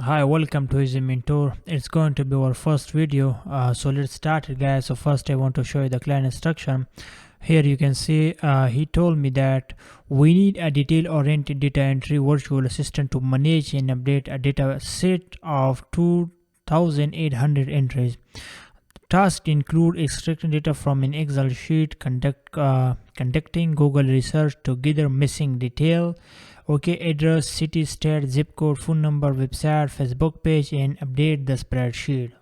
Hi, welcome to Easy Mentor. It's going to be our first video, so let's start it, guys. So first I want to show you the client instruction. Here you can see he told me that we need a detail-oriented data entry virtual assistant to manage and update a data set of 2,800 entries. Tasks include extracting data from an Excel sheet, conducting Google research to gather missing detail, address, city, state, zip code, phone number, website, Facebook page, and update the spreadsheet.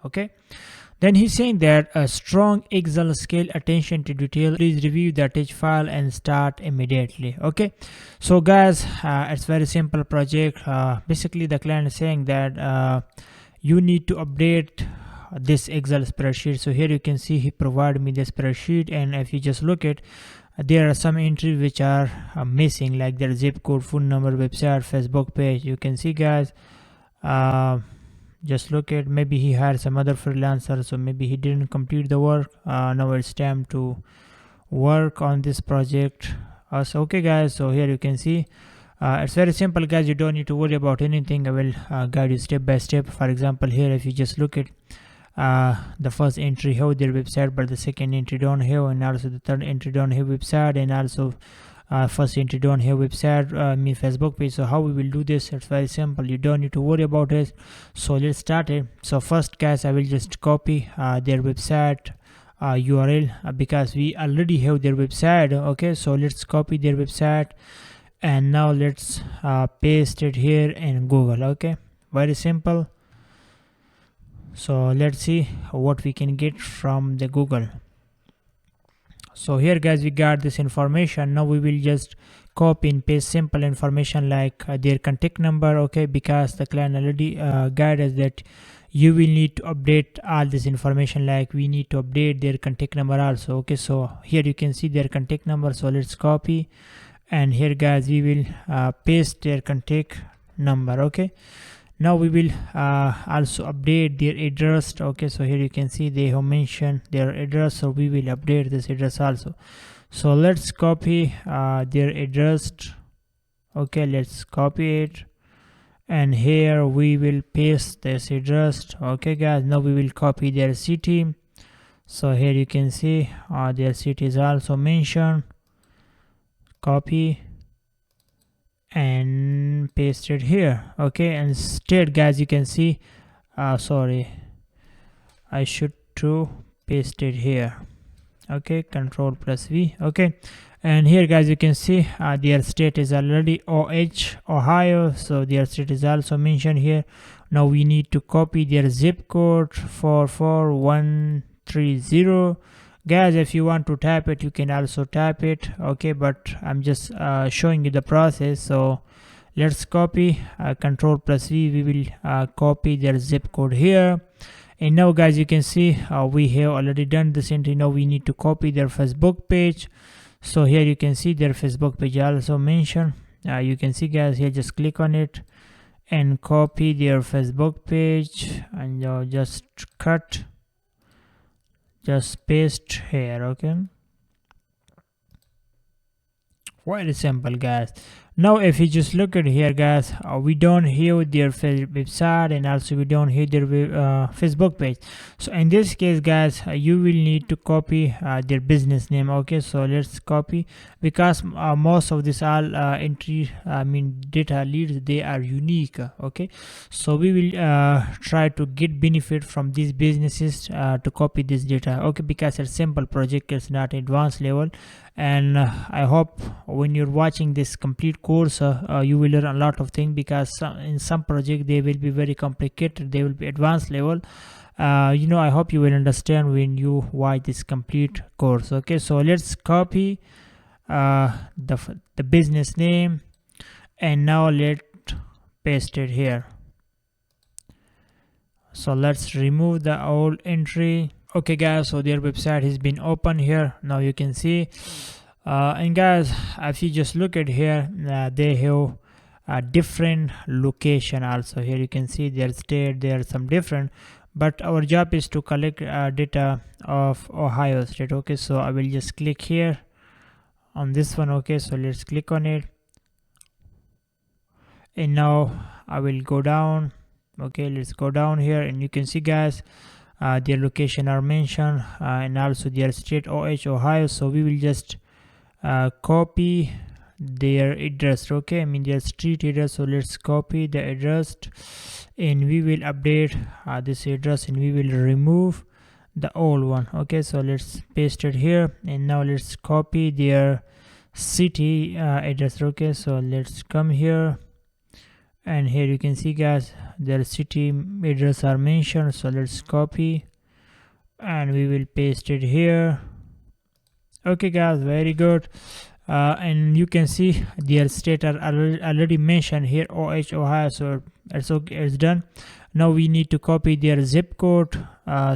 Then he's saying that a strong Excel skill, attention to detail. Please review the attached file and start immediately. So guys, it's very simple project. Basically the client is saying that you need to update this Excel spreadsheet. So here you can see he provided me the spreadsheet, and if you just look at, there are some entries which are missing, like their zip code, phone number, website, Facebook page. You can see, guys, just look at, maybe he had some other freelancer, so maybe he didn't complete the work. Now it's time to work on this project. Okay guys, so here you can see it's very simple, guys. You don't need to worry about anything. I will guide you step by step. For example, here if you just look at the first entry have their website, but the second entry don't have, and also the third entry don't have website, and also first entry don't have website, Facebook page. So how we will do this? It's very simple. You don't need to worry about it. So let's start it. So first, guys, I will just copy their website URL because we already have their website. So let's copy their website, and now let's paste it here in Google. Very simple. So let's see what we can get from the Google. So here, guys, we got this information. Now we will just copy and paste simple information like their contact number, because the client already guide us that you will need to update all this information, like we need to update their contact number also. So here you can see their contact number. So let's copy, and here, guys, we will paste their contact number. Now we will also update their address. So here you can see they have mentioned their address, so we will update this address also. So let's copy their address. Let's copy it, and here we will paste this address. Guys, now we will copy their city. So here you can see their city is also mentioned. Copy and paste it here. And state, guys, you can see sorry, I should to paste it here. Control plus V. And here, guys, you can see their state is already Ohio, so their state is also mentioned here. Now we need to copy their zip code 44130. Guys, if you want to type it, you can also type it. But I'm just showing you the process. So let's copy Control plus V. We will copy their zip code here. And now, guys, you can see we have already done this entry. Now we need to copy their Facebook page. So here you can see their Facebook page also mentioned. You can see, guys, here just click on it and copy their Facebook page, and just cut, just paste here. Very simple, guys. Now if you just look at here, guys, we don't have their website, and also we don't have their Facebook page. So in this case, guys, you will need to copy their business name. So let's copy, because most of this all entry data leads, they are unique. So we will try to get benefit from these businesses to copy this data. Because it's simple project, it's not advanced level. And I hope when you're watching this complete course, you will learn a lot of things, because in some project they will be very complicated, they will be advanced level. I hope you will understand when you watch this complete course. So let's copy the business name, and now let's paste it here. So let's remove the old entry. Guys, so their website has been open here. Now you can see, and guys, if you just look at here, they have a different location also. Here you can see their state, there are some different, but our job is to collect data of Ohio state. So I will just click here on this one. So let's click on it, and now I will go down Okay, let's go down here, and you can see guys, their location are mentioned, and also their state, Ohio. So we will just copy their address. Okay, I mean their street address. So let's copy the address, and we will update this address, and we will remove the old one. Okay, so let's paste it here, and now let's copy their city address. Okay, so let's come here, and here you can see guys, their city address are mentioned. So let's copy, and we will paste it here. Okay guys, very good. And you can see their state are already mentioned here, Ohio. So it's okay, it's done. Now we need to copy their zip code.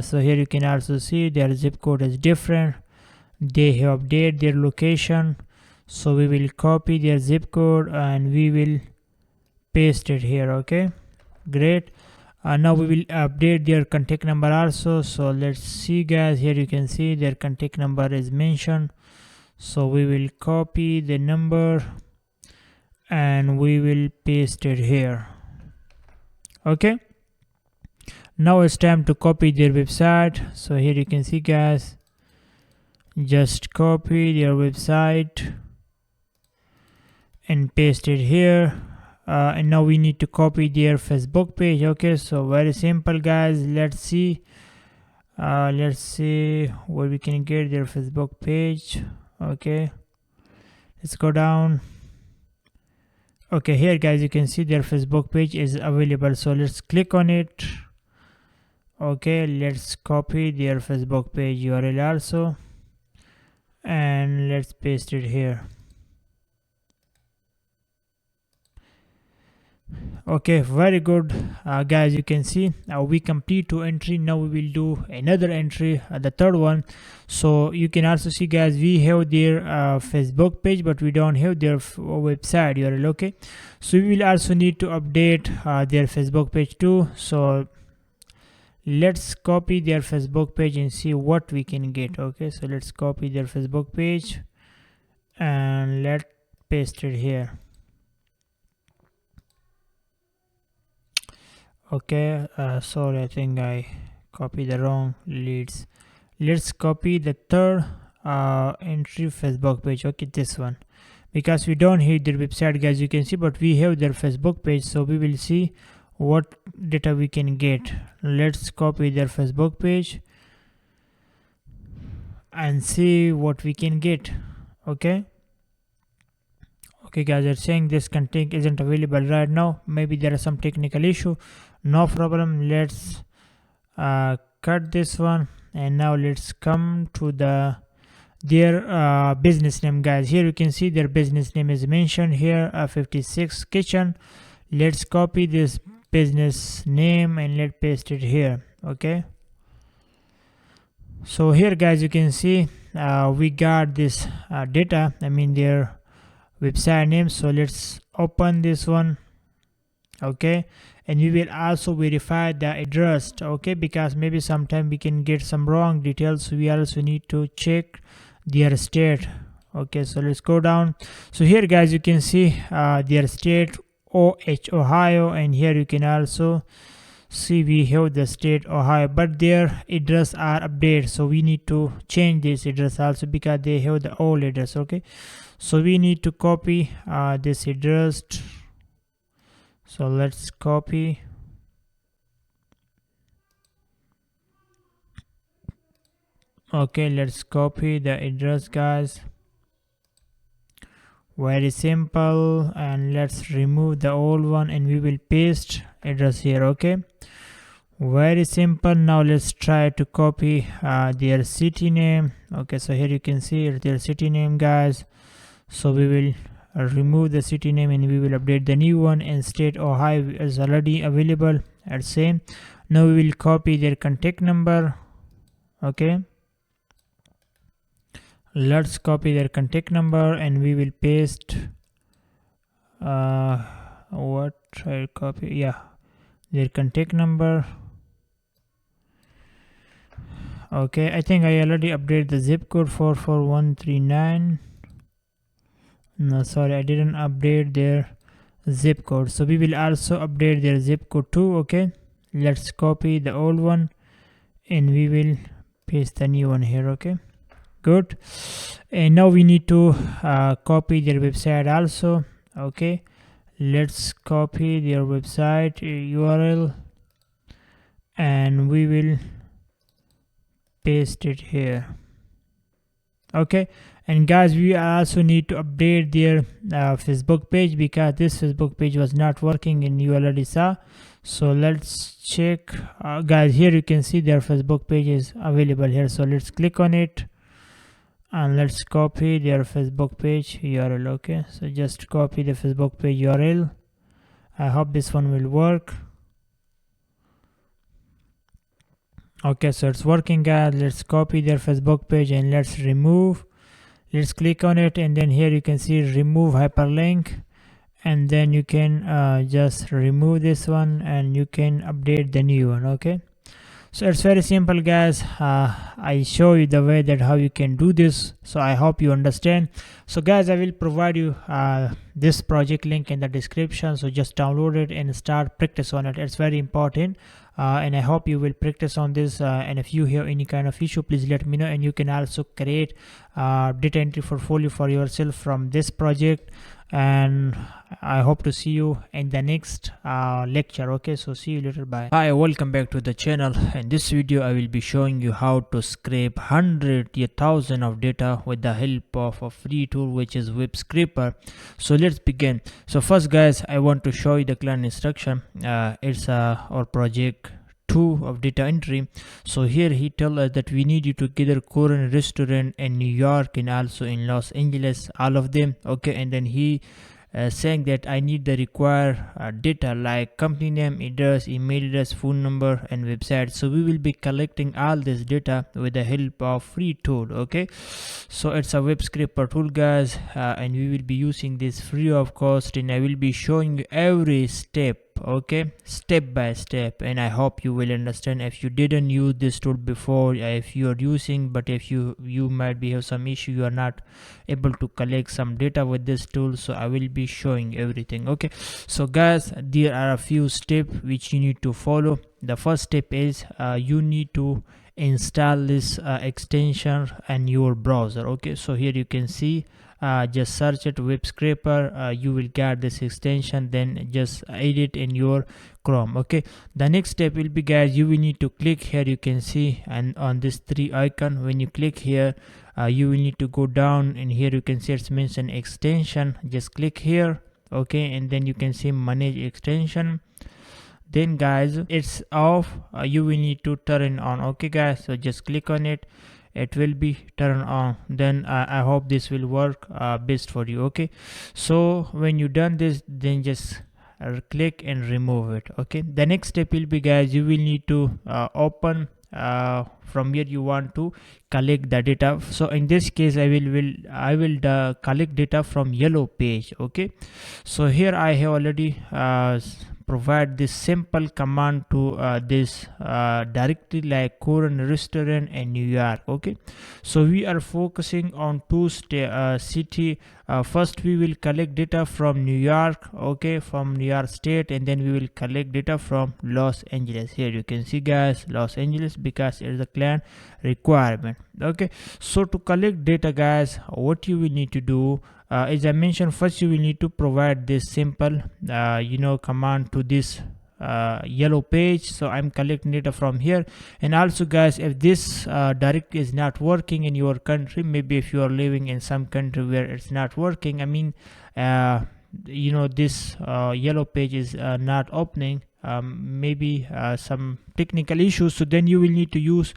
So here you can also see their zip code is different. They have updated their location. So we will copy their zip code, and we will paste it here. Okay, great. Now we will update their contact number also. So let's see guys, here you can see their contact number is mentioned. So we will copy the number, and we will paste it here. Okay, now it's time to copy their website. So here you can see guys, just copy their website and paste it here. And now we need to copy their Facebook page. Okay, so very simple guys. Let's see where we can get their Facebook page. Okay, let's go down. Okay, here guys, you can see their Facebook page is available. So let's click on it. Okay, let's copy their Facebook page URL also, and let's paste it here. Okay, very good. Guys, you can see we complete 2 entry. Now we will do another entry, the third one. So you can also see guys, we have their Facebook page, but we don't have their website URL. Okay, so we will also need to update their Facebook page too. So let's copy their Facebook page and see what we can get. Okay, so let's copy their Facebook page, and let's paste it here. Okay, sorry, I think I copied the wrong leads. Let's copy the third entry Facebook page. Okay, this one, because we don't have their website guys, you can see, but we have their Facebook page. So we will see what data we can get. Let's copy their Facebook page and see what we can get. Okay, guys, they're saying this content isn't available right now. Maybe there is some technical issue. No problem. Let's cut this one, and now let's come to their business name guys. Here you can see their business name is mentioned here, 56 kitchen. Let's copy this business name, and let's paste it here. Okay, so here guys, you can see we got this data, I mean their website name. So let's open this one. Okay, and we will also verify the address. Okay, because maybe sometime we can get some wrong details, so we also need to check their state. Okay, so let's go down. So here guys, you can see their state, Ohio, and here you can also see we have the state Ohio, but their address are updated. So we need to change this address also, because they have the old address. Okay, so we need to copy this address. So let's copy. Okay, let's copy the address guys. Very simple, and let's remove the old one, and we will paste address here. Okay, very simple. Now let's try to copy their city name. Okay, so here you can see their city name guys. So we will remove the city name, and we will update the new one, and state Ohio is already available at same. Now we will copy their contact number. Okay, let's copy their contact number, and we will paste what I copy, yeah, their contact number. Okay, I think I already updated the zip code 44139. No, sorry, I didn't update their zip code. So we will also update their zip code too. Okay, let's copy the old one and we will paste the new one here. Okay, good. And now we need to copy their website also. Okay, let's copy their website URL and we will paste it here. Okay, and guys, we also need to update their Facebook page because this Facebook page was not working and you already saw. So let's check. Guys, here you can see their Facebook page is available here. So let's click on it and let's copy their Facebook page URL. Okay, so just copy the Facebook page URL. I hope this one will work. Okay, so it's working, guys. Let's copy their Facebook page and let's remove. Let's click on it and then here you can see remove hyperlink, and then you can just remove this one and you can update the new one. Okay, so it's very simple, guys. I show you the way that how you can do this, so I hope you understand. So guys, I will provide you this project link in the description, so just download it and start practice on it. It's very important. And I hope you will practice on this, and if you have any kind of issue, please let me know. And you can also create data entry portfolio for yourself from this project, and I hope to see you in the next lecture. Okay, so see you later, bye. Hi, welcome back to the channel. In this video I will be showing you how to scrape 100,000 of data with the help of a free tool which is Web Scraper. So let's begin. So first, guys, I want to show you the client instruction. It's our project 2 of data entry. So here he tells us that we need you to gather current restaurant in New York and also in Los Angeles, all of them. Okay, and then he saying that I need the required data like company name, address, email address, phone number and website. So we will be collecting all this data with the help of free tool. Okay, so it's a Web Scraper tool, guys, and we will be using this free of cost, and I will be showing you every step. Okay, step by step, and I hope you will understand. If you didn't use this tool before, if you are using, but if you might be have some issue, you are not able to collect some data with this tool, so I will be showing everything. Okay, so guys, there are a few steps which you need to follow. The first step is you need to install this extension in your browser. Okay, so here you can see just search it Web Scraper, you will get this extension, then just add it in your Chrome. Okay, the next step will be, guys, you will need to click here, you can see, and on this 3 icon, when you click here, you will need to go down, and here you can see it's mentioned extension, just click here. Okay, and then you can see manage extension. Then guys, it's off, you will need to turn it on. Okay guys, so just click on it, it will be turned on. Then I hope this will work best for you. Okay, so when you done this, then just click and remove it. Okay, the next step will be, guys, you will need to open from here you want to collect the data. So in this case I will collect data from Yellow page. Okay, so here I have already provide this simple command to this directory like current restaurant in New York. Okay, so we are focusing on 2 city. First we will collect data from New York, okay, from New York state, and then we will collect data from Los Angeles. Here you can see, guys, Los Angeles, because it is a client requirement. Okay, so to collect data, guys, what you will need to do, as I mentioned, first you will need to provide this simple command to this Yellow page. So I'm collecting data from here. And also, guys, if this directory is not working in your country, maybe if you are living in some country where it's not working, I mean this Yellow page is not opening, maybe some technical issues, so then you will need to use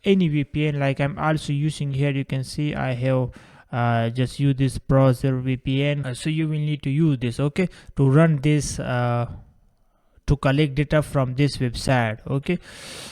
any VPN like I'm also using here. You can see I have just use this browser VPN, so you will need to use this, okay, to run this to collect data from this website. Okay,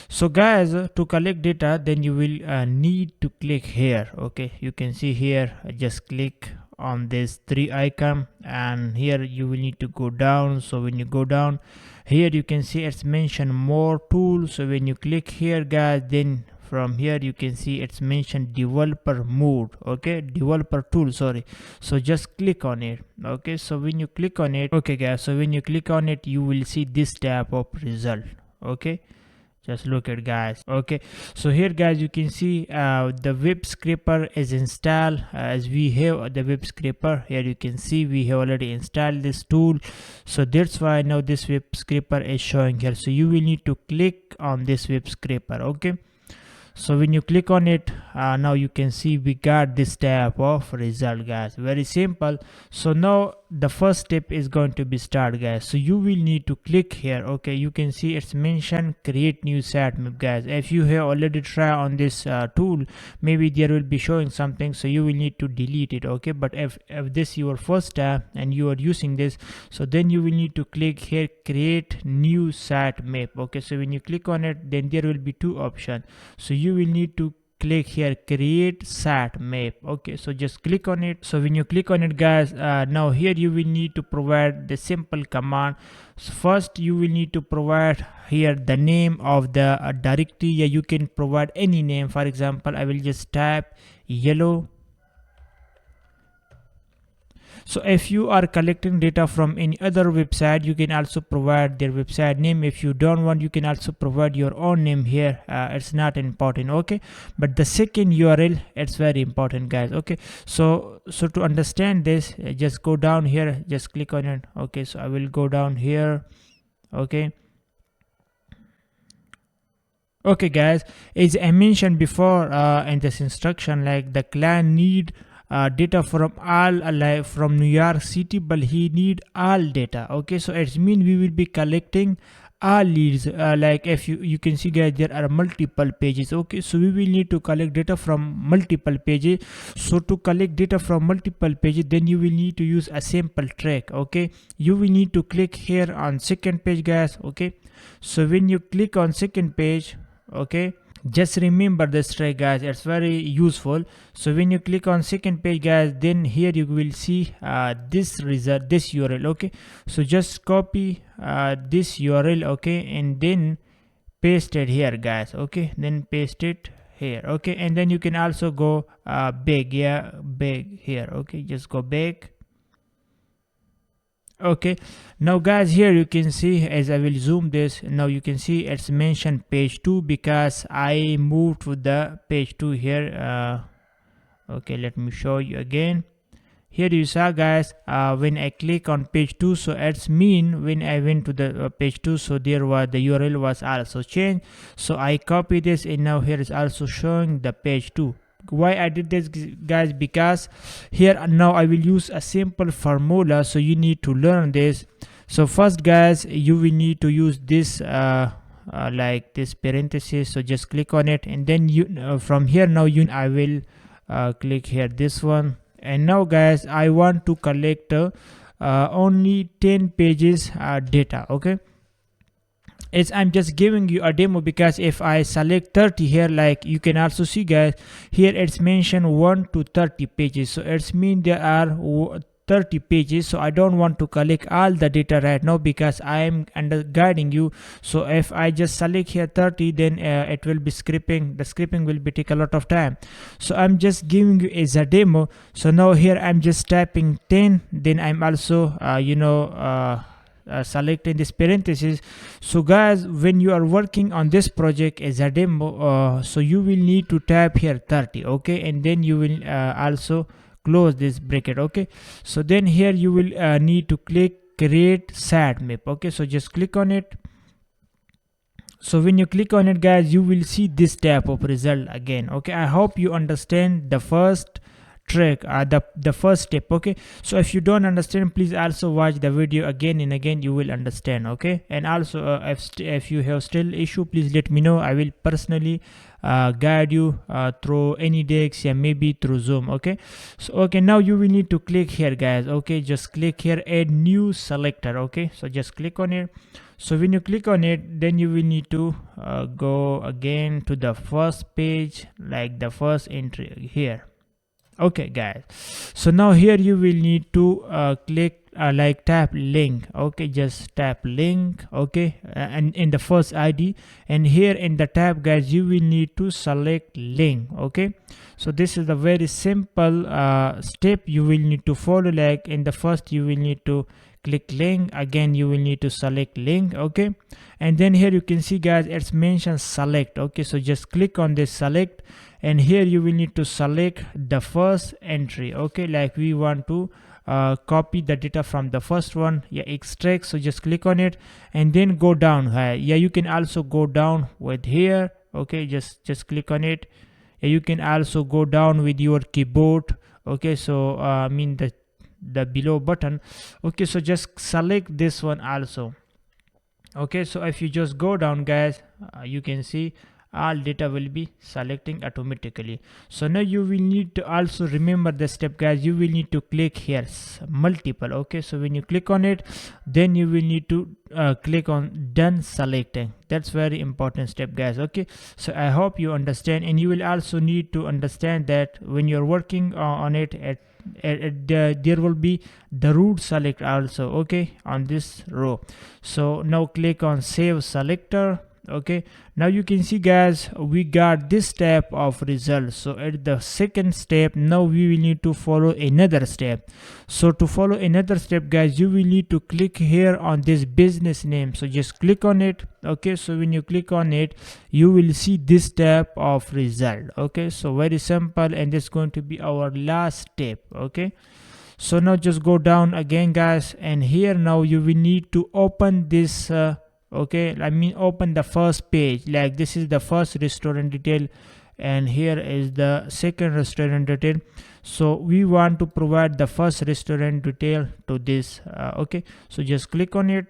so guys, to collect data, then you will need to click here. Okay, you can see here, just click on this 3 icon, and here you will need to go down. So when you go down here, you can see it's mentioned more tools. So when you click here, guys, then from here you can see it's mentioned developer mode, okay, developer tool, sorry. So just click on it. Okay, so when you click on it, okay guys, so when you click on it, you will see this type of result. Okay, just look at guys. Okay, so here guys you can see the web scraper is installed. As we have the web scraper here, you can see we have already installed this tool, so that's why now this web scraper is showing here. So you will need to click on this web scraper. Okay, so when you click on it, now you can see we got this type of result guys. Very simple. So now the first step is going to be start guys. So you will need to click here. Okay, you can see it's mentioned create new sitemap guys. If you have already tried on this tool, maybe there will be showing something, so you will need to delete it. Okay, but if this your first time and you are using this, so then you will need to click here create new sitemap. Okay, so when you click on it, then there will be two options. So you will need to click here create sitemap. Okay, so just click on it. So when you click on it guys, now here you will need to provide the simple command. So first you will need to provide here the name of the directory. Yeah, you can provide any name. For example, I will just type yellow. So if you are collecting data from any other website, you can also provide their website name. If you don't want, you can also provide your own name here. It's not important. Okay, but the second URL, it's very important guys. Okay, so to understand this, just go down here, just click on it. Okay, so I will go down here. Okay, okay guys, as I mentioned before in this instruction, like the client need data from all, like from New York City, but he need all data. Okay, so it means we will be collecting all leads. Like if you can see guys, there are multiple pages. Okay, so we will need to collect data from multiple pages. So to collect data from multiple pages, then you will need to use a simple trick. Okay, you will need to click here on second page guys. Okay, so when you click on second page, okay, just remember this trick guys, it's very useful. So when you click on second page guys, then here you will see this result, this URL. Okay, so just copy this URL. Okay, and then paste it here guys. Okay, then paste it here. Okay, and then you can also go big, yeah, big here. Okay, just go big. Okay, now guys, here you can see, as I will zoom this, now you can see it's mentioned page 2 because I moved to the page 2 here. Okay, let me show you again. Here you saw guys, when I click on page 2, so it's mean when I went to the page 2, so there was the URL was also changed. So I copy this, and now here is also showing the page 2. Why I did this guys, because here now I will use a simple formula, so you need to learn this. So first guys, you will need to use this like this parenthesis. So just click on it, and then you from here now I will click here this one. And now guys, I want to collect only 10 pages data. Okay, as I'm just giving you a demo, because if I select 30 here, like you can also see guys, here it's mentioned 1 to 30 pages. So it's mean there are 30 pages. So I don't want to collect all the data right now because I am guiding you. So if I just select here 30, then it will be scraping. The scraping will be take a lot of time. So I'm just giving you as a demo. So now here I'm just typing 10. Then I'm also selecting this parenthesis. So guys, when you are working on this project as a demo, so you will need to type here 30. Okay, and then you will also close this bracket. Okay, so then here you will need to click create sitemap. Okay, so just click on it. So when you click on it guys, you will see this type of result again. Okay, I hope you understand the first trick, the first step. Okay, so if you don't understand, please also watch the video again and again, you will understand. Okay, and also if you have still issue, please let me know. I will personally guide you through any decks, yeah, maybe through Zoom. Okay, so okay, now you will need to click here guys. Okay, just click here add new selector. Okay, so just click on it. So when you click on it, then you will need to go again to the first page, like the first entry here. Okay guys, so now here you will need to click like tap link. Okay, just tap link. Okay, and in the first ID, and here in the tab guys, you will need to select link. Okay, so this is a very simple step you will need to follow. Like in the first, you will need to click link, again you will need to select link. Okay, and then here you can see guys, it's mentioned select. Okay, so just click on this select, and here you will need to select the first entry. Okay, like we want to copy the data from the first one, yeah, extract. So just click on it and then go down. Yeah, you can also go down with here. Okay, just click on it. Yeah, you can also go down with your keyboard. Okay, so I mean the below button. Okay, so just select this one also. Okay, so if you just go down guys, you can see all data will be selecting automatically. So now you will need to also remember the step guys, you will need to click here multiple. Okay, so when you click on it, then you will need to click on done selecting. That's very important step guys. Okay, so I hope you understand, and you will also need to understand that when you're working on it there will be the root select also. Okay, on this row. So now click on save selector. Okay, now you can see guys, we got this step of result. So at the second step, now we will need to follow another step. So to follow another step guys, you will need to click here on this business name. So just click on it. Okay, so when you click on it, you will see this step of result. Okay, so very simple, and this is going to be our last step. Okay, so now just go down again guys, and here now you will need to open this okay, I mean open the first page. Like this is the first restaurant detail, and here is the second restaurant detail. So we want to provide the first restaurant detail to this. Okay, so just click on it.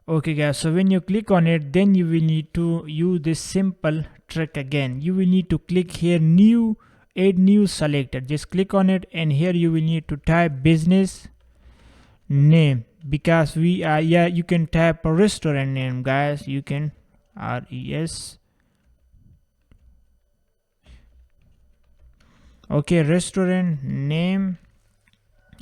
Okay guys, so when you click on it, then you will need to use this simple trick again. You will need to click here new, add new selector. Just click on it, and here you will need to type business name, because we are, yeah, you can type a restaurant name guys, you can res. Okay, restaurant name,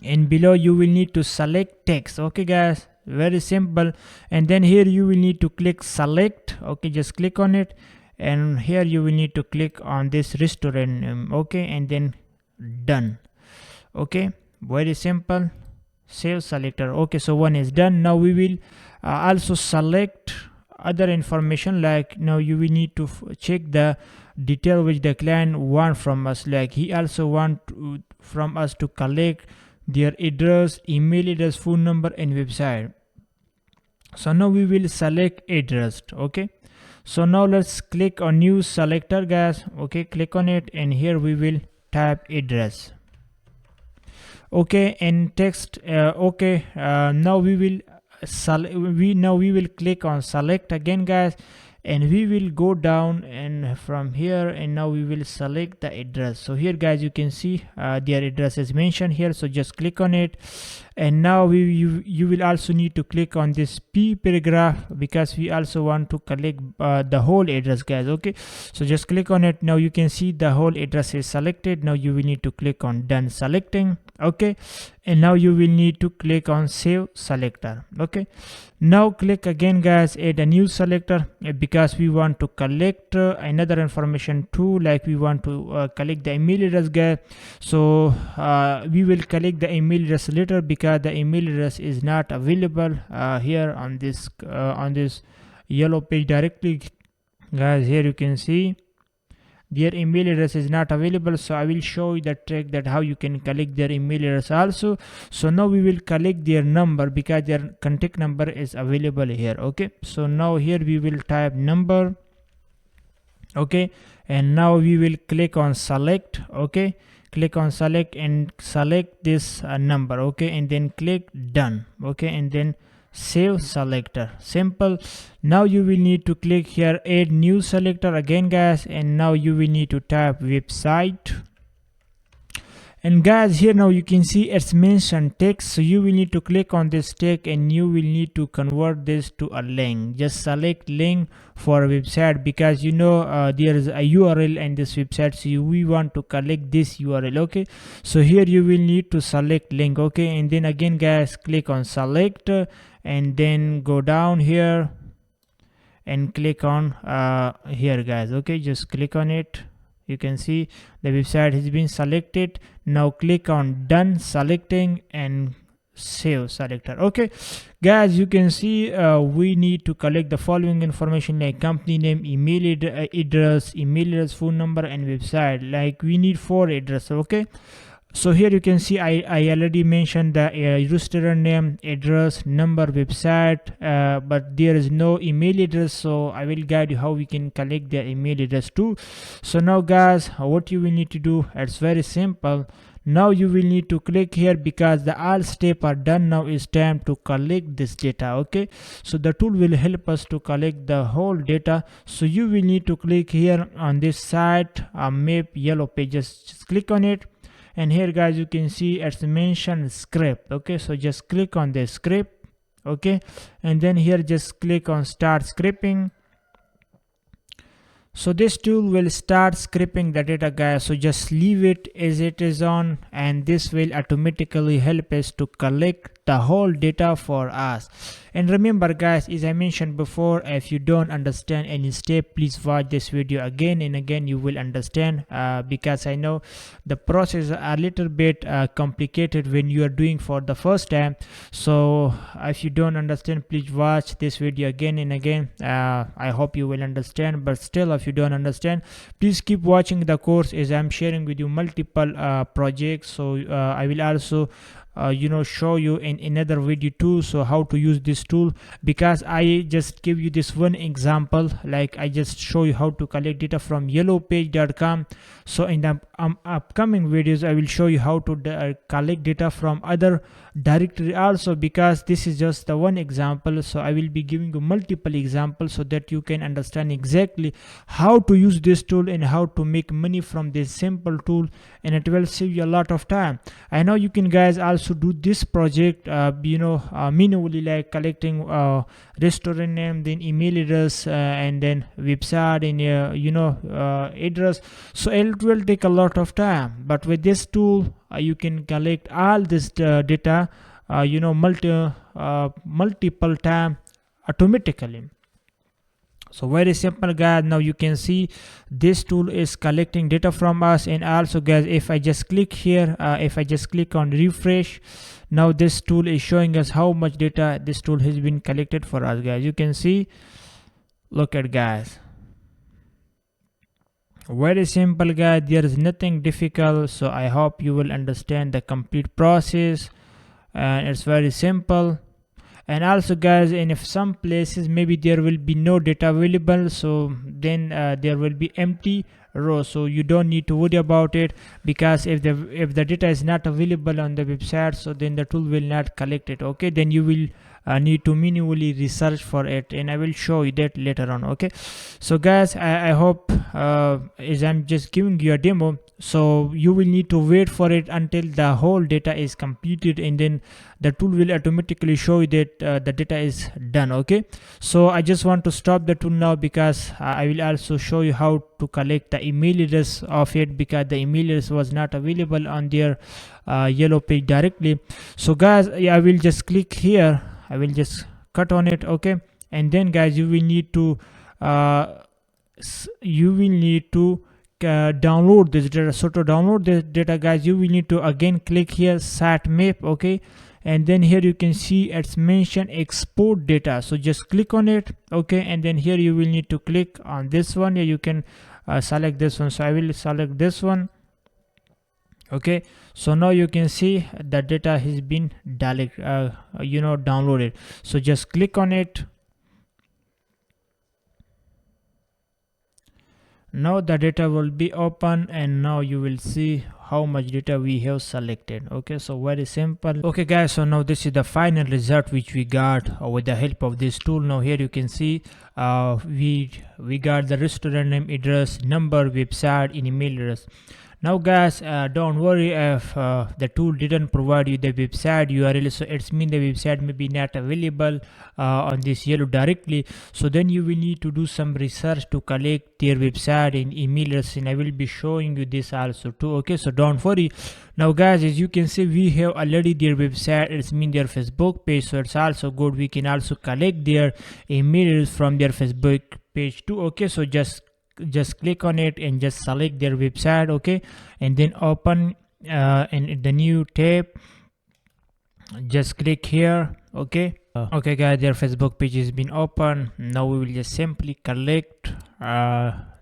and below you will need to select text. Okay guys, very simple. And then here you will need to click select. Okay, just click on it, and here you will need to click on this restaurant name. Okay, and then done. Okay, very simple. Save selector. Okay, so one is done. Now we will also select other information. Like now you will need to check the detail which the client want from us. Like he also want from us to collect their address, email address, phone number, and website. So now we will select address. Okay, so now let's click on new selector guys. Okay, click on it, and here we will type address. Okay, and text. Okay, now we will we will click on select again guys, and we will go down and from here, and now we will select the address. So here guys, you can see their address is mentioned here. So just click on it, and now you will also need to click on this P paragraph, because we also want to collect the whole address guys. Okay, so just click on it. Now you can see the whole address is selected. Now you will need to click on done selecting. Okay, and now you will need to click on save selector. Okay, now click again guys, add a new selector, because we want to collect another information too. Like we want to collect the email address guys. So we will collect the email address later, because the email address is not available here on this yellow page directly guys. Here you can see their email address is not available. So I will show you the trick that how you can collect their email address also. So now we will collect their number, because their contact number is available here. Okay, so now here we will type number. Okay, and now we will click on select. Okay, click on select and select this number. Okay, and then click done. Okay, and then save selector. Simple. Now you will need to click here add new selector again guys, and now you will need to type website, And guys, here now you can see it's mentioned text, so you will need to click on this text and you will need to convert this to a link. Just select link for a website, because you know there is a URL in this website, so we want to collect this URL. Okay, so here you will need to select link. Okay, and then again guys, click on select and then go down here and click on here guys. Okay, just click on it. You can see the website has been selected. Now click on done selecting and save selector. Okay guys, you can see we need to collect the following information like company name, email address, phone number, and website. Like we need 4 addresses. Okay, so here you can see I already mentioned the restaurant name, address, number, website, but there is no email address, so I will guide you how we can collect their email address too. So now guys, what you will need to do, it's very simple. Now you will need to click here, because the all steps are done. Now it's time to collect this data. Okay, so the tool will help us to collect the whole data. So you will need to click here on this site map yellow pages. Just click on it. And here guys, you can see it's mentioned script. Okay, so just click on the script. Okay, and then here just click on start scripting. So this tool will start scripting the data guys, so just leave it as it is on, and this will automatically help us to collect the whole data for us. And remember guys, as I mentioned before, if you don't understand any step, please watch this video again and again. You will understand, because I know the process a little bit complicated when you are doing for the first time. So if you don't understand, please watch this video again and again. I hope you will understand, but still if you don't understand, please keep watching the course, as I'm sharing with you multiple projects. So I will also show you in another video too, so how to use this tool, because I just give you this one example. Like I just show you how to collect data from yellowpage.com. so in the upcoming videos I will show you how to collect data from other directory also, because this is just the one example. So I will be giving you multiple examples so that you can understand exactly how to use this tool and how to make money from this simple tool, and it will save you a lot of time. I know you can guys also do this project manually, like collecting restaurant name, then email address, and then website, and address. So it will take a lot of time, but with this tool you can collect all this data multiple time automatically. So very simple guys. Now you can see this tool is collecting data from us. And also guys, if I just click here, if I just click on refresh, now this tool is showing us how much data this tool has been collected for us guys. You can see, look at guys, very simple guys, there is nothing difficult. So I hope you will understand the complete process, and it's very simple. And also guys, and if some places maybe there will be no data available, so then there will be empty row, so you don't need to worry about it, because if the data is not available on the website, so then the tool will not collect it. Okay, then you will need to manually research for it, and I will show you that later on. Okay, so guys, I hope as I'm just giving you a demo, so you will need to wait for it until the whole data is completed, and then the tool will automatically show you that the data is done. Okay, so I just want to stop the tool now, because I will also show you how to collect the email address of it, because the email address was not available on their yellow page directly. So guys, I will just click here, I will just cut on it. Okay, and then guys, you will need to download this data. So to download this data guys, you will need to again click here site map. Okay, and then here you can see it's mentioned export data, so just click on it. Okay, and then here you will need to click on this one. Here you can select this one, so I will select this one. Okay, so now you can see the data has been downloaded, so just click on it. Now the data will be open, and now you will see how much data we have selected. Okay, so very simple. Okay guys, so now this is the final result which we got with the help of this tool. Now here you can see we got the restaurant name, address, number, website, and email address. Now guys, don't worry if the tool didn't provide you the website URL, so it's mean the website may be not available on this Yellow directly. So then you will need to do some research to collect their website and email address, and I will be showing you this also too. Okay, so don't worry. Now guys, as you can see, we have already their website, it's mean their Facebook page, so it's also good. We can also collect their emails from their Facebook page too. Okay, so just click on it and just select their website. Okay, and then open in the new tab, just click here. Okay, okay guys, their Facebook page has been open. Now we will just simply collect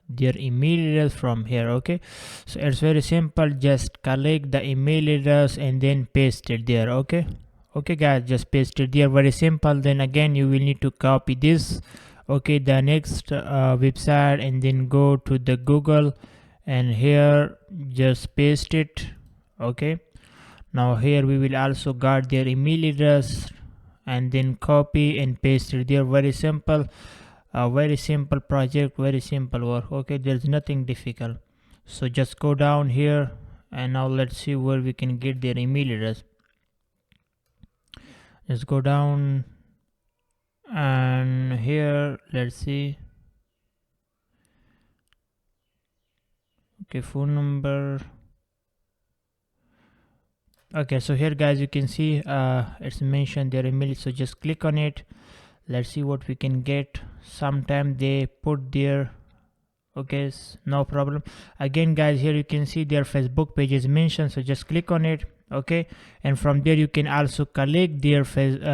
their email address from here. Okay, so it's very simple, just collect the email address and then paste it there. Okay, okay guys, just paste it there, very simple. Then again you will need to copy this, okay, the next website, and then go to the Google and here just paste it. Okay, now here we will also got their email address and then copy and paste it there, very simple. Very simple project, very simple work. Okay, there's nothing difficult. So just go down here and now let's see where we can get their email address. Just go down and here let's see. Okay, phone number. Okay, so here guys you can see it's mentioned their email, so just click on it. Let's see what we can get. Sometime they put their, okay, no problem. Again guys, here you can see their Facebook page is mentioned, so just click on it. Okay, and from there you can also collect their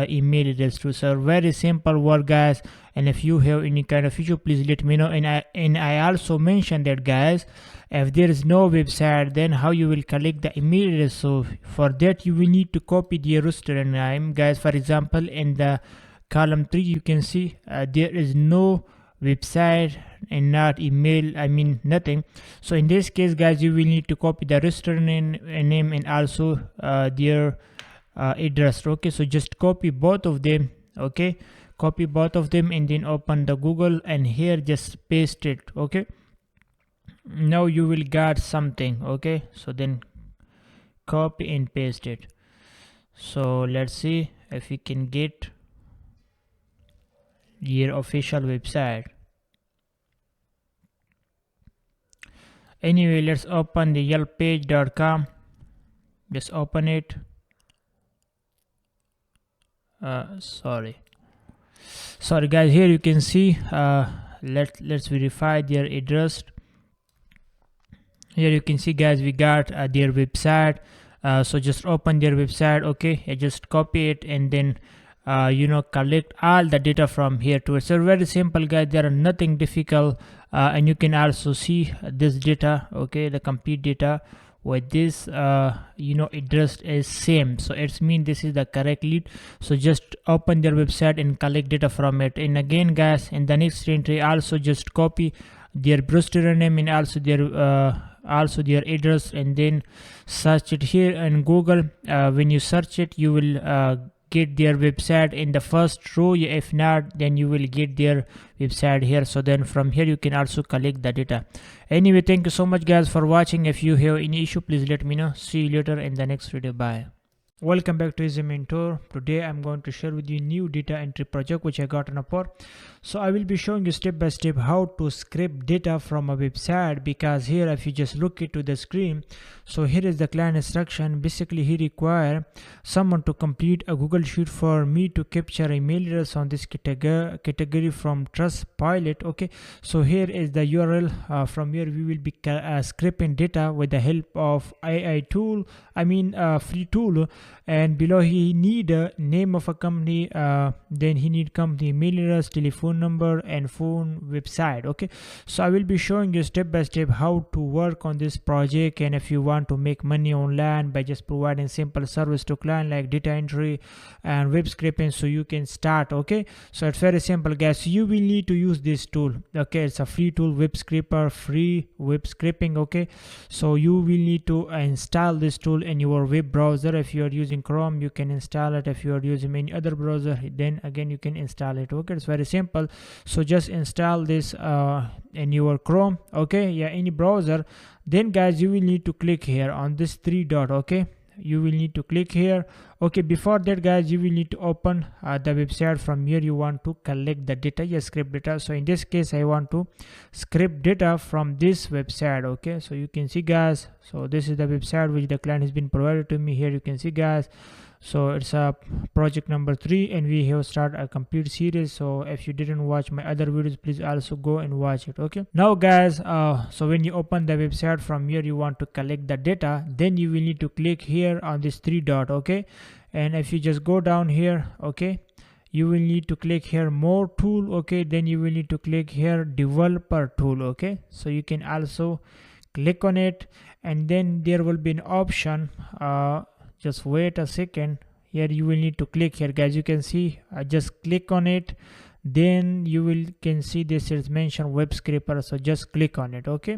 email address too. So very simple work guys, and if you have any kind of issue, please let me know. And I also mentioned that guys, if there is no website, then how you will collect the email address. So for that you will need to copy the restaurant name guys. For example, in the column 3 you can see there is no website and not email, I mean nothing. So in this case guys, you will need to copy the restaurant name and also their address. Okay, so just copy both of them. Okay, copy both of them and then open the Google and here just paste it. Okay, now you will get something. Okay, so then copy and paste it. So let's see if we can get your official website. Anyway, let's open the yelppage.com. Just open it. Sorry guys, here you can see let's verify their address. Here you can see guys, we got their website. So just open their website. Okay, I just copy it and then collect all the data from here to it. So very simple guys, there are nothing difficult, and you can also see this data. Okay, the complete data with this address is same, so it's mean this is the correct lead. So just open their website and collect data from it. And again guys, in the next entry also just copy their brochure name and also their address and then search it here in Google. When you search it, you will get their website in the first row. If not, then you will get their website here. So then from here you can also collect the data. Anyway, thank you so much guys for watching. If you have any issue, please let me know. See you later in the next video. Bye. Welcome back to Easy Mentor. Today I'm going to share with you new data entry project which I got on Upwork. So I will be showing you step by step how to scrape data from a website, because here if you just look into the screen, so here is the client instruction. Basically he require someone to complete a Google Sheet for me to capture email address on this category from Trustpilot. Okay, so here is the URL. From here we will be scraping data with the help of AI tool, free tool. And below he need a name of a company, then he need company email address, telephone number and phone website. Okay, so I will be showing you step by step how to work on this project. And if you want to make money online by just providing simple service to client like data entry and web scraping, so you can start. Okay, so it's very simple guys. So you will need to use this tool. Okay, it's a free tool, web scraper, free web scraping. Okay, so you will need to install this tool in your web browser if you are using Chrome, you can install it. If you are using any other browser, then again you can install it. Okay, it's very simple. So just install this in your Chrome, okay, yeah, any browser. Then guys, you will need to click here on this three dot. Okay, you will need to click here. Okay, before that guys, you will need to open the website. From here you want to collect the data, yeah, scrape data. So in this case I want to scrape data from this website. Okay, so you can see guys, so this is the website which the client has been provided to me. Here you can see guys, so it's a project number 3 and we have started a complete series. So if you didn't watch my other videos, please also go and watch it. Okay, now guys, so when you open the website, from here you want to collect the data, then you will need to click here on this three dot. Okay, and if you just go down here, okay, you will need to click here more tool. Okay, then you will need to click here developer tool. Okay, so you can also click on it, and then there will be an option, just wait a second. Here you will need to click here guys, you can see, just click on it, then you will can see this is mentioned web scraper, so just click on it. Okay,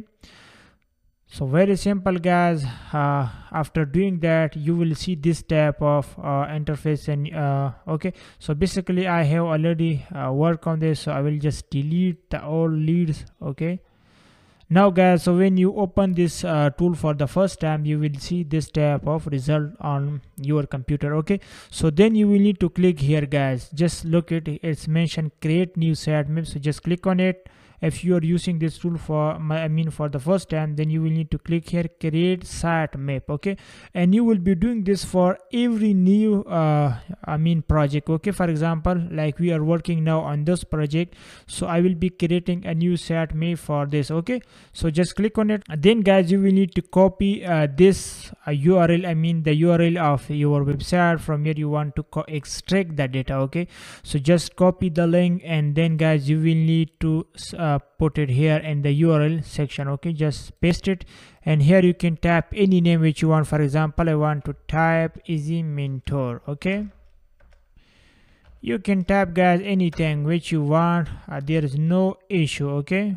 so very simple guys. After doing that, you will see this type of interface. And okay, so basically I have already worked on this, so I will just delete the old leads. Okay, now guys, so when you open this tool for the first time, you will see this type of result on your computer. Okay, so then you will need to click here guys, just look at it, it's mentioned create new sitemap, so just click on it. If you are using this tool for for the first time, then you will need to click here create sitemap. Okay, and you will be doing this for every new project. Okay, for example, like we are working now on this project, so I will be creating a new sitemap for this. Okay, so just click on it. Then guys, you will need to copy this URL, the URL of your website. From here you want to extract the data. Okay, so just copy the link, and then guys, you will need to put it here in the URL section. Okay, just paste it, and here you can type any name which you want. For example, I want to type Easy Mentor. Okay, you can type guys anything which you want, there is no issue. Okay,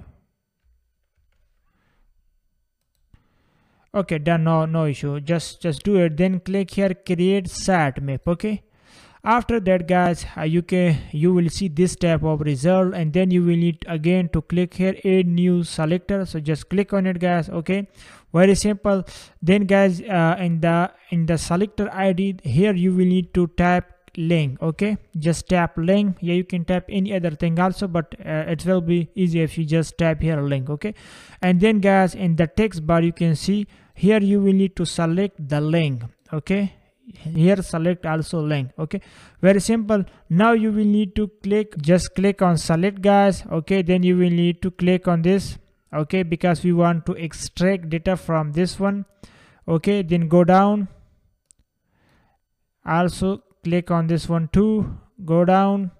okay, done, no issue, just do it. Then click here create sitemap. Okay, after that guys, you will see this type of result, and then you will need again to click here add new selector, so just click on it guys. Okay, very simple. Then guys, in the selector ID here, you will need to type link. Okay, just tap link. Yeah, you can type any other thing also, but it will be easy if you just type here link. Okay, and then guys, in the text bar, you can see here you will need to select the link. Okay, here select also link. Okay, very simple. Now you will need to just click on select guys. Okay, then you will need to click on this. Okay, because we want to extract data from this one. Okay, then go down, also click on this one too, go down.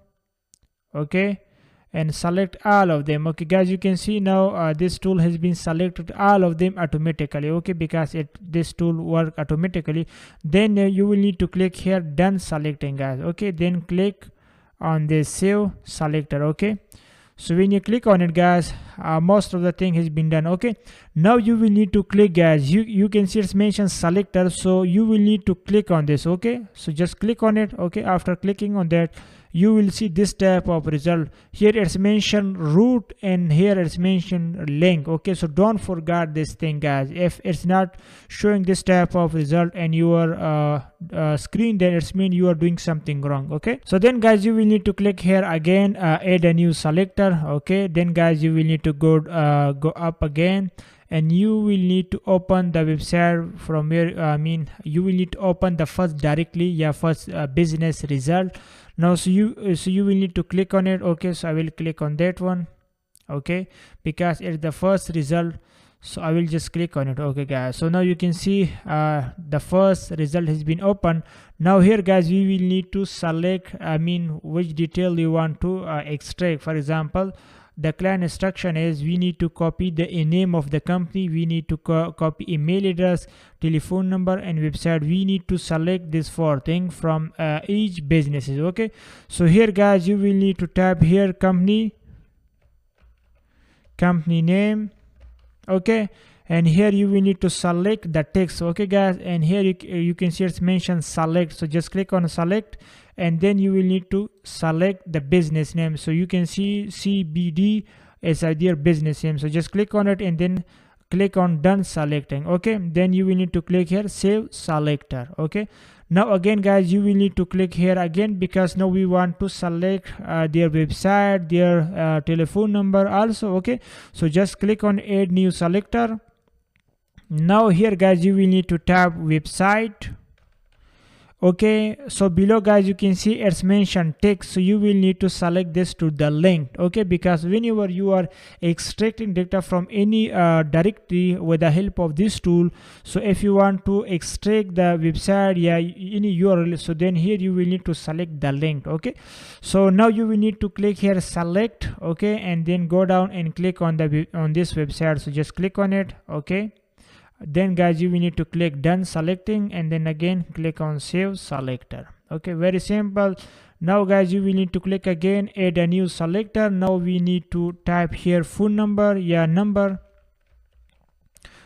Okay, and select all of them. Okay guys, you can see now this tool has been selected all of them automatically. Okay, because this tool work automatically. Then you will need to click here done selecting guys. Okay, then click on this save selector. Okay, so when you click on it guys, most of the thing has been done. Okay, now you will need to click guys, you can see it's mentioned selector, so you will need to click on this. Okay, so just click on it. Okay, after clicking on that, you will see this type of result. Here it's mentioned root, and here it's mentioned link. Okay, so don't forget this thing guys. If it's not showing this type of result in your screen, then it's mean you are doing something wrong. Okay, so then guys, you will need to click here again, add a new selector. Okay, then guys, you will need to go up again, and you will need to open the website from here. You will need to open the first directly, first business result. Now so you will need to click on it. Okay, so I will click on that one. Okay, because it's the first result, so I will just click on it. Okay guys, so now you can see the first result has been opened. Now here guys, we will need to select which detail you want to extract. For example, the client instruction is we need to copy the name of the company, we need to copy email address, telephone number, and website. We need to select this 4 things from each businesses. Okay, so here guys, you will need to type here company name. Okay, and here you will need to select the text. Okay guys, and here you can see it's mentioned select, so just click on select, and then you will need to select the business name. So you can see CBD is their business name, so just click on it and then click on done selecting. Okay, then you will need to click here save selector. Okay, now again guys, you will need to click here again, because now we want to select their website, their telephone number also. Okay, so just click on add new selector. Now here guys, you will need to tap website. Okay, so below guys, you can see it's mentioned text, so you will need to select this to the link. Okay, because whenever you are extracting data from any directory with the help of this tool, so if you want to extract the website, yeah, any URL, so then here you will need to select the link. Okay, so now you will need to click here select. Okay, and then go down and click on this website, so just click on it. Okay, then guys, you will need to click done selecting, and then again click on save selector. Okay, very simple. Now guys, you will need to click again add a new selector. Now we need to type here phone number, yeah, number,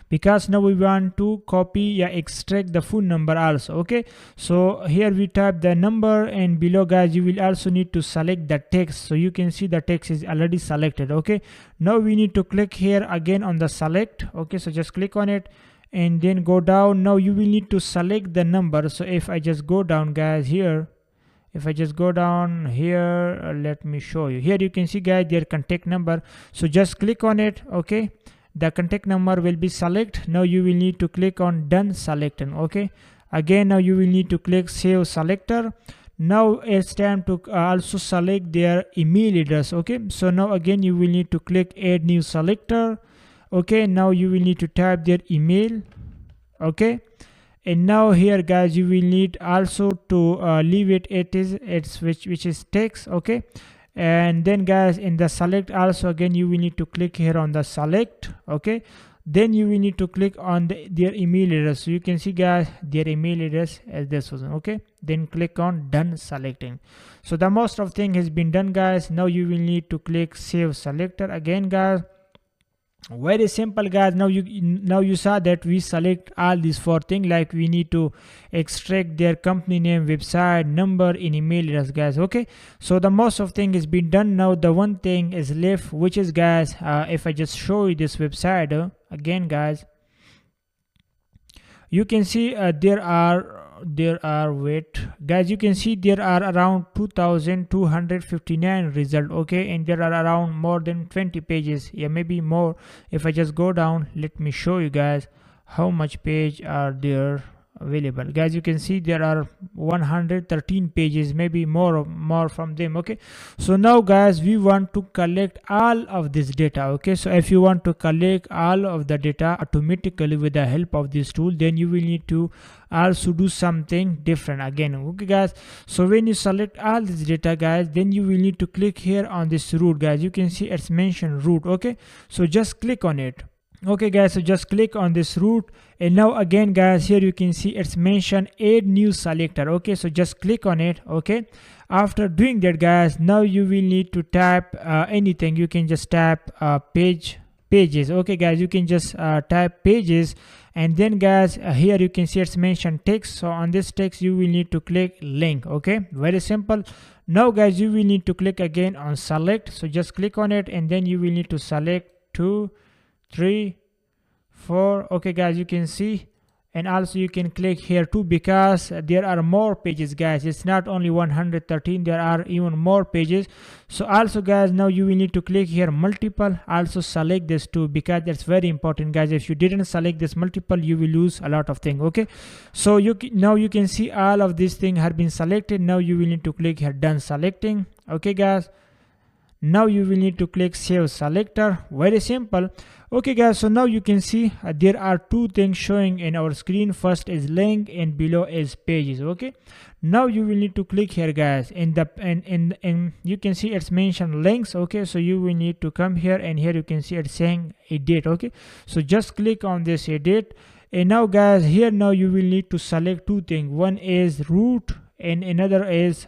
because now we want to copy, yeah, extract the phone number also. Okay, so here we type the number, and below guys, you will also need to select the text, so you can see the text is already selected. Okay, now we need to click here again on the select. Okay, so just click on it and then go down. Now you will need to select the number. So if I just go down guys here, if I just go down here, let me show you. Here you can see guys their contact number, so just click on it. Okay, the contact number will be select. Now you will need to click on done selecting. Okay, again now you will need to click save selector. Now it's time to also select their email address. Okay, so now again you will need to click add new selector. Okay, now you will need to type their email. Okay, and now here guys, you will need also to leave it's which is text. Okay, and then guys, in the select also again you will need to click here on the select. Okay, then you will need to click on their email address, so you can see guys their email address as this one. Okay, then click on done selecting. So the most of thing has been done guys. Now you will need to click save selector again guys. Very simple guys. Now you saw that we select all these four things, like we need to extract their company name, website, number, and email address guys. Okay, so the most of thing has been done. Now the one thing is left, which is guys, if I just show you this website again guys, you can see there are wait guys, you can see there are around 2259 result. Okay, and there are around more than 20 pages, yeah, maybe more. If I just go down, let me show you guys how much page are there available guys. You can see there are 113 pages, maybe more from them. Okay, so now guys, we want to collect all of this data. Okay, so if you want to collect all of the data automatically with the help of this tool, then you will need to also do something different again. Okay guys, so when you select all this data guys, then you will need to click here on this root guys. You can see it's mentioned root. Okay, so just click on it. Okay guys, so just click on this root, and now again guys, here you can see it's mentioned add new selector. Okay, so just click on it. Okay, after doing that guys, now you will need to type anything. You can just type pages. Okay guys, you can just type pages, and then guys, here you can see it's mentioned text, so on this text you will need to click link. Okay, very simple. Now guys, you will need to click again on select, so just click on it, and then you will need to select 2, 3, 4. Okay guys, you can see, and also you can click here too, because there are more pages guys. It's not only 113, there are even more pages. So also guys, now you will need to click here multiple, also select this too, because that's very important guys. If you didn't select this multiple, you will lose a lot of things. Okay, so now you can see all of these things have been selected. Now you will need to click here done selecting. Okay guys, now you will need to click save selector. Very simple. Okay guys, so now you can see there are two things showing in our screen. First is link and below is pages. Okay, now you will need to click here guys, and you can see it's mentioned links. Okay, so you will need to come here, and here you can see it's saying edit. Okay, so just click on this edit, and now guys, here now you will need to select two things. One is root and another is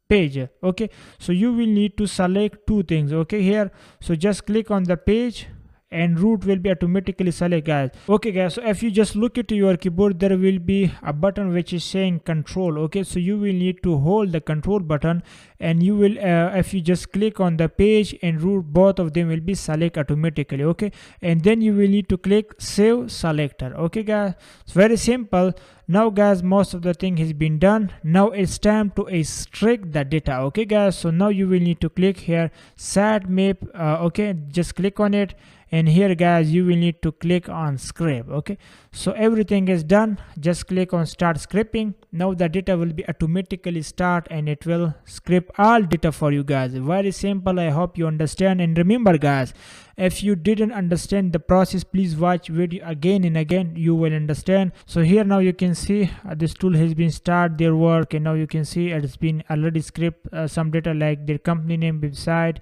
page. Okay, so you will need to select two things. Okay, here, so just click on the page, and root will be automatically select, guys. Okay guys, so if you just look at your keyboard, there will be a button which is saying control. Okay, so you will need to hold the control button, and you will if you just click on the page and root, both of them will be select automatically. Okay, and then you will need to click save selector. Okay guys, it's very simple. Now guys, most of the thing has been done. Now it's time to extract the data. Okay guys, so now you will need to click here set map. Okay, just click on it, and here guys you will need to click on scrape. Okay, so everything is done. Just click on start scraping. Now the data will be automatically start, and it will scrape all data for you guys. Very simple. I hope you understand. And remember guys, if you didn't understand the process, please watch video again and again, you will understand. So here now you can see this tool has been start their work, and now you can see it's been already scraped some data like their company name, website,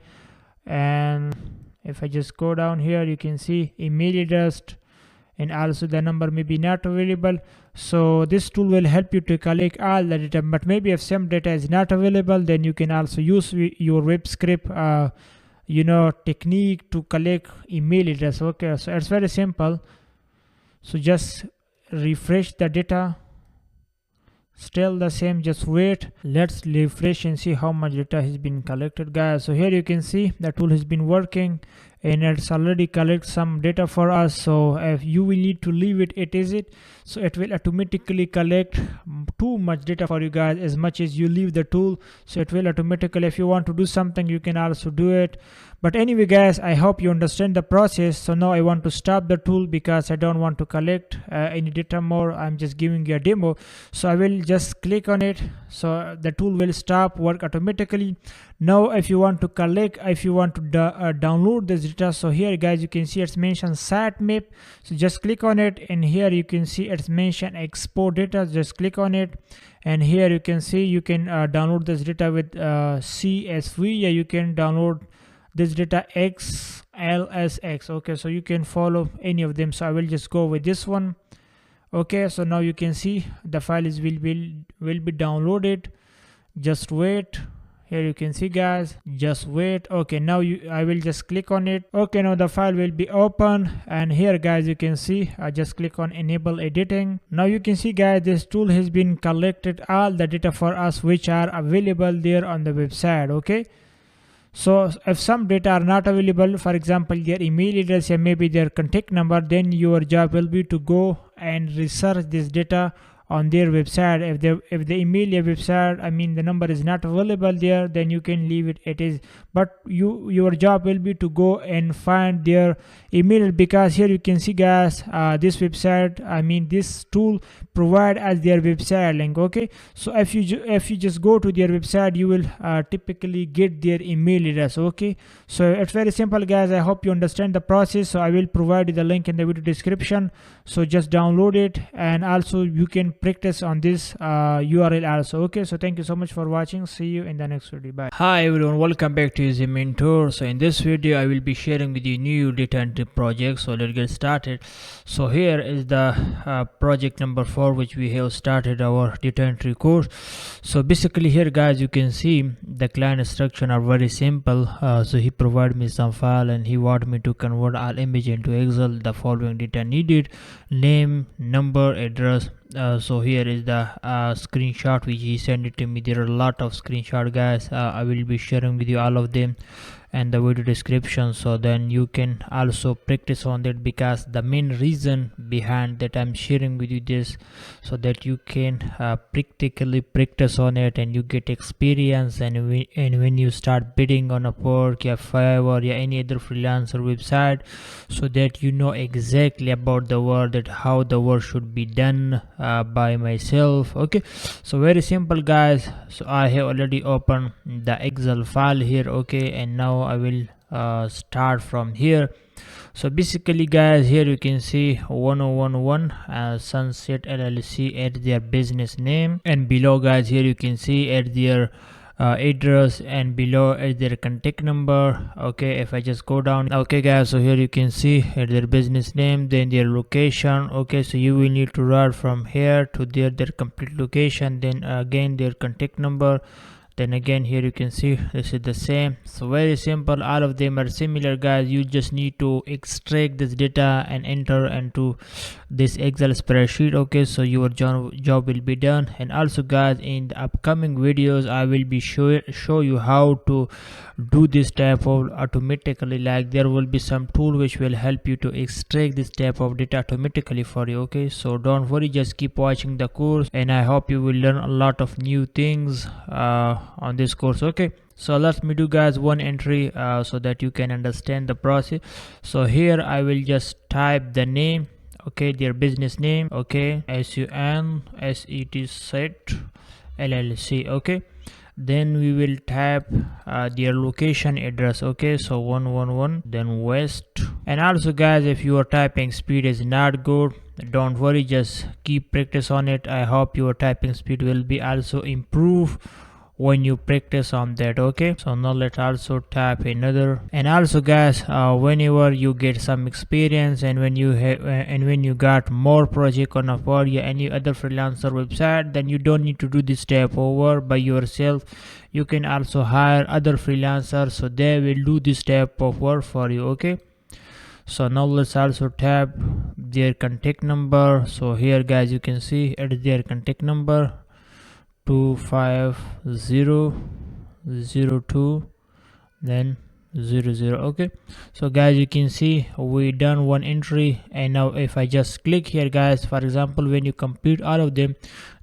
and if I just go down here, you can see email address, and also the number may be not available. So this tool will help you to collect all the data, but maybe if some data is not available, then you can also use your web script technique to collect email address. Okay, so it's very simple. So just refresh the data, still the same, just wait. Let's refresh and see how much data has been collected, guys. So here you can see the tool has been working, and it's already collect some data for us. So if you will need to leave it as it, so it will automatically collect too much data for you guys as much as you leave the tool. So it will automatically, if you want to do something, you can also do it. But anyway guys, I hope you understand the process. So now I want to stop the tool because I don't want to collect any data more. I'm just giving you a demo. So I will just click on it, so the tool will stop work automatically. Now if you want to collect, if you want to download this data, so here guys you can see it's mentioned sitemap. So just click on it, and here you can see it's mentioned export data. Just click on it, and here you can see you can download this data with CSV. Yeah, you can download this data XLSX. Okay, so you can follow any of them. So I will just go with this one. Okay, so now you can see the file is will be downloaded. Just wait. Here you can see guys, just wait. Okay, now I will just click on it. Okay, now the file will be open, and here guys you can see I just click on enable editing. Now you can see guys, this tool has been collected all the data for us which are available there on the website. Okay, so if some data are not available, for example their email address or maybe their contact number, then your job will be to go and research this data on their website. If the email your website, I mean the number is not available there, then you can leave it is. But your job will be to go and find their email, because here you can see guys, this website, I mean this tool provide as their website link. Okay, so if you just go to their website, you will typically get their email address. Okay, so it's very simple guys. I hope you understand the process. So I will provide you the link in the video description, so just download it, and also you can practice on this URL also. Okay, so thank you so much for watching. See you in the next video. Bye. Hi everyone, welcome back to Easy Mentor. So in this video I will be sharing with you new data entry project. So let's get started. So here is the project number 4 which we have started our data entry course. So basically here guys you can see the client instruction are very simple. So he provided me some file, and he wanted me to convert all image into Excel. The following data needed: name, number, address. So here is the screenshot which he sent it to me. There are a lot of screenshot guys. I will be sharing with you all of them and the video description, so then you can also practice on that, because the main reason behind that I'm sharing with you this, so that you can practically practice on it and you get experience, and when you start bidding on Upwork or Fiverr or any other freelancer website, so that you know exactly about the work, that how the work should be done by myself. Okay, so very simple guys. So I have already opened the Excel file here. Okay, and now I will start from here. So basically guys, here you can see 1011 Sunset LLC at their business name, and below guys here you can see at their address, and below is their contact number. Okay, if I just go down, okay guys, so here you can see at their business name, then their location. Okay, so you will need to write from here to their complete location, then again their contact number, Then again here you can see this is the same. So very simple, all of them are similar guys. You just need to extract this data and enter into this Excel spreadsheet. Okay, so your job will be done. And also guys, in the upcoming videos I will be show you how to do this type of automatically. Like there will be some tool which will help you to extract this type of data automatically for you. Okay, so don't worry, just keep watching the course, and I hope you will learn a lot of new things on this course. Okay, so let me do guys one entry so that you can understand the process. So here I will just type the name, okay, their business name, okay, SUNSET set LLC. Okay, then we will tap their location address. Okay, so 111 then west. And also guys, if your typing speed is not good, don't worry, just keep practice on it. I hope your typing speed will be also improve when you practice on that. Okay, so now let's also tap another. And also guys, whenever you get some experience and when you got more project on Upwork or any other freelancer website, then you don't need to do this step over by yourself. You can also hire other freelancers, so they will do this type of work for you. Okay, so now let's also tap their contact number. So here guys, you can see it is their contact number 25002 then 00. Okay, so guys, you can see we done one entry. And now if I just click here guys, for example, when you complete all of them,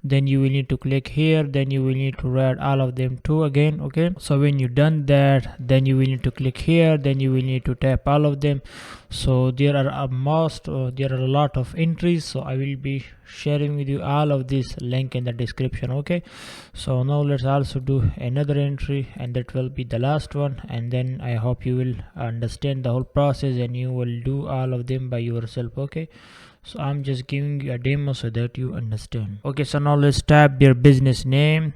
then you will need to click here, then you will need to write all of them too again. Okay, so when you done that, then you will need to click here, then you will need to tap all of them. So there are a lot of entries, so I will be sharing with you all of this link in the description. Okay, so now let's also do another entry, and that will be the last one, and then I hope you will understand the whole process and you will do all of them by yourself. Okay, so I'm just giving you a demo so that you understand. Okay, so now let's tap their business name.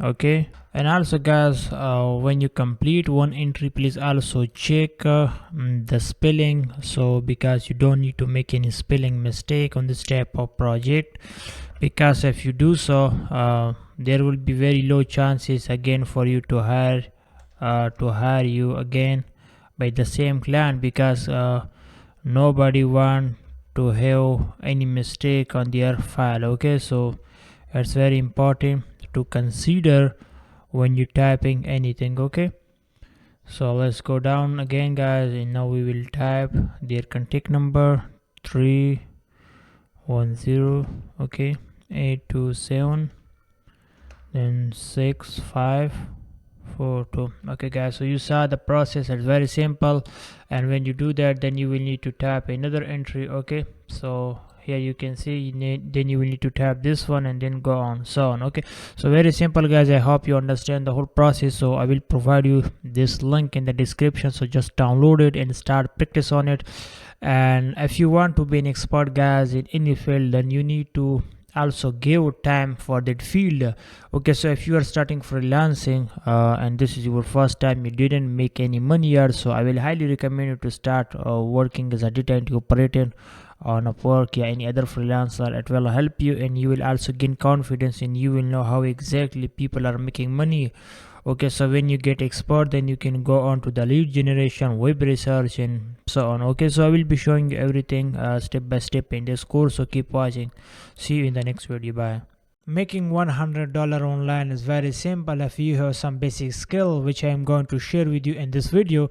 Okay, and also guys, when you complete one entry, please also check the spelling, so because you don't need to make any spelling mistake on this type of project, because if you do so, there will be very low chances again for you to hire you again by the same client, because nobody want to have any mistake on their file. Okay, so it's very important to consider when you typing anything. Okay, so let's go down again guys, and now we will type their contact number 310, okay, 827 then 6542. Okay guys, so you saw the process. It's very simple, and when you do that, then you will need to tap another entry. Okay, so here you can see then you will need to tap this one and then go on so on. Okay, so very simple guys. I hope you understand the whole process. So I will provide you this link in the description, so just download it and start practice on it. And if you want to be an expert guys in any field, then you need to also give time for that field. Okay, so if you are starting freelancing and this is your first time, you didn't make any money yet, so I will highly recommend you to start working as a data entry operator on Upwork or any other freelancer. It will help you, and you will also gain confidence, and you will know how exactly people are making money. Okay, so when you get expert, then you can go on to the lead generation, web research, and so on. Okay, so I will be showing you everything step by step in this course, so keep watching. See you in the next video. Bye. Making $100 online is very simple if you have some basic skill, which I am going to share with you in this video.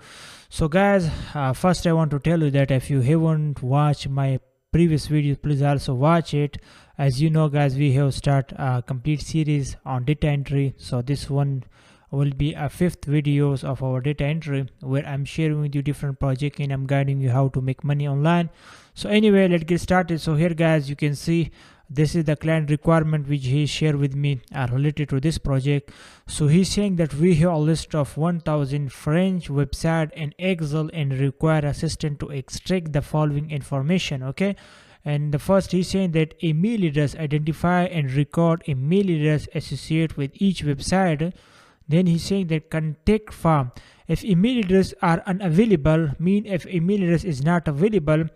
So guys, first I want to tell you that if you haven't watched my previous videos, please also watch it. As you know guys, we have start a complete series on data entry, so this one will be a 5th videos of our data entry, where I'm sharing with you different projects and I'm guiding you how to make money online. So anyway, let's get started. So here guys, you can see this is the client requirement which he shared with me related to this project. So he's saying that we have a list of 1000 French website in Excel and require assistant to extract the following information. Okay, and the first he's saying that email address, identify and record email address associated with each website. Then he's saying that contact form, if email address are unavailable, mean if email address is not available,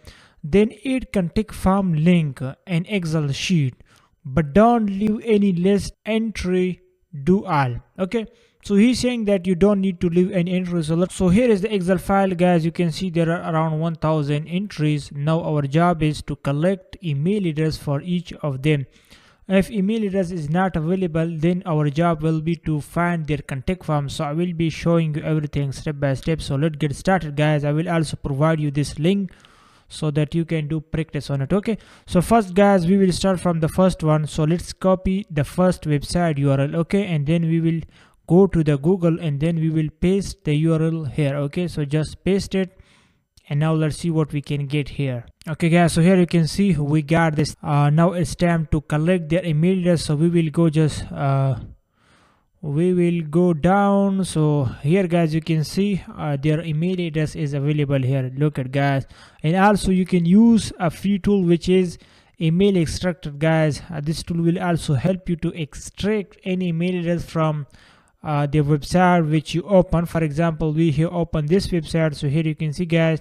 then add contact form link in Excel sheet, but don't leave any list entry, do all. Okay, So he's saying that you don't need to leave any entries. So here is the Excel file, guys. You can see there are around 1000 entries. Now our job is to collect email address for each of them. If email address is not available, then our job will be to find their contact form. So I will be showing you everything step by step. So let's get started, guys. I will also provide you this link so that you can do practice on it. Okay, so first, guys, we will start from the first one. So let's copy the first website URL. Okay, and then we will go to the Google and then we will paste the URL here. Okay, so just paste it, and now let's see what we can get here. Okay, guys, so here you can see we got this. Now it's time to collect their email address. So we will go we will go down. So here, guys, you can see their email address is available here. Look at, guys, and also you can use a free tool which is email extractor, guys. This tool will also help you to extract any email address from the website which you open. For example, we here open this website. So here you can see, guys,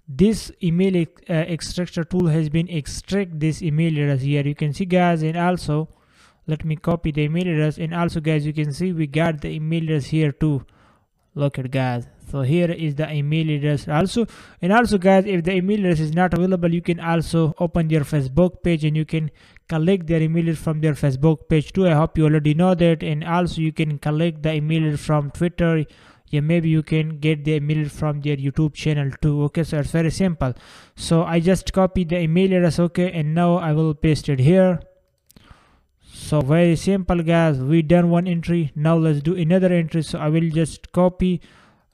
this email extractor tool has been extract this email address here. You can see, guys, and also let me copy the email address, and also, guys, you can see we got the email address here too. Look at, guys, so here is the email address also. And also, guys, if the email address is not available, you can also open their Facebook page and you can collect their email address from their Facebook page too. I hope you already know that. And also you can collect the email address from Twitter. Yeah, maybe you can get the email from their YouTube channel too. Okay, so it's very simple. So I just copied the email address. Okay, and now I will paste it here. So very simple, guys. We done one entry. Now let's do another entry. So I will just copy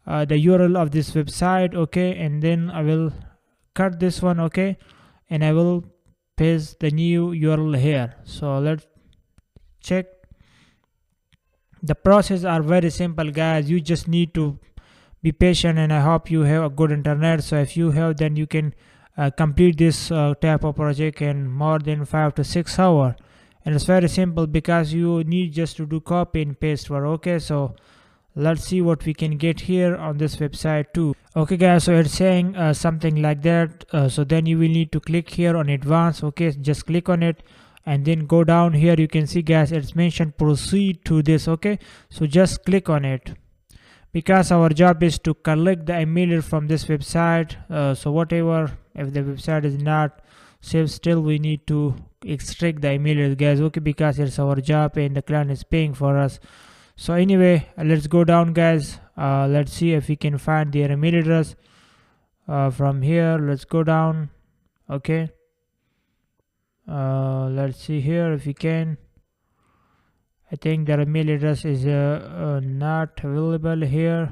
the URL of this website. Okay, and then I will cut this one. Okay, and I will paste the new URL here. So let's check. The process are very simple, guys. You just need to be patient, and I hope you have a good internet. So if you have, then you can complete this type of project in more than 5 to 6 hours. And it's very simple because you need just to do copy and paste work. Okay, so let's see what we can get here on this website too. Okay, guys, so it's saying something like that. So then you will need to click here on advanced. Okay, just click on it and then go down here. You can see, guys, it's mentioned proceed to this. Okay, so just click on it because our job is to collect the email from this website. So whatever, if the website is not saved, still we need to extract the email, guys. Okay, because it's our job and the client is paying for us. So anyway, let's go down, guys. Let's see if we can find their email address from here. Let's go down. Okay, let's see here if we can. I think their email address is not available here.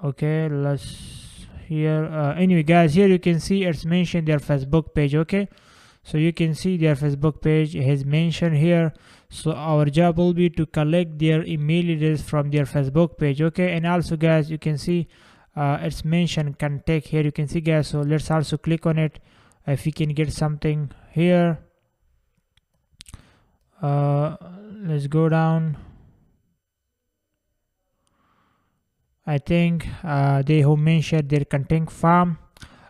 Okay, let's here. Anyway, guys, here you can see it's mentioned their Facebook page. Okay, so you can see their Facebook page has mentioned here. So our job will be to collect their email address from their Facebook page. Okay, and also, guys, you can see it's mentioned contact here. You can see, guys, so let's also click on it if we can get something here. Let's go down. I think they have mentioned their contact form,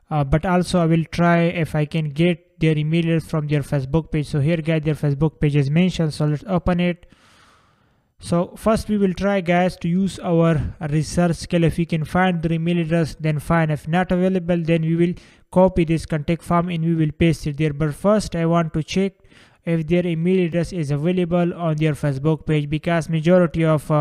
but also I will try if I can get their emails from their Facebook page. So here, guys, their Facebook page is mentioned. So let's open it. So first we will try, guys, to use our research skill. If we can find the email address, then fine. If not available, then we will copy this contact form and we will paste it there. But first I want to check if their email address is available on their Facebook page, because majority of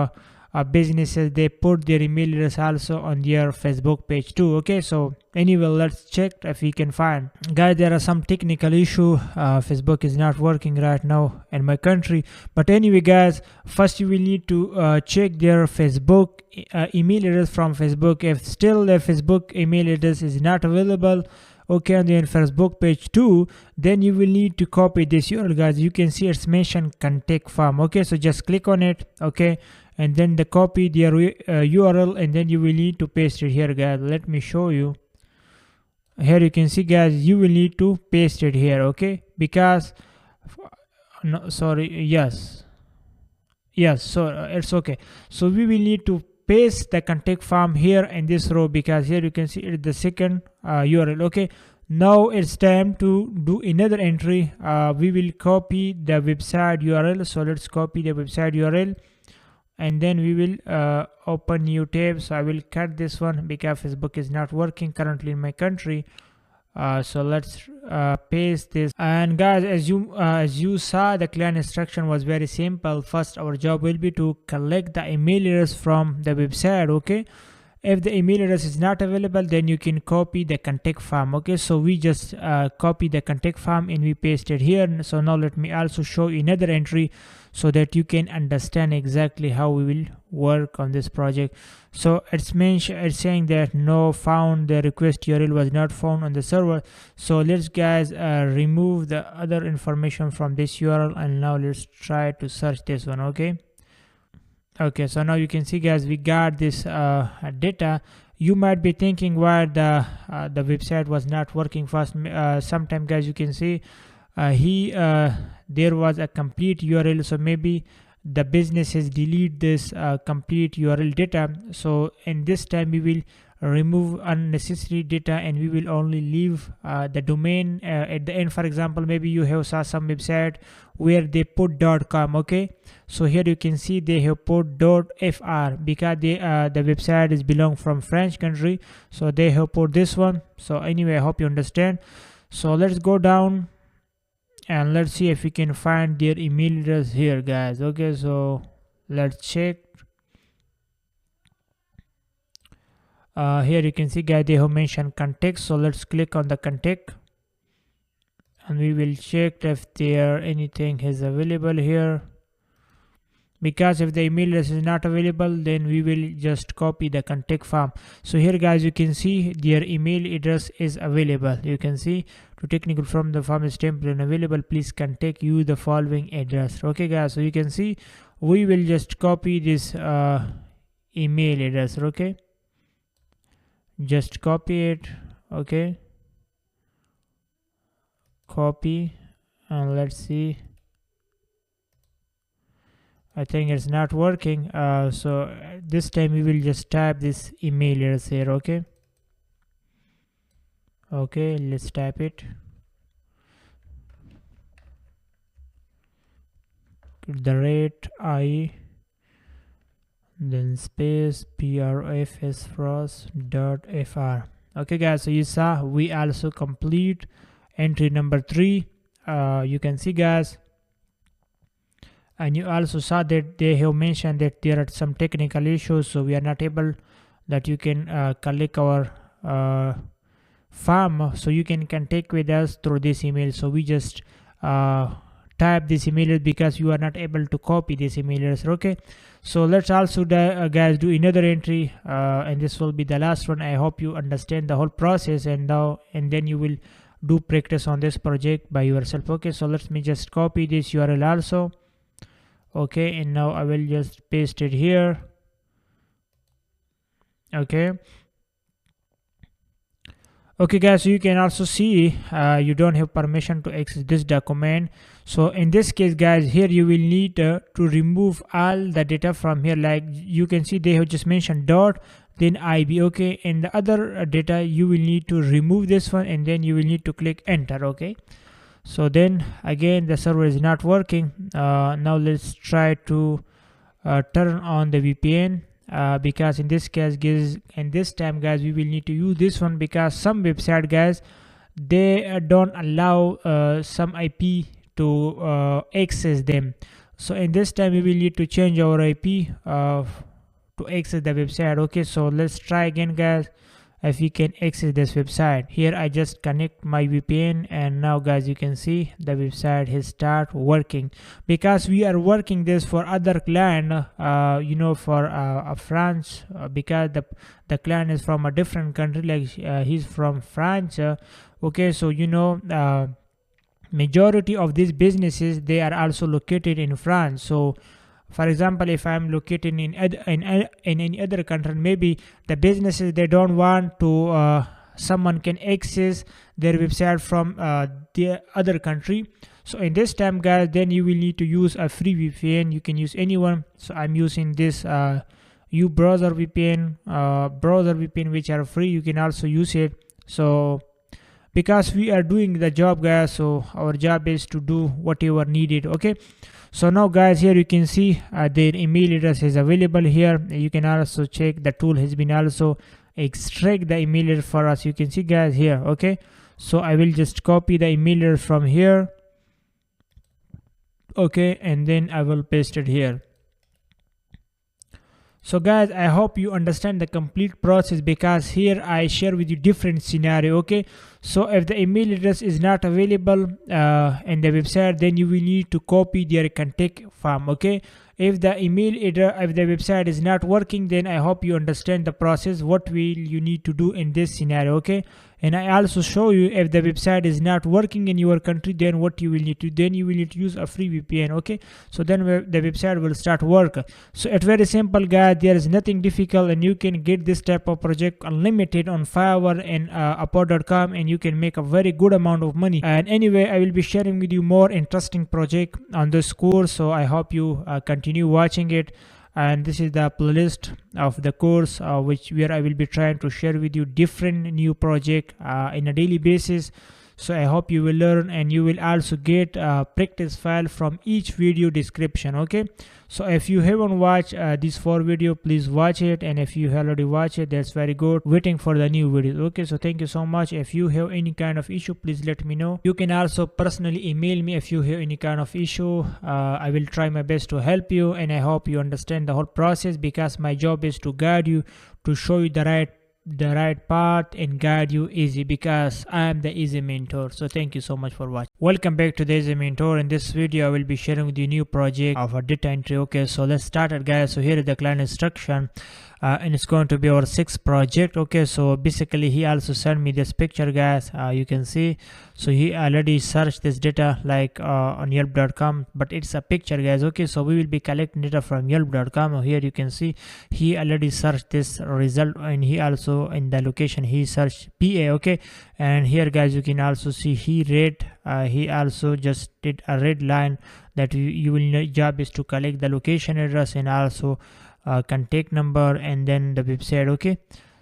businesses, they put their email address also on their Facebook page too. Okay, so anyway, let's check if we can find. Guys, there are some technical issue. Facebook is not working right now in my country, but anyway, guys, first you will need to check their Facebook email address from Facebook. If still their Facebook email address is not available, okay, on their Facebook page too, then you will need to copy this URL, guys. You can see it's mentioned contact form. Okay, so just click on it. Okay, and then the copy their URL, and then you will need to paste it here, guys. Let me show you. Here you can see, guys, you will need to paste it here. Okay, because no, sorry, yes, so it's okay. So we will need to paste the contact form here in this row, because here you can see it's the second URL. Okay, now it's time to do another entry. We will copy the website URL. So let's copy the website URL, and then we will open new tab. So I will cut this one because Facebook is not working currently in my country. So let's paste this. And guys, as you saw, the client instruction was very simple. First, our job will be to collect the email address from the website. Okay, if the email address is not available, then you can copy the contact form. Okay, so we just copy the contact form and we paste it here. So now let me also show you another entry so that you can understand exactly how we will work on this project. So it's saying that no found, the request URL was not found on the server. So let's guys remove the other information from this URL, and now let's try to search this one. Okay, so now you can see guys, we got this data. You might be thinking why the website was not working fast. Sometime guys, you can see there was a complete URL, so maybe the business has deleted this complete URL data. So in this time we will remove unnecessary data and we will only leave the domain at the end. For example, maybe you have saw some website where they put .com. Okay, so here you can see they have put .fr because they the website is belong from French country, so they have put this one. So anyway, I hope you understand. So let's go down and let's see if we can find their email address here, guys. Okay, so let's check. Here you can see guys, they have mentioned contact. So let's click on the contact and we will check if there anything is available here, because if the email address is not available, then we will just copy the contact form. So here guys, you can see their email address is available. You can see to technical from the form is template and available, please contact you the following address. Okay guys, so you can see we will just copy this email address. Okay, just copy it. Okay, copy, and let's see. I think it's not working. So this time we will just type this email address here. Okay, let's type it. The rate I, then space prfs Okay guys, so you saw we also complete entry number 3. You can see guys, and you also saw that they have mentioned that there are some technical issues, so we are not able that you can collect our form, so you can contact with us through this email. So we just type this email because you are not able to copy this email address. Okay, so let's also guys do another entry, and this will be the last one. I hope you understand the whole process, and then you will do practice on this project by yourself. Okay, so let me just copy this URL also. Okay, and now I will just paste it here. Okay guys, so you can also see you don't have permission to access this document. So in this case guys, here you will need to remove all the data from here. Like you can see they have just mentioned dot, then IB. Okay, and the other data you will need to remove this one, and then you will need to click enter. Okay, so then again the server is not working. Now let's try to turn on the VPN, because in this case guys, and this time guys, we will need to use this one because some website guys, they don't allow some IP to access them. So in this time we will need to change our IP to access the website. Okay, so let's try again guys if we can access this website. Here I just connect my VPN, and now guys you can see the website has start working, because we are working this for other client, for France, because the client is from a different country, like he's from France. Okay, so majority of these businesses, they are also located in France. So for example, if I'm located in any other country, maybe the businesses, they don't want to someone can access their website from the other country. So in this time guys, then you will need to use a free VPN. You can use anyone. So I'm using this browser VPN, which are free. You can also use it. So because we are doing the job guys, so our job is to do whatever needed. Okay, So now guys, here you can see their email address is available here. You can also check the tool has been also extract the email address for us. You can see guys here. Okay, so I will just copy the email address from here. Okay, and then I will paste it here. So guys, I hope you understand the complete process, because here I share with you different scenario. Okay, so if the email address is not available in the website, then you will need to copy their contact form. Okay, if the email address, if the website is not working, then I hope you understand the process, what will you need to do in this scenario. Okay, and I also show you if the website is not working in your country, then what you will need to, then you will need to use a free VPN. Okay, so then the website will start work. So it's very simple guys, there is nothing difficult, and you can get this type of project unlimited on Fiverr and upwork.com, and you can make a very good amount of money. And anyway, I will be sharing with you more interesting project on this course, so I hope you continue watching it. And this is the playlist of the course where I will be trying to share with you different new project in a daily basis. So I hope you will learn, and you will also get a practice file from each video description. Okay, so if you haven't watched this 4 video, please watch it, and if you already watched it, that's very good. Waiting for the new videos. Okay, so thank you so much. If you have any kind of issue, please let me know. You can also personally email me if you have any kind of issue. I will try my best to help you, and I hope you understand the whole process, because my job is to guide you, to show you the right path and guide you easy, because I am the easy mentor. So thank you so much for watching. Welcome back to the easy mentor. In this video I will be sharing with you new project of a data entry. Okay, so let's start it guys. So here is the client instruction, and it's going to be our 6th project. Okay, so basically he also sent me this picture guys. You can see, so he already searched this data like on Yelp.com, but it's a picture guys. Okay, so we will be collecting data from Yelp.com. Here you can see he already searched this result, and he also in the location he searched PA. Okay, and here guys you can also see he also just did a red line that you will know job is to collect the location address and also contact number and then the website. Okay,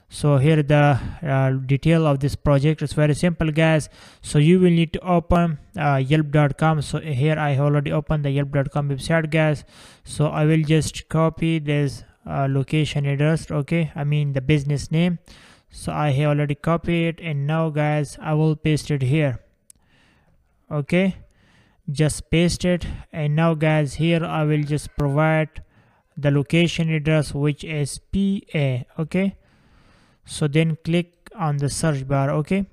so here the detail of this project is very simple guys. So you will need to open Yelp.com. So here I already opened the Yelp.com website guys. So I will just copy this location address. Okay, I mean the business name. So I have already copied it, and now guys I will paste it here. Okay, just paste it, and now guys here I will just provide the location address, which is PA. Okay, so then click on the search bar. Okay,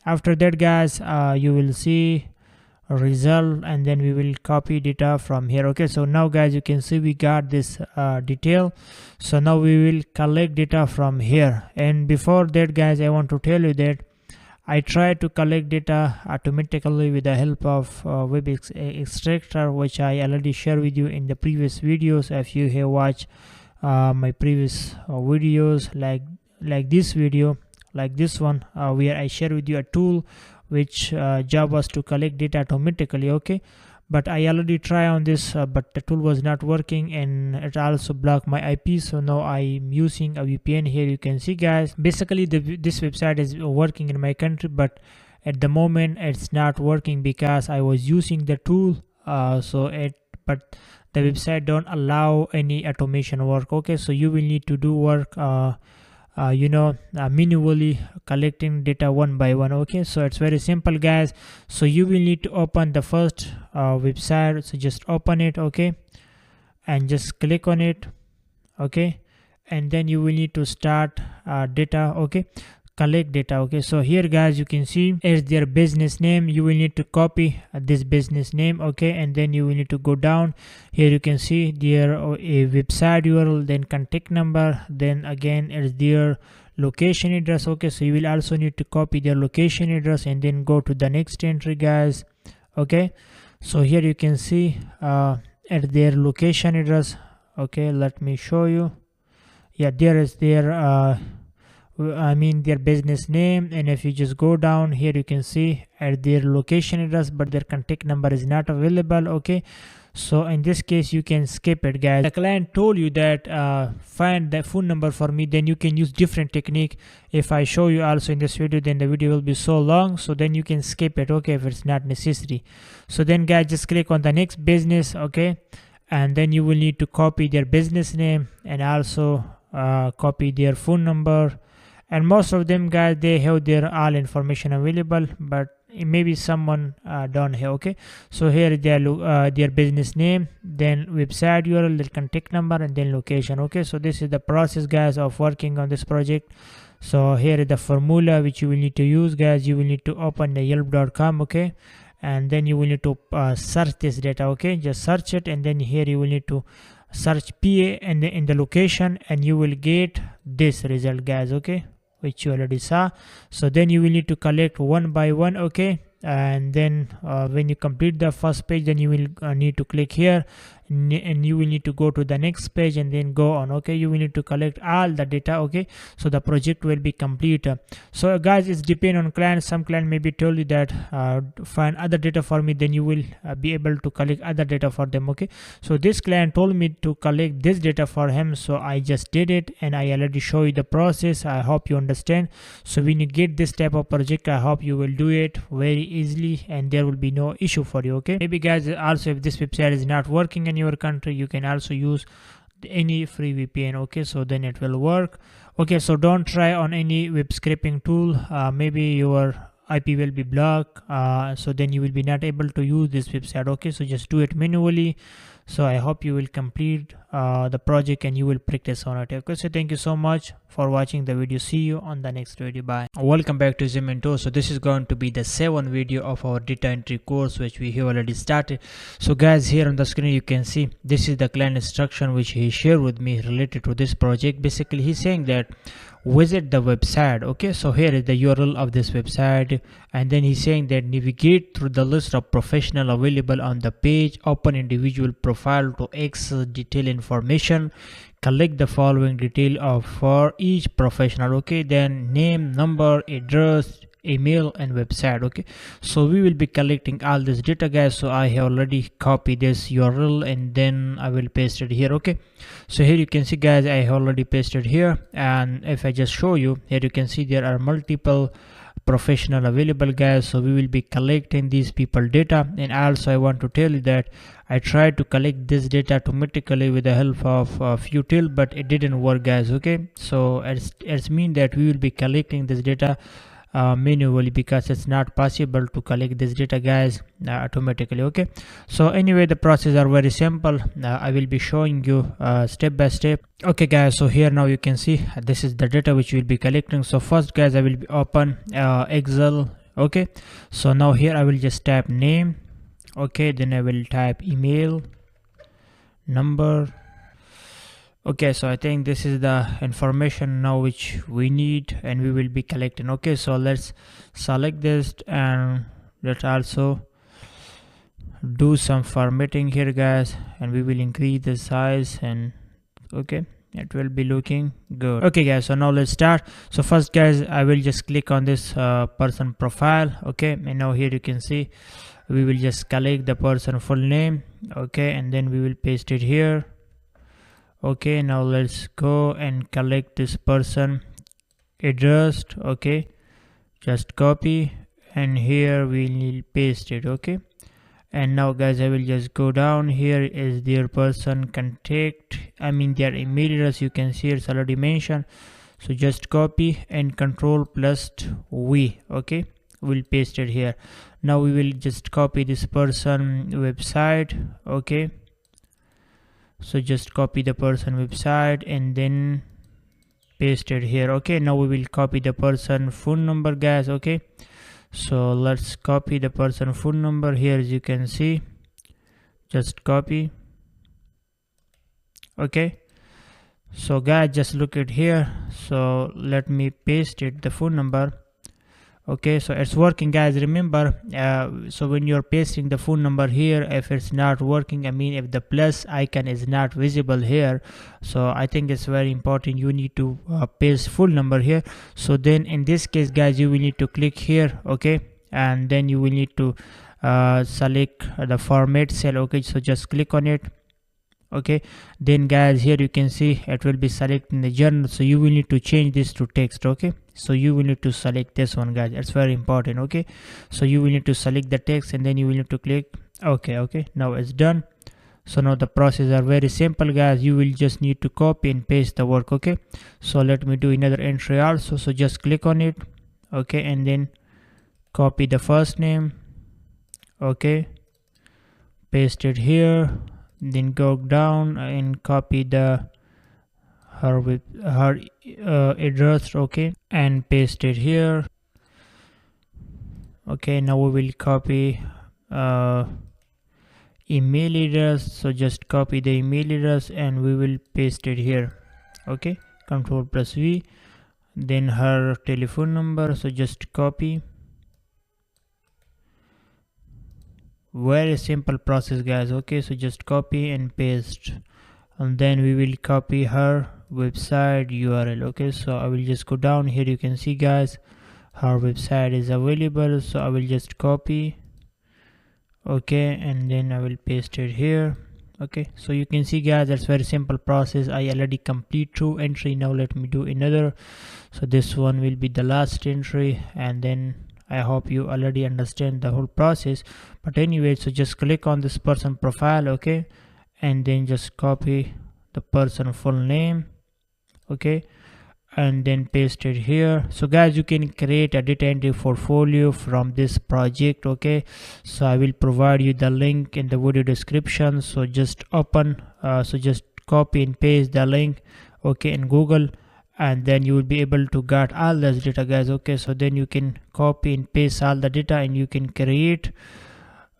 after that guys you will see a result, and then we will copy data from here. Okay, so now guys you can see we got this detail. So now we will collect data from here. And before that guys, I want to tell you that I try to collect data automatically with the help of web extractor, which I already shared with you in the previous videos. If you have watched my previous videos like this video, like this one, where I share with you a tool which job was to collect data automatically. Okay, but I already try on this, but the tool was not working, and it also blocked my IP. So now I'm using a VPN. Here you can see guys, basically this website is working in my country, but at the moment it's not working because I was using the tool. But the website don't allow any automation work. Okay, so you will need to do work manually collecting data one by one. Okay, so it's very simple guys. So you will need to open the first website. So just open it. Okay, and just click on it. Okay, and then you will need to start data. Okay, collect data. Okay, so here guys you can see is their business name. You will need to copy this business name. Okay, and then you will need to go down. Here you can see their a website URL, then contact number, then again is their location address. Okay, so you will also need to copy their location address and then go to the next entry guys. Okay, so here you can see at their location address. Okay, let me show you. Yeah, there is their their business name, and if you just go down here you can see at their location address, but their contact number is not available. Okay, So in this case you can skip it, guys. The client told you that find the phone number for me, then you can use different technique. If I show you also in this video, then the video will be so long, so then you can skip it, okay, if it's not necessary. So then guys, just click on the next business, okay, and then you will need to copy their business name and also copy their phone number. And most of them, guys, they have their all information available, but maybe someone don't have, okay. So here is their business name, then website URL, their contact number, and then location, okay. So this is the process, guys, of working on this project. So here is the formula which you will need to use, guys. You will need to open the yelp.com, okay, and then you will need to search this data, okay. Just search it, and then here you will need to search PA and in the location, and you will get this result, guys, okay, which you already saw. So then you will need to collect one by one, okay, and then when you complete the first page, then you will need to click here, and you will need to go to the next page and then go on, okay. You will need to collect all the data, okay, so the project will be complete. So guys, it's depend on client. Some client maybe told you that find other data for me, then you will be able to collect other data for them, okay. So this client told me to collect this data for him, so I just did it, and I already show you the process. I hope you understand. So when you get this type of project, I hope you will do it very easily and there will be no issue for you, okay. Maybe guys, also if this website is not working in your country, you can also use any free VPN, okay, so then it will work, okay. So don't try on any web scraping tool. Maybe your IP will be blocked, so then you will be not able to use this website, okay. So just do it manually. So I hope you will complete the project and you will practice on it, okay. So thank you so much for watching the video. See you on the next video. Bye. Welcome back to Zoomento. So this is going to be the 7th video of our data entry course, which we have already started. So guys, here on the screen you can see this is the client instruction which he shared with me related to this project. Basically he's saying that visit the website, okay. So here is the URL of this website, and then he's saying that navigate through the list of professional available on the page, open individual profile to access detailed information, collect the following detail for each professional, okay, then name, number, address, email, and website, okay. So we will be collecting all this data, guys. So I have already copied this URL and then I will paste it here, okay. So here you can see, guys, I have already pasted here, and if I just show you here, you can see there are multiple professional available, guys. So we will be collecting these people data. And also I want to tell you that I tried to collect this data automatically with the help of a few tools, but it didn't work, guys, okay. So it's mean that we will be collecting this data manually, because it's not possible to collect this data, guys, automatically, okay. So anyway, the process are very simple. I will be showing you step by step, okay, guys. So here now you can see this is the data which we'll be collecting. So first, guys, I will be open Excel, okay. So now here I will just type name, okay, then I will type email, number, okay. So I think this is the information now which we need and we will be collecting, okay. So let's select this and let's also do some formatting here, guys, and we will increase the size, and okay, it will be looking good, okay, guys. So now let's start. So first, guys, I will just click on this person profile, okay, and now here you can see we will just collect the person full name, okay, and then we will paste it here. Okay, now let's go and collect this person address, okay, just copy, and here we will paste it, okay. And now, guys, I will just go down. Here is their person contact, I mean their email address. You can see it's already mentioned, so just copy and Control+V, okay, we'll paste it here. Now we will just copy this person website, okay. So just copy the person website and then paste it here, okay. Now we will copy the person phone number, guys, okay. So let's copy the person phone number here, as you can see, just copy, okay. So guys, just look at here. So let me paste it, the phone number, okay. So it's working, guys. Remember, so when you're pasting the phone number here, if it's not working, I mean if the plus icon is not visible here, so I think it's very important you need to paste full number here. So then in this case, guys, you will need to click here, okay, and then you will need to select the format cell. Okay, so just click on it. Okay, then guys, here you can see it will be selecting the journal, so you will need to change this to text. Okay, so you will need to select this one, guys. It's very important. Okay, so you will need to select the text and then you will need to click okay. Now it's done. So now the process are very simple, guys. You will just need to copy and paste the work. Okay, so let me do another entry also. So just click on it. Okay, and then copy the first name. Okay, paste it here, then go down and copy the her address. Okay, and paste it here. Okay, now we will copy email address, so just copy the email address and we will paste it here. Okay, Ctrl+V, then her telephone number, so just copy. Very simple process, guys. Okay, so just copy and paste, and then we will copy her website URL. Okay, so I will just go down here. You can see, guys, her website is available, so I will just copy. Okay, and then I will paste it here. Okay, so you can see, guys, that's very simple process. I already complete 2 entry. Now let me do another. So this one will be the last entry, and then I hope you already understand the whole process. But anyway, so just click on this person profile. Okay, and then just copy the person full name. Okay, and then paste it here. So guys, you can create a data entry portfolio from this project. Okay, so I will provide you the link in the video description. So just open so just copy and paste the link, okay, in Google, and then you will be able to get all this data, guys. Okay, so then you can copy and paste all the data and you can create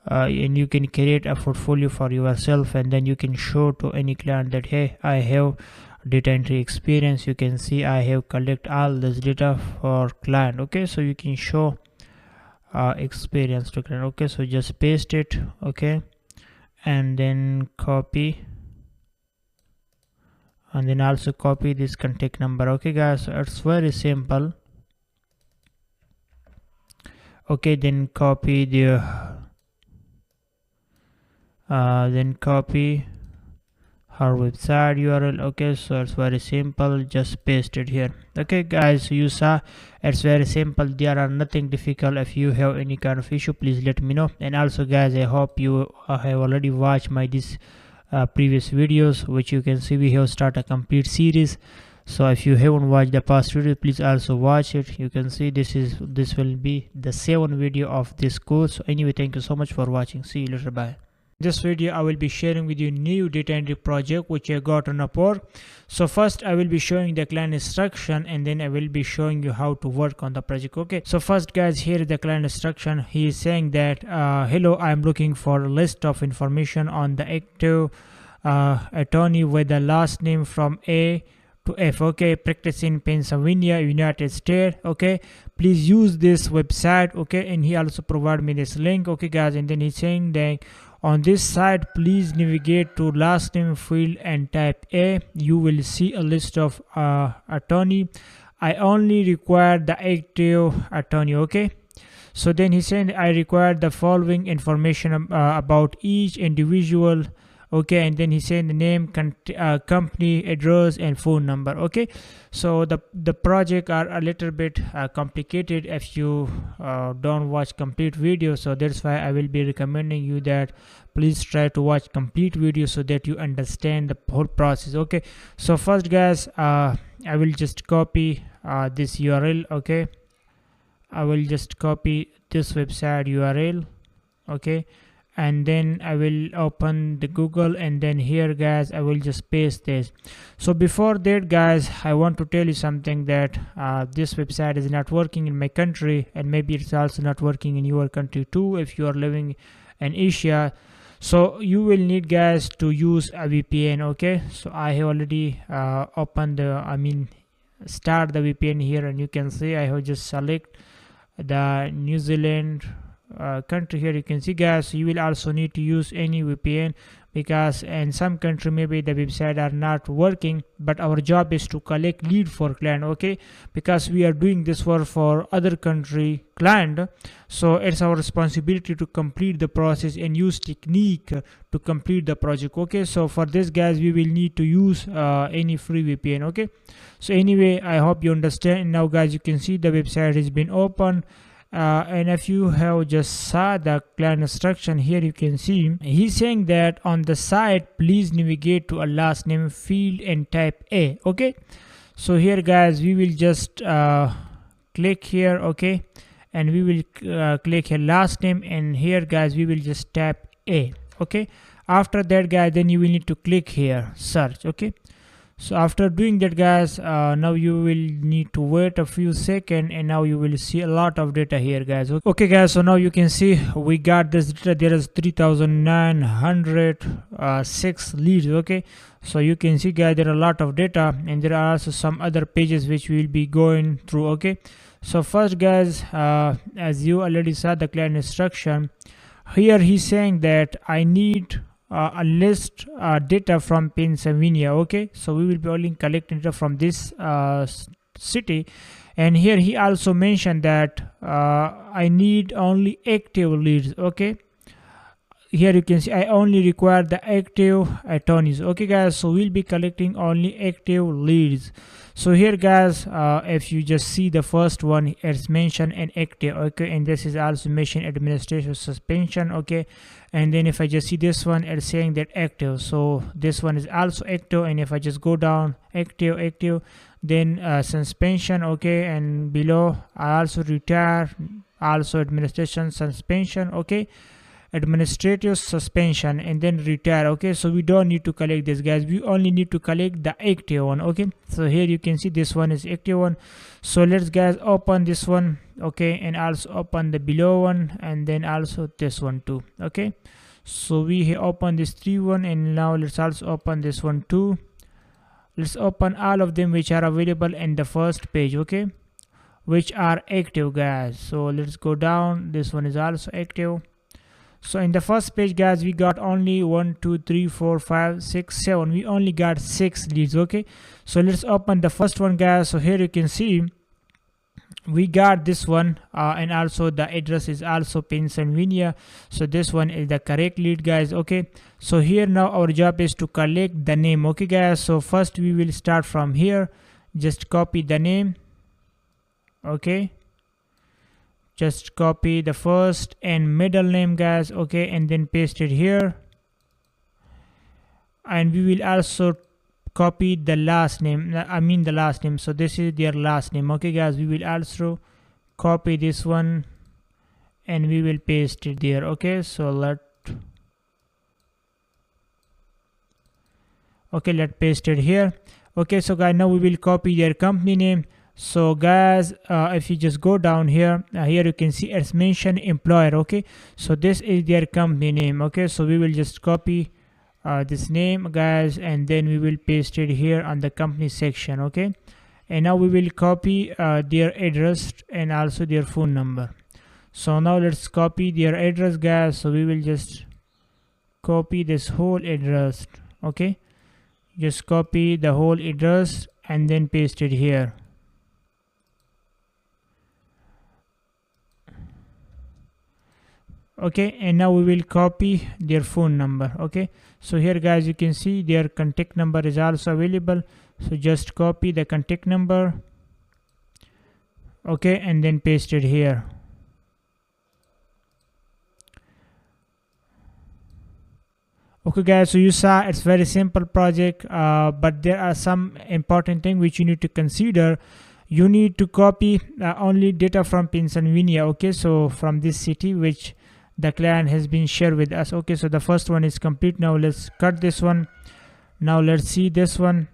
a portfolio for yourself, and then you can show to any client that, hey, I have data entry experience. You can see I have collect all this data for client. Okay, so you can show experience to client. Okay, so just paste it. Okay, and then copy, and then also copy this contact number. Okay, guys, so it's very simple. Okay, then copy the her website URL. Okay, so it's very simple, just paste it here. Okay, guys, so you saw it's very simple. There are nothing difficult. If you have any kind of issue, please let me know. And also, guys, I hope you have already watched my previous videos, which you can see we have started a complete series. So if you haven't watched the past video, please also watch it. You can see this will be the 7th video of this course. So anyway, thank you so much for watching. See you later. Bye. This video I will be sharing with you new data entry project which I got on Upwork. So first I will be showing the client instruction, and then I will be showing you how to work on the project. Okay, so first, guys, here is the client instruction. He is saying that hello, I am looking for a list of information on the active attorney with the last name from A to F. Okay, practice in Pennsylvania, United States. Okay, please use this website. Okay, and he also provided me this link. Okay, guys, and then he's saying that on this site, please navigate to last name field and type A. You will see a list of attorney. I only require the active attorney. Okay, so then he said I require the following information about each individual. Okay, and then he said the name, company address, and phone number. Okay, so the project are a little bit complicated if you don't watch complete video. So that's why I will be recommending you that please try to watch complete video so that you understand the whole process. Okay, so first, guys, I will just copy this URL. Okay, I will just copy this website URL. Okay, and then I will open the Google, and then here, guys, I will just paste this. So before that, guys, I want to tell you something that this website is not working in my country, and maybe it's also not working in your country too if you are living in Asia. So you will need, guys, to use a VPN. Okay, so I have already start the VPN here, and you can see I have just select the New Zealand country. Here you can see guys, you will also need to use any VPN, because in some country maybe the website are not working, but our job is to collect lead for client, okay, because we are doing this work for other country client. So it's our responsibility to complete the process and use technique to complete the project, okay. So for this guys, we will need to use any free VPN, okay. So anyway, I hope you understand. Now guys, you can see the website has been open. And if you have just saw the client instruction, here you can see he's saying that on the site, please navigate to a last name field and type A, okay. So here guys, we will just click here, okay, and we will click here last name, and here guys we will just tap A, okay. After that guys, then you will need to click here search, okay. So after doing that guys, now you will need to wait a few seconds, and now you will see a lot of data here guys, okay guys. So now you can see we got this data. There is 3,906 leads, okay. So you can see guys, there are a lot of data, and there are also some other pages which we will be going through, okay. So first guys, as you already saw the client instruction, here he's saying that I need a list data from Pennsylvania, okay. So we will be only collecting data from this city, and here he also mentioned that I need only active leads, okay. Here you can see I only require the active attorneys, okay guys. So we'll be collecting only active leads. So here guys, if you just see the first one, it's mentioned an active, okay, and this is also mentioned administration suspension, okay. And then if I just see this one, it's saying that active, so this one is also active. And if I just go down, active, then suspension, okay, and below I also retire, also administration suspension, okay, administrative suspension, and then retire, okay. So we don't need to collect this guys, we only need to collect the active one, okay. So here you can see this one is active one. So let's guys open this one, okay, and also open the below one, and then also this one too, okay. So we open this 3 one, and now let's also open this one too. Let's open all of them which are available in the first page, okay, which are active guys. So let's go down, this one is also active. So in the first page guys, we got only 1 2 3 4 5 6 7, we only got 6 leads, okay. So let's open the first one guys. So here you can see we got this one, and also the address is also Pennsylvania. So this one is the correct lead guys, okay. So here now our job is to collect the name, okay guys. So first we will start from here, just copy the name, okay. Just copy the first and middle name guys, okay, and then paste it here. And we will also copy the last name, the last name. So this is their last name, okay guys. We will also copy this one and we will paste it there, okay. So let's paste it here, okay. So guys, now we will copy their company name. So guys, if you just go down here, here you can see it's mentioned employer, okay. So this is their company name, okay. So we will just copy this name guys, and then we will paste it here on the company section, okay. And now we will copy their address and also their phone number. So now let's copy their address guys. So we will just copy this whole address, okay. Just copy the whole address and then paste it here. Okay, and now we will copy their phone number, okay. So here guys, you can see their contact number is also available. So just copy the contact number, okay, and then paste it here. Okay guys, so you saw it's very simple project, but there are some important things which you need to consider. You need to copy only data from Pennsylvania, okay. So from this city which the client has been shared with us, okay. So the first one is complete. Now let's cut this one. Now let's see this one.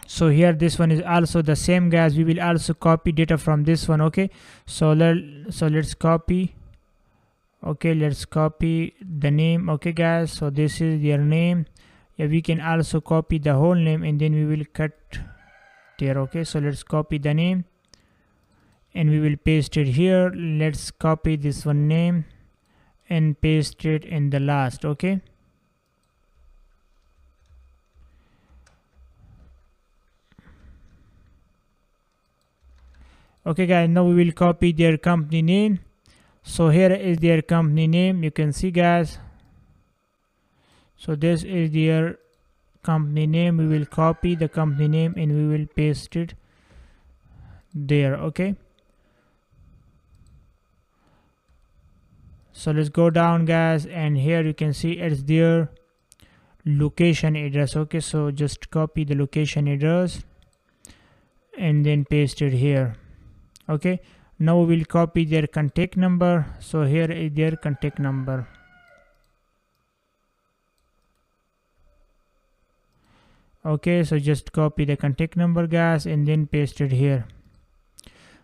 So here this one is also the same guys. We will also copy data from this one, okay. So let's copy, okay. Let's copy the name, okay guys. So this is their name. Yeah, we can also copy the whole name, and then we will cut there, okay. So let's copy the name, and we will paste it here. Let's copy this one name and paste it in the last. Okay, okay guys, now we will copy their company name. So here is their company name, you can see guys. So this is their company name. We will copy the company name and we will paste it there. Okay, so let's go down guys, and here you can see it's their location address. Okay, so just copy the location address and then paste it here. Okay, now we will copy their contact number. So here is their contact number. Okay, so just copy the contact number guys and then paste it here.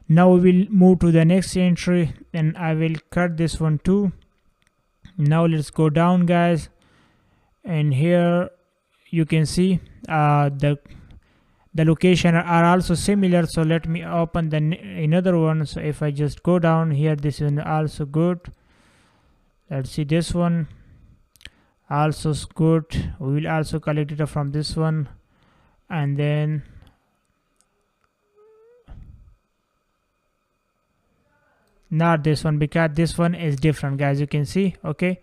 Now we will move to the next entry and I will cut this one too. Now let's go down guys, and here you can see the location are also similar. So let me open the another one. So if I just go down here, this is also good. Let's see, this one also is good. We will also collect data from this one, and then not this one, because this one is different guys, you can see. Okay,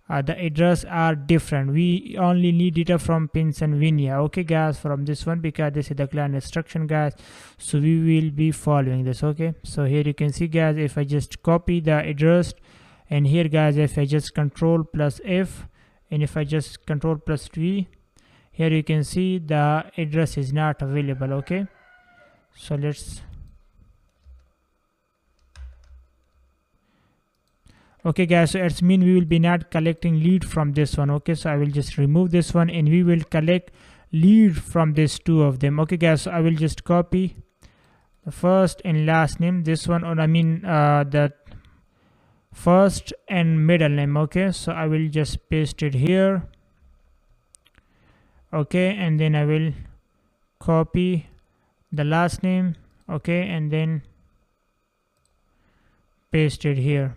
the address are different. We only need data from Pennsylvania. Okay guys, from this one, because this is the client instruction guys, so we will be following this. Okay, so here you can see guys, if I just copy the address, and here guys, if I just control plus F, and if I just control plus V, here you can see the address is not available. Okay, so let's, okay guys, so it's mean we will be not collecting lead from this one. Okay, so I will just remove this one and we will collect lead from these two of them. Okay guys, so I will just copy the first and last name, this one, or I mean the first and middle name. Okay, so I will just paste it here. Okay, and then I will copy the last name. Okay, and then paste it here.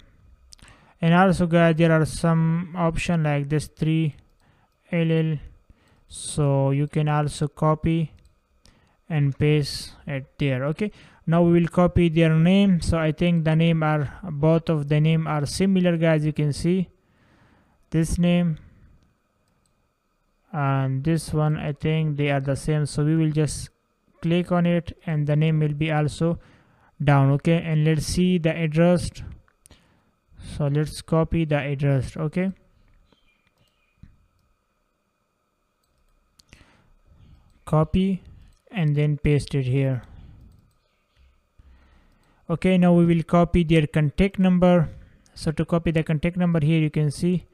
And also guys, there are some option like this 3LL, so you can also copy and paste it there. Okay, now we will copy their name. So I think the name are, both of the name are similar guys, you can see this name and this one, I think they are the same. So we will just click on it and the name will be also down. Okay, and let's see the address. So let's copy the address. Okay, copy and then paste it here. Okay, now we will copy their contact number. So to copy the contact number, here you can see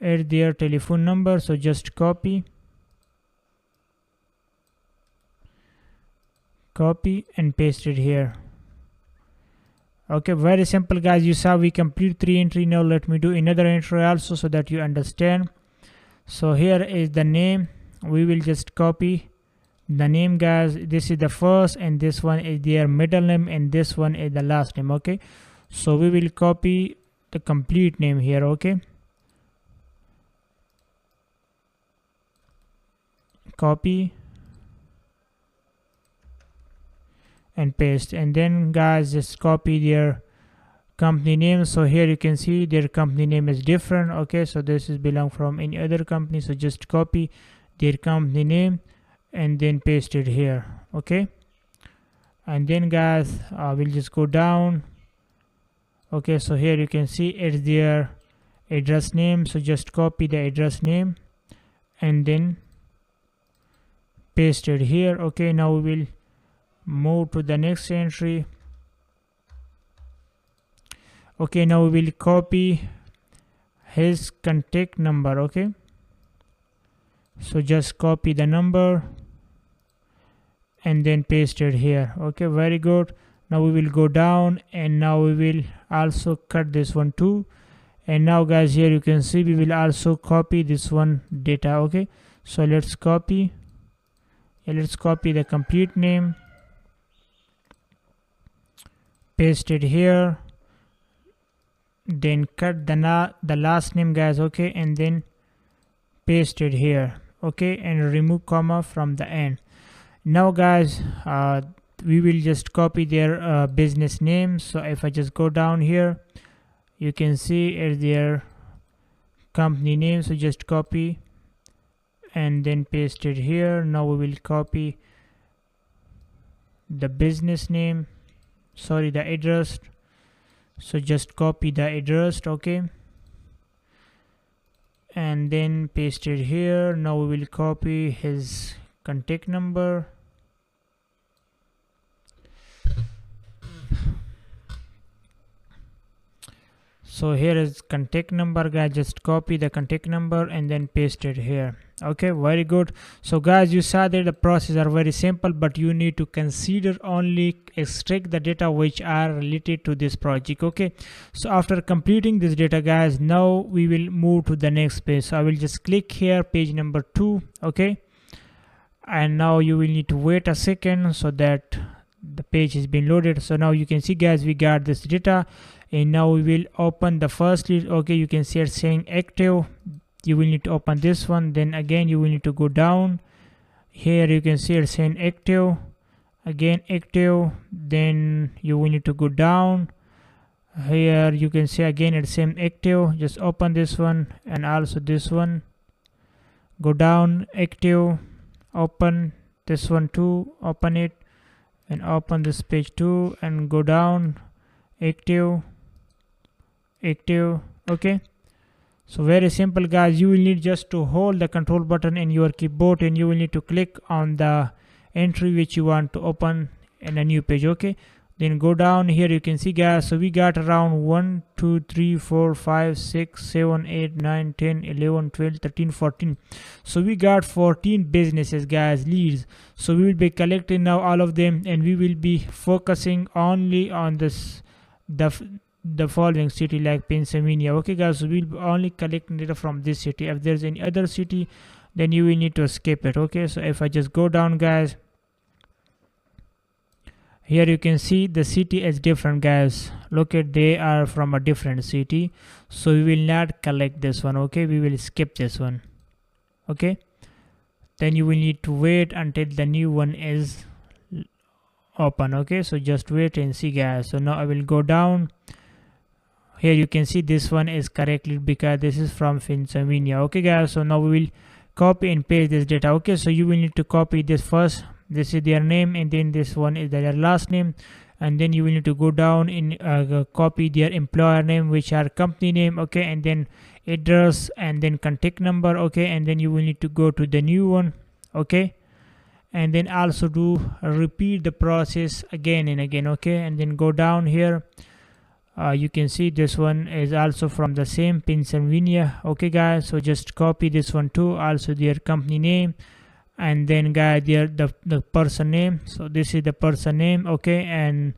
add their telephone number. So just copy and paste it here. Okay, very simple guys. You saw we complete 3 entry. Now let me do another entry also so that you understand. So here is the name. We will just copy the name guys. This is the first and this one is their middle name and this one is the last name. Okay, so we will copy the complete name here. Okay, copy and paste, and then guys just copy their company name. So here you can see their company name is different. Okay, so this is belong from any other company, so just copy their company name and then paste it here. Okay, and then guys we'll just go down. Okay, so here you can see it's their address name, so just copy the address name and then paste it here. Okay, now we will move to the next entry. Okay, now we will copy his contact number. Okay, so just copy the number and then paste it here. Okay, very good. Now we will go down and now we will also cut this one too. And now guys, here you can see we will also copy this one data. Okay, so let's copy the complete name, paste it here, then cut the last name guys, okay, and then paste it here, okay, and remove comma from the end. Now guys, we will just copy their business name. So if I just go down here, you can see it's their company name, so just copy and then paste it here. Now we will copy the business name, sorry, the address, so just copy the address, okay, and then paste it here. Now we will copy his contact number, so here is contact number guys, just copy the contact number and then paste it here. Okay, very good. So guys, you saw that the process are very simple, but you need to consider only extract the data which are related to this project. Okay, so after completing this data guys, now we will move to the next page. So I will just click here, page number 2, okay, and now you will need to wait a second so that the page has been loaded. So now you can see guys, we got this data, and now we will open the first lead. Okay, you can see it's saying active. You will need to open this one, then again you will need to go down here. You can see it's saying active, again active, then you will need to go down here. You can see again it's saying active, just open this one and also this one, go down, active, open this one too, open it, and open this page too, and go down, active, active. Okay, so very simple guys. You will need just to hold the control button in your keyboard, and you will need to click on the entry which you want to open in a new page. Okay, then go down here. You can see guys, so we got around 1 2 3 4 5 6 7 8 9 10 11 12 13 14. So we got 14 businesses guys, leads. So we will be collecting now all of them, and we will be focusing only on this the following city like Pennsylvania. Okay guys, so we'll be only collecting data from this city. If there's any other city, then you will need to skip it. Okay, so if I just go down guys, here you can see the city is different guys. Look at, they are from a different city, so we will not collect this one. Okay, we will skip this one. Okay, then you will need to wait until the new one is open. Okay, so just wait and see guys. So now I will go down. Here you can see this one is correctly because this is from Pennsylvania. Okay guys, so now we will copy and paste this data. Okay, so you will need to copy this first. This is their name, and then this one is their last name, and then you will need to go down and copy their employer name, which are company name. Okay, and then address, and then contact number. Okay, and then you will need to go to the new one. Okay, and then also do repeat the process again and again. Okay, and then go down here. You can see this one is also from the same Pennsylvania. Okay guys, so just copy this one too, also their company name, and then guys the person name. So this is the person name. Okay, and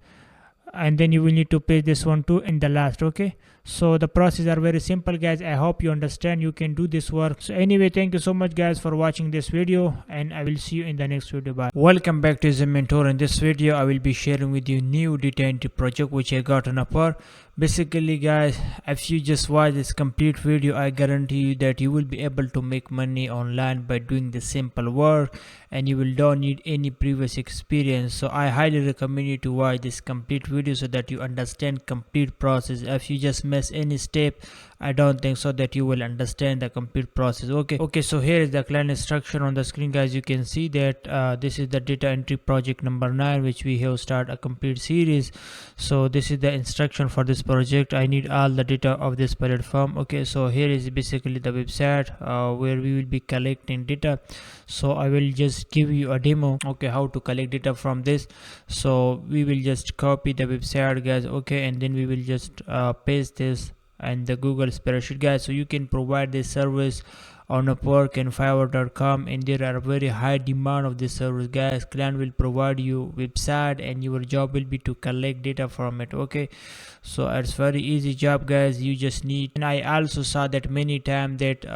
then you will need to paste this one too in the last. Okay, so the process are very simple guys. I hope you understand, you can do this work. So anyway, thank you so much guys for watching this video, and I will see you in the next video. Bye. Welcome back to the mentor. In this video I will be sharing with you new data entry project which I got on offer. Basically guys, if you just watch this complete video, I guarantee you that you will be able to make money online by doing the simple work, and you will don't need any previous experience. So I highly recommend you to watch this complete video so that you understand complete process. If you just miss any step, I don't think so that you will understand the complete process. Okay, so here is the client instruction on the screen guys. You can see that this is the data entry project number 9 which we have started a complete series. So this is the instruction for this project. I need all the data of this platform. Okay, so here is basically the website where we will be collecting data. So I will just give you a demo, okay, how to collect data from this. So we will just copy the website guys. Okay, and then we will just paste this and the Google spreadsheet guys. So you can provide this service on Upwork and Fiverr.com, and there are very high demand of this service, guys. Client will provide you website and your job will be to collect data from it. Okay, so it's very easy job, guys. You just need, and I also saw that many times that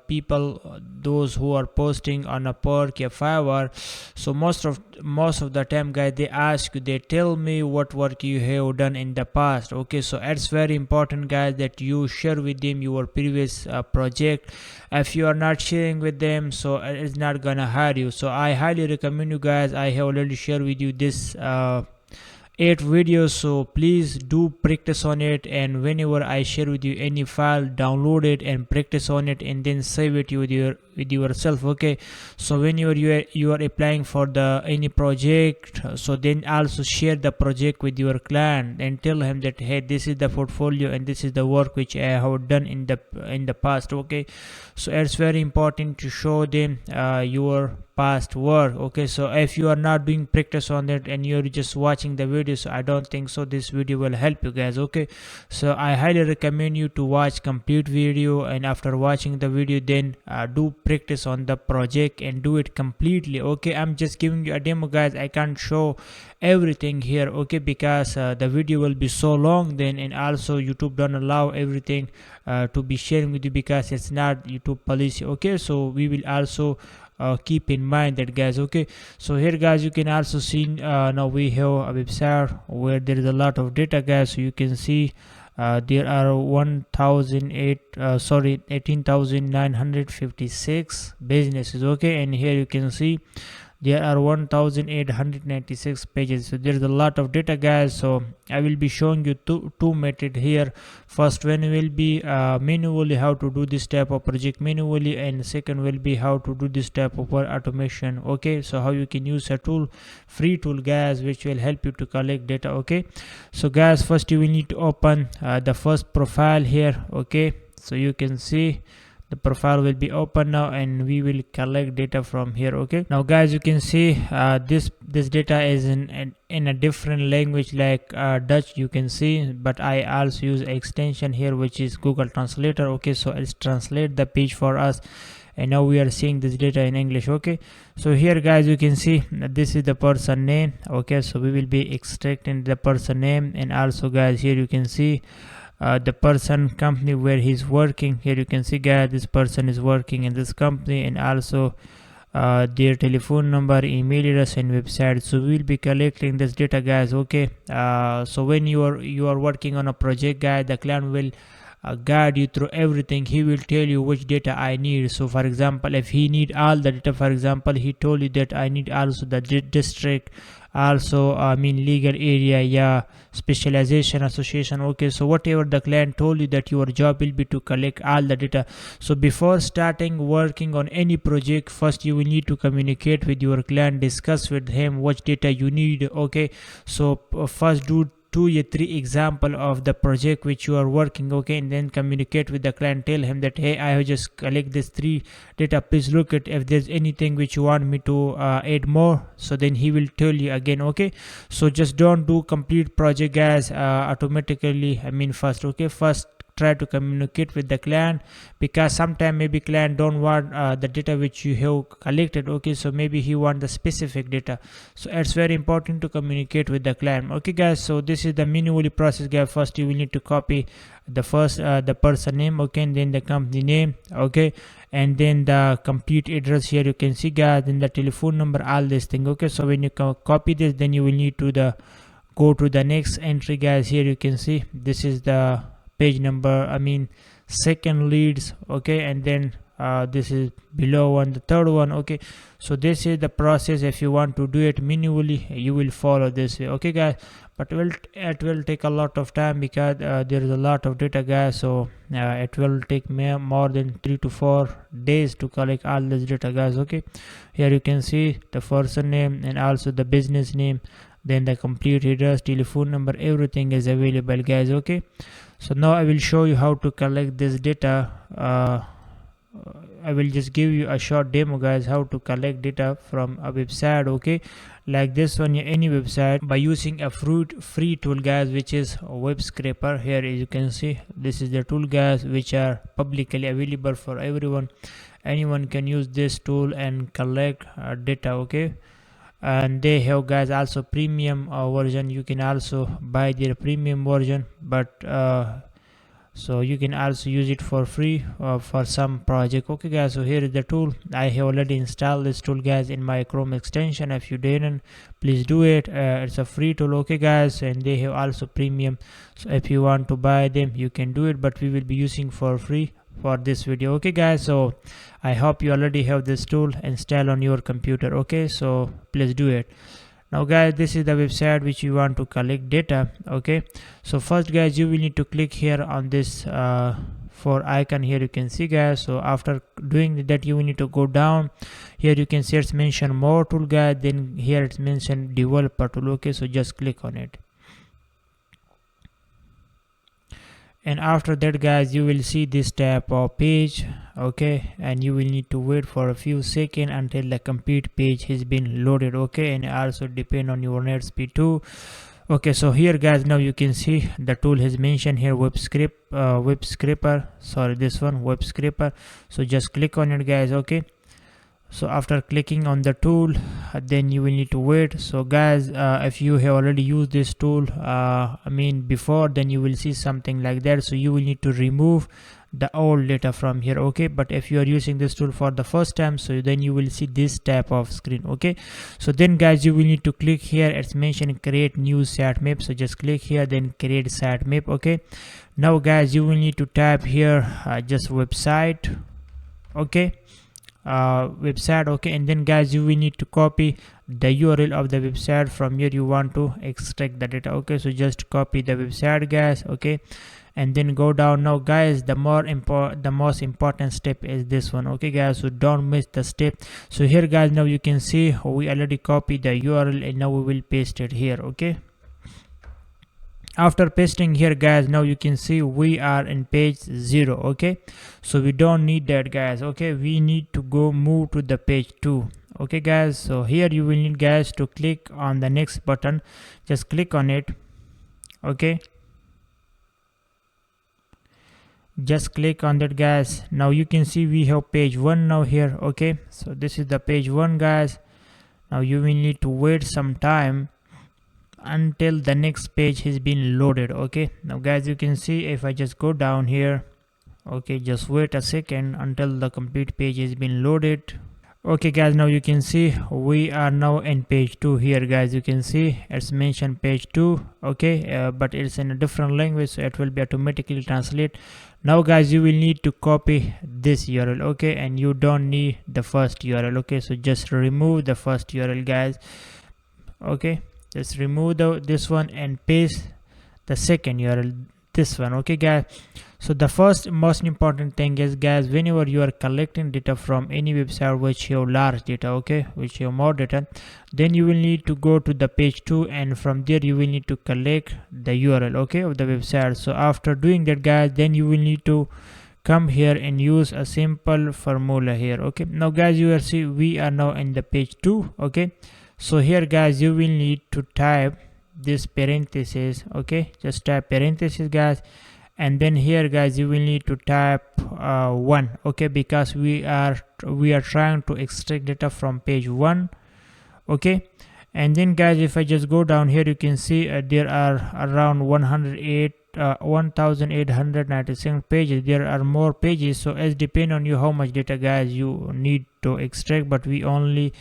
people, those who are posting on Upwork or Fiverr, so most of the time, guys, they ask you, they tell me what work you have done in the past. Okay, so it's very important, guys, that you share with them your previous project. If you are not sharing with them, so it's not gonna hire you. So I highly recommend you, guys. I have already shared with you this 8 videos, so please do practice on it, and whenever I share with you any file, download it and practice on it, and then save it with yourself. Okay, so whenever you are applying for the any project, so then also share the project with your client and tell him that, hey, this is the portfolio and this is the work which I have done in the past. Okay, so it's very important to show them your past work. Okay, so if you are not doing practice on it and you're just watching the video, so I don't think so this video will help you, guys. Okay, so I highly recommend you to watch complete video, and after watching the video, then do practice on the project and do it completely. Okay, I'm just giving you a demo, guys. I can't show everything here, okay, because the video will be so long then, and also YouTube don't allow everything to be sharing with you because it's not YouTube policy. Okay, so we will also keep in mind that, guys. Okay, so here, guys, you can also see now we have a website where there is a lot of data, guys. So you can see there are 18,956 businesses. Okay, and here you can see there are 1,896 pages. So there's a lot of data, guys. So I will be showing you two methods here. First one will be manually how to do this type of project manually, and second will be how to do this type of automation. Okay, so how you can use a tool, free tool, guys, which will help you to collect data. Okay, so, guys, first you will need to open the first profile here. Okay, so you can see the profile will be open now, and we will collect data from here. Okay, now, guys, you can see this data is in a different language like Dutch, you can see, but I also use extension here which is Google Translator. Okay, so it's translate the page for us, and now we are seeing this data in English. Okay, so here, guys, you can see this is the person name. Okay, so we will be extracting the person name, and also, guys, here you can see the person company where he's working. Here you can see, guys, this person is working in this company, and also their telephone number, email address, and website. So we will be collecting this data, guys. Okay, so when you are working on a project, guys, the client will guide you through everything. He will tell you which data I need. So for example, if he need all the data, for example, he told you that I need also the district, also legal area, yeah, specialization, association. Okay, so whatever the client told you, that your job will be to collect all the data. So before starting working on any project, first you will need to communicate with your client, discuss with him what data you need. Okay, so first do 2 or 3 example of the project which you are working. Okay, and then communicate with the client, tell him that, hey, I have just collect this 3 data, please look at if there's anything which you want me to add more. So then he will tell you again. Okay, so just don't do complete project, guys, automatically. First, okay, first try to communicate with the client, because sometimes maybe client don't want the data which you have collected. Okay, so maybe he want the specific data, so it's very important to communicate with the client. Okay, guys, so this is the manually process, guys. First you will need to copy the first the person name, okay, and then the company name, okay, and then the complete address. Here you can see, guys, then the telephone number, all this thing. Okay, so when you copy this, then you will need to go to the next entry, guys. Here you can see this is the page number, second leads. Okay, and then this is below one, the third one. Okay, so this is the process. If you want to do it manually, you will follow this way. Okay, guys, but it will take a lot of time, because there is a lot of data, guys. So it will take more than 3 to 4 days to collect all this data, guys. Okay, here you can see the person name and also the business name, then the complete address, telephone number, everything is available, guys. Okay, so now I will show you how to collect this data. I will just give you a short demo, guys, how to collect data from a website. Okay, like this one, any website, by using a free tool, guys, which is a Web Scraper. Here you can see this is the tool, guys, which are publicly available for everyone. anyone can use this tool and collect data. Okay, and they have guys also premium version. You can also buy their premium version, but so you can also use it for free for some project. Okay guys, so here is the tool. I have already installed this tool guys in my Chrome extension. If you didn't, please do it. It's a free tool. Okay guys, and they have also premium, so if you want to buy them you can do it, but we will be using for free for this video. Okay guys, so I hope you already have this tool installed on your computer. Okay, so please do it. Now guys, this is the website which you want to collect data. Okay, so first guys, you will need to click here on this for icon here. You can see guys, so after doing that you will need to go down here. You can see it's mentioned more tool guys, then here it's mentioned developer tool. Okay, so just click on it, and after that guys you will see this type of page. Okay, and you will need to wait for a few seconds until the complete page has been loaded. Okay, and also depend on your net speed too. Okay, so here guys, now you can see the tool has mentioned here web scraper. Sorry, this one, web scraper. So just click on it guys. Okay, so after clicking on the tool, then you will need to wait. So guys, if you have already used this tool before, then you will see something like that. So you will need to remove the old data from here. Okay, but if you are using this tool for the first time, so then you will see this type of screen. Okay, so then guys, you will need to click here. It's mentioned create new sitemap. So just click here, then create sitemap. Okay, now guys, you will need to type here just website. Okay, website. Okay, and then guys, you will need to copy the URL of the website from here you want to extract the data. Okay, so just copy the website guys. Okay, and then go down. Now guys, the most important step is this one. Okay guys, so don't miss the step. So here guys, now you can see we already copied the URL, and now we will paste it here. Okay, after pasting here guys, now you can see we are in page 0. Okay, so we don't need that guys. Okay, we need to go move to the page 2. Okay guys, so here you will need guys to click on the next button. Just click on it. Okay, just click on that guys. Now you can see we have page 1 now here. Okay, so this is the page 1 guys. Now you will need to wait some time until the next page has been loaded. Okay, now guys, you can see if I just go down here. Okay, just wait a second until the complete page has been loaded. Okay guys, now you can see we are now in page 2 here guys. You can see it's mentioned page 2. Okay, but it's in a different language, so it will be automatically translate. Now guys, you will need to copy this URL. Okay, and you don't need the first URL. Okay, so just remove the first URL guys. Okay, just remove this one and paste the second URL, this one. Okay guys, so the first most important thing is guys, whenever you are collecting data from any website which have large data, okay, which have more data, then you will need to go to the page 2, and from there you will need to collect the URL, okay, of the website. So after doing that guys, then you will need to come here and use a simple formula here. Okay, now guys, you will see we are now in the page 2. Okay, so here guys, you will need to type this parenthesis. Okay, just type parenthesis guys, and then here guys, you will need to type 1. Okay, because we are trying to extract data from page 1. Okay, and then guys, if I just go down here, you can see there are around 1897 pages. There are more pages, so as depend on you how much data guys you need to extract, but we only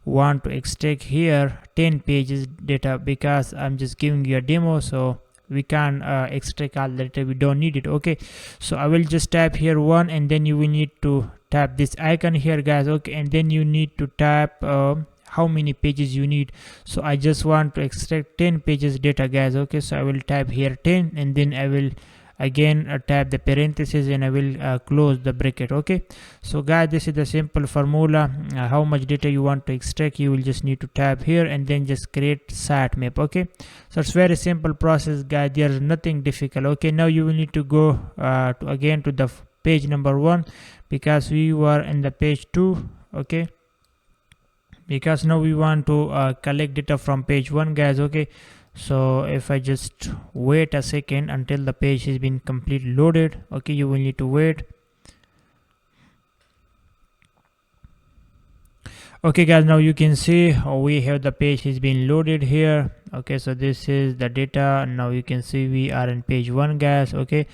want to extract here 10 pages data because I'm just giving you a demo, so we can't extract all the data, we don't need it. Okay, so I will just type here 1, and then you will need to tap this icon here guys. Okay, and then you need to tap how many pages you need. So I just want to extract 10 pages data guys. Okay, so I will type here 10, and then I will again type the parenthesis, and I will close the bracket. Okay, so guys, this is the simple formula. How much data you want to extract, you will just need to type here, and then just create sitemap. Okay, so it's very simple process guys, there is nothing difficult. Okay, now you will need to go again to the page number 1, because we were in the page 2. Okay, because now we want to collect data from page 1 guys. Okay, so if I just wait a second until the page has been completely loaded. Okay, you will need to wait. Okay guys, now you can see we have the page is being loaded here. Okay, so this is the data. Now you can see we are in page 1 guys. Okay,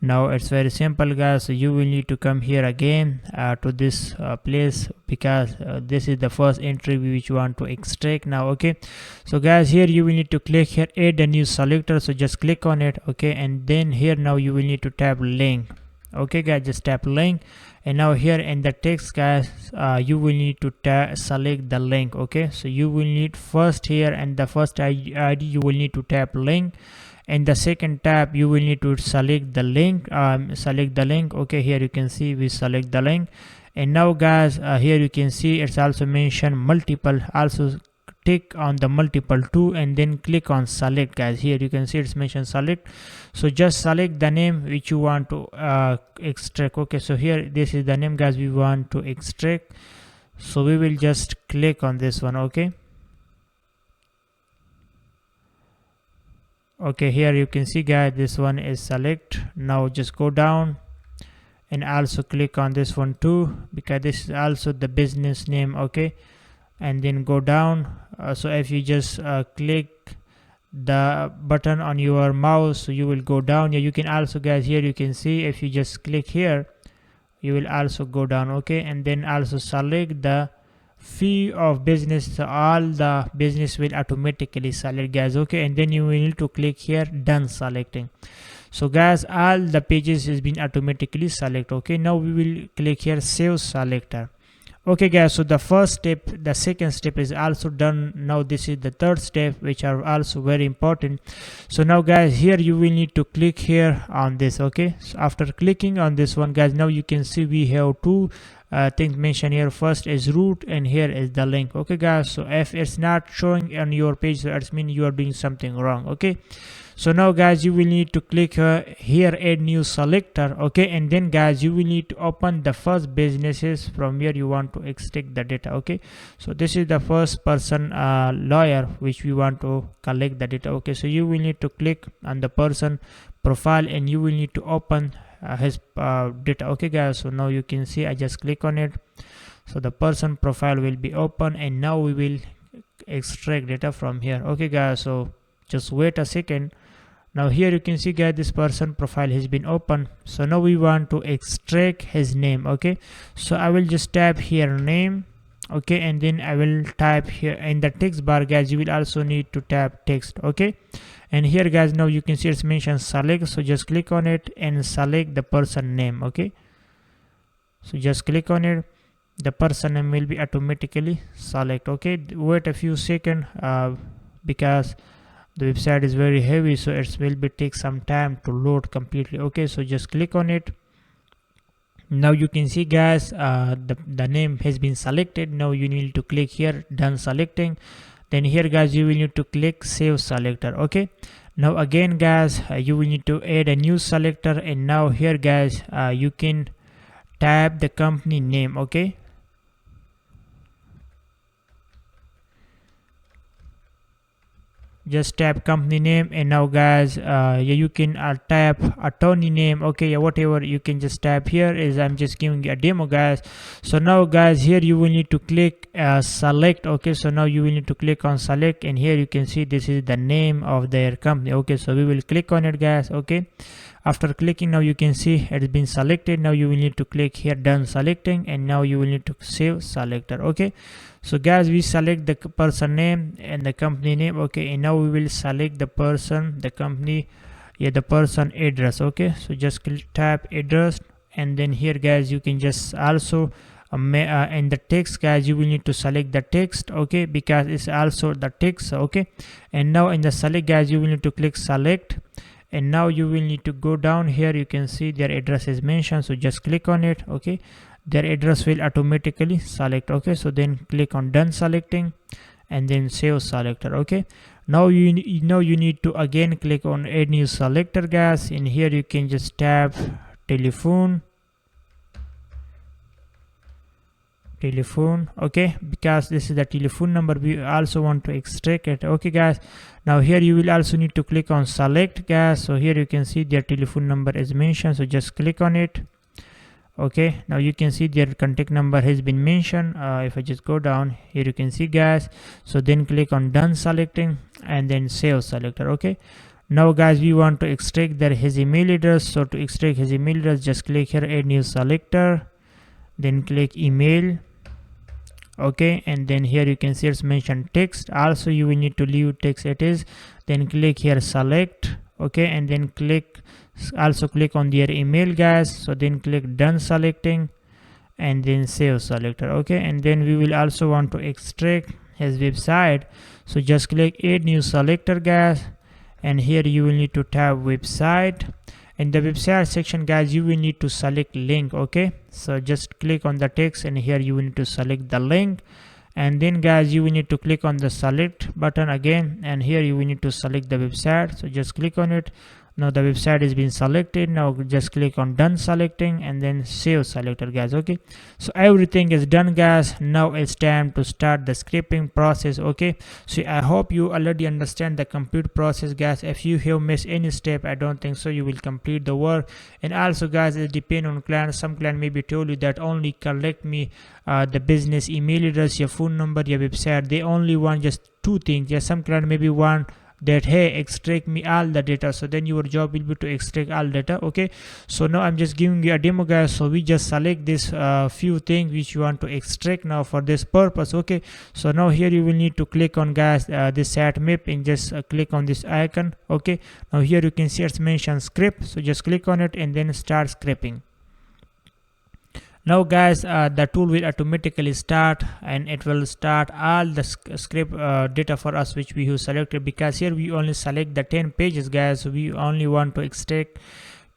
now it's very simple guys, so you will need to come here again to this place, because this is the first entry which you want to extract now. Okay, so guys, here you will need to click here add a new selector, so just click on it. Okay, and then here now you will need to tap link. Okay guys, just tap link, and now here in the text guys, you will need to select the link. Okay, so you will need first here, and the first ID you will need to tap link, and the second tab you will need to select the link. Okay, here you can see we select the link, and now guys, here you can see it's also mentioned multiple. Also tick on the multiple too, and then click on select guys. Here you can see it's mentioned select, so just select the name which you want to extract. Okay, so here this is the name guys we want to extract, so we will just click on this one. Okay, okay, here you can see guys this one is select. Now just go down and also click on this one too, because this is also the business name. Okay, and then go down. So if you just click the button on your mouse, so you will go down. Yeah, you can also guys, here you can see if you just click here you will also go down. Okay, and then also select the fee of business, so all the business will automatically select guys. Okay, and then you will need to click here done selecting. So guys, all the pages has been automatically select. Okay, now we will click here save selector. Okay guys, so the first step, the second step is also done. Now this is the third step, which are also very important. So now guys, here you will need to click here on this. Okay, so after clicking on this one guys, now you can see we have two things mentioned here. First is root, and here is the link. Okay guys, so if it's not showing on your page, so it means you are doing something wrong. Okay, so now guys, you will need to click here add new selector. Okay, and then guys, you will need to open the first businesses from where you want to extract the data. Okay, so this is the first person lawyer which we want to collect the data. Okay, so you will need to click on the person profile, and you will need to open his data. Okay guys, so now you can see I just click on it, so the person profile will be open, and now we will extract data from here. Okay guys, so just wait a second. Now here you can see guys, this person profile has been open, so now we want to extract his name. Okay, so I will just tap here name. Okay, and then I will type here in the text bar guys, you will also need to tap text. Okay, and here guys, now you can see it's mentioned select, so just click on it and select the person name. Okay, so just click on it, the person name will be automatically select. Okay, wait a few seconds because the website is very heavy, so it will be take some time to load completely. Okay, so just click on it. Now you can see guys, the name has been selected. Now you need to click here done selecting, then here guys you will need to click save selector. Okay, now again guys, you will need to add a new selector, and now here guys, you can type the company name. Okay, just tap company name, and now guys, you can tap attorney name. Okay, yeah, whatever you can just tap here. Is I'm just giving you a demo guys. So now guys, here you will need to click select. Okay, so now you will need to click on select, and here you can see this is the name of their company. Okay, so we will click on it guys. Okay, after clicking, now you can see it has been selected. Now you will need to click here done selecting, and now you will need to save selector. Okay, so guys, we select the person name and the company name. Okay, and now we will select the person, the company, yeah, the person address. Okay, so just tap address, and then here guys, you can just also in the text guys, you will need to select the text. Okay, because it's also the text. Okay, and now in the select guys, you will need to click select, and now you will need to go down here. You can see their address is mentioned, so just click on it. Okay, their address will automatically select. Okay, so then click on done selecting, and then save selector. Okay, now you need to again click on add new selector guys, and here you can just tap telephone. Okay, because this is the telephone number, we also want to extract it. Okay guys, now here you will also need to click on select guys. So here you can see their telephone number is mentioned, so just click on it. Okay, now you can see their contact number has been mentioned. If I just go down here, you can see guys, so then click on done selecting and then save selector. Okay, now guys, we want to extract his email address. So to extract his email address, just click here, add new selector, then click email. Okay, and then here you can see it's mentioned text. Also you will need to leave text it is, then click here select. Okay, and then click on their email guys, so then click done selecting and then save selector. Okay, and then we will also want to extract his website, so just click add new selector guys, and here you will need to tab website. In the website section guys, you will need to select link. Okay, so just click on the text and here you will need to select the link, and then guys you will need to click on the select button again, and here you will need to select the website. So just click on it. Now the website is being selected. Now just click on done selecting and then save selector guys. Okay, so everything is done guys. Now it's time to start the scraping process. Okay, so I hope you already understand the complete process guys. If you have missed any step, I don't think so you will complete the work. And also guys, it depends on client. Some client maybe told you that only collect me the business email address, your phone number, your website. They only want just two things. Yeah, some client maybe want that hey, extract me all the data, so then your job will be to extract all data. Okay, so now I'm just giving you a demo guys. So we just select this few things which you want to extract now for this purpose. Okay, so now here you will need to click on guys this site map and just click on this icon. Okay, now here you can see it's mentioned script, so just click on it and then start scraping. Now guys, the tool will automatically start and it will start all the script data for us which we have selected, because here we only select the 10 pages guys. So we only want to extract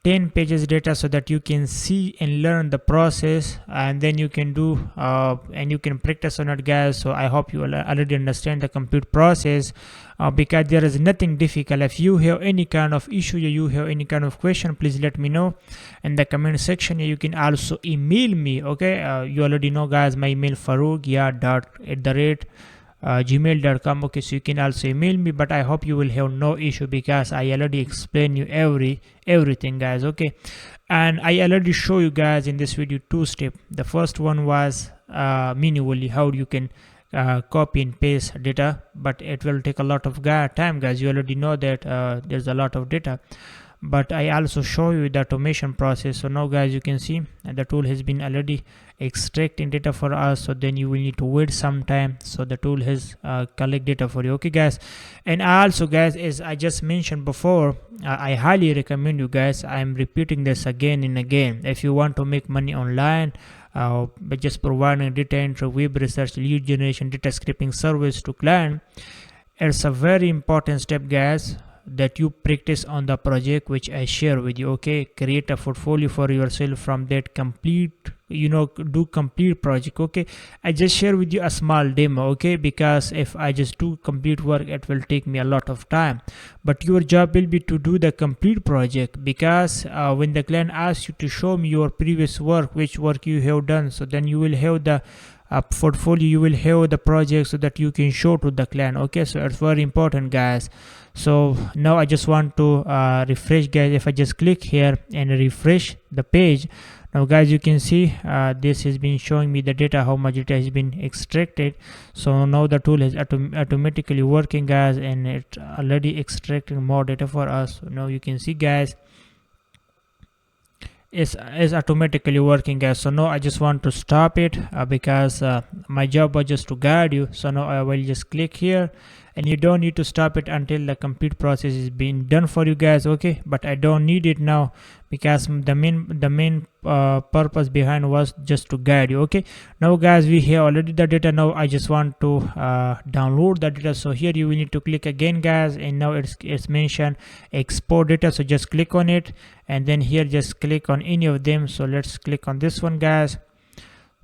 10 pages data so that you can see and learn the process, and then you can do and you can practice on it guys. So I hope you already understand the complete process, because there is nothing difficult. If you have any kind of issue, you have any kind of question, please let me know in the comment section. You can also email me. Okay, you already know guys, my email farouk@gmail.com. okay, so you can also email me, but I hope you will have no issue because I already explain you everything guys. Okay, and I already show you guys in this video two steps. The first one was manually how you can copy and paste data, but it will take a lot of time guys. You already know that there's a lot of data, but I also show you the automation process. So now guys, you can see the tool has been already extracting data for us, so then you will need to wait some time so the tool has collect data for you. Okay guys, and also guys, as I just mentioned before, I highly recommend you guys, I'm repeating this again and again, if you want to make money online by just providing data entry, web research, lead generation, data scraping service to client, it's a very important step guys that you practice on the project which I share with you. Okay, create a portfolio for yourself from that complete, do complete project. Okay, I just share with you a small demo. Okay, because if I just do complete work, it will take me a lot of time, but your job will be to do the complete project, because when the client asks you to show me your previous work, which work you have done, so then you will have the portfolio, you will have the project so that you can show to the client. Okay, so it's very important guys. So now I just want to refresh guys. If I just click here and refresh the page, now guys, you can see this has been showing me the data, how much data has been extracted. So now the tool is automatically working guys, and it already extracting more data for us. So now you can see guys, is automatically working guys. So now I just want to stop it because my job was just to guide you. So now I will just click here, and you don't need to stop it until the complete process is being done for you guys. Okay, but I don't need it now because the main purpose behind was just to guide you. Okay, now guys, we have already the data. Now I just want to download the data. So here you will need to click again guys, and now it's mentioned export data. So just click on it, and then here just click on any of them. So let's click on this one guys.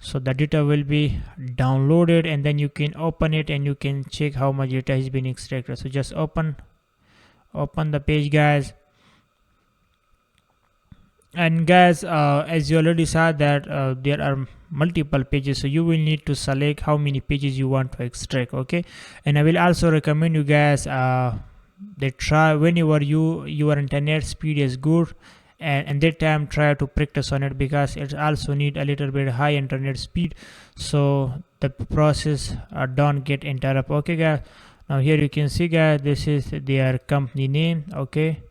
So the data will be downloaded, and then you can open it and you can check how much data has been extracted. So just open the page guys, and guys, as you already saw that there are multiple pages, so you will need to select how many pages you want to extract. Okay, and I will also recommend you guys they try whenever your internet speed is good, and that time try to practice on it, because it also need a little bit high internet speed, so the process don't get interrupted. Okay guys, now here you can see guys, this is their company name. Okay,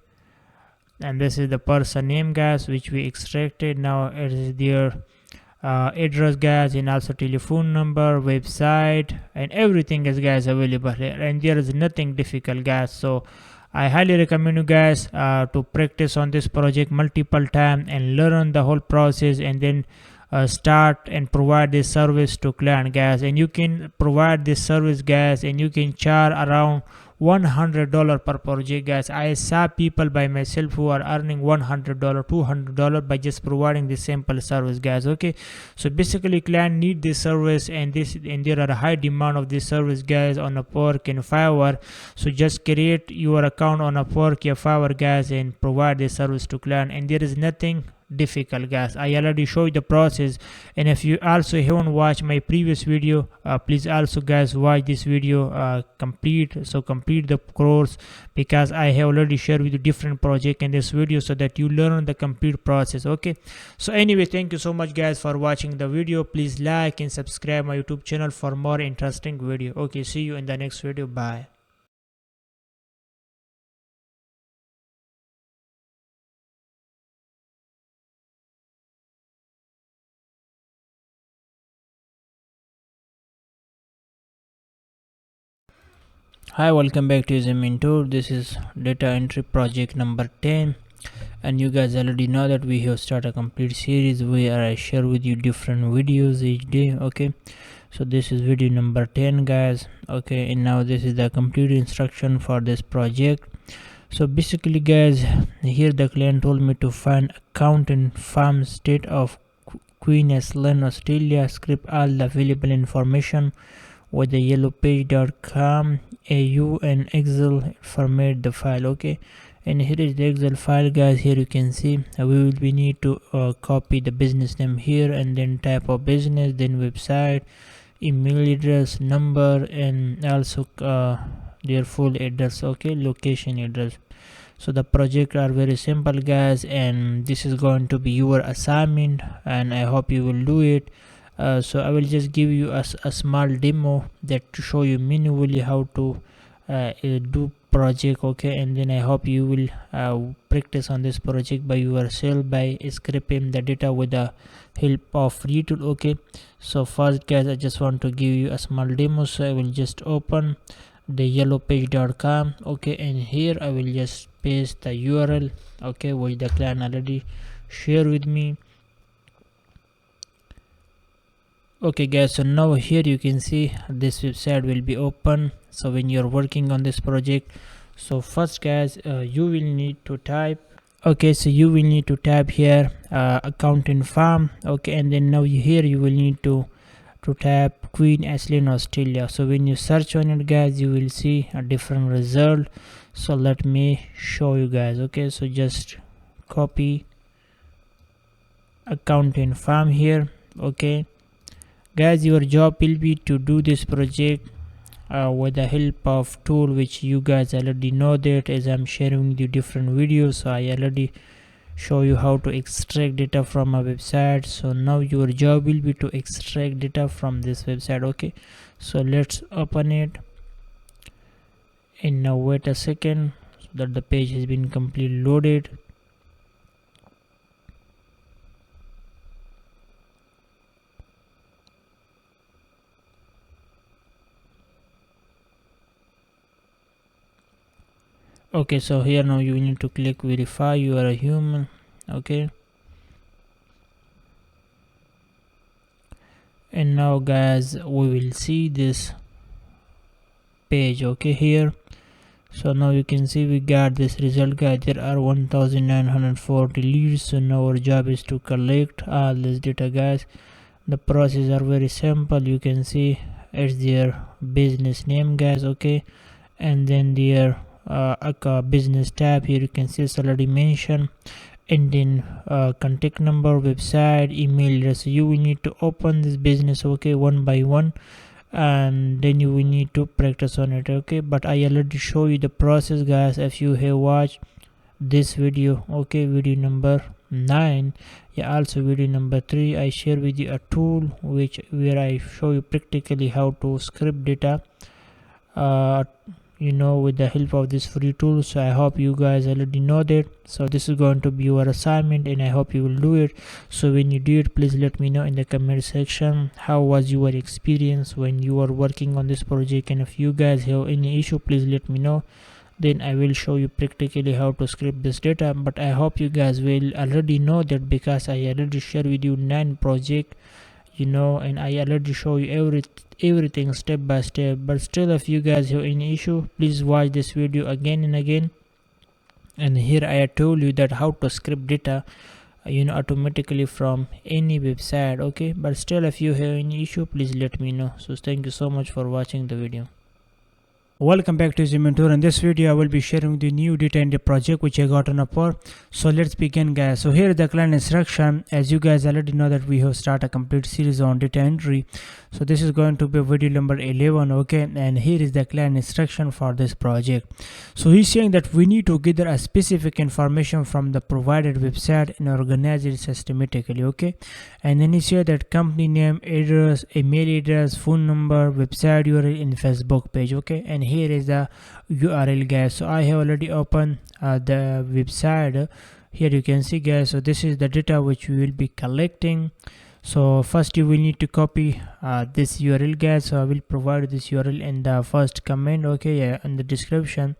and this is the person name guys, which we extracted. Now it is their address guys, and also telephone number, website, and everything is guys available here, and there is nothing difficult guys. So I highly recommend you guys to practice on this project multiple times and learn the whole process, and then start and provide this service to client guys. And you can provide this service guys, and you can charge around $100 per project guys. I saw people by myself who are earning $100, $200 by just providing this simple service guys. Okay, so basically client need this service, and there are a high demand of this service guys on Upwork and Fiverr. So just create your account on Upwork or Fiverr guys, and provide this service to client, and there is nothing difficult guys. I already showed the process, and if you also haven't watched my previous video, please also guys watch this video complete the course, because I have already shared with you different project in this video, so that you learn the complete process. Okay, so anyway, thank you so much guys for watching the video. Please like and subscribe my YouTube channel for more interesting video. Okay, see you in the next video. Bye. Hi, welcome back to Mentor. This is data entry project number 10, and you guys already know that we have started a complete series where I share with you different videos each day. Okay, so this is video number 10 guys. Okay, and now this is the complete instruction for this project. So basically guys, here the client told me to find account in farm state of Queensland, Australia, script all the available information with the yellowpage.com au and Excel format the file. Okay, and here is the Excel file guys. Here you can see we need to copy the business name here, and then type of business, then website, email address, number, and also their full address. Okay, location address. So the project are very simple guys, and this is going to be your assignment, and I hope you will do it. So I will just give you a small demo that to show you manually how to do project. Okay, and then I hope you will practice on this project by yourself by scraping the data with the help of free tool. Okay, so first guys, I just want to give you a small demo. So I will just open the yellowpage.com. Okay, and here I will just paste the URL, okay, which the client already share with me. Okay guys, so now here you can see this website will be open. So when you're working on this project, so first guys, you will need to type, okay, so you will need to type here accounting farm. Okay, and then now here you will need to type Queensland, Australia. So when you search on it guys, you will see a different result. So let me show you guys. Okay, so just copy accounting farm here. Okay guys, your job will be to do this project with the help of tool which you guys already know that, as I'm sharing with you different videos. So I already show you how to extract data from a website. So now your job will be to extract data from this website. Okay, so let's open it, and now wait a second so that the page has been completely loaded. Okay, so here now you need to click verify you are a human. Okay, and now guys, we will see this page. Okay, here, so now you can see we got this result guys. There are 1940 leads. So now our job is to collect all this data guys. The process are very simple. You can see it's their business name guys. Okay, and then their business tab. Here you can see it's already mentioned, and then contact number, website, email address. So you will need to open this business, okay, one by one, and then you will need to practice on it. Okay, but I already show you the process guys. If you have watched this video, okay, video number 9. Yeah, also video number 3, I share with you a tool where I show you practically how to script data with the help of this free tool. So I hope you guys already know that. So this is going to be your assignment and I hope you will do it. So when you do it, please let me know in the comment section how was your experience when you were working on this project, and if you guys have any issue, please let me know. Then I will show you practically how to script this data. But I hope you guys will already know that because I already share with you 9 project, and I already show you everything step by step. But still, if you guys have any issue, please watch this video again and again. And here I told you that how to script data automatically from any website, okay. But still, if you have any issue, please let me know. So thank you so much for watching the video. Welcome back to Mentor. In this video I will be sharing the new data entry project which I got on Upwork. So let's begin, guys. So here is the client instruction. As you guys already know that we have started a complete series on data entry. So this is going to be video number 11, okay, and here is the client instruction for this project. So he's saying that we need to gather a specific information from the provided website and organize it systematically, okay. And then he said that company name, address, email address, phone number, website URL, and Facebook page, okay. And here is the URL, guys. So I have already opened the website. Here you can see, guys. So this is the data which we will be collecting. So first you will need to copy this URL, guys. So I will provide this URL in the first comment, okay, yeah, in the description.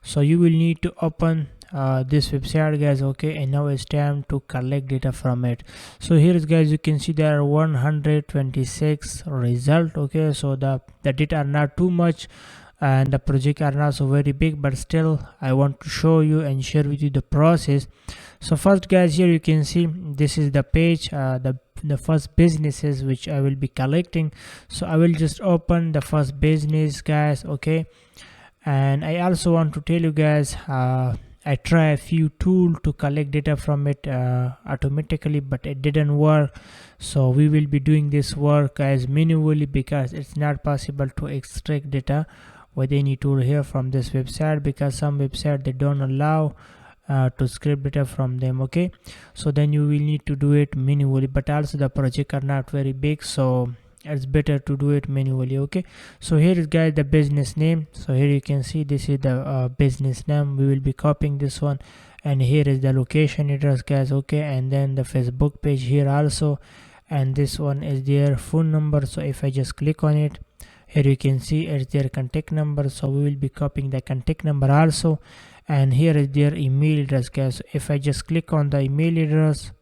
So you will need to open this website, guys, okay, and now it's time to collect data from it. So here is, guys, you can see there are 126 result, okay. So the data are not too much and the project are not so very big, but still I want to show you and share with you the process. So first, guys, here you can see this is the page, the first businesses which I will be collecting. So I will just open the first business, guys, okay. And I also want to tell you guys, I try a few tools to collect data from it automatically, but it didn't work. So we will be doing this work, guys, manually, because it's not possible to extract data with any tool here from this website, because some website they don't allow to script data from them, okay. So then you will need to do it manually, but also the project are not very big, so it's better to do it manually, okay. So here is, guys, the business name. So here you can see this is the business name. We will be copying this one, and here is the location address, guys, okay, and then the Facebook page here also, and this one is their phone number. So if I just click on it, here you can see it's their contact number. So we will be copying the contact number also, and here is their email address, guys. So if I just click on the email address,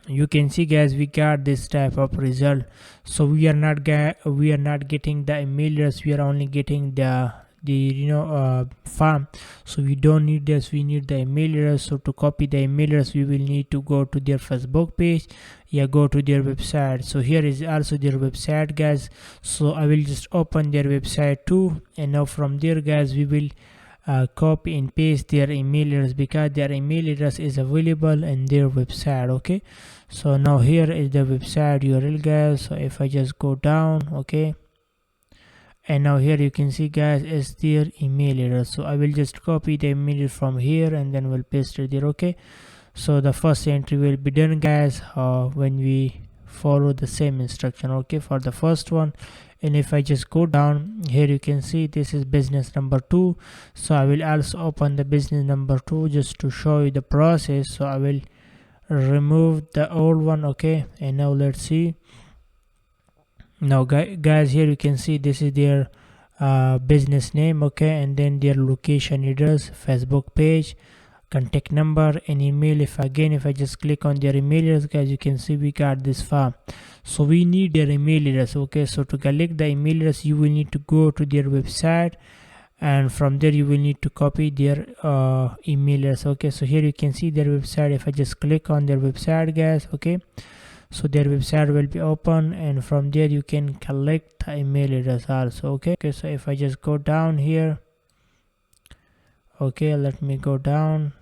you can see, guys, we got this type of result. So we are not getting the email address, we are only getting the form. So we don't need this, we need the email address. So to copy the email address, we will need to go to their Facebook page, go to their website. So here is also their website, guys. So I will just open their website too, and now from there, guys, we will copy and paste their email address, because their email address is available in their website, okay. So now here is the website URL, guys. So if I just go down, okay, and now here you can see, guys, is their email address. So I will just copy the email from here and then we'll paste it there, okay. So the first entry will be done, guys, when we follow the same instruction, okay, for the first one. And if I just go down here, you can see this is business number 2. So I will also open the business number 2 just to show you the process. So I will remove the old one, okay, and now let's see. Now, guys, here you can see this is their business name, okay, and then their location address, Facebook page, contact number, and email. If I just click on their email address, guys, you can see we got this form. So we need their email address, okay. So to collect the email address, you will need to go to their website, and from there you will need to copy their email address, okay. So here you can see their website. If I just click on their website, guys, okay, so their website will be open, and from there you can collect the email address also, okay. So if I just go down here, okay, let me go down,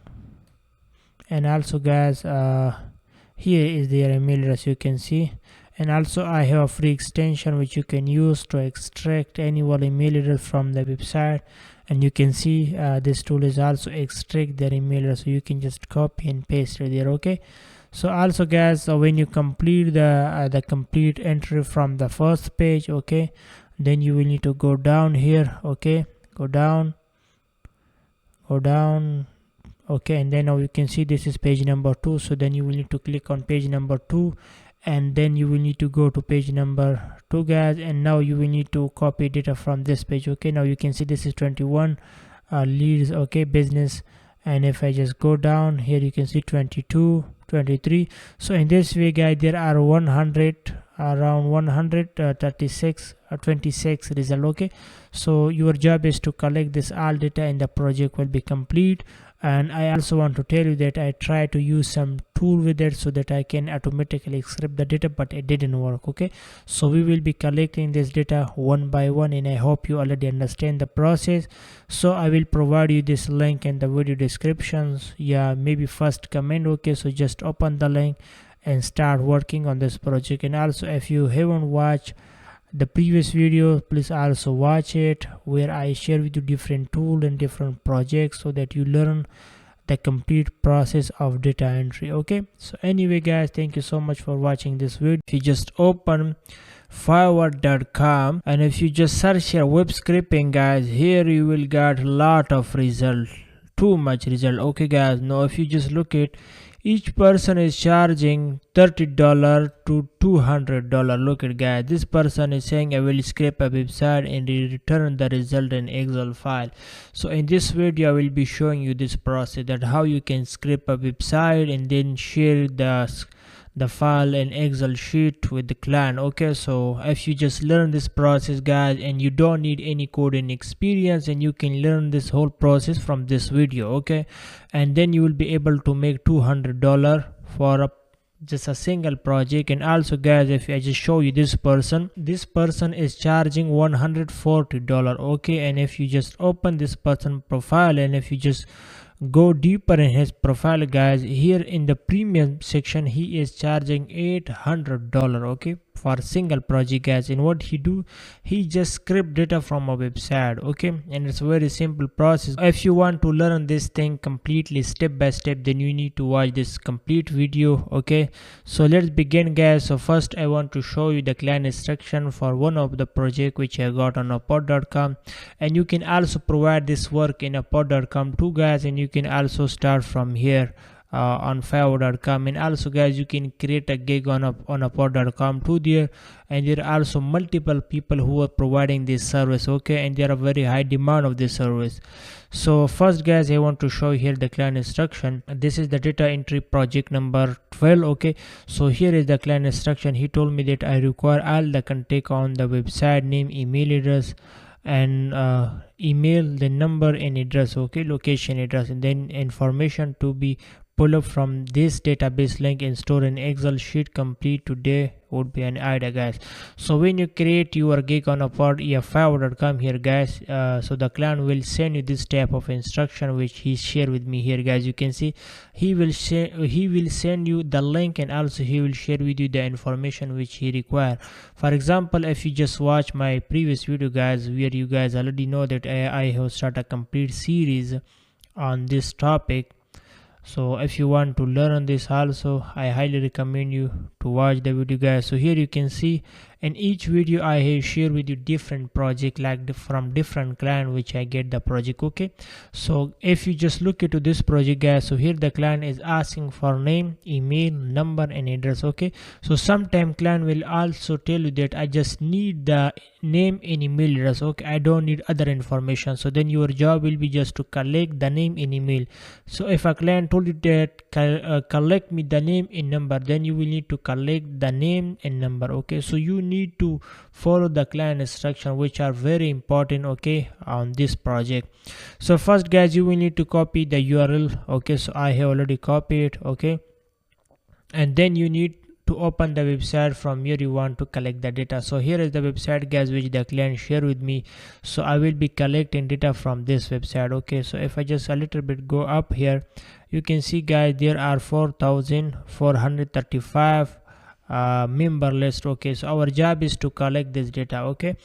and also, guys, here is their email address, you can see, And also I have a free extension which you can use to extract any email address from the website. And you can see this tool is also extract their email address, so you can just copy and paste it there. Okay, so also guys, so when you complete the complete entry from the first page, okay, then you will need to go down here. Okay, go down, okay, and then now you can see this is page number 2. So then you will need to click on page number 2, and then you will need to go to page number 2 guys, and now you will need to copy data from this page. Okay, now you can see this is 21 leads, okay, business. And if I just go down here, you can see 22, 23. So in this way guys, there are around 136 or 26 result. Okay, so your job is to collect this all data and the project will be complete. And I also want to tell you that I try to use some tool with it so that I can automatically scrape the data, but it didn't work. Okay, so we will be collecting this data one by one, and I hope you already understand the process. So I will provide you this link in the video descriptions. Yeah, maybe first comment. Okay, so just open the link and start working on this project. And also if you haven't watched the previous video, please also watch it, where I share with you different tools and different projects so that you learn the complete process of data entry. Okay, so anyway guys, thank you so much for watching this video. If you just open Fiverr.com and if you just search here web scraping guys, here you will get a lot of result, too much result. Okay guys, now if you just look at, each person is charging $30 to $200. Look at guys, this person is saying I will scrape a website and return the result in Excel file. So in this video I will be showing you this process, that how you can scrape a website and then share the file in Excel sheet with the client. Okay, so if you just learn this process guys, and you don't need any coding experience, and you can learn this whole process from this video. Okay, and then you will be able to make $200 for just a single project. And also guys, if I just show you this person is charging $140. Okay, and if you just open this person profile, and if you just go deeper in his profile guys, here in the premium section he is charging $800. Okay, for a single project guys. And what he do, he just scrape data from a website. Okay, and it's a very simple process. If you want to learn this thing completely step by step, then you need to watch this complete video. Okay, so let's begin guys. So first I want to show you the client instruction for one of the project which I got on upwork.com, and you can also provide this work in upwork.com too guys, and you can also start from here on Fiverr.com. And also guys, you can create a gig on upwork.com too there, and there are also multiple people who are providing this service. Okay, and there are very high demand of this service. So first guys, I want to show here the client instruction. This is the data entry project number 12. Okay, so here is the client instruction. He told me that I require all the contact on the website, name, email address, and email, the number and address. Okay, location, address, and then information to be pull up from this database link and store in Excel sheet. Complete today would be an idea guys. So when you create your gig on Upwork, Fiverr.com here guys, so the client will send you this type of instruction which he shared with me here guys. You can see he will send you the link, and also he will share with you the information which he require. For example, if you just watch my previous video guys, where you guys already know that I have started a complete series on this topic. So if you want to learn this also, I highly recommend you to watch the video guys. So here you can see in each video I have shared with you different project, like from different client which I get the project. Okay, so if you just look into this project guys, so here the client is asking for name, email, number and address. Okay, so sometime client will also tell you that I just need the name and email address. Okay, I don't need other information. So then your job will be just to collect the name and email. So if a client told you that collect me the name and number, then you will need to collect the name and number. Okay, so you need to follow the client instruction which are very important. Okay, on this project. So first guys, you will need to copy the URL. Okay, so I have already copied. Okay, and then you need to open the website from here you want to collect the data. So here is the website guys which the client shared with me. So I will be collecting data from this website. Okay, so if I just a little bit go up here, you can see guys there are 4,435 member list. Okay, so our job is to collect this data. Okay,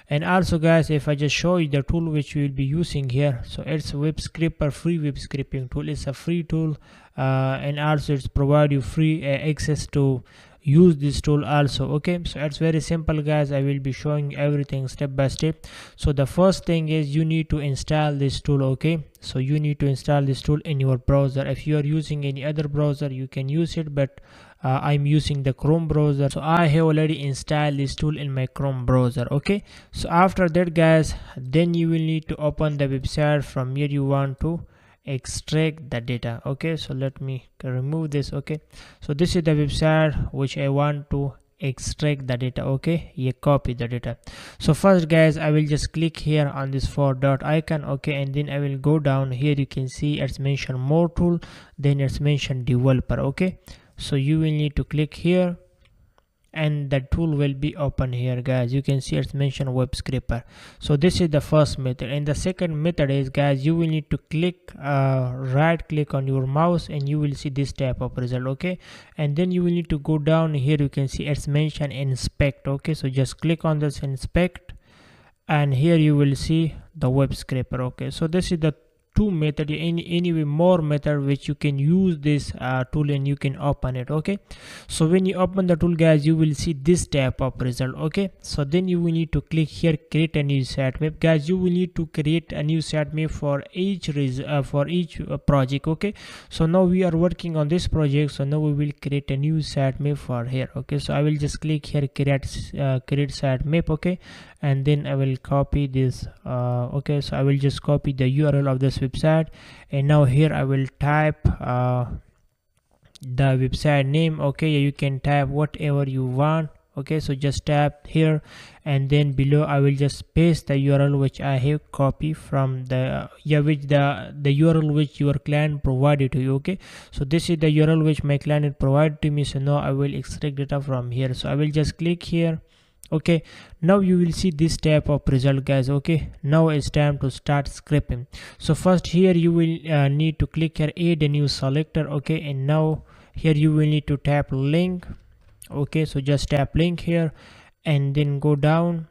and also guys, if I just show you the tool which we will be using here, so it's web scraper, free web scraping tool. It's a free tool, and also it's provide you free access to use this tool also. Okay, so it's very simple guys. I will be showing everything step by step. So the first thing is you need to install this tool. Okay, so you need to install this tool in your browser. If you are using any other browser, you can use it, but I'm using the Chrome browser, so I have already installed this tool in my Chrome browser. Okay, so after that guys, then you will need to open the website from here you want to extract the data. Okay, so let me remove this. Okay, so this is the website which I want to extract the data. Okay, you copy the data. So first guys, I will just click here on this 4 dot icon. Okay, and then I will go down here. You can see it's mentioned more tool, then it's mentioned developer. Okay, so you will need to click here and the tool will be open here guys. You can see it's mentioned web scraper. So this is the first method, and the second method is guys, you will need to click right click on your mouse and you will see this type of result. Okay, and then you will need to go down here. You can see it's mentioned inspect. Okay, so just click on this inspect, and here you will see the web scraper. Okay, so this is the two method, anyway more method which you can use this tool and you can open it. Okay, so when you open the tool guys, you will see this type of result. Okay, so then you will need to click here create a new sitemap guys. You will need to create a new sitemap for each project. Okay, so now we are working on this project, so now we will create a new sitemap for here. Okay, so I will just click here create sitemap. Okay, and then I will copy this. Okay, so I will just copy the URL of this website, and now here I will type the website name. Okay, you can type whatever you want. Okay, so just tap here, and then below I will just paste the URL which I have copied from the the URL which your client provided to you. Okay, so this is the URL which my client provided to me. So now I will extract data from here. So I will just click here. Okay, now you will see this type of result guys. Okay, now it's time to start scraping. So first here you will need to click here add a new selector. Okay, and now here you will need to tap link. Okay, so just tap link here and then go down.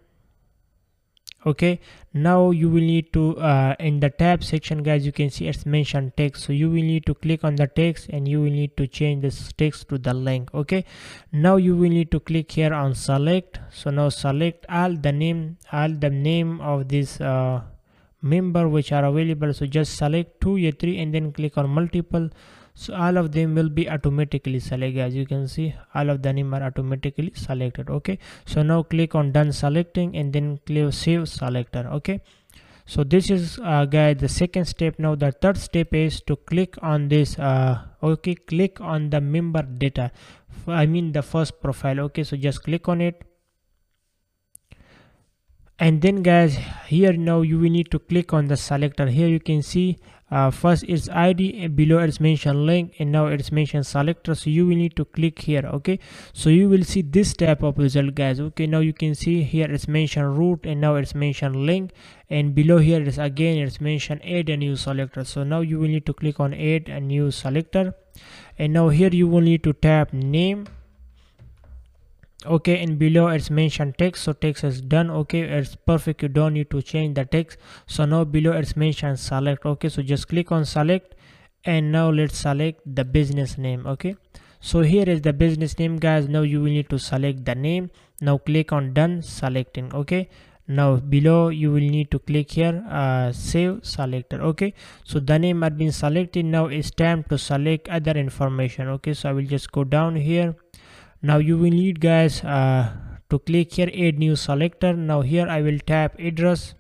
Okay, now you will need to in the tab section guys, you can see it's mentioned text, so you will need to click on the text and you will need to change this text to the link. Okay, now you will need to click here on select. So now select all the name of this member which are available. So just select 2 or 3 and then click on multiple. So all of them will be automatically selected. As you can see, all of the name are automatically selected. Okay, so now click on done selecting and then click save selector. Okay, so this is guys the second step. Now the third step is to click on this okay, click on the member data, I mean the first profile. Okay, so just click on it, and then guys here now you will need to click on the selector. Here you can see first is ID, below it's mentioned link, and now it's mentioned selector. So you will need to click here. Okay, so you will see this type of result guys. Okay, now you can see here it's mentioned root, and now it's mentioned link, and below here is again it's mentioned add a new selector. So now you will need to click on add a new selector, and now here you will need to tap name. Okay, and below it's mentioned text, so text is done. Okay, it's perfect, you don't need to change the text. So now below it's mentioned select. Okay, so just click on select, and now let's select the business name. Okay, so here is the business name guys. Now you will need to select the name. Now click on done selecting. Okay, now below you will need to click here save selector. Okay, so the name has been selected. Now it's time to select other information. Okay, so I will just go down here. Now you will need guys to click here add new selector. Now here I will tap address.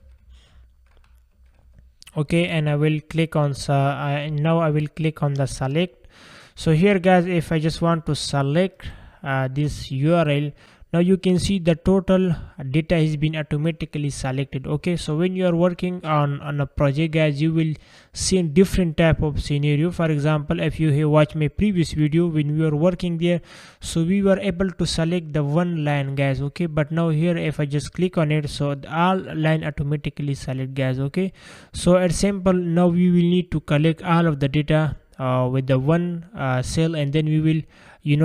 Okay, and I will click on now I will click on the select. So here guys, if I just want to select this URL, now you can see the total data has been automatically selected. Okay, so when you are working on a project guys, you will see different type of scenario. For example, if you have watched my previous video when we were working there, so we were able to select the one line guys. Okay, but now here if I just click on it, so all line automatically select guys. Okay, so it's simple. Now we will need to collect all of the data with the one cell, and then we will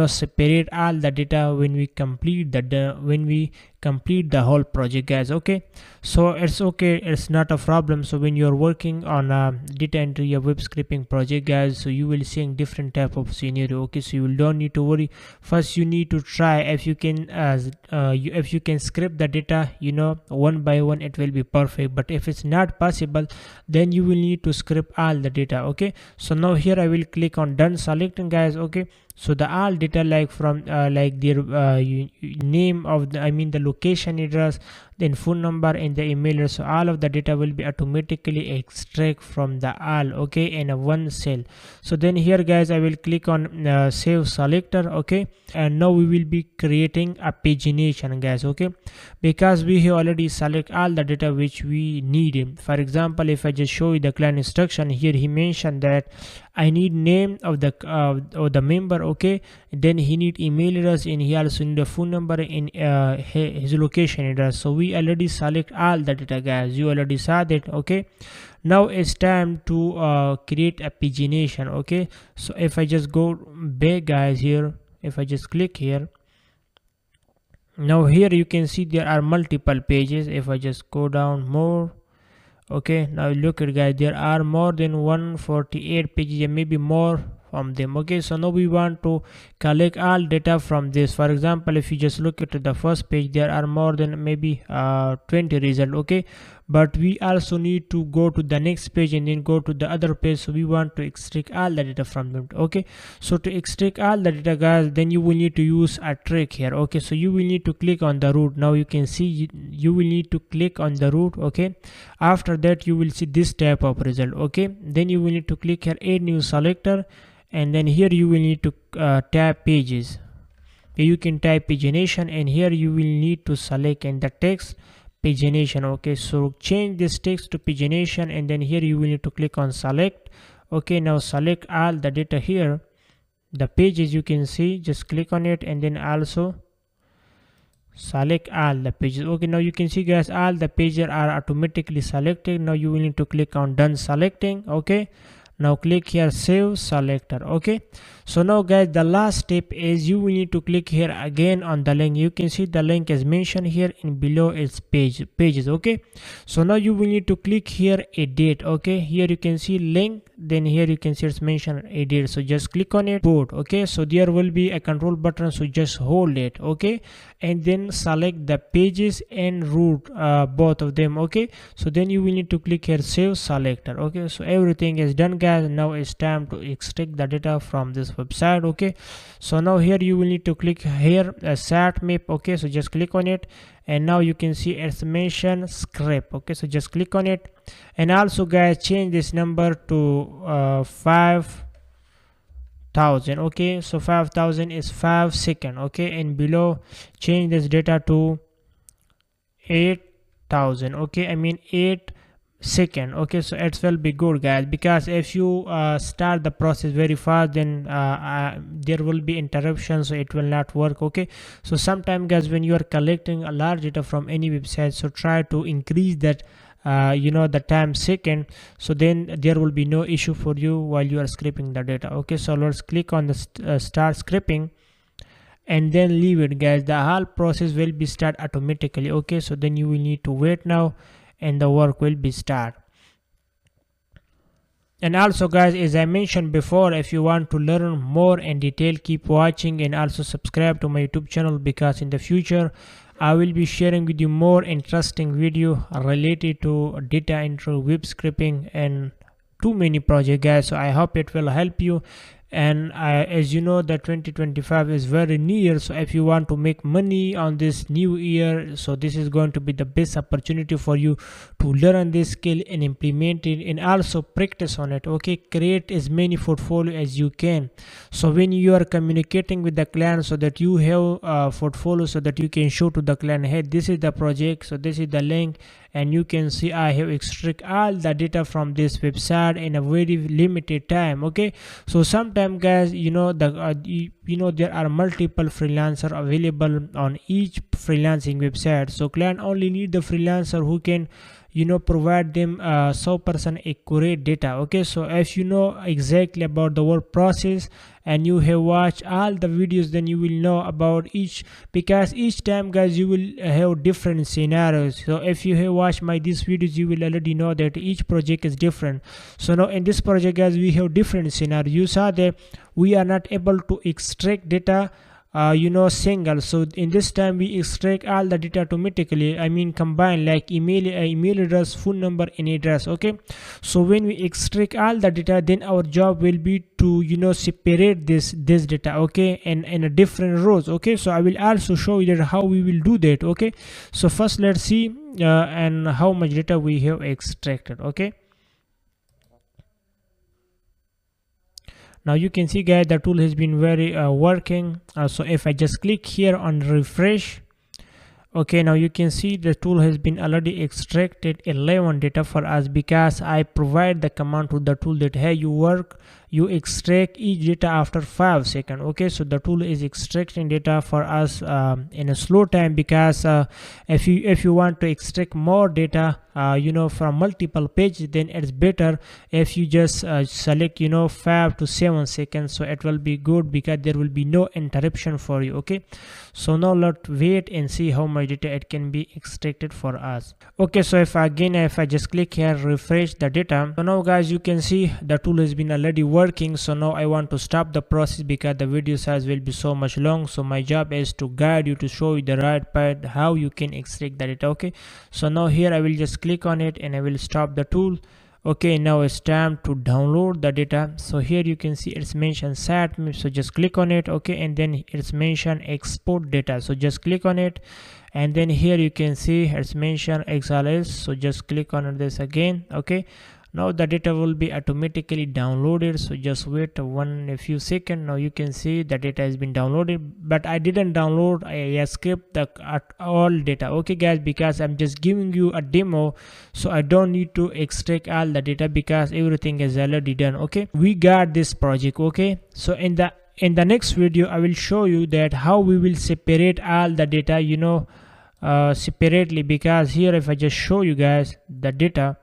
separate all the data when we complete the whole project, guys. Okay, so it's okay, it's not a problem. So when you're working on a data entry, a web scraping project, guys, so you will see different type of scenario. Okay, so you don't need to worry. First you need to try if you can if you can scrape the data one by one, it will be perfect. But if it's not possible, then you will need to scrape all the data. Okay, so now here I will click on done selecting, guys. Okay, so the all data like from like their name of the location address, then phone number and the email, so all of the data will be automatically extract from the all, okay, in a one cell. So then here, guys, I will click on save selector. Okay, and now we will be creating a pagination, guys. Okay, because we have already select all the data which we need. For example, if I just show you the client instruction here, he mentioned that I need name of the member. Okay, then he need email address, and he also need a phone number in his location address. So we already select all the data, guys. You already saw that. Okay, now it's time to create a pagination. Okay, so if I just go back, guys, here, if I just click here, now here you can see there are multiple pages. If I just go down more, okay, now look at, guys, there are more than 148 pages and maybe more from them. Okay, so now we want to collect all data from this. For example, if you just look at the first page, there are more than maybe 20 results. Okay, but we also need to go to the next page and then go to the other page, so we want to extract all the data from them. Okay, so to extract all the data, guys, then you will need to use a trick here. Okay, so you will need to click on the root. Now you can see you will need to click on the root. Okay, after that you will see this type of result. Okay, then you will need to click here add new selector, and then here you will need to tab pages. You can type pagination, and here you will need to select in the text pagination. Okay, so change this text to pagination, and then here you will need to click on select. Okay, now select all the data here, the pages you can see, just click on it, and then also select all the pages. Okay, now you can see, guys, all the pages are automatically selected. Now you will need to click on done selecting. Okay, now click here save selector. Okay, so now, guys, the last step is you will need to click here again on the link. You can see the link is mentioned here in below its pages. Okay, so now you will need to click here edit. Okay, here you can see link, then here you can see it's mentioned edit, so just click on it, board. Okay, so there will be a control button, so just hold it. Okay, and then select the pages and root, both of them. Okay, so then you will need to click here save selector. Okay, so everything is done, guys. Now it's time to extract the data from this website. Okay, so now here you will need to click here a sat map. Okay, so just click on it, and now you can see it's mentioned scrape. Okay, so just click on it, and also, guys, change this number to 5,000. Okay, so 5,000 is 5 seconds. Okay, and below change this data to 8,000. Okay, I mean 8 second. Okay, so it will be good, guys, because if you start the process very fast, then there will be interruption, so it will not work. Okay, so sometimes, guys, when you are collecting a large data from any website, so try to increase that the time second, so then there will be no issue for you while you are scraping the data. Okay, so let's click on the start scraping, and then leave it, guys. The whole process will be start automatically. Okay, so then you will need to wait now, and the work will be start. And also, guys, as I mentioned before, if you want to learn more in detail, keep watching, and also subscribe to my YouTube channel, because in the future I will be sharing with you more interesting video related to data entry, web scraping, and too many projects, guys. So I hope it will help you. And as you know that 2025 is very near, so if you want to make money on this new year, so this is going to be the best opportunity for you to learn this skill and implement it, and also practice on it. Okay, create as many portfolio as you can, so when you are communicating with the client, so that you have a portfolio, so that you can show to the client, hey, this is the project, so this is the link, and you can see I have extract all the data from this website in a very limited time. Okay, so sometimes, guys, there are multiple freelancers available on each freelancing website, so client only need the freelancer who can provide them 100% accurate data. Okay, so if you know exactly about the work process and you have watched all the videos, then you will know about each, because each time guys you will have different scenarios. So if you have watched these videos, you will already know that each project is different. So now in this project guys, we have different scenarios. You saw that we are not able to extract data single. So in this time we extract all the data automatically, I mean combine, like email address, phone number and address. Okay, so when we extract all the data, then our job will be to separate this data, okay, and in a different rows. Okay, so I will also show you that how we will do that. Okay, so first let's see and how much data we have extracted. Okay, now you can see guys, the tool has been very working. So if I just click here on refresh, okay, now you can see the tool has been already extracted 11 data for us, because I provide the command to the tool that hey, you extract each data after 5 seconds. Okay, so the tool is extracting data for us in a slow time, because if you want to extract more data from multiple pages, then it's better if you just select 5 to 7 seconds. So it will be good, because there will be no interruption for you. Okay, so now let's wait and see how much data it can be extracted for us. Okay, so if I just click here, refresh the data, so now guys you can see the tool has been already working. So now I want to stop the process, because the video size will be so much long. So my job is to guide you, to show you the right path how you can extract the data. Okay, so now here I will just click on it and I will stop the tool. Okay, now it's time to download the data. So here you can see it's mentioned set, so just click on it. Okay, and then it's mentioned export data, so just click on it, and then here you can see it's mentioned XLS, so just click on this again. Okay, now the data will be automatically downloaded, so just wait a few seconds. Now you can see the data has been downloaded, but I didn't download, I skipped the all data. Okay guys, because I'm just giving you a demo, so I don't need to extract all the data, because everything is already done. Okay, we got this project. Okay, so in the next video I will show you that how we will separate all the data separately, because here if I just show you guys the data,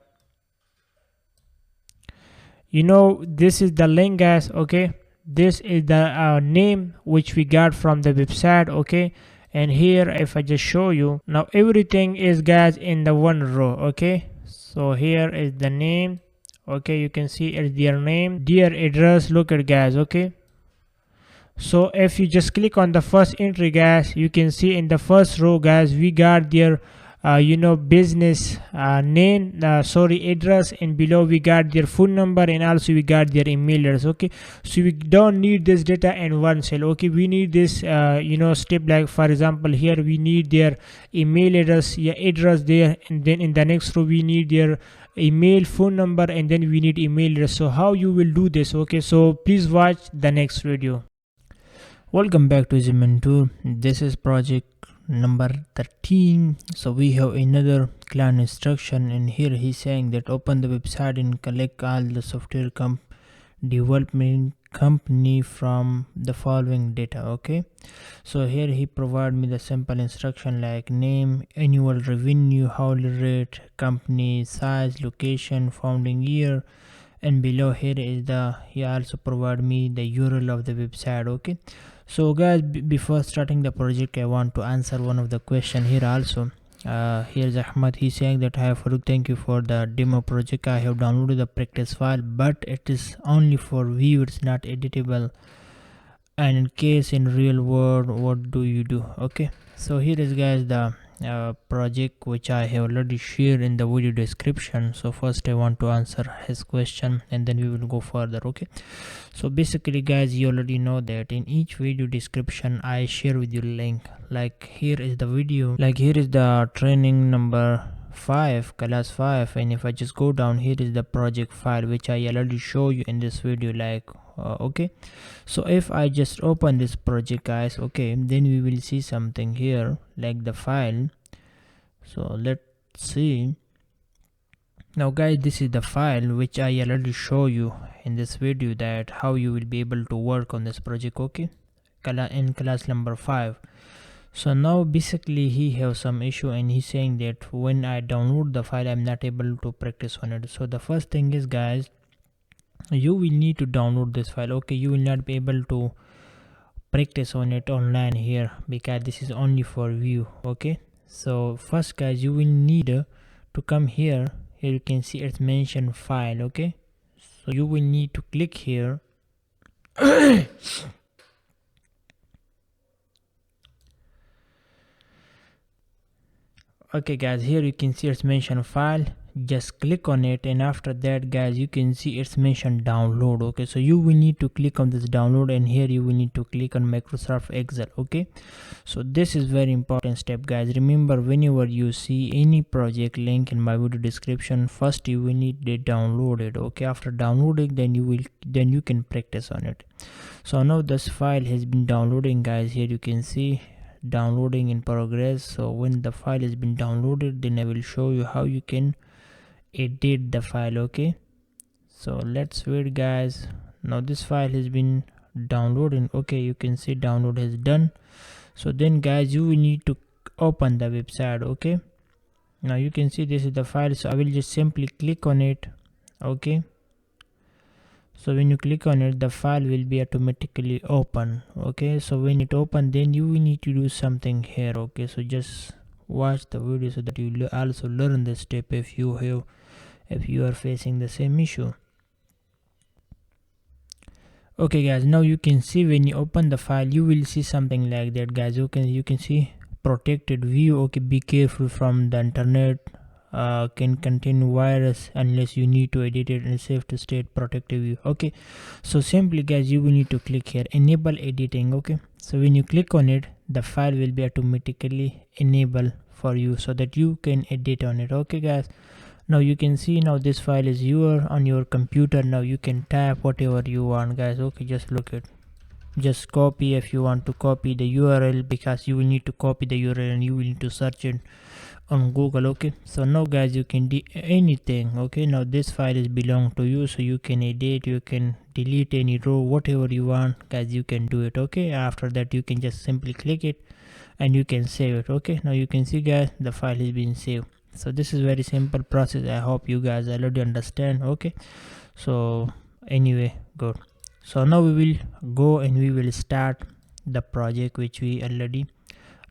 this is the link guys. Okay, this is the name which we got from the website. Okay, and here if I just show you, now everything is guys in the one row. Okay, so here is the name. Okay, you can see it's their name, their address. Look at guys. Okay, so if you just click on the first entry guys, you can see in the first row guys, we got their business name, address, and below we got their phone number, and also we got their email address. Okay, so we don't need this data in one cell. Okay, we need this step, like for example here we need their email address, address there, and then in the next row we need their email, phone number, and then we need email address. So how you will do this? Okay, so please watch the next video. Welcome back to Mentor. This is project number 13. So we have another client instruction, and here he's saying that open the website and collect all the software development company from the following data. Okay, so here he provide me the simple instruction like name, annual revenue, hourly rate, company size, location, founding year, and below here is he also provide me the URL of the website. Okay, so guys, before starting the project I want to answer one of the question here also. Here's Ahmad. He's saying that hi Farooq, thank you for the demo project. I have downloaded the practice file, but it is only for view, it's not editable, and in case in real world what do you do? Okay, so here is guys the project which I have already shared in the video description. So first I want to answer his question and then we will go further. Okay, so basically guys, you already know that in each video description I share with you link, like here is the video, like here is the training number 5, class 5, and if I just go down, here is the project file which I already show you in this video, like okay, so if I just open this project guys, okay, then we will see something here like the file. So let's see. Now guys, this is the file which I already show you in this video, that how you will be able to work on this project. Okay, in class number 5. So now basically he have some issue and he's saying that when I download the file I'm not able to practice on it. So the first thing is, guys, you will need to download this file. Okay, you will not be able to practice on it online here because this is only for view. Okay, so first, guys, you will need to come here. Here you can see it's mentioned file. Okay, so you will need to click here. Okay, guys, here you can see it's mentioned file. Just click on it, and after that, guys, you can see it's mentioned download. Okay, so you will need to click on this download, and here you will need to click on Microsoft Excel. Okay, so this is very important step, guys. Remember, whenever you see any project link in my video description, first you will need to download it. Okay, after downloading, then you can practice on it. So now this file has been downloading, guys. Here you can see downloading in progress. So when the file has been downloaded, then I will show you how you can edit the file. Okay, so let's wait, guys. Now this file has been downloading. Okay, you can see download is done. So then, guys, you will need to open the website. Okay, now you can see this is the file, so I will just simply click on it. Okay, so when you click on it, the file will be automatically open. Okay, so when it open, then you will need to do something here. Okay, so just watch the video so that you also learn the step if you are facing the same issue. Okay, guys, now you can see when you open the file, you will see something like that, guys. You can see protected view. Okay, be careful from the internet, can contain virus unless you need to edit it, and safe to state protective view. Okay, so simply, guys, you will need to click here enable editing. Okay, so when you click on it, the file will be automatically enabled for you so that you can edit on it. Okay, guys, now you can see now this file is on your computer. Now you can type whatever you want, guys. Okay, just look at, just copy if you want to copy the URL, because you will need to copy the URL and you will need to search it on Google. Okay, so now, guys, you can do anything. Okay, now this file is belong to you, so you can edit, you can delete any row, whatever you want, guys, you can do it. Okay, after that you can just simply click it and you can save it. Okay, now you can see, guys, the file is being saved. So this is very simple process. I hope you guys already understand. Okay, so anyway, good. So now we will go and we will start the project which we already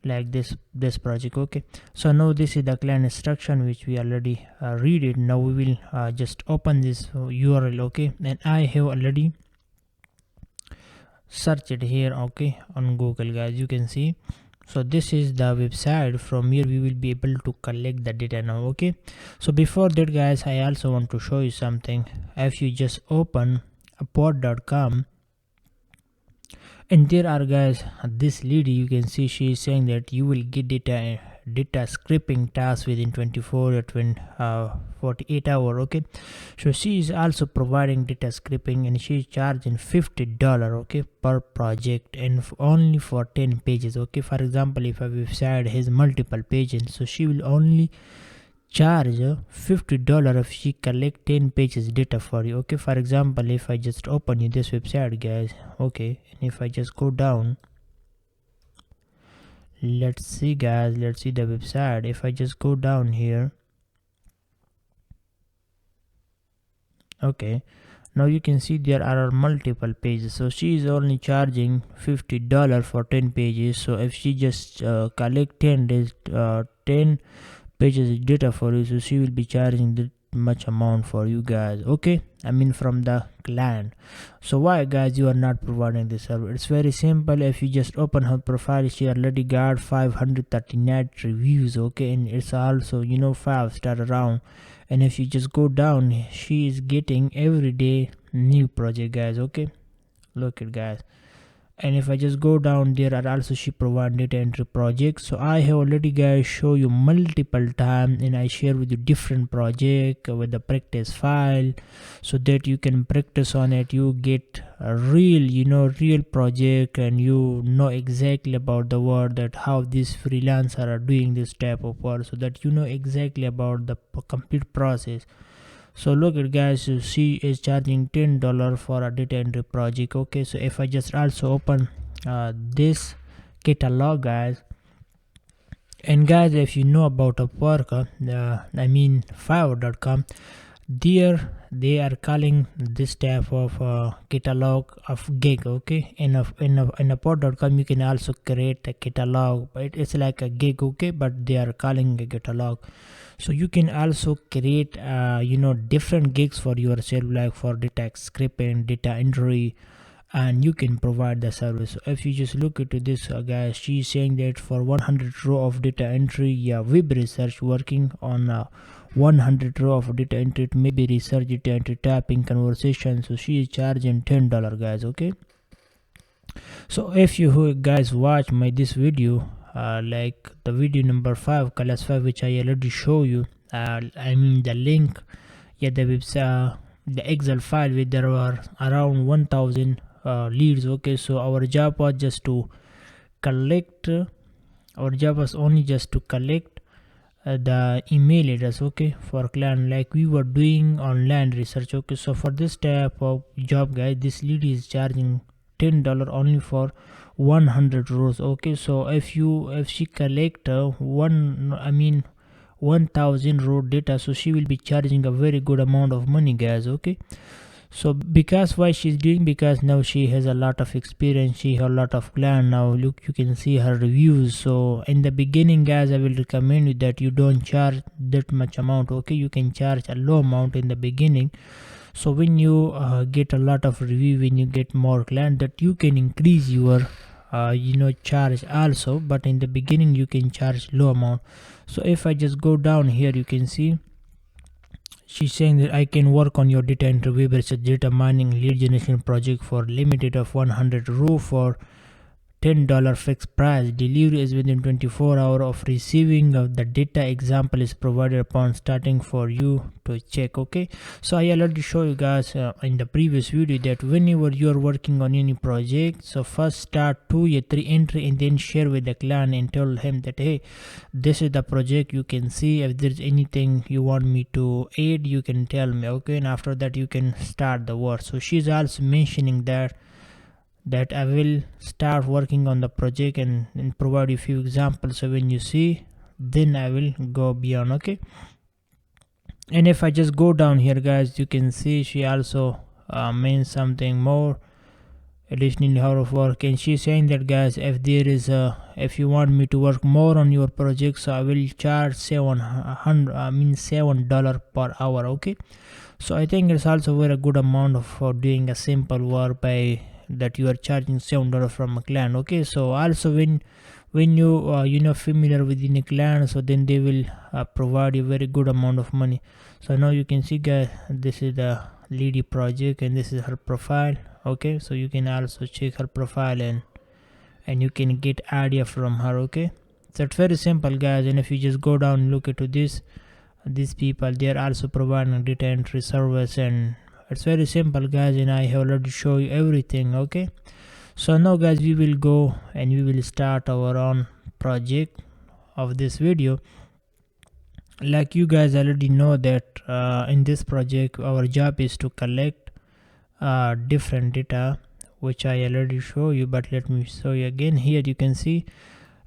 like this project. Okay, so now this is the client instruction which we already read it. Now we will just open this URL. Okay, and I have already searched it here. Okay, on Google, guys, you can see. So this is the website. From here we will be able to collect the data now. Okay, so before that, guys, I also want to show you something. If you just open upwork.com, and there are, guys, this lady, you can see she is saying that you will get data scraping task within 24 or 48 hours. Okay, so she is also providing data scraping and she is charging $50, okay, per project, and only for 10 pages. Okay, for example, if a website has multiple pages, so she will only charge $50 if she collect 10 pages data for you. Okay, for example, if I just open you this website, guys, okay, and if I just go down, let's see, guys, let's see the website. If I just go down here, okay, now you can see there are multiple pages, so she is only charging $50 for 10 pages. So if she just collect 10 pages data for you, so she will be charging that much amount for you guys. Okay, I mean from the client. So why, guys, you are not providing this service? It's very simple. If you just open her profile, she already got 539 reviews. Okay, and it's also 5-star around. And if you just go down, she is getting every day new project, guys. Okay, look at, guys. And if I just go down, there are also she provide data entry projects. So I have already, guys, show you multiple times, and I share with you different project with the practice file so that you can practice on it. You get a real project, and you know exactly about the work that how these freelancers are doing this type of work, so that you know exactly about the complete process. So look at, guys, so she is charging $10 for a data entry project. Okay, so if I just also open this catalog, guys, And guys, if you know about Upwork, I mean Fiverr.com, there they are calling this type of catalog of gig. Okay, in Upwork.com you can also create a catalog, but it's like a gig. Okay, but they are calling a catalog. So you can also create different gigs for yourself, like for data scripting, data entry, and you can provide the service. So if you just look into this, guys, she's saying that for 100 row of data entry, yeah, web research, working on 100 row of data entry, maybe research, data entry, tapping, conversation. So she is charging $10, guys. Okay, so if you guys watch my this video, like the video number 5, class 5, which I already show you, I mean the link, yeah, the website, the Excel file where there were around 1000 leads. Okay, so our job was just to collect, our job was only just to collect the email address, okay, for client, like we were doing online research. Okay, so for this type of job, guys, this lead is charging $10 only for 100 rows. Okay, so if she collect 1000 row data, so she will be charging a very good amount of money, guys. Okay, so because why she's doing, because now she has a lot of experience, she has a lot of client. Now look, you can see her reviews. So in the beginning, guys, I will recommend you that you don't charge that much amount. Okay, you can charge a low amount in the beginning. So when you get a lot of review, when you get more client, that you can increase your charge also. But in the beginning you can charge low amount. So if I just go down here, you can see she's saying that I can work on your data entry, web research, data mining, lead generation project for limited of 100 row for $10 fixed price. Delivery is within 24 hours of receiving of the data. Example is provided upon starting for you to check. Okay, so I already show you guys in the previous video that whenever you are working on any project, so first start 2 or 3 entry and then share with the client and tell him that, hey, this is the project. You can see if there's anything you want me to add, you can tell me. Okay, and after that you can start the work. So she's also mentioning that I will start working on the project and provide a few examples. So when you see, then I will go beyond. Okay, and if I just go down here, guys, you can see she also means something more additionally how of work, and she's saying that, guys, if there is if you want me to work more on your project, so I will charge $7 per hour. Okay, so I think it's also very good amount for doing a simple work by that you are charging $7 from a client. Okay, so also when you familiar with the client, so then they will provide you very good amount of money. So now you can see, guys, this is the lady project and this is her profile. Okay, so you can also check her profile and you can get idea from her. Okay, so it's very simple, guys. And if you just go down and look into this, these people, they are also providing data entry service, and it's very simple, guys, and I have already show you everything. Okay, so now, guys, we will go and we will start our own project of this video. Like you guys already know that in this project our job is to collect different data, which I already show you, but let me show you again. Here you can see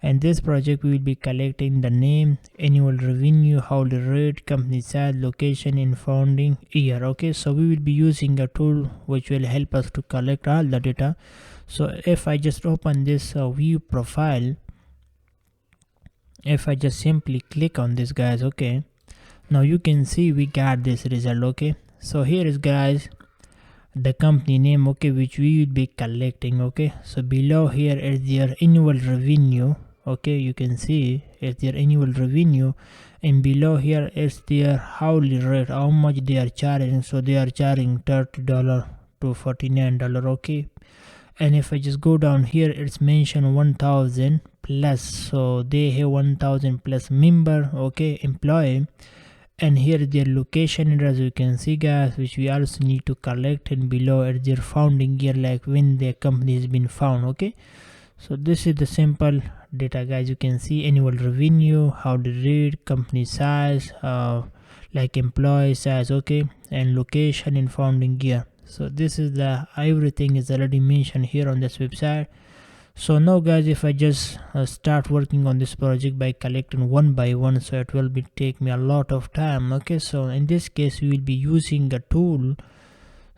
in this project we will be collecting the name, annual revenue, hourly rate, company size, location, and founding year. Okay, so we will be using a tool which will help us to collect all the data. So if I just open this view profile, if I just simply click on this, guys, okay, now you can see we got this result. Okay, so here is, guys, the company name, okay, which we will be collecting. Okay, so below here is their annual revenue. Okay, you can see it's their annual revenue, and below here is their hourly rate, how much they are charging. So they are charging $30 to $49. Okay, and if I just go down here, it's mentioned 1000 plus, so they have 1000 plus member, okay, employee. And here is their location address, you can see, guys, which we also need to collect, and below is their founding year, like when their company has been found. Okay, so this is the simple data, guys. You can see annual revenue, how to read, company size, like employee size, okay, and location and founding year. So this is the everything is already mentioned here on this website. So now guys, if I just start working on this project by collecting one by one, so it will be take me a lot of time. Okay, so in this case we will be using a tool.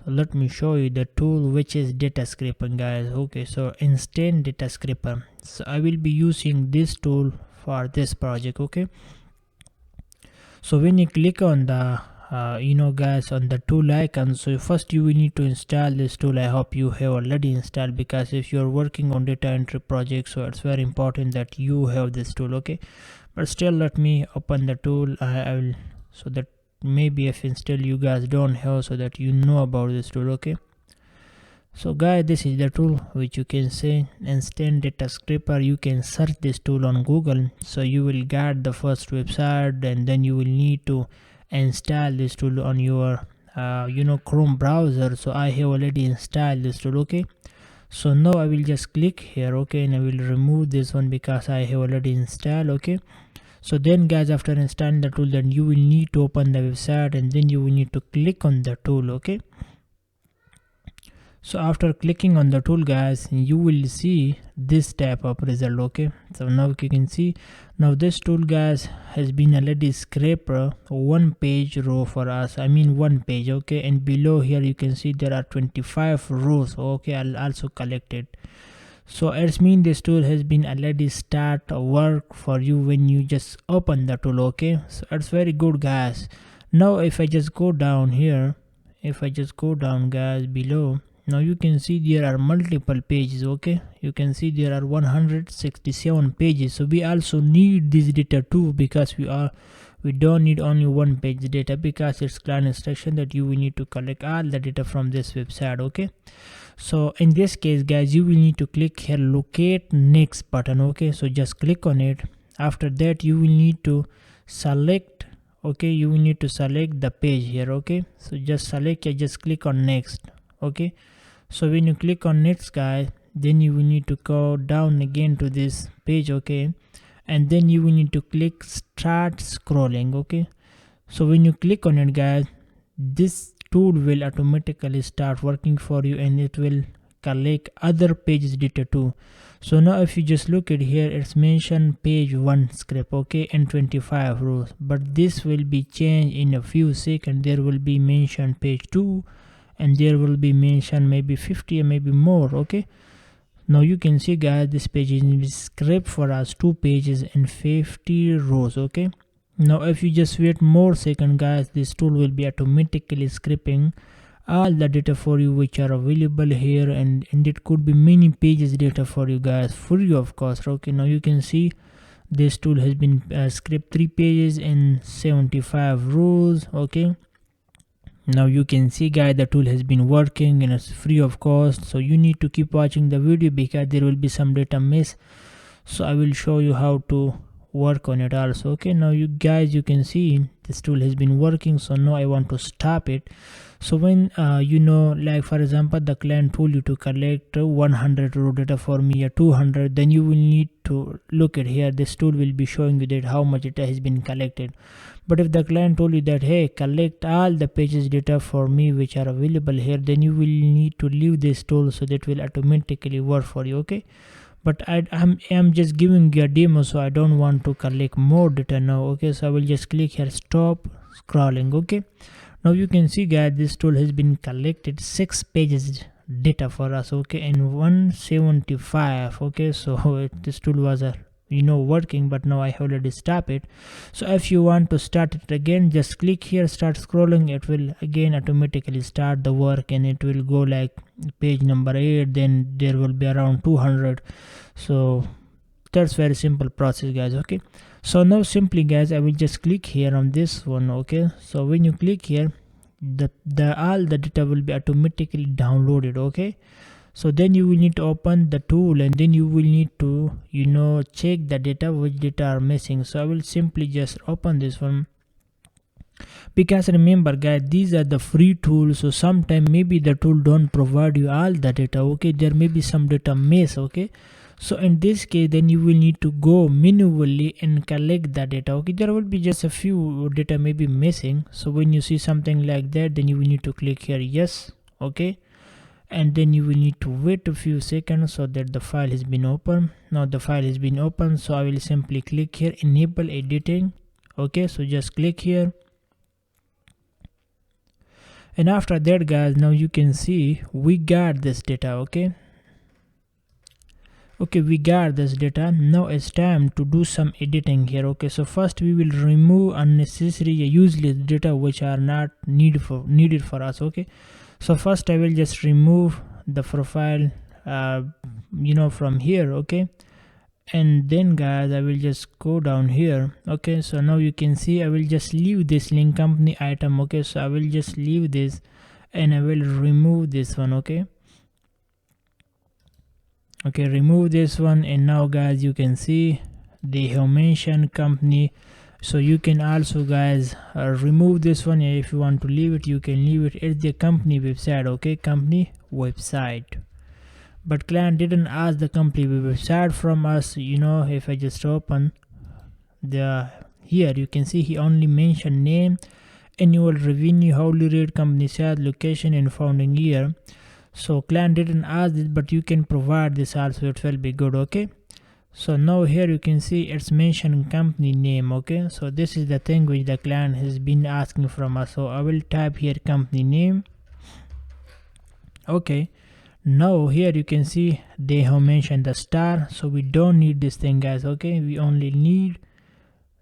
So let me show you the tool, which is data scraping, guys. Okay, so instant data scraper. So I will be using this tool for this project. Okay, so when you click on the guys, on the tool icon, so first you will need to install this tool. I hope you have already installed, because if you're working on data entry projects, so it's very important that you have this tool. Okay, but still let me open the tool. I will, so that maybe if install you guys don't have, so that you know about this tool. Okay, so guys, this is the tool which you can say instant data scraper. You can search this tool on Google, so you will get the first website, and then you will need to install this tool on your Chrome browser. So I have already installed this tool. Okay, so now I will just click here. Okay, and I will remove this one because I have already installed. Okay, so then guys, after installing the tool, then you will need to open the website, and then you will need to click on the tool. Okay, so after clicking on the tool, guys, you will see this type of result. Okay, so now you can see, now this tool, guys, has been already scraped one page row for us. I mean one page. Okay, and below here you can see there are 25 rows. Okay, I'll also collect it. So it's mean this tool has been already start work for you when you just open the tool. Okay, so it's very good, guys. Now if I just go down here, if I just go down, guys, below, now you can see there are multiple pages. Okay, you can see there are 167 pages. So we also need this data too, because we don't need only one page data, because it's clear instruction that you will need to collect all the data from this website. Okay, so in this case, guys, you will need to click here locate next button. Okay, so just click on it. After that you will need to select, okay, you will need to select the page here. Okay, so just select, just click on next. Okay, so when you click on next, guys, then you will need to go down again to this page. Okay, and then you will need to click start scrolling. Okay, so when you click on it, guys, this tool will automatically start working for you, and it will collect other pages data too. So now if you just look at here, it's mentioned page 1 scrape. Okay, and 25 rows, but this will be changed in a few seconds. There will be mentioned page 2, and there will be mentioned maybe 50 or maybe more. Okay, now you can see, guys, this page is scraped for us 2 pages and 50 rows. Okay, now if you just wait more second, guys, this tool will be automatically scraping all the data for you which are available here, and it could be many pages data for you guys, free of course. Okay, now you can see this tool has been scraped 3 pages and 75 rows. Okay, now you can see, guys, the tool has been working and it's free of cost. So you need to keep watching the video, because there will be some data miss, so I will show you how to work on it also. Okay, now you guys, you can see this tool has been working. So now I want to stop it. So when like for example, the client told you to collect 100 row data for me, or 200, then you will need to look at here. This tool will be showing you that how much data has been collected. But if the client told you that, hey, collect all the pages data for me which are available here, then you will need to leave this tool, so that will automatically work for you. Okay, but I'm just giving you a demo, so I don't want to collect more data now. Okay, so I will just click here stop scrolling. Okay, now you can see, guys, this tool has been collected 6 pages data for us. Okay, and 175. Okay, so this tool was working, but now I have already stopped it. So if you want to start it again, just click here start scrolling. It will again automatically start the work, and it will go like page number 8, then there will be around 200. So that's very simple process, guys. Okay, so now simply, guys, I will just click here on this one. Okay, so when you click here, the all the data will be automatically downloaded. Okay, so then you will need to open the tool, and then you will need to check the data, which data are missing. So I will simply just open this one, because remember, guys, these are the free tools, so sometimes maybe the tool don't provide you all the data. Okay, there may be some data miss. Okay, so in this case, then you will need to go manually and collect the data. Okay, there will be just a few data may be missing. So when you see something like that, then you will need to click here yes. Okay, and then you will need to wait a few seconds so that the file has been opened. Now the file has been opened, so I will simply click here, enable editing. Okay, so just click here, and after that guys, now you can see we got this data. Okay, we got this data. Now it's time to do some editing here. Okay, so first we will remove unnecessary useless data which are not needed for us. Okay, so first I will just remove the profile from here. Okay, and then guys, I will just go down here. Okay, so now you can see I will just leave this link company item. Okay, so I will just leave this and I will remove this one. Okay, remove this one, and now guys, you can see they have mentioned company. So you can also guys remove this one. If you want to leave it, you can leave it. It's the company website. Okay, company website, but client didn't ask the company website from us. If I just open the here, you can see he only mentioned name, annual revenue, hourly rate, company size, location, and founding year. So client didn't ask this, but you can provide this also, it will be good. Okay, so now here you can see it's mentioned company name. Okay, so this is the thing which the client has been asking from us. So I will type here company name. Okay, now here you can see they have mentioned the star, so we don't need this thing guys. Okay, we only need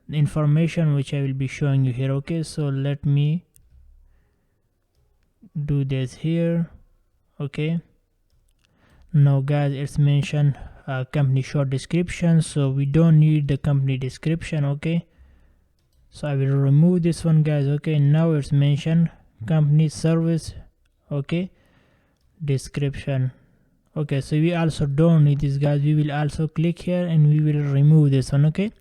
the information which I will be showing you here. Okay, so let me do this here. Okay, now guys, it's mentioned company short description, so we don't need the company description. Okay, so I will remove this one guys. Okay, now it's mentioned company service. Okay, description. Okay, so we also don't need this guys. We will also click here and we will remove this one. Okay,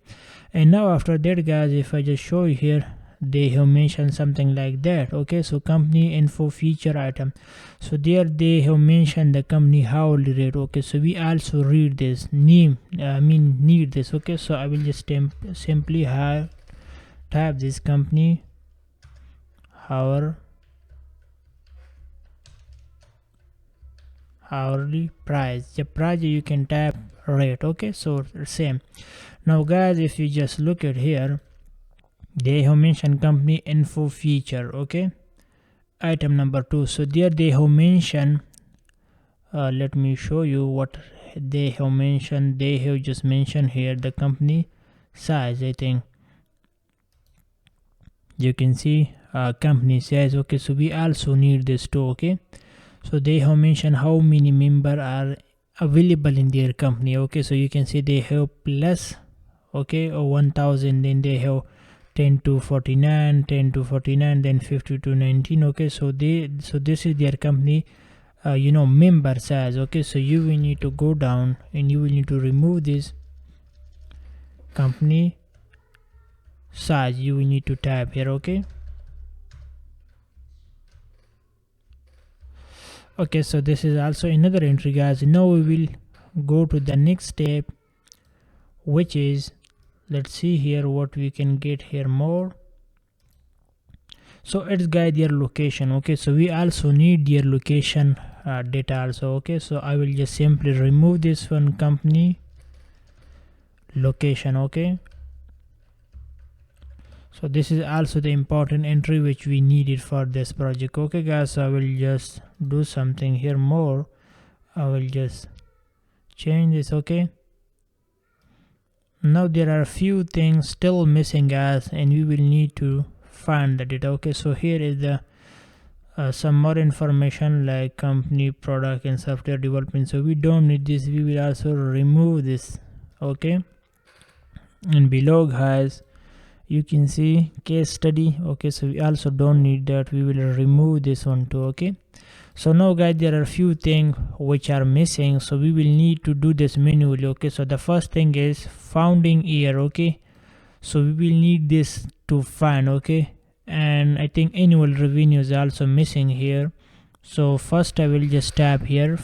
and now after that guys, if I just show you here, they have mentioned something like that. Okay, so company info feature item, so there they have mentioned the company hourly rate. Okay, so we also read this need this. Okay, so I will just simply type this company hourly price. The price you can type rate. Okay, so same. Now guys, if you just look at here, they have mentioned company info feature. Okay, item number 2. So there they have mentioned let me show you what they have mentioned. They have just mentioned here the company size. I think you can see company size. Okay, so we also need this too. Okay, so they have mentioned how many members are available in their company. Okay, so you can see they have plus, okay, or 1000, then they have 10 to 49, 10 to 49, then 50 to 19. Okay, so this is their company member size. Okay, so you will need to go down and you will need to remove this company size. You will need to type here. Okay, so this is also another entry guys. Now we will go to the next step, which is, let's see here what we can get here more. So it's guide their location. Okay, so we also need their location data also. Okay, so I will just simply remove this one, company location. Okay, so this is also the important entry which we needed for this project. Okay guys, so I will just do something here more. I will just change this. Okay, now there are a few things still missing guys, and we will need to find the data. Okay, so here is the some more information like company, product, and software development. So we don't need this. We will also remove this. Okay, and below guys, you can see case study. Okay, so we also don't need that. We will remove this one too. Okay, so now guys, there are a few things which are missing, so we will need to do this manually. Okay, so the first thing is founding year. Okay, so we will need this to find. Okay, and I think annual revenue is also missing here. So first I will just tap here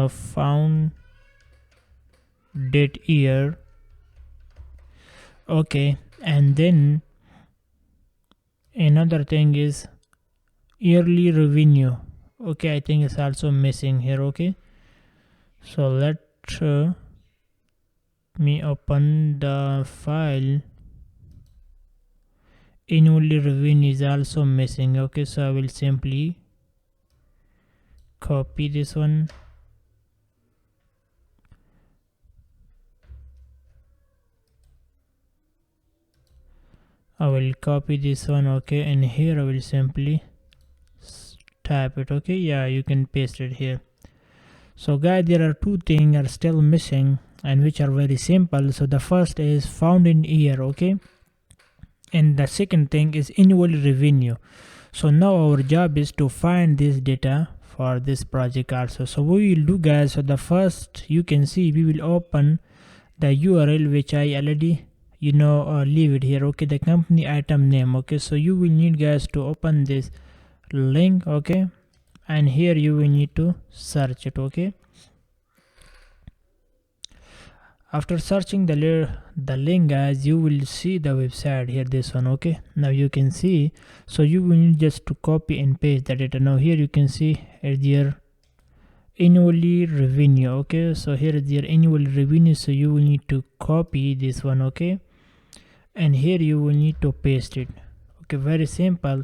found date year. Okay, and then another thing is yearly revenue. Okay, I think it's also missing here. Okay, so let me open the file. Annually revenue is also missing. Okay, so I will simply copy this one. I will copy this one. Okay, and here I will simply type it. Okay, yeah, you can paste it here. So guys, there are two things are still missing and which are very simple. So the first is found in year. Okay, and the second thing is annual revenue. So now our job is to find this data for this project also. So we will do guys, so the first you can see we will open the URL which I already leave it here. Okay, the company item name. Okay, so you will need guys to open this link. Okay, and here you will need to search it. Okay, after searching the link guys, you will see the website here, this one. Okay, now you can see, so you will need just to copy and paste the data. Now here you can see their annually revenue. Okay, so here is their annual revenue, so you will need to copy this one. Okay, and here you will need to paste it. Okay, very simple.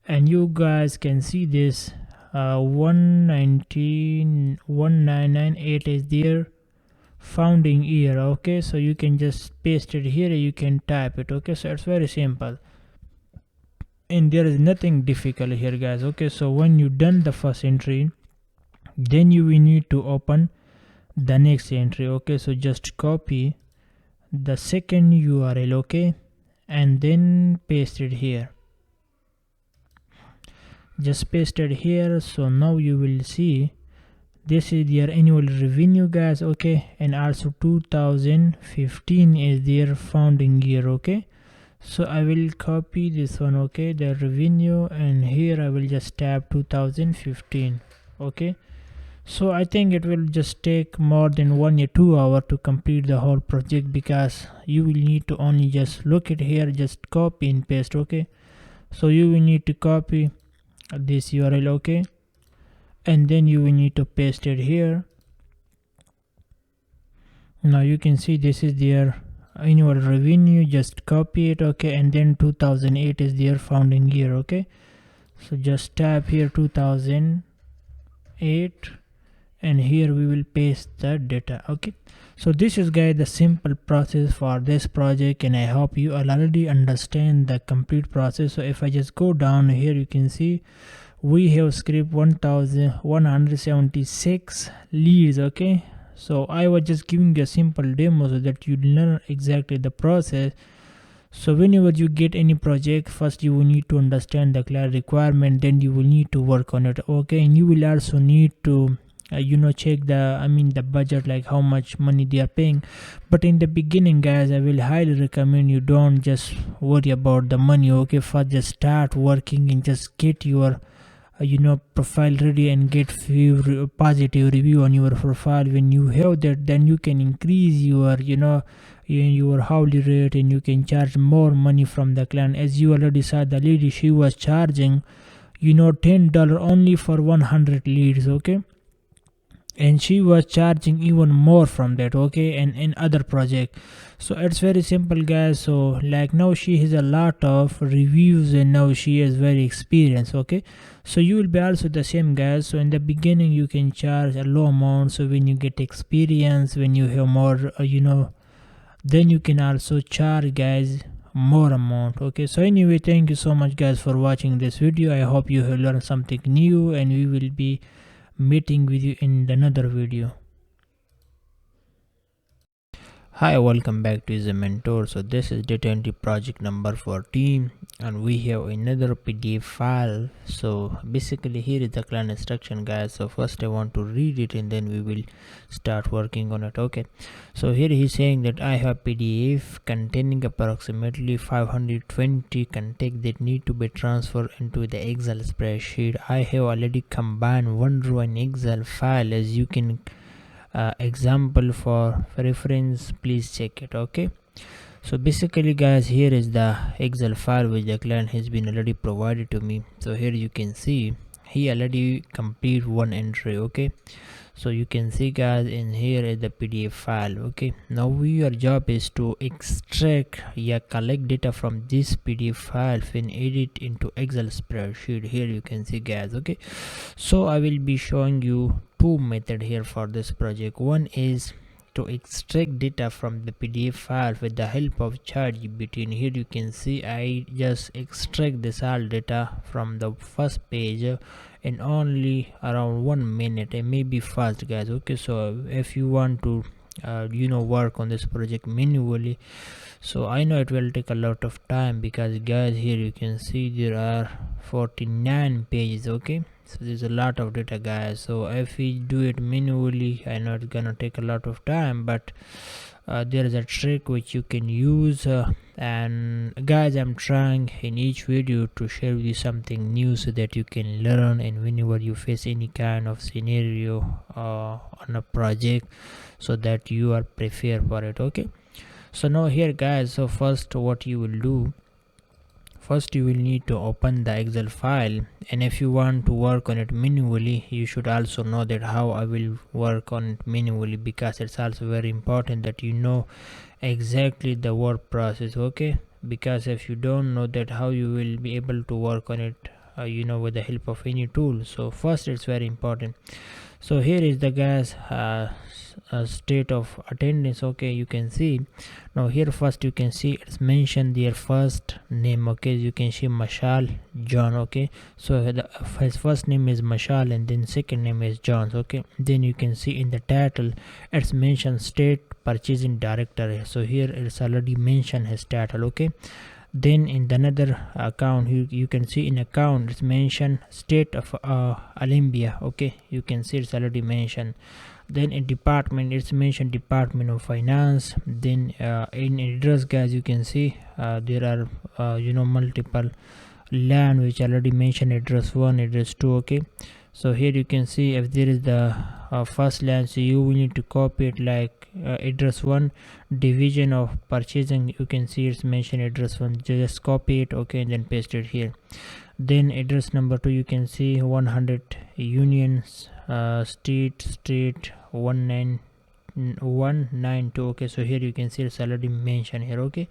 And you guys can see this 19998 is their founding year. Okay, so you can just paste it here, you can type it. Okay, so it's very simple and there is nothing difficult here guys. Okay, so when you done the first entry, then you will need to open the next entry. Okay, so just copy the second URL. Okay, and then paste it here, just paste it here. So now you will see this is their annual revenue guys. Okay, and also 2015 is their founding year. Okay, so I will copy this one. Okay, the revenue, and here I will just tap 2015. Okay, so I think it will just take more than 1 or 2 hours to complete the whole project, because you will need to only just look at here, just copy and paste. Okay, so you will need to copy this URL. Okay, and then you will need to paste it here. Now you can see this is their annual revenue, just copy it. Okay, and then 2008 is their founding year. Okay, so just tap here 2008, and here we will paste the data. Okay, so this is guys the simple process for this project, and I hope you already understand the complete process. So if I just go down here, you can see we have script 1176 leads. Okay, so I was just giving you a simple demo so that you learn exactly the process. So whenever you get any project, first you will need to understand the client requirement, then you will need to work on it. Okay, and you will also need to check the budget, like how much money they are paying. But in the beginning guys, I will highly recommend you don't just worry about the money. Okay, first just start working and just get your profile ready and get few positive review on your profile. When you have that, then you can increase your your hourly rate, and you can charge more money from the client. As you already saw, the lady, she was charging $10 only for 100 leads. Okay, and she was charging even more from that. Okay, and in other project. So it's very simple guys. So like now she has a lot of reviews, and now she is very experienced. Okay, so you will be also the same guys. So in the beginning you can charge a low amount, so when you get experience, when you have more then you can also charge guys more amount. Okay, so anyway, thank you so much guys for watching this video. I hope you have learned something new, and we will be meeting with you in another video. Hi, welcome back to the mentor. So this is data entry project number 14, and we have another PDF file. So basically here is the client instruction guys. So first I want to read it, and then we will start working on it. Okay, so here he's saying that I have PDF containing approximately 520 contacts that need to be transferred into the Excel spreadsheet. I have already combined one row in Excel file, as you can example for reference, please check it. Okay, so basically guys, here is the Excel file which the client has been already provided to me. So here you can see he already complete one entry. Okay, so you can see guys, in here is the PDF file. Okay, now your job is to extract, collect data from this PDF file and edit into Excel spreadsheet. Here you can see guys. Okay, so I will be showing you two methods here for this project. One is to extract data from the PDF file with the help of ChatGPT. And here you can see I just extract this all data from the first page in only around 1 minute, and maybe fast guys. Okay, so if you want to work on this project manually, so I know it will take a lot of time, because guys, here you can see there are 49 pages. Okay, so there's a lot of data guys. So if we do it manually, I know it's gonna take a lot of time, but there is a trick which you can use, and guys, I'm trying in each video to share with you something new so that you can learn, and whenever you face any kind of scenario on a project, so that you are prepared for it. Okay, so now here guys, so first what you will do, first you will need to open the Excel file, and if you want to work on it manually, you should also know that how I will work on it manually, because it's also very important that you know exactly the work process. Okay, because if you don't know that, how you will be able to work on it with the help of any tool. So first it's very important. So here is the guys state of attendance. Okay, you can see now here first you can see it's mentioned their first name. Okay, you can see Mashal John. Okay, so his first name is Mashal, and then second name is John. Okay, then you can see in the title it's mentioned state purchasing director. So here it's already mentioned his title. Okay, then in another account, you can see in account it's mentioned state of Olympia. Okay, you can see it's already mentioned. Then in department it's mentioned Department of Finance. Then in address guys, you can see there are multiple land which already mentioned address 1, address 2. Okay, so here you can see if there is the first land, so you will need to copy it like address 1, division of purchasing. You can see it's mentioned address 1, just copy it. Okay, and then paste it here. Then address number 2, you can see 100 Union Street 192. Okay, so here you can see it's already mentioned here. Okay,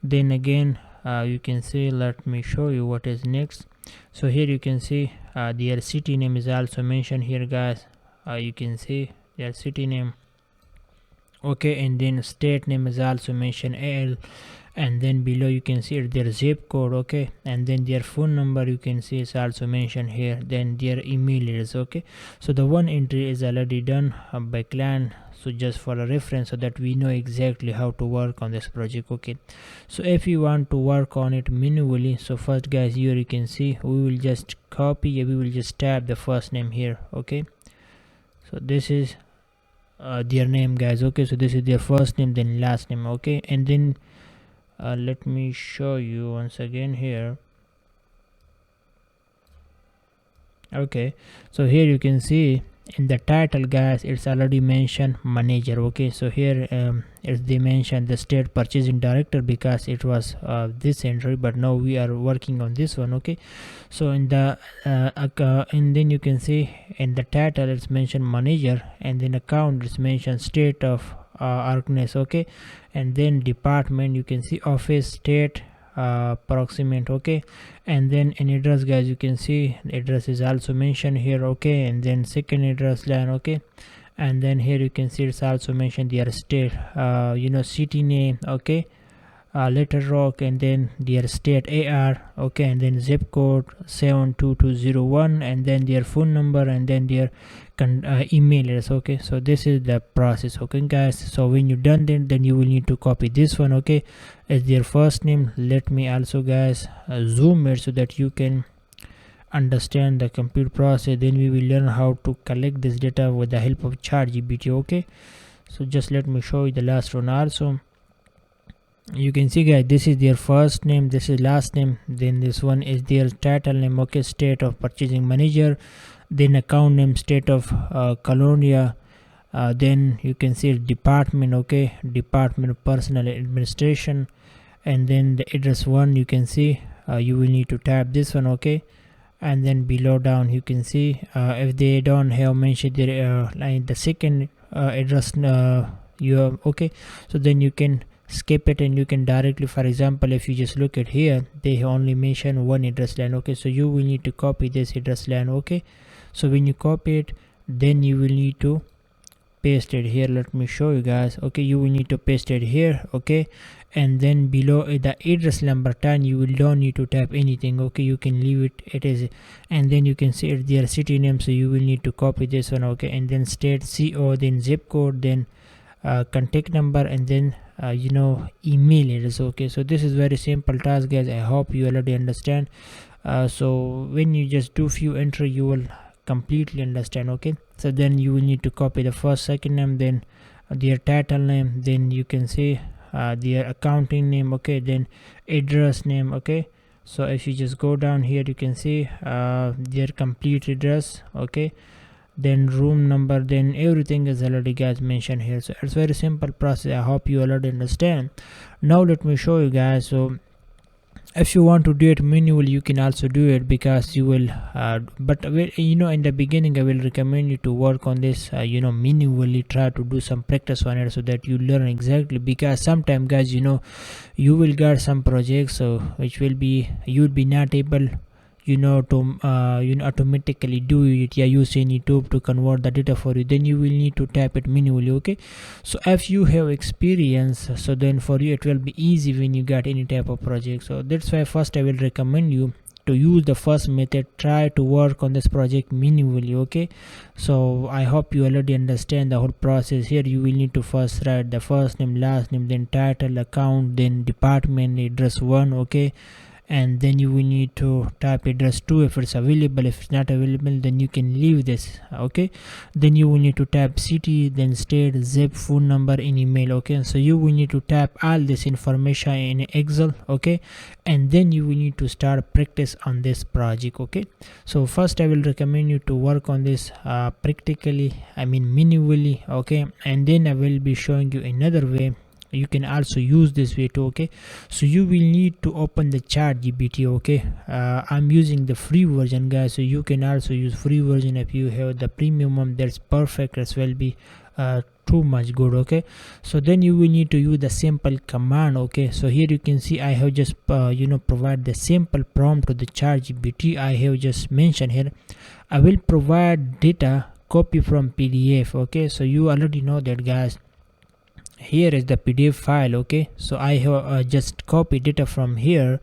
then again you can see, let me show you what is next. So here you can see their city name is also mentioned here guys. You can see their city name. Okay, and then state name is also mentioned AL, and then below you can see their zip code. Okay, and then their phone number you can see is also mentioned here. Then their email address. Okay, so the one entry is already done by client, so just for a reference, so that we know exactly how to work on this project. Okay, so if you want to work on it manually, so first guys, here you can see we will just copy, we will just tab the first name here. Okay, so this is their name guys. Okay, so this is their first name, then last name. Okay, and then let me show you once again here. Okay, so here you can see in the title guys, it's already mentioned manager. Okay, so here they mentioned the state purchasing director, because it was this entry, but now we are working on this one. Okay, so in the and then you can see in the title it's mentioned manager, and then account it's mentioned state of Arkness. Okay, and then department you can see office state approximate. Okay, and then in address guys, you can see address is also mentioned here. Okay, and then second address line. Okay, and then here you can see it's also mentioned their state city name. Okay, Little Rock, and then their state AR. Okay, and then zip code 72201, and then their phone number, and then their email address. Okay, so this is the process. Okay guys, so when you done then you will need to copy this one. Okay, as their first name. Let me also guys zoom it so that you can understand the complete process. Then we will learn how to collect this data with the help of ChatGPT. Okay, so just let me show you the last one also. You can see guys, this is their first name, this is last name, then this one is their title name. Okay, state of purchasing manager, then account name state of Colombia, then you can see department. Okay, Department of Personal Administration, and then the address 1 you can see you will need to tap this one. Okay, and then below down you can see if they don't have mentioned their like the second address you have, okay, so then you can skip it and you can directly, for example, if you just look at here, they only mention one address line, okay, so you will need to copy this address line, okay. So when you copy it, then you will need to paste it here. Let me show you guys, okay, you will need to paste it here, okay, and then below the address number 10 you will don't need to type anything, okay, you can leave it as, and then you can see it their city name, so you will need to copy this one, okay, and then state CO, then zip code, then contact number, and then email address, okay. So this is very simple task, guys. I hope you already understand. So when you just do few enter, you will completely understand, okay. So then you will need to copy the first second name, then their title name, then you can say their accounting name, okay, then address name, okay. So if you just go down here, you can see their complete address, okay, then room number, then everything is already guys mentioned here. So it's very simple process. I hope you already understand. Now let me show you guys. So if you want to do it manually, you can also do it, because you will but in the beginning I will recommend you to work on this manually, try to do some practice on it so that you learn exactly, because sometimes guys you will get some projects which will be you will be not able to automatically do it, use any tool to convert the data for you, then you will need to type it manually, okay. So if you have experience, so then for you it will be easy when you get any type of project. So that's why first I will recommend you to use the first method, try to work on this project manually, okay. So I hope you already understand the whole process. Here you will need to first write the first name, last name, then title, account, then department, address 1, okay, and then you will need to type address 2 if it's available. If it's not available, then you can leave this, okay. Then you will need to type city, then state, zip, phone number, and email, okay. So you will need to type all this information in Excel, okay, and then you will need to start practice on this project, okay. So first I will recommend you to work on this practically, manually, okay, and then I will be showing you another way you can also use this way too, okay. So you will need to open the ChatGPT, okay. I'm using the free version, guys, so you can also use free version. If you have the premium one, that's perfect as well, be too much good, okay. So then you will need to use the simple command, okay. So here you can see I have just provide the simple prompt to the ChatGPT. I have just mentioned here, I will provide data copy from PDF, okay. So you already know that, guys. Here is the PDF file, okay. So I have just copied data from here,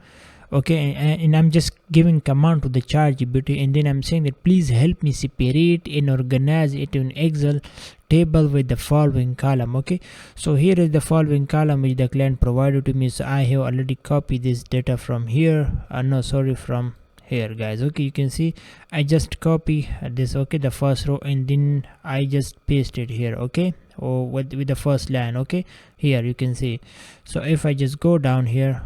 okay, and I'm just giving command to the ChatGPT, and then I'm saying that please help me separate and organize it in Excel table with the following column, okay. So here is the following column which the client provided to me. So I have already copied this data from here, from here, guys, okay. You can see I just copy this, okay, the first row, and then I just paste it here, okay, or with the first line, okay. Here you can see. So if I just go down here,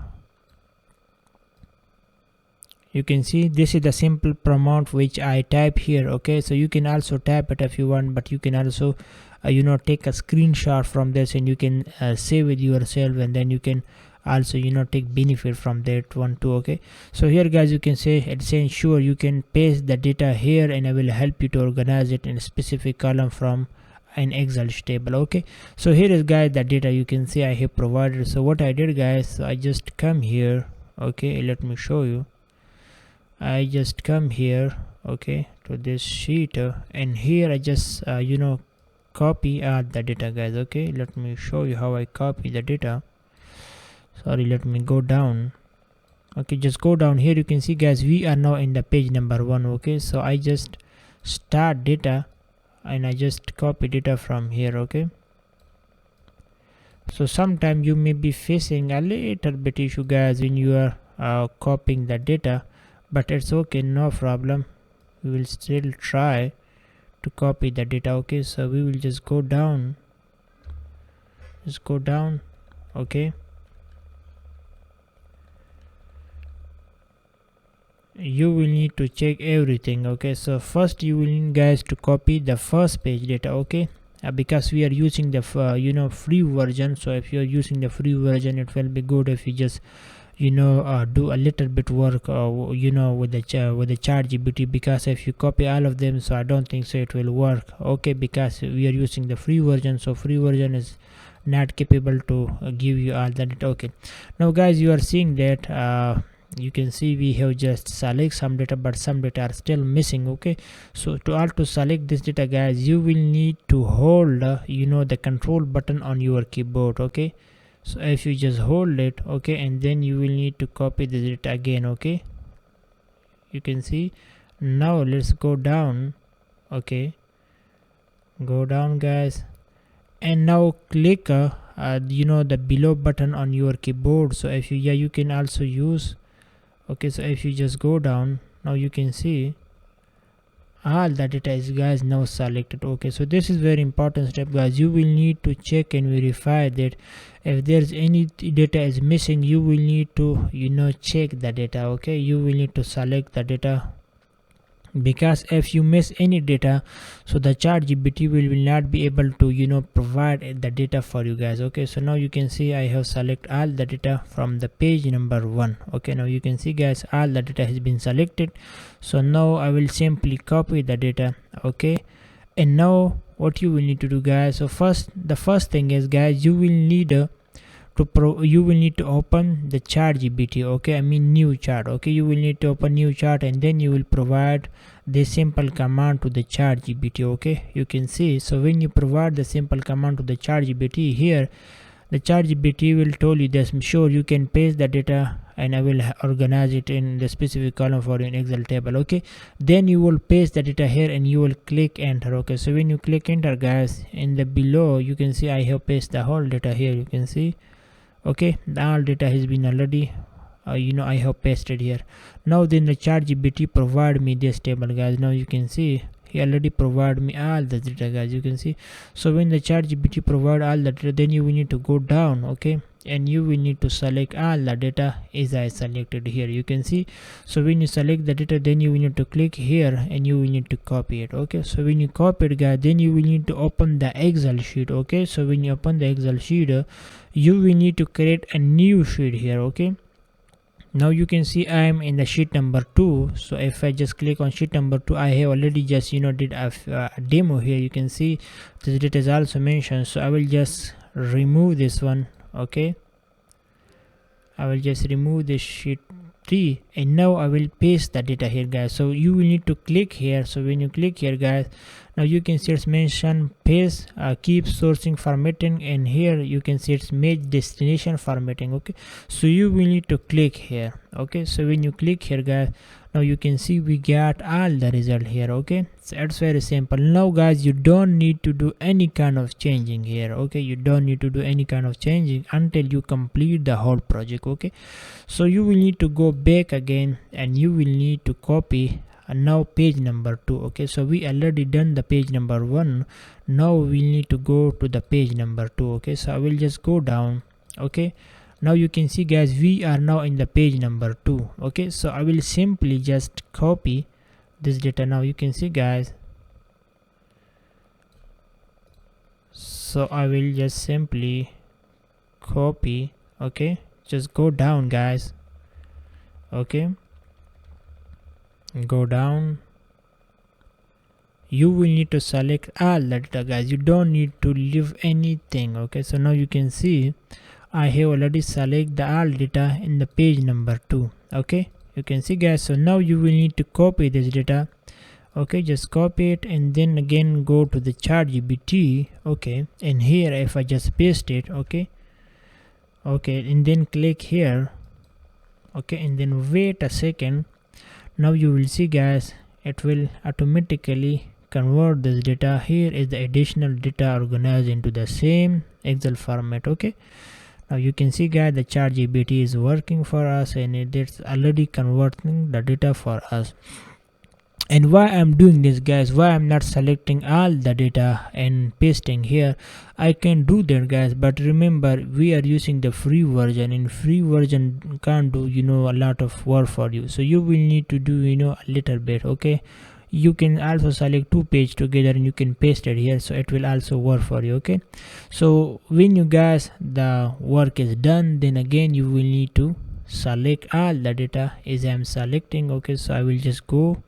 you can see this is the simple prompt which I type here, okay. So you can also type it if you want, but you can also take a screenshot from this, and you can save it yourself, and then you can also take benefit from that one too, okay. So here, guys, you can say it's saying sure you can paste the data here, and I will help you to organize it in a specific column from an Excel table, okay. So here is, guys, the data you can see I have provided. So what I did, guys, so I just come here, okay, let me show you. I just come here, okay, to this sheet, and here I just copy the data, guys, okay. Let me show you how I copy the data. Sorry, let me go down, okay. Just go down here. You can see, guys, we are now in the page number 1, okay. So I just start data, and I just copy data from here, okay. So sometime you may be facing a little bit issue, guys, when you are copying the data, but it's okay, no problem. We will still try to copy the data, okay. So we will just go down, okay. You will need to check everything, okay. So first you will need, guys, to copy the first page data, okay, because we are using the free version. So if you are using the free version, it will be good if you just do a little bit work with the ChatGPT, because if you copy all of them, so I don't think so it will work, okay, because we are using the free version, so free version is not capable to give you all that. Okay, now guys, you are seeing that you can see we have just select some data, but some data are still missing. Okay, so to select this data, guys, you will need to hold the control button on your keyboard. Okay, so if you just hold it, okay, and then you will need to copy the data again. Okay, you can see. Now let's go down. Okay, go down, guys, and now click the below button on your keyboard. So if you can also use. Okay, so if you just go down, now you can see all the data is, guys, now selected. Okay, so this is very important step, guys. You will need to check and verify that if there's any data is missing, you will need to check the data. Okay, you will need to select the data, because if you miss any data, so the ChatGPT will not be able to provide the data for you, guys. Okay, so now you can see I have select all the data from the page number 1. Okay, now you can see, guys, all the data has been selected. So now I will simply copy the data. Okay, and now what you will need to do, guys, so the first thing is, guys, you will need you will need to open the ChatGPT. Okay, I mean new chart. Okay, you will need to open new chart, and then you will provide the simple command to the ChatGPT. Okay, you can see. So when you provide the simple command to the ChatGPT here, the ChatGPT will tell you this. I'm sure you can paste the data, and I will organize it in the specific column for an Excel table. Okay, then you will paste the data here, and you will click enter. Okay, so when you click enter, guys, in the below you can see I have pasted the whole data here. You can see. Okay, the all data has been already I have pasted here. Now then the ChatGPT provide me this table, guys. Now you can see he already provide me all the data, guys. You can see. So when the ChatGPT provide all the data, then you will need to go down. Okay, and you will need to select all the data as I selected here. You can see. So when you select the data, then you will need to click here, and you will need to copy it. Okay, so when you copy it, guys, then you will need to open the Excel sheet. Okay, so when you open the Excel sheet, you will need to create a new sheet here. Okay, now you can see I am in the sheet number 2. So if I just click on sheet number 2, I have already just did a demo here. You can see this data is also mentioned, so I will just remove this one. Okay, I will just remove this sheet 3, and now I will paste the data here, guys. So you will need to click here. So when you click here, guys, now you can see it's mentioned paste, keep sourcing formatting, and here you can see it's made destination formatting. Okay, so you will need to click here. Okay, so when you click here, guys, now you can see we got all the result here. Okay, so it's very simple. Now, guys, you don't need to do any kind of changing here. Okay, you don't need to do any kind of changing until you complete the whole project. Okay, so you will need to go back again, and you will need to copy now page number 2. Okay, so we already done the page number 1. Now we need to go to the page number 2. Okay, so I will just go down. Okay, now you can see, guys, we are now in the page number 2. Okay, so I will simply just copy this data. Now you can see, guys, so I will just simply copy. Okay, just go down, guys. Okay, go down. You will need to select all the data, guys. You don't need to leave anything. Okay, so now you can see I have already select the all data in the page number 2. Okay, you can see, guys. So now you will need to copy this data. Okay, just copy it, and then again go to the ChatGPT. Okay, and here if I just paste it. Okay, and then click here. Okay, and then wait a second. Now you will see, guys, it will automatically convert this data. Here is the additional data organized into the same Excel format. Okay, now you can see, guys, the ChatGPT is working for us, and it's already converting the data for us. And why I'm doing this, guys, why I'm not selecting all the data and pasting here, I can do that, guys, but remember we are using the free version, and free version can't do a lot of work for you. So you will need to do a little bit. Okay, you can also select 2 pages together, and you can paste it here, so it will also work for you. Okay, so when you guys the work is done, then again you will need to select all the data as I'm selecting. Okay, so I will just go,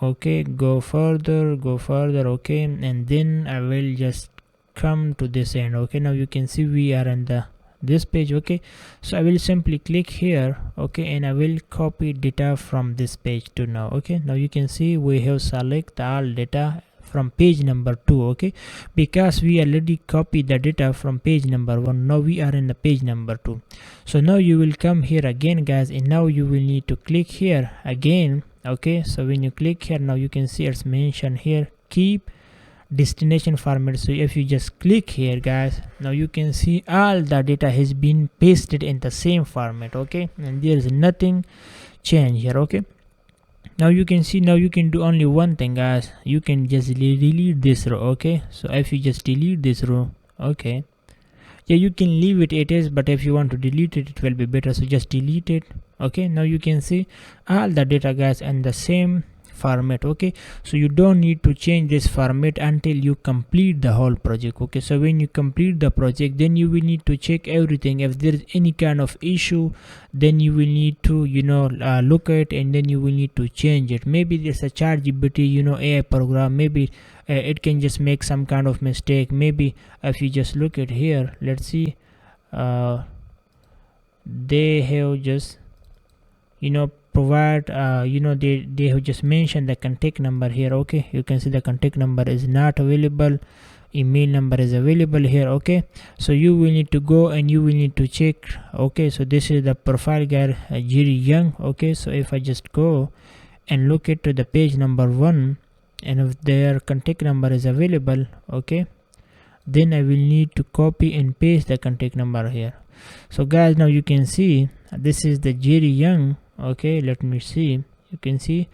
okay, go further, okay, and then I will just come to this end. Okay, now you can see we are in this page. Okay, so I will simply click here, okay, and I will copy data from this page to now. Okay, now you can see we have select all data from page number 2. Okay, because we already copied the data from page number 1, now we are in the page number 2. So now you will come here again, guys, and now you will need to click here again. Okay, so when you click here, now you can see it's mentioned here keep destination format. So if you just click here, guys, now you can see all the data has been pasted in the same format. Okay, and there is nothing change here. Okay, now you can see, now you can do only one thing, guys, you can just delete this row. Okay, so if you just delete this row, okay, yeah, you can leave it is, but if you want to delete it, it will be better, so just delete it. Okay, now you can see all the data, guys, in the same format. Okay, so you don't need to change this format until you complete the whole project. Okay, so when you complete the project, then you will need to check everything. If there is any kind of issue, then you will need to look at, and then you will need to change it. Maybe there's a ChatGPT AI program, maybe it can just make some kind of mistake. Maybe if you just look at here, let's see, they have just provide they have just mentioned the contact number here. Okay, you can see the contact number is not available, email number is available here. Okay, so you will need to go and you will need to check. Okay, so this is the profile guy, Jerry Young. Okay, so if I just go and look at to the page number 1, and if their contact number is available, okay, then I will need to copy and paste the contact number here. So guys, now you can see this is the Jerry Young. Okay, let me see, you can see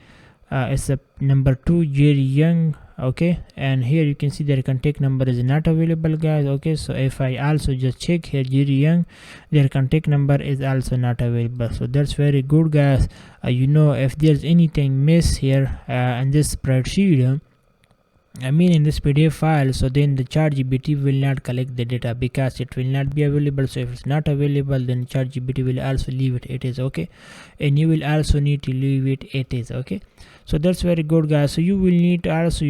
it's the number 2 Jerry Young. Okay, and here you can see their contact number is not available, guys. Okay, so if I also just check here Jerry Young, their contact number is also not available. So that's very good, guys. If there's anything miss here in this spreadsheet, in this PDF file, so then the ChatGPT will not collect the data because it will not be available. So if it's not available, then ChatGPT will also leave it is. Okay, and you will also need to leave it is. Okay, so that's very good, guys. So you will need to also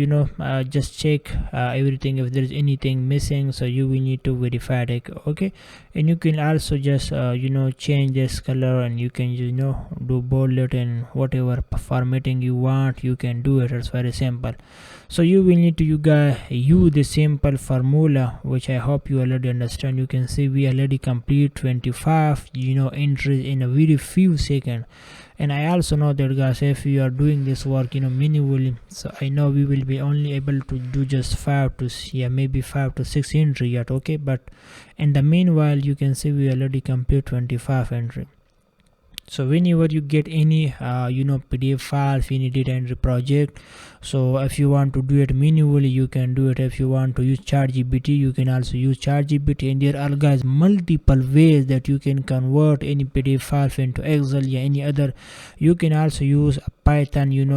just check everything if there is anything missing, so you will need to verify it. Okay, and you can also just change this color, and you can do bold and whatever formatting you want, you can do it. It's very simple. So you will need to use the simple formula, which I hope you already understand. You can see we already complete 25 entries in a very few seconds. And I also know that, guys, if you are doing this work manually, so I know we will be only able to do just 5 to 6 entry yet. Okay, but in the meanwhile, you can see we already complete 25 entry. So whenever you get any PDF file, any data entry project, so if you want to do it manually, you can do it. If you want to use ChatGPT, you can also use ChatGPT, and there are, guys, multiple ways that you can convert any PDF file into Excel, any other. You can also use Python. It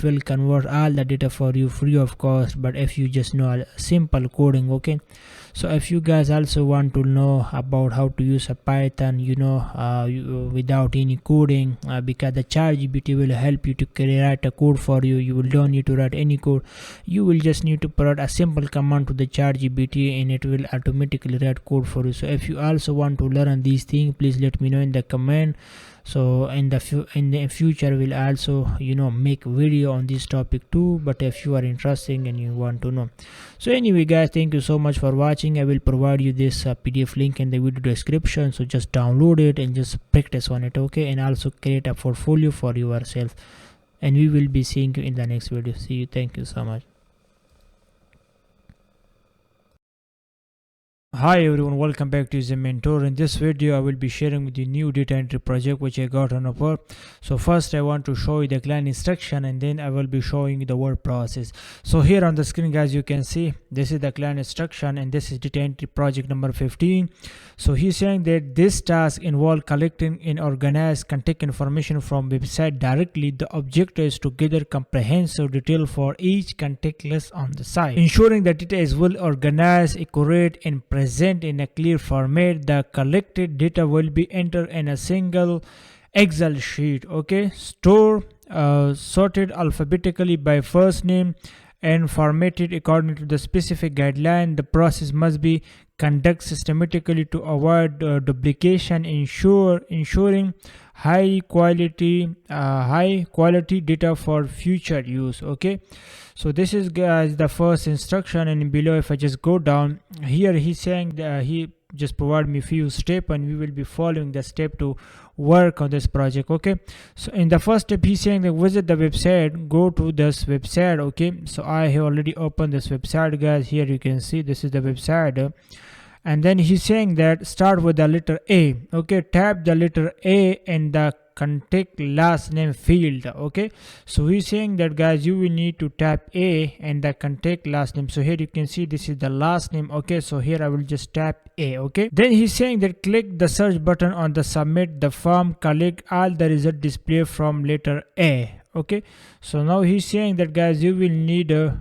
will convert all the data for you free of cost, but if you just know simple coding. Okay, so if you guys also want to know about how to use a Python without any coding, because the ChatGPT will help you to write a code for you. You will don't need to write any code. You will just need to provide a simple command to the ChatGPT, and it will automatically write code for you. So if you also want to learn these things, please let me know in the comment. So in the future we'll also make video on this topic too, but if you are interested and you want to know. So anyway, guys, thank you so much for watching. I will provide you this PDF link in the video description, so just download it and just practice on it. Okay, and also create a portfolio for yourself, and we will be seeing you in the next video. See you. Thank you so much. Hi everyone, welcome back to the Mentor. In this video I will be sharing with you new data entry project which I got on Upwork. So first I want to show you the client instruction, and then I will be showing you the word process. So here on the screen, guys, you can see this is the client instruction, and this is data entry project number 15. So he's saying that this task involves collecting and organize contact information from website directly. The objective is to gather comprehensive detail for each contact list on the site, ensuring that data is well organized, accurate, and present present in a clear format. The collected data will be entered in a single Excel sheet, okay, sorted alphabetically by first name and formatted according to the specific guideline. The process must be conducted systematically to avoid duplication, ensuring high quality data for future use. Okay, so this is, guys, the first instruction. And below, if I just go down here, he's saying that he just provide me few steps, and we will be following the step to work on this project. Okay, so in the first step, he's saying that visit the website, go to this website. Okay, so I have already opened this website, guys. Here you can see this is the website. And then he's saying that start with the letter A. Okay, tap the letter A in the contact last name field. Okay, so he's saying that, guys, you will need to tap A and the contact last name. So here you can see this is the last name. Okay, so here I will just tap A. Okay, then he's saying that click the search button on the submit the form, collect all the result display from letter A. Okay, so now he's saying that, guys, you will need to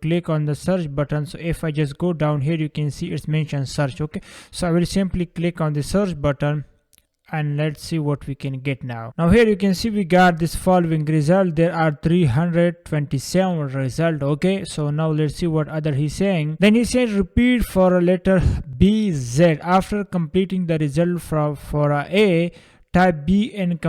click on the search button. So if I just go down here, you can see it's mentioned search. Okay, so I will simply click on the search button, and let's see what we can get now. Now here you can see we got this following result. There are 327 result. Okay, so now let's see what other he's saying. Then he said repeat for a letter B, Z. After completing the result for A, type B and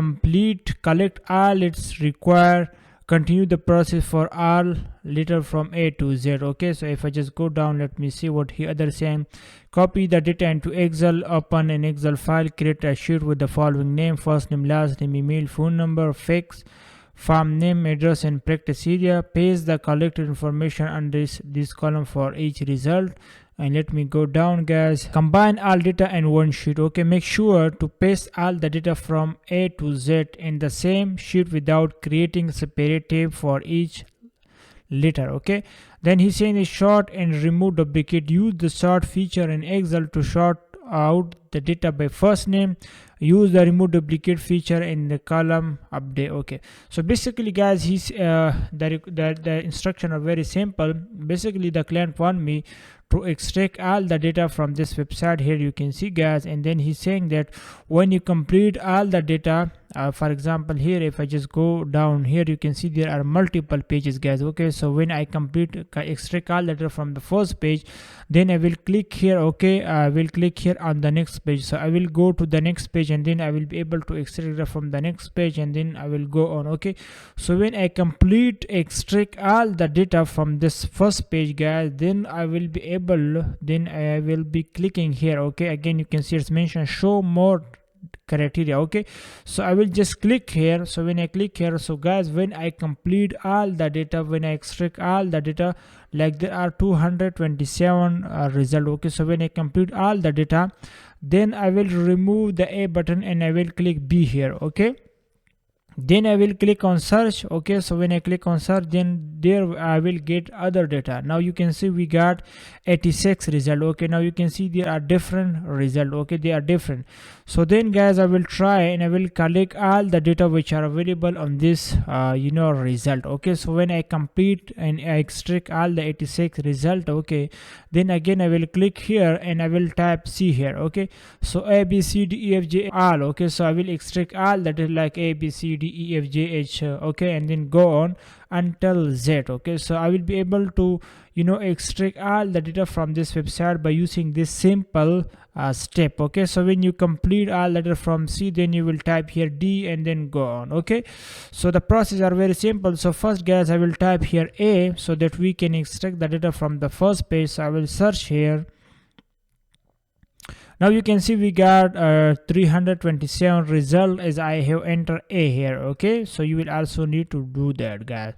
collect all it's required. Continue the process for all letter from A to Z. Okay, so if I just go down, let me see what he other saying. Copy the data into Excel, open an Excel file, create a sheet with the following name, first name, last name, email, phone number, fix, farm name, address, and practice area. Paste the collected information under this column for each result. And let me go down, guys. Combine all data in one sheet. Okay, make sure to paste all the data from A to Z in the same sheet without creating separate tab for each letter. Okay, then he's saying is sort and remove duplicate. Use the sort feature in Excel to sort out the data by first name. Use the remove duplicate feature in the column update. Okay, so basically, guys, he's the instruction are very simple. Basically, the client want me to extract all the data from this website. Here you can see, guys, and then he's saying that when you complete all the data, for example, here if I just go down here, you can see there are multiple pages, guys. Okay, so when I extract all the data from the first page, then I will click here. Okay, I will click here on the next page. So I will go to the next page, and then I will be able to extract data from the next page, and then I will go on. Okay, so when I extract all the data from this first page, guys, then I will be clicking here. Okay, again you can see it's mentioned show more criteria. Okay, so I will just click here. So when I click here, so guys, when I complete all the data, when I extract all the data, like there are 227 result. Okay, so when I complete all the data, then I will remove the A button and I will click B here. Okay, then I will click on search. Okay, so when I click on search, then there I will get other data. Now you can see we got 86 result. Okay, now you can see there are different result. Okay, they are different. So then, guys, I will try and I will collect all the data which are available on this result. Okay, so when I complete and I extract all the 86 result, okay, then again I will click here and I will type C here. Okay, so A, B, C, D, E, F, G, all. Okay, so I will extract all that is like A, B, C, D, E, F, G, H. Okay, and then go on until Z. Okay, so I will be able to extract all the data from this website by using this simple step. Okay, so when you complete all the data from C, then you will type here D and then go on. Okay, so the process are very simple. So first, guys, I will type here A so that we can extract the data from the first page. So I will search here. Now you can see we got 327 result as I have entered A here. Okay, so you will also need to do that, guys.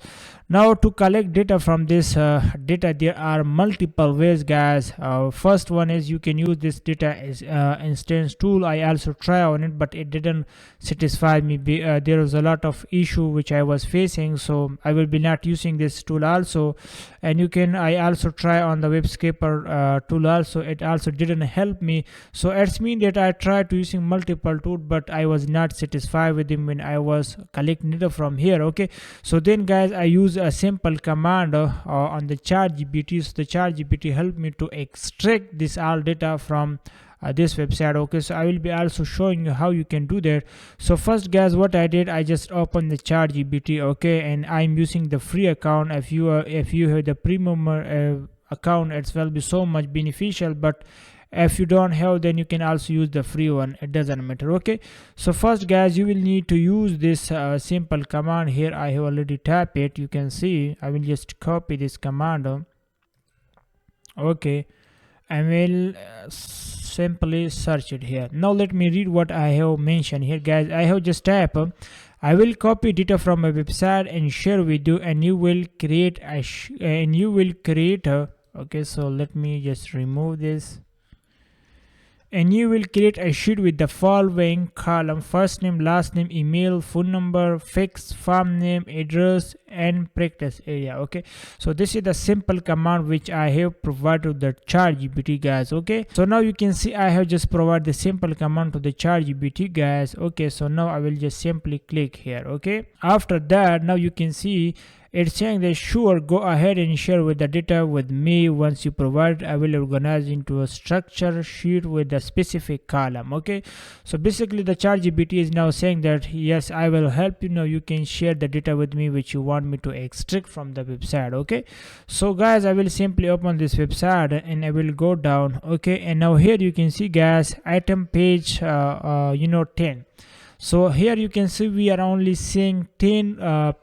Now to collect data from this data, there are multiple ways, guys. First one is you can use this data as instance tool. I also try on it, but it didn't satisfy me. There was a lot of issue which I was facing, so I will be not using this tool also. And I also try on the web scraper tool also. It also didn't help me. So it's mean that I tried to using multiple tools, but I was not satisfied with them when I was collecting data from here. Okay, so then guys, I use a simple command on the ChatGPT. So the ChatGPT helped me to extract this all data from this website. Okay, so I will be also showing you how you can do that. So first guys, what I did, I just opened the ChatGPT. Okay, and I'm using the free account. If you have the premium account, it will be so much beneficial, but if you don't have, then you can also use the free one, it doesn't matter. Okay, so first guys, you will need to use this simple command. Here I have already typed it, you can see. I will just copy this command. Okay, I will simply search it here. Now let me read what I have mentioned here guys. I have just typed I will copy data from a website and share with you, and you will create a okay, so let me just remove this. And you will create a sheet with the following column: first name, last name, email, phone number, fixed farm name, address, and practice area. Okay, so this is the simple command which I have provided to the ChatGPT guys. Okay, so now you can see I have just provided the simple command to the ChatGPT guys. Okay, so now I will just simply click here. Okay, after that, now you can see it's saying that sure, go ahead and share with the data with me. Once you provide, I will organize into a structure sheet with a specific column. Okay, so basically the ChatGPT is now saying that yes, I will help you. Now you can share the data with me which you want me to extract from the website. Okay, so guys, I will simply open this website and I will go down. Okay, and now here you can see guys, item page 10. So here you can see we are only seeing 10 per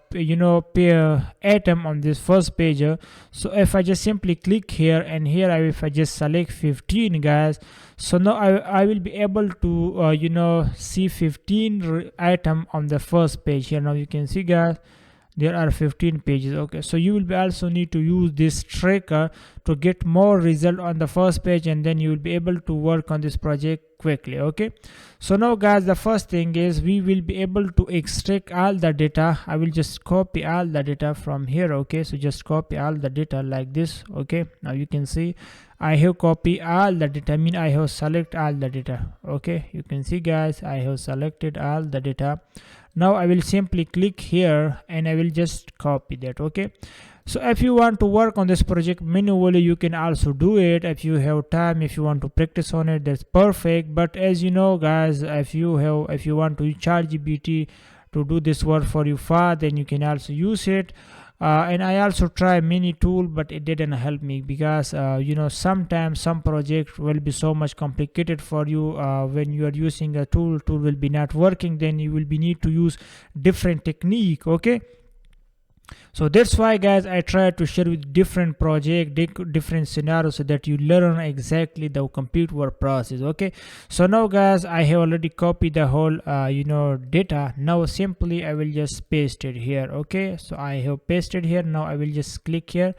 item on this first page. So if I just simply click here, and here if I just select 15 guys, so now I will be able to see 15 item on the first page here. Now you can see guys, there are 15 pages. Okay, so you will be also need to use this tracker to get more result on the first page, and then you will be able to work on this project quickly. Okay, so now guys, the first thing is we will be able to extract all the data. I will just copy all the data from here. Okay, so just copy all the data like this. Okay, now you can see I have copied all the data. I mean I have select all the data. Okay, you can see guys, I have selected all the data. Now I will simply click here and I will just copy that. Okay, so if you want to work on this project manually, you can also do it. If you have time, if you want to practice on it, that's perfect. But as you know guys, if you want to use ChatGPT to do this work for you fast, then you can also use it. And I also try many tools, but it didn't help me because sometimes some project will be so much complicated for you. When you are using a tool will be not working, then you will be need to use different technique. Okay, so that's why guys, I try to share with different project, different scenarios, so that you learn exactly the complete work process. Okay, so now guys, I have already copied the whole data. Now simply I will just paste it here. Okay, so I have pasted here. Now I will just click here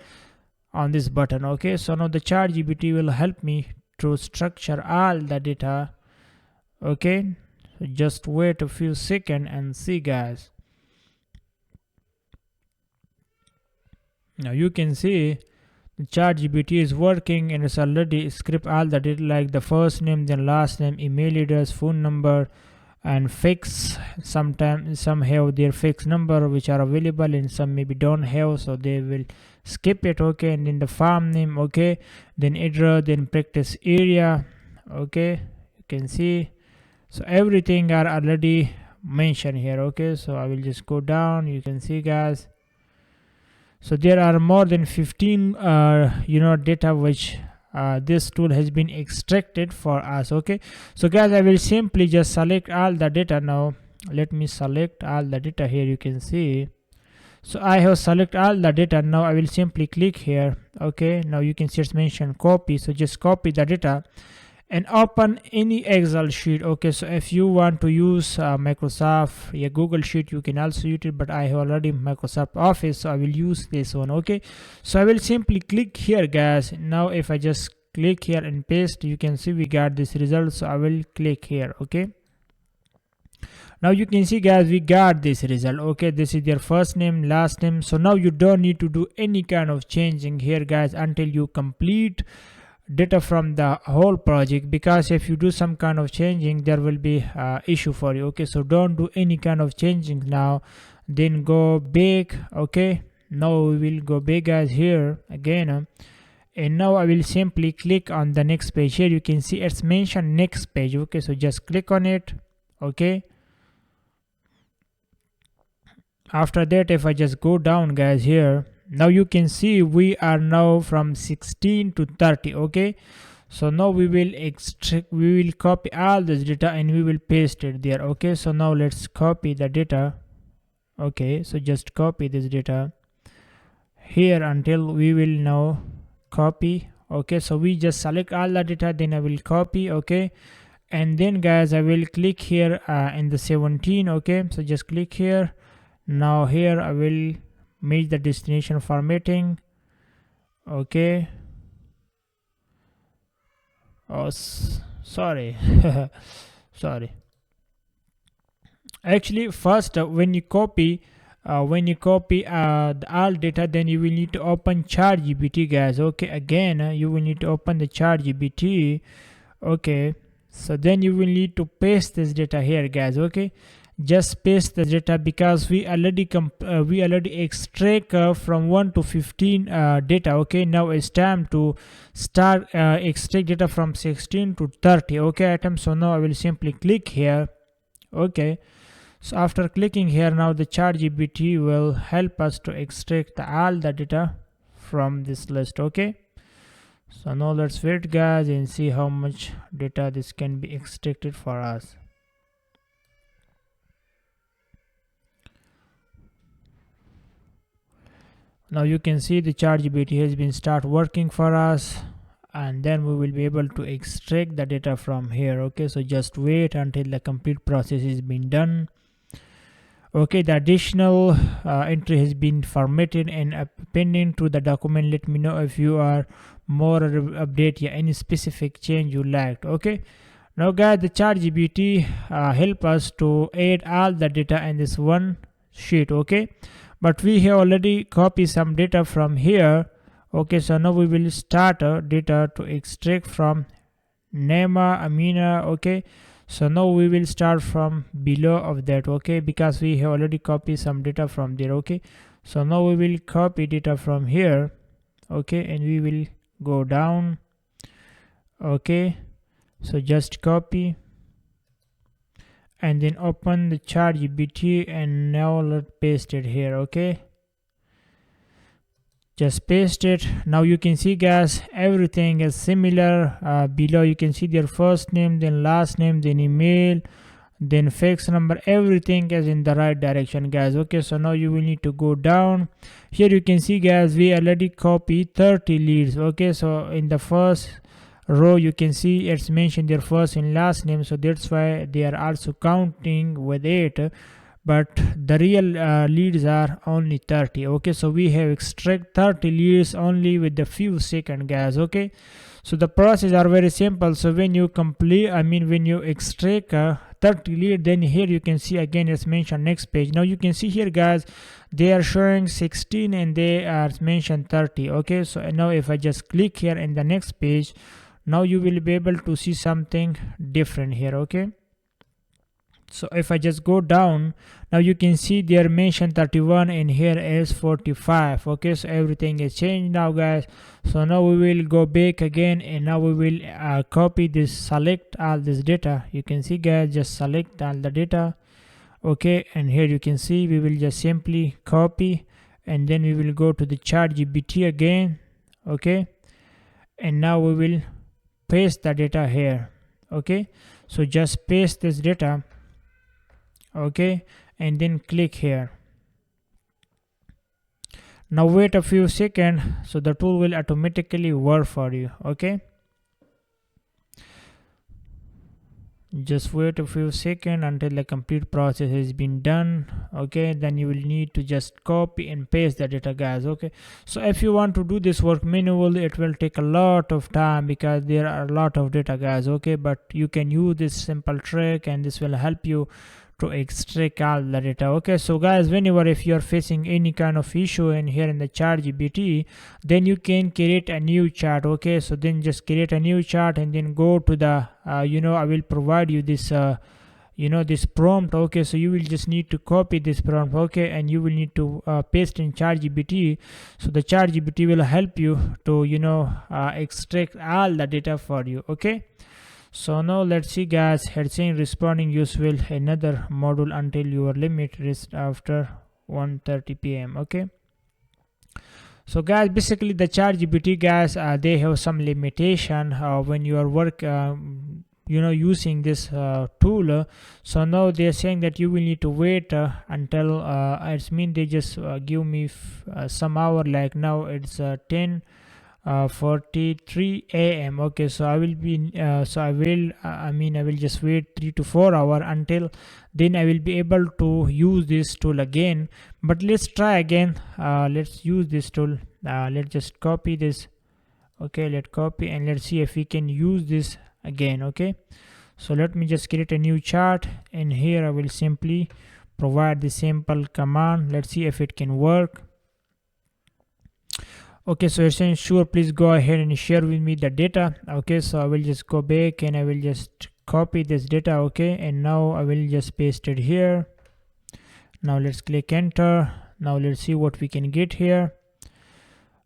on this button. Okay, so now the ChatGPT will help me to structure all the data. Okay, so just wait a few seconds and see guys. Now you can see the ChatGPT is working and it's already script all the data like the first name, then last name, email address, phone number, and fix. Sometimes some have their fixed number which are available, and some maybe don't have, so they will skip it. Okay, and then the farm name. Okay, then address, then practice area. Okay, you can see, so everything are already mentioned here. Okay, so I will just go down. You can see guys, so there are more than 15 data which this tool has been extracted for us. Okay, so guys, I will simply just select all the data. Now let me select all the data here. You can see, so I have select all the data. Now I will simply click here. Okay, now you can see it's mentioned copy, so just copy the data and open any Excel sheet. Okay, so if you want to use Microsoft Google Sheet, you can also use it, but I have already Microsoft Office, so I will use this one. Okay, so I will simply click here guys. Now if I just click here and paste, you can see we got this result, so I will click here. Okay, now you can see guys, we got this result. Okay, this is their first name, last name. So now you don't need to do any kind of changing here guys until you complete data from the whole project, because if you do some kind of changing, there will be issue for you. Okay, so don't do any kind of changing now. Then go back. Okay, now we will go back guys here again, and now I will simply click on the next page. Here you can see it's mentioned next page. Okay, so just click on it. Okay, after that, if I just go down guys here, now you can see we are now from 16 to 30. Okay, so now we will extract, we will copy all this data and we will paste it there. Okay, so now let's copy the data. Okay, so just copy this data here until we will now copy. Okay, so we just select all the data, then I will copy. Okay, and then guys I will click here in the 17. Okay, so just click here. Now here I will make the destination formatting. Okay, oh sorry sorry, actually first when you copy the all data, then you will need to open ChatGPT guys. Okay, again you will need to open the ChatGPT. Okay, so then you will need to paste this data here guys. Okay, just paste the data because we already extract from 1 to 15 data. Okay, now it's time to start extract data from 16 to 30 okay items. So now I will simply click here. Okay, so after clicking here, now the ChatGPT will help us to extract all the data from this list. Okay, so now let's wait guys and see how much data this can be extracted for us. Now you can see the ChatGPT has been start working for us, and then we will be able to extract the data from here. Okay, so just wait until the complete process is being done. Okay, the additional entry has been formatted and appended to the document. Let me know if you are more update any specific change you liked. Okay, now guys the ChatGPT help us to add all the data in this one sheet. Okay, but we have already copied some data from here. Okay, so now we will start data to extract from Nema Amina. Okay, so now we will start from below of that. Okay, because we have already copied some data from there. Okay, so now we will copy data from here. Okay, and we will go down. Okay, so just copy and then open the ChatGPT and now let's paste it here. Okay, just paste it. Now you can see guys everything is similar. Below you can see their first name, then last name, then email, then fax number. Everything is in the right direction guys. Okay, so now you will need to go down. Here you can see guys we already copied 30 leads. Okay, so in the first row you can see it's mentioned their first and last name, so that's why they are also counting with it, but the real leads are only 30. Okay, so we have extract 30 leads only with a few seconds guys. Okay, so the process are very simple. So when you complete, when you extract 30 lead, then here you can see again it's mentioned next page. Now you can see here guys they are showing 16 and they are mentioned 30. Okay, so now if I just click here in the next page, now you will be able to see something different here. Okay, so if I just go down, now you can see they are mentioned 31 and here is 45. Okay, so everything is changed now guys. So now we will go back again and now we will copy this, select all this data. You can see guys just select all the data. Okay, and here you can see we will just simply copy and then we will go to the ChatGPT again. Okay, and now we will paste the data here. Okay, so just paste this data. Okay, and then click here. Now wait a few seconds, so the tool will automatically work for you. Okay, just wait a few seconds until the complete process has been done. Okay, then you will need to just copy and paste the data guys. Okay, so if you want to do this work manually, it will take a lot of time because there are a lot of data guys. Okay, but you can use this simple trick and this will help you to extract all the data. Okay, so guys, whenever if you're facing any kind of issue in here in the ChatGPT, then you can create a new chart. Okay, so then just create a new chart and then go to the I will provide you this this prompt. Okay, so you will just need to copy this prompt, okay, and you will need to paste in ChatGPT. So the ChatGPT will help you to extract all the data for you. Okay, so now let's see guys, here saying responding useful another module until your limit is after 1:30 p.m. Okay, so guys, basically the ChatGPT guys, they have some limitation when you are using this tool. So now they're saying that you will need to wait until it's mean they just give me some hour, like now it's 10:43 a.m. Okay, so I will be I will just wait 3 to 4 hour until then I will be able to use this tool again. But let's try again. Let's use this tool. Let's just copy this. Okay, let's copy and let's see if we can use this again. Okay, so let me just create a new chart, and here I will simply provide the simple command. Let's see if it can work. Okay, so you're saying sure, please go ahead and share with me the data. Okay, so I will just go back and I will just copy this data. Okay, and now I will just paste it here. Now let's click enter. Now let's see what we can get here.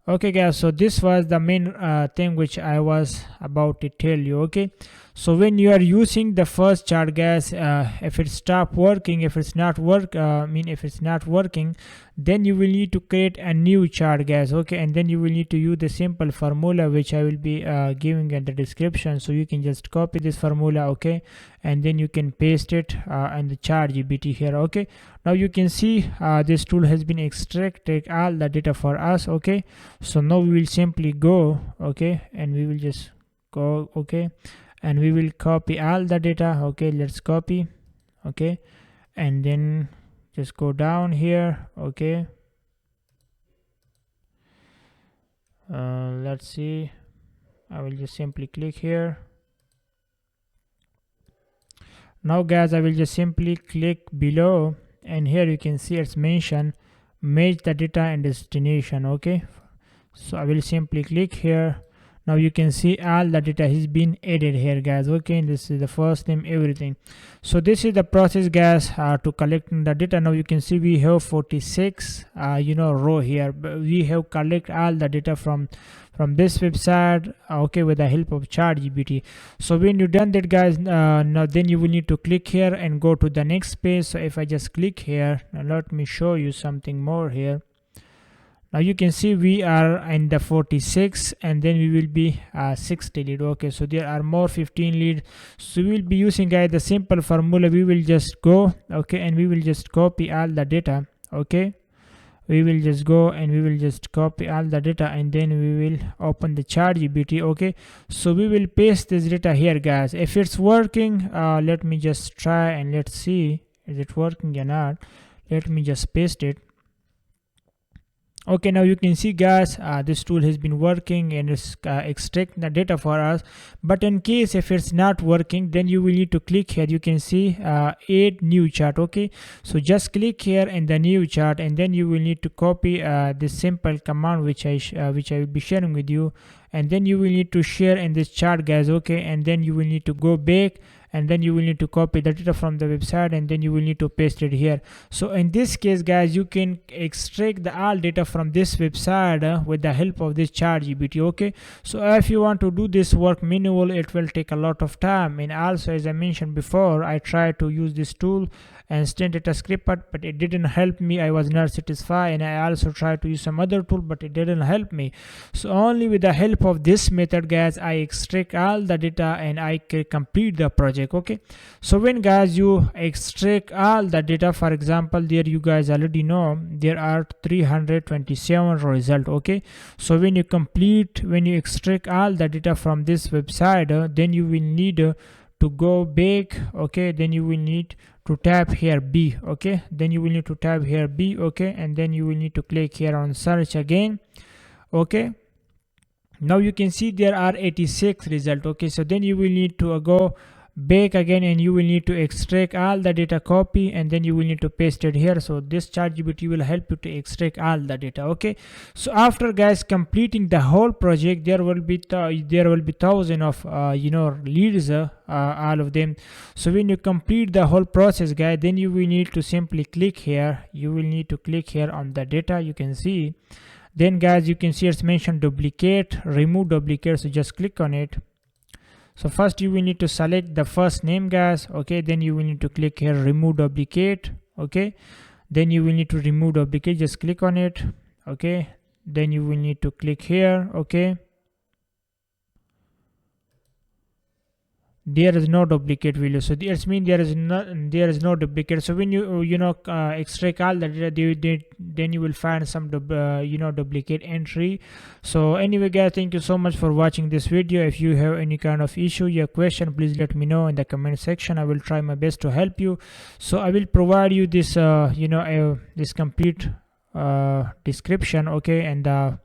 Okay guys, so this was the main thing which I was about to tell you. Okay, so when you are using the first chart guys, if it stop working, if it's not working, then you will need to create a new chart guys. Okay, and then you will need to use the simple formula which I will be giving in the description. So you can just copy this formula, okay, and then you can paste it in the ChatGPT here. Okay, now you can see this tool has been extracted all the data for us. Okay, so now we will simply go, okay, and we will just go, okay, and we will copy all the data. Okay, let's copy, okay, and then just go down here. Okay, let's see, I will just simply click here. Now guys, I will just simply click below, and here you can see it's mentioned match the data and destination. Okay, so I will simply click here. Now you can see all the data has been added here guys. Okay, and this is the first name, everything. So this is the process guys to collecting the data. Now you can see we have 46 row here. We have collect all the data from this website, okay, with the help of ChatGPT. So when you done that guys, now then you will need to click here and go to the next page. So if I just click here, now let me show you something more here. Now you can see we are in the 46, and then we will be 60 lead. Okay, so there are more 15 lead. So we will be using guys the simple formula. We will just go, okay, and we will just copy all the data. Okay, we will just go and we will just copy all the data, and then we will open the ChatGPT. Okay, so we will paste this data here guys. If it's working, let me just try and let's see is it working or not. Let me just paste it. Okay, now you can see guys, this tool has been working and it's extracting the data for us. But in case if it's not working, then you will need to click here. You can see add new chart. Okay, so just click here in the new chart, and then you will need to copy this simple command which I will be sharing with you, and then you will need to share in this chart guys. Okay, and then you will need to go back, and then you will need to copy the data from the website, and then you will need to paste it here. So in this case guys, you can extract the all data from this website with the help of this ChatGPT. Okay, so if you want to do this work manual, it will take a lot of time. And also, as I mentioned before, I tried to use this tool instant data scraper, but it didn't help me. I was not satisfied, and I also tried to use some other tool, but it didn't help me. So only with the help of this method guys, I extract all the data and I can complete the project. Okay, so when guys you extract all the data, for example, there you guys already know there are 327 result. Okay, so when you extract all the data from this website, then you will need to go back. Okay, then you will need to tap here B. Okay, then you will need to tap here B. Okay, and then you will need to click here on search again. Okay, now you can see there are 86 result. Okay, so then you will need to go back again, and you will need to extract all the data, copy, and then you will need to paste it here. So this ChatGPT will help you to extract all the data. Okay, so after guys completing the whole project, there will be thousand of leads, all of them. So when you complete the whole process guys, then you will need to simply click here. You will need to click here on the data, you can see. Then guys, you can see it's mentioned duplicate, remove duplicate, so just click on it. So first you will need to select the first name guys. Okay, then you will need to click here remove duplicate. Okay, then you will need to remove duplicate, just click on it. Okay, then you will need to click here. Okay, there is no duplicate value, so this means there is no duplicate. So when you extract all the data, then you will find some duplicate entry. So anyway guys, thank you so much for watching this video. If you have any kind of issue, your question, please let me know in the comment section. I will try my best to help you. So I will provide you this this complete description, okay, and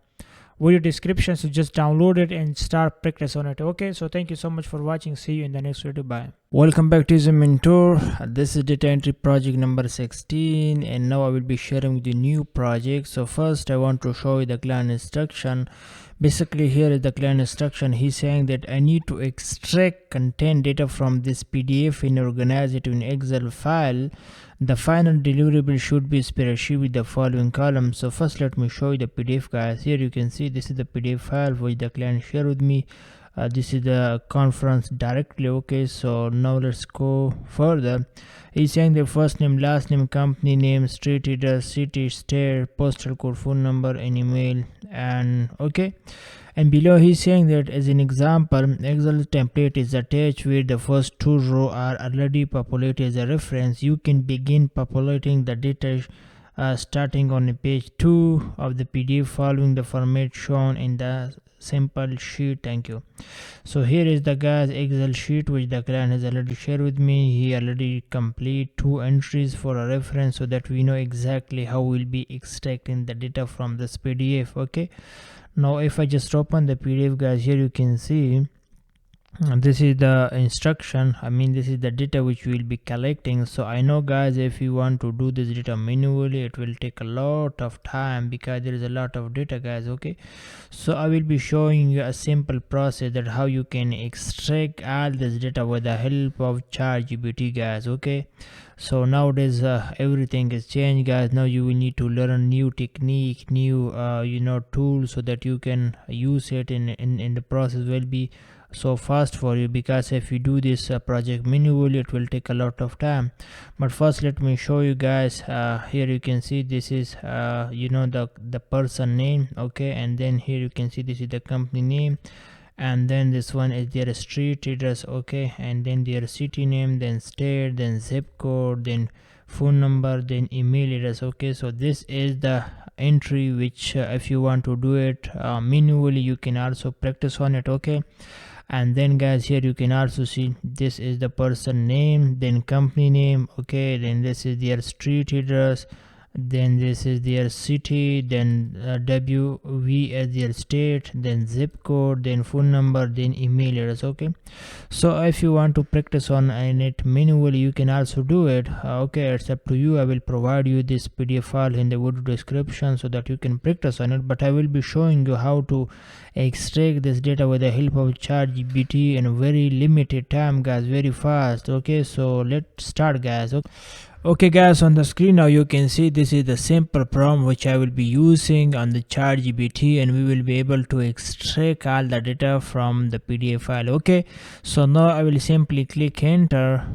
video description, so just download it and start practice on it. Okay, so thank you so much for watching. See you in the next video. Bye. Welcome back to the mentor. This is data entry project number 16, and now I will be sharing the new project. So first I want to show you the client instruction. Basically here is the client instruction. He's saying that I need to extract content data from this PDF and organize it in Excel file. The final deliverable should be spreadsheet with the following columns. So first let me show you the PDF guys. Here you can see this is the PDF file which the client shared with me. This is the conference directly. Okay, so now let's go further. He's saying the first name, last name, company name, street address, city, state, postal code, phone number, and email. And okay, and below he's saying that as an example, Excel template is attached where the first two rows are already populated as a reference. You can begin populating the data starting on page 2 of the PDF following the format shown in the sample sheet. Thank you. So here is the guys Excel sheet which the client has already shared with me. He already complete 2 entries for a reference so that we know exactly how we'll be extracting the data from this PDF. Okay, now if I just open the PDF guys, here you can see this is the instruction. This is the data which we will be collecting. So I know guys, if you want to do this data manually, it will take a lot of time because there is a lot of data guys. Okay, so I will be showing you a simple process that how you can extract all this data with the help of ChatGPT guys. Okay, so nowadays everything is changed guys. Now you will need to learn new technique, new tools, so that you can use it in the process will be so fast for you, because if you do this project manually, it will take a lot of time. But first let me show you guys. Here you can see this is the person name. Okay, and then here you can see this is the company name, and then this one is their street address. Okay, and then their city name, then state, then zip code, then phone number, then email address. Okay, so this is the entry which if you want to do it manually, you can also practice on it. Okay, and then guys, here you can also see this is the person name, then company name. Okay, then this is their street address, then this is their city, then WV as their state, then zip code, then phone number, then email address. Okay, so if you want to practice on it manually, you can also do it. Okay, it's up to you. I will provide you this PDF file in the video description so that you can practice on it, but I will be showing you how to extract this data with the help of ChatGPT in a very limited time guys, very fast. Okay, so let's start guys. Okay guys, on the screen now you can see this is the simple prompt which I will be using on the ChatGPT, and we will be able to extract all the data from the PDF file. Okay, so now I will simply click enter.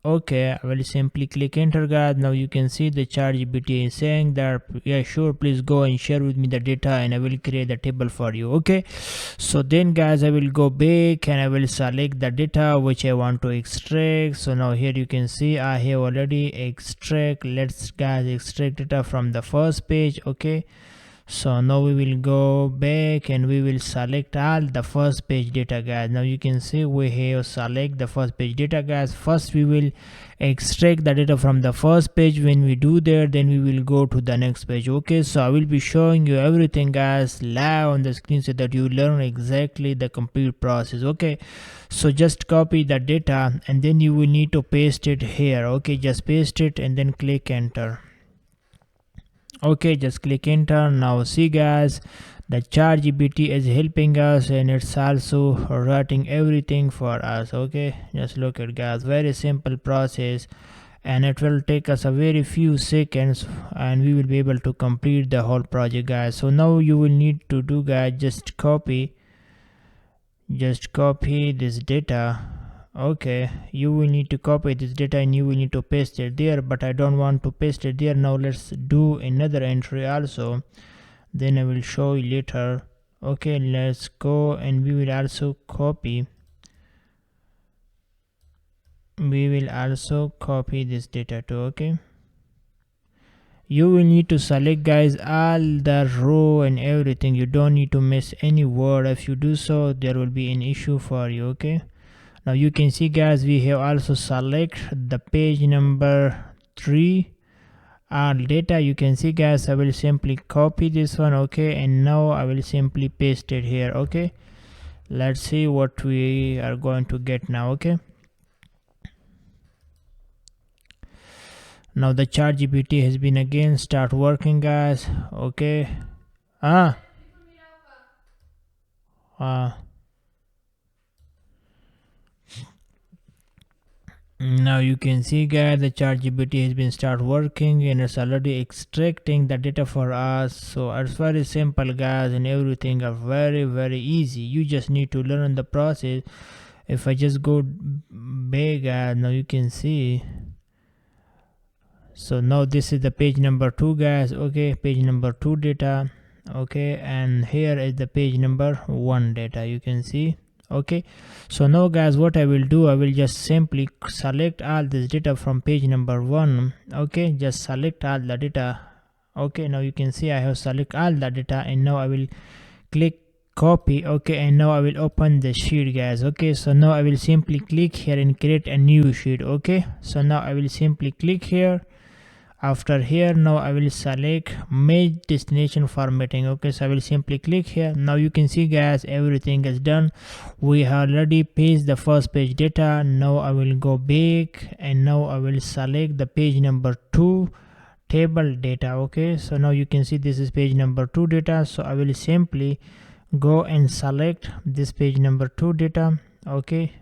Okay, I will simply click enter guys. Now you can see the ChatGPT is saying that yeah sure, please go and share with me the data and I will create the table for you. Okay, so then guys, I will go back and I will select the data which I want to extract. So now here you can see I have already extract. Let's guys extract data from the first page. Okay, So now we will go back and we will select all the first page data, guys. Now you can see we have select the first page data, guys. First we will extract the data from the first page. When we do that, then we will go to the next page. Okay, so I will be showing you everything, guys, live on the screen so that you learn exactly the complete process. Okay, so just copy the data and then you will need to paste it here. Okay, just paste it and then click enter. Okay, just click enter. Now see, guys, the ChatGPT is helping us and it's also writing everything for us. Okay, just look at, guys, very simple process and it will take us a very few seconds and we will be able to complete the whole project, guys. So now you will need to do, guys, just copy this data. Okay, you will need to copy this data and you will need to paste it there, but I don't want to paste it there. Now let's do another entry also, then I will show you later. Okay, let's go and we will also copy this data too. Okay, you will need to select, guys, all the row and everything. You don't need to miss any word. If you do so, there will be an issue for you. Okay, now you can see, guys, we have also select the page number 3 our data. You can see, guys, I will simply copy this one. Okay, and now I will simply paste it here. Okay, let's see what we are going to get now. Okay, now the ChatGPT has been again start working, guys. Okay, now you can see, guys, the ChatGPT has been start working and it's already extracting the data for us. So it's very simple, guys, and everything are very easy. You just need to learn the process. If I just go back, now you can see. So now this is the page number 2, guys. Okay, page number 2 data. Okay, and here is the page number 1 data, you can see. Okay, so now, guys, what I will do, I will just simply select all this data from page number 1. Okay, just select all the data. Okay, now you can see I have select all the data and now I will click copy. Okay, and now I will open the sheet, guys. Okay, so now I will simply click here and create a new sheet. Okay, so now I will simply click here. After here, now I will select match destination formatting. Okay, so I will simply click here. Now you can see, guys, everything is done. We have already pasted the first page data. Now I will go back and now I will select the page number 2 table data. Okay, so now you can see this is page number 2 data. So I will simply go and select this page number 2 data. Okay,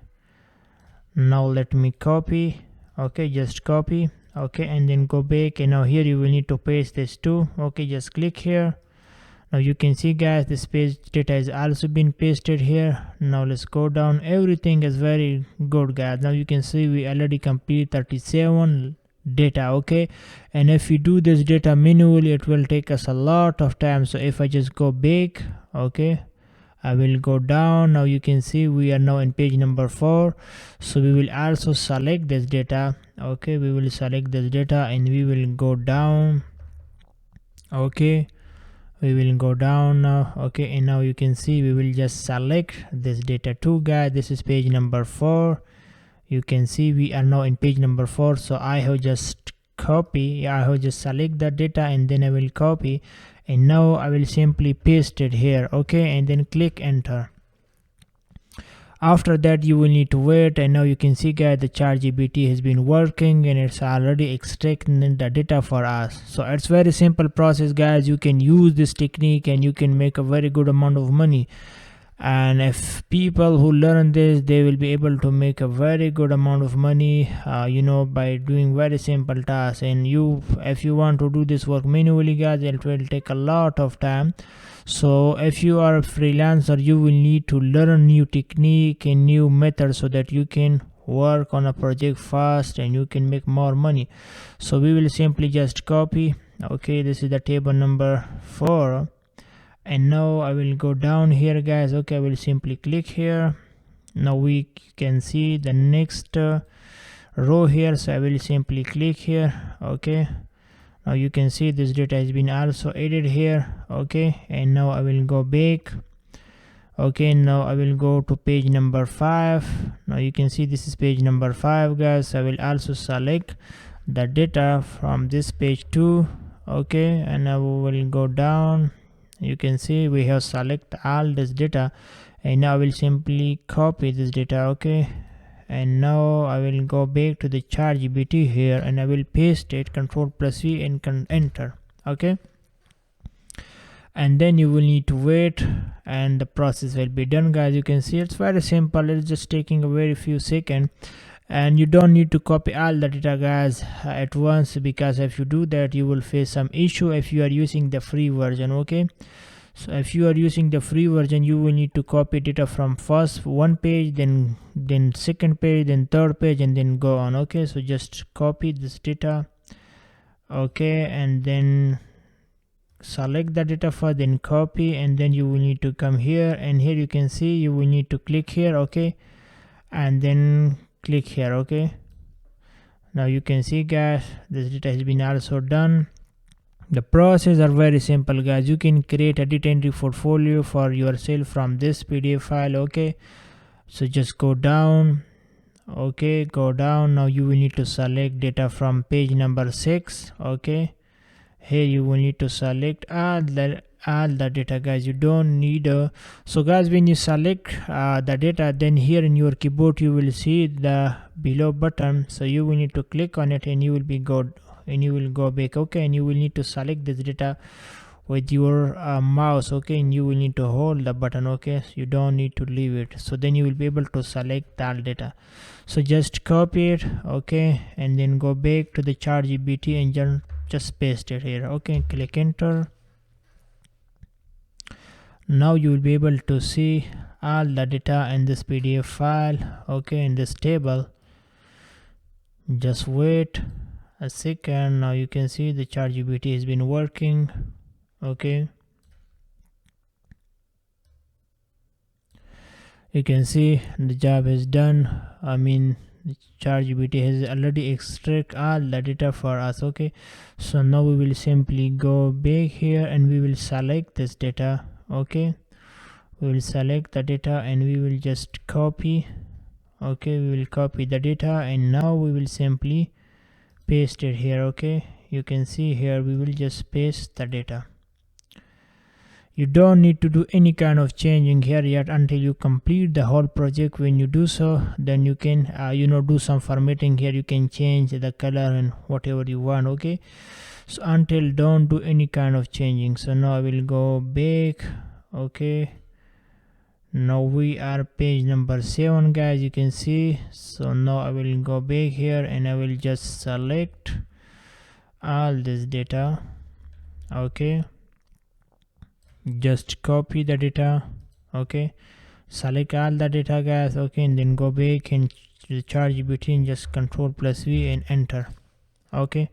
now let me copy. Okay, just copy. Okay, and then go back and now here you will need to paste this too. Okay, just click here. Now you can see, guys, this page data has also been pasted here. Now let's go down. Everything is very good, guys. Now you can see we already complete 37 data. Okay, and if we do this data manually, it will take us a lot of time. So if I just go back, okay, I will go down. Now you can see we are now in page number 4. So we will also select this data. Okay, we will select this data and we will go down. Okay, we will go down now. Okay, and now you can see we will just select this data too, guys. This is page number 4. You can see we are now in page number 4. So I have just copy. I have just select the data and then I will copy. And now I will simply paste it here. Okay, and then click enter. After that you will need to wait, and now you can see, guys, the ChatGPT has been working and it's already extracting the data for us. So it's very simple process, guys. You can use this technique and you can make a very good amount of money. And if people who learn this, they will be able to make a very good amount of money, by doing very simple tasks. And if you want to do this work manually, guys, it will take a lot of time. So if you are a freelancer, you will need to learn new technique and new methods so that you can work on a project fast and you can make more money. So we will simply just copy. Okay, this is the table number 4. And now I will go down here, guys. Okay, I will simply click here. Now we can see the next row here, so I will simply click here. Okay, Now you can see this data has been also added here. Okay, and now I will go back. Okay, now I will go to page number 5. Now you can see this is page number 5, guys. I will also select the data from this page too. Okay, and now we will go down. You can see we have select all this data, and now I will simply copy this data. Okay, and now I will go back to the ChatGPT here, and I will paste it, Ctrl+V, and enter. Okay, and then you will need to wait, and the process will be done, guys. You can see it's very simple. It's just taking a very few seconds, and you don't need to copy all the data, guys, at once, because if you do that you will face some issue if you are using the free version. Okay, so if you are using the free version, you will need to copy data from first one page, then second page, then third page, and then go on. Okay, so just copy this data. Okay, and then select the data first, then copy, and then you will need to come here, and here you can see you will need to click here. Okay, and then click here. Okay, now you can see, guys, this data has been also done. The process are very simple, guys. You can create a data entry portfolio for yourself from this PDF file. Okay, so just go down. Okay, go down. Now you will need to select data from page number 6. Okay, here you will need to select all the data, guys. You don't need so guys, when you select the data, then here in your keyboard you will see the below button, so you will need to click on it, and you will be good, and you will go back. Okay, and you will need to select this data with your mouse. Okay, and you will need to hold the button. Okay, so you don't need to leave it, so then you will be able to select all data. So just copy it. Okay, and then go back to the ChatGPT and just paste it here. Okay, click enter. Now you will be able to see all the data in this PDF file. Okay, in this table. Just wait a second. Now you can see the ChatGPT has been working. Okay, you can see the job is done. I mean, the ChatGPT has already extract all the data for us. Okay, so now we will simply go back here, and we will select this data. Okay, we will select the data, and we will just copy. Okay, we will copy the data, and now we will simply paste it here. Okay, you can see here we will just paste the data. You don't need to do any kind of changing here yet until you complete the whole project. When you do so, then you can do some formatting here. You can change the color and whatever you want. Okay, so until don't do any kind of changing. So now I will go back. Okay, now we are page number 7, guys. You can see. So now I will go back here, and I will just select all this data. Okay, just copy the data. Okay, select all the data, guys. Okay, and then go back and ChatGPT and just Ctrl+V and enter. Okay,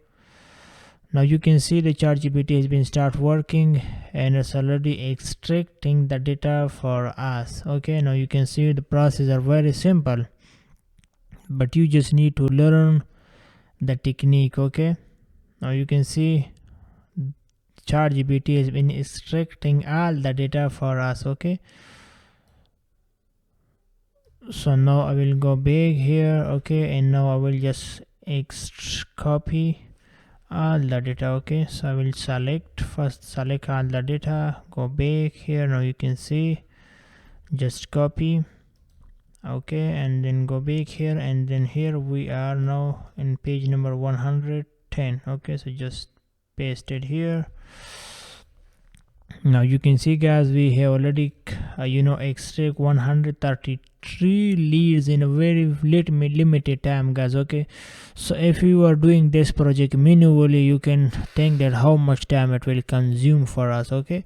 now you can see the ChatGPT has been start working, and it's already extracting the data for us. Okay, now you can see the process are very simple, but you just need to learn the technique. Okay, now you can see ChatGPT has been extracting all the data for us. Okay, so now I will go back here. Okay, and now I will just copy all the data. Okay, so I will select all the data, go back here. Now you can see, just copy. Okay, and then go back here, and then here we are now in page number 110. Okay, so just paste it here. Now you can see, guys, we have already extract 133 leads in a very limited time, guys. Okay, so if you are doing this project manually, you can think that how much time it will consume for us. Okay,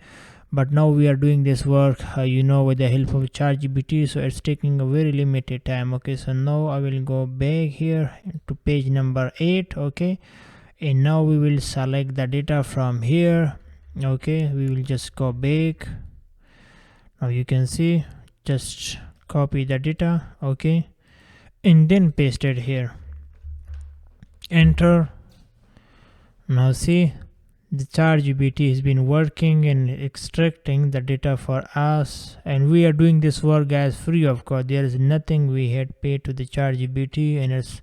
but now we are doing this work with the help of ChatGPT, so it's taking a very limited time. Okay, so now I will go back here to page number 8. Okay, and now we will select the data from here. Okay, we will just go back. Now you can see, just copy the data. Okay, and then paste it here, enter. Now see, the ChatGPT has been working and extracting the data for us, and we are doing this work as free of cost. There is nothing we had paid to the ChatGPT, and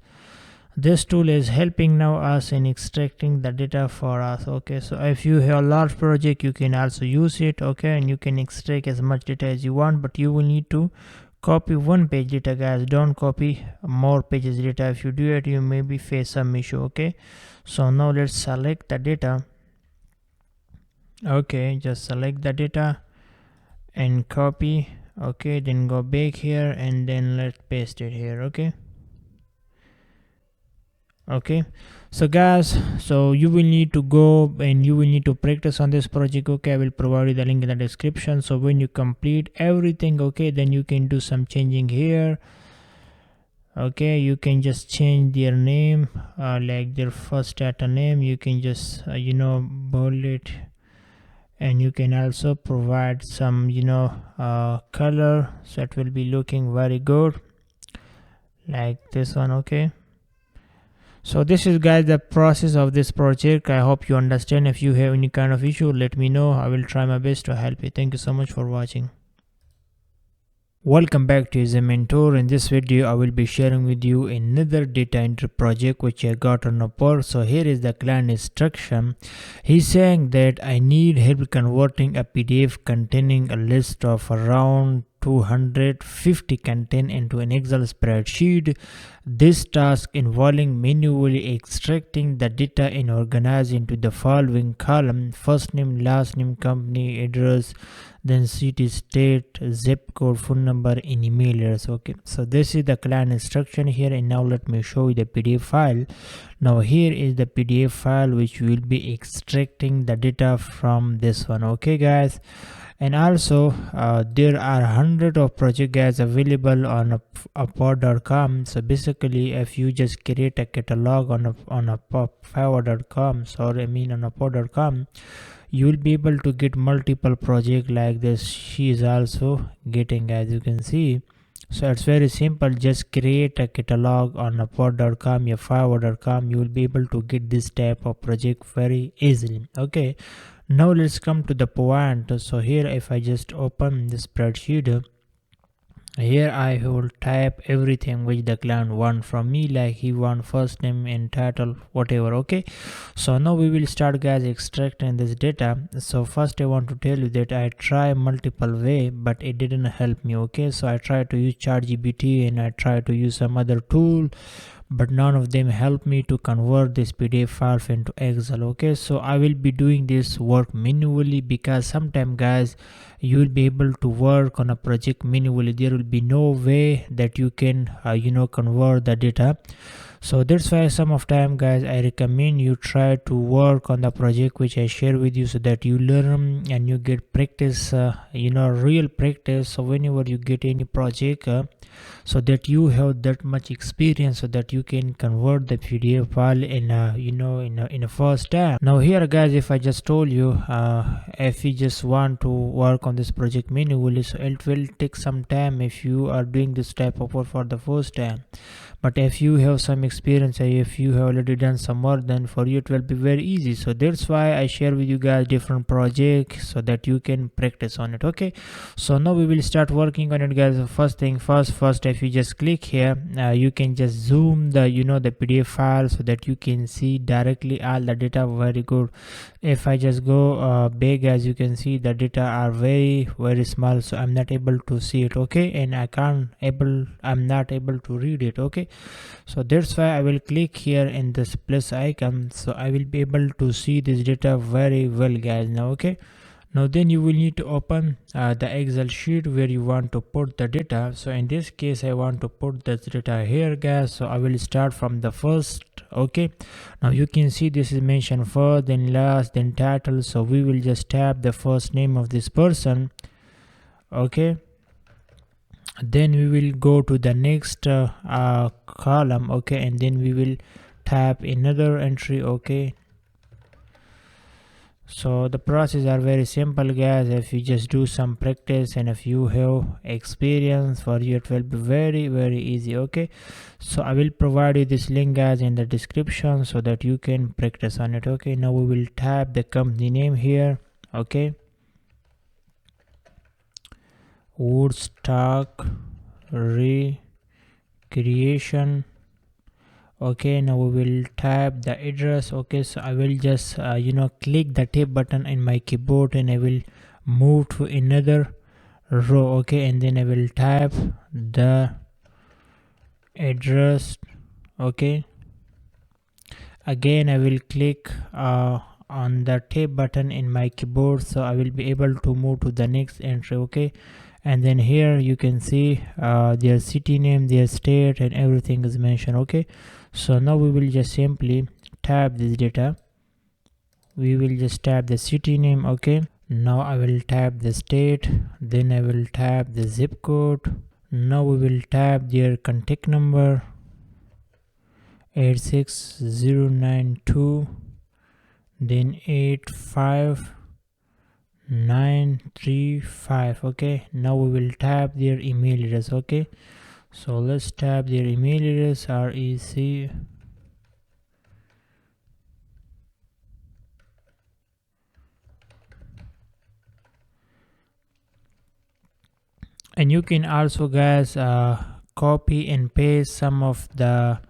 this tool is helping now us in extracting the data for us. Okay, so if you have a large project, you can also use it. Okay, and you can extract as much data as you want, but you will need to copy one page data, guys. Don't copy more pages data. If you do it, you maybe face some issue. Okay, so now let's select the data. Okay, just select the data and copy. Okay, then go back here and then let's paste it here. Okay, so guys, so you will need to go and you will need to practice on this project. Okay, I will provide you the link in the description. So when you complete everything, okay, then you can do some changing here. Okay, you can just change their name, like their first data name. You can just bold it, and you can also provide some color, so it will be looking very good like this one. Okay, so this is, guys, the process of this project. I hope you understand. If you have any kind of issue, let me know. I will try my best to help you. Thank you so much for watching. Welcome back to As a Mentor. In this video, I will be sharing with you another data entry project which I got on Upwork. So here is the client instruction. He's saying that I need help converting a PDF containing a list of around 250 content into an Excel spreadsheet. This task involving manually extracting the data and organizing into the following column: first name, last name, company address, then city, state, zip code, phone number, and email address. Okay, so this is the client instruction here, and now let me show you the PDF file. Now here is the PDF file which will be extracting the data from this one. Okay, guys, and also there are hundreds of project, guys, available on Upwork.com. So basically, if you just create a catalog on Fiverr.com, sorry, I mean on Upwork.com, you will be able to get multiple projects like this. She is also getting, as you can see. So it's very simple. Just create a catalog on Upwork.com, your Fiverr.com. You will be able to get this type of project very easily. Okay, now let's come to the point. So here, if I just open the spreadsheet, here I will type everything which the client want from me, like he want first name and title, whatever. Okay, so now we will start, guys, extracting this data. So first I want to tell you that I try multiple way, but it didn't help me. Okay, so I tried to use ChatGPT and I tried to use some other tool, but none of them help me to convert this PDF file into Excel. Okay, so I will be doing this work manually, because sometimes, guys, you will be able to work on a project manually. There will be no way that you can convert the data. So that's why some of time, guys, I recommend you try to work on the project which I share with you, so that you learn and you get practice, real practice. So whenever you get any project, so that you have that much experience, so that you can convert the PDF file in a first time. Now here, guys, if I just told you, if you just want to work on this project manually, so it will take some time if you are doing this type of work for the first time. But if you have some experience, if you have already done some work, then for you it will be very easy. So that's why I share with you guys different projects, so that you can practice on it. Okay, so now we will start working on it, guys. First thing first, if you just click here, you can just zoom the the PDF file, so that you can see directly all the data very good. If I just go big, as you can see, the data are very small, so I'm not able to see it. Okay, and I'm not able to read it. Okay, so that's why I will click here in this plus icon, so I will be able to see this data very well, guys. Now, okay, now then you will need to open the Excel sheet where you want to put the data. So in this case, I want to put this data here, guys. So I will start from the first. Okay, now you can see this is mentioned first, then last, then title. So we will just tap the first name of this person. Okay, then we will go to the next column. Okay, and then we will tap another entry. Okay, So the process are very simple, guys. If you just do some practice and if you have experience, for you it will be very easy. Okay, so I will provide you this link, guys, in the description so that you can practice on it. Okay, now we will type the company name here. Okay, Woodstock Recreation. Okay, now we will type the address. Okay, so I will just click the tab button in my keyboard and I will move to another row. Okay, and then I will type the address. Okay, again I will click on the tab button in my keyboard, so I will be able to move to the next entry. Okay, and then here you can see their city name, their state, and everything is mentioned. Okay, so now we will just simply type this data. We will just type the city name. Okay, now I will type the state, then I will type the zip code. Now we will type their contact number, 86092, then 85935. Okay, now we will type their email address. Okay, so let's type their email address, REC. And you can also, guys, copy and paste some of the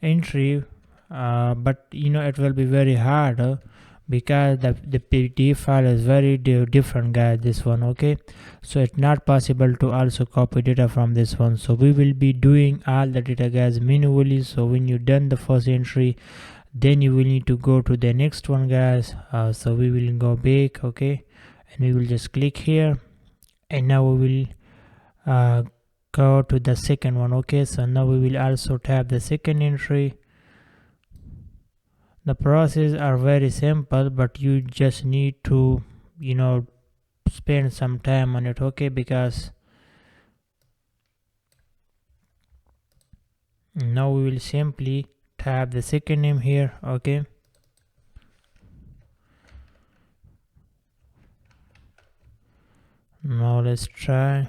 entry, but it will be very hard, because the PDF file is very different, guys, this one. Okay, so it's not possible to also copy data from this one, so we will be doing all the data, guys, manually. So when you done the first entry, then you will need to go to the next one, guys. So we will go back. Okay, and we will just click here, and now we will go to the second one. Okay, so now we will also tab the second entry. The process are very simple, but you just need to spend some time on it. Okay, because now we will simply tab the second name here. Okay, now let's try.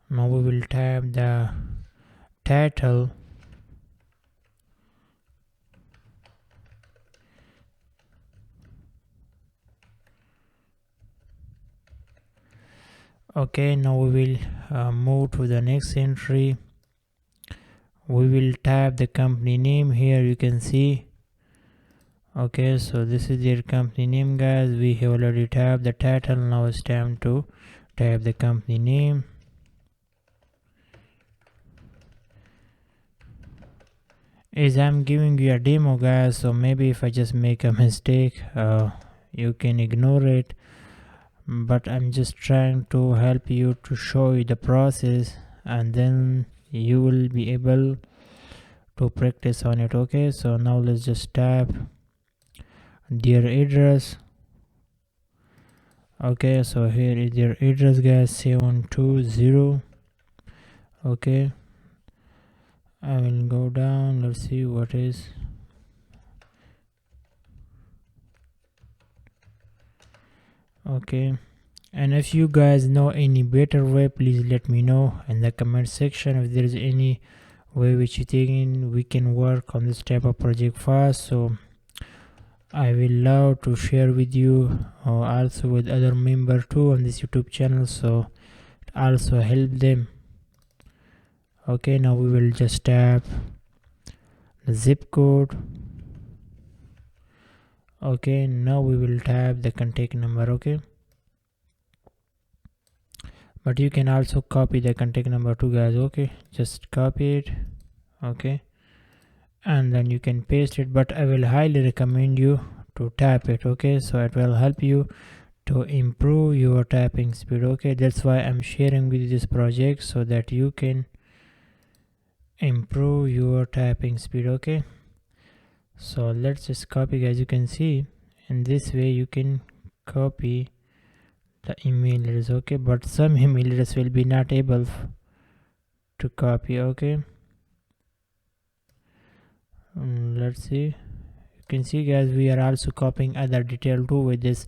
Now we will tab the title. Okay, now we will move to the next entry. We will type the company name here. You can see. Okay, so this is their company name, guys. We have already typed the title. Now it's time to type the company name. As I'm giving you a demo, guys, so maybe if I just make a mistake, you can ignore it, but I'm just trying to help you to show you the process, and then you will be able to practice on it. Okay, so now let's just type their address. Okay, so here is their address, guys, 720. Okay, I will go down. Let's see what is. Okay, and if you guys know any better way, please let me know in the comment section. If there is any way which you think we can work on this type of project fast, so I will love to share with you, or also with other member too on this YouTube channel, so also help them. Okay, now we will just tap the zip code. Okay, now we will type the contact number. Okay, but you can also copy the contact number too, guys. Okay, just copy it. Okay, and then you can paste it, but I will highly recommend you to type it. Okay, so it will help you to improve your typing speed. Okay, that's why I'm sharing with you this project, so that you can improve your typing speed. Okay, so let's just copy, guys. You can see in this way you can copy the email address. Okay, but some email address will be not able to copy. Okay, let's see. You can see guys, we are also copying other detail too with this,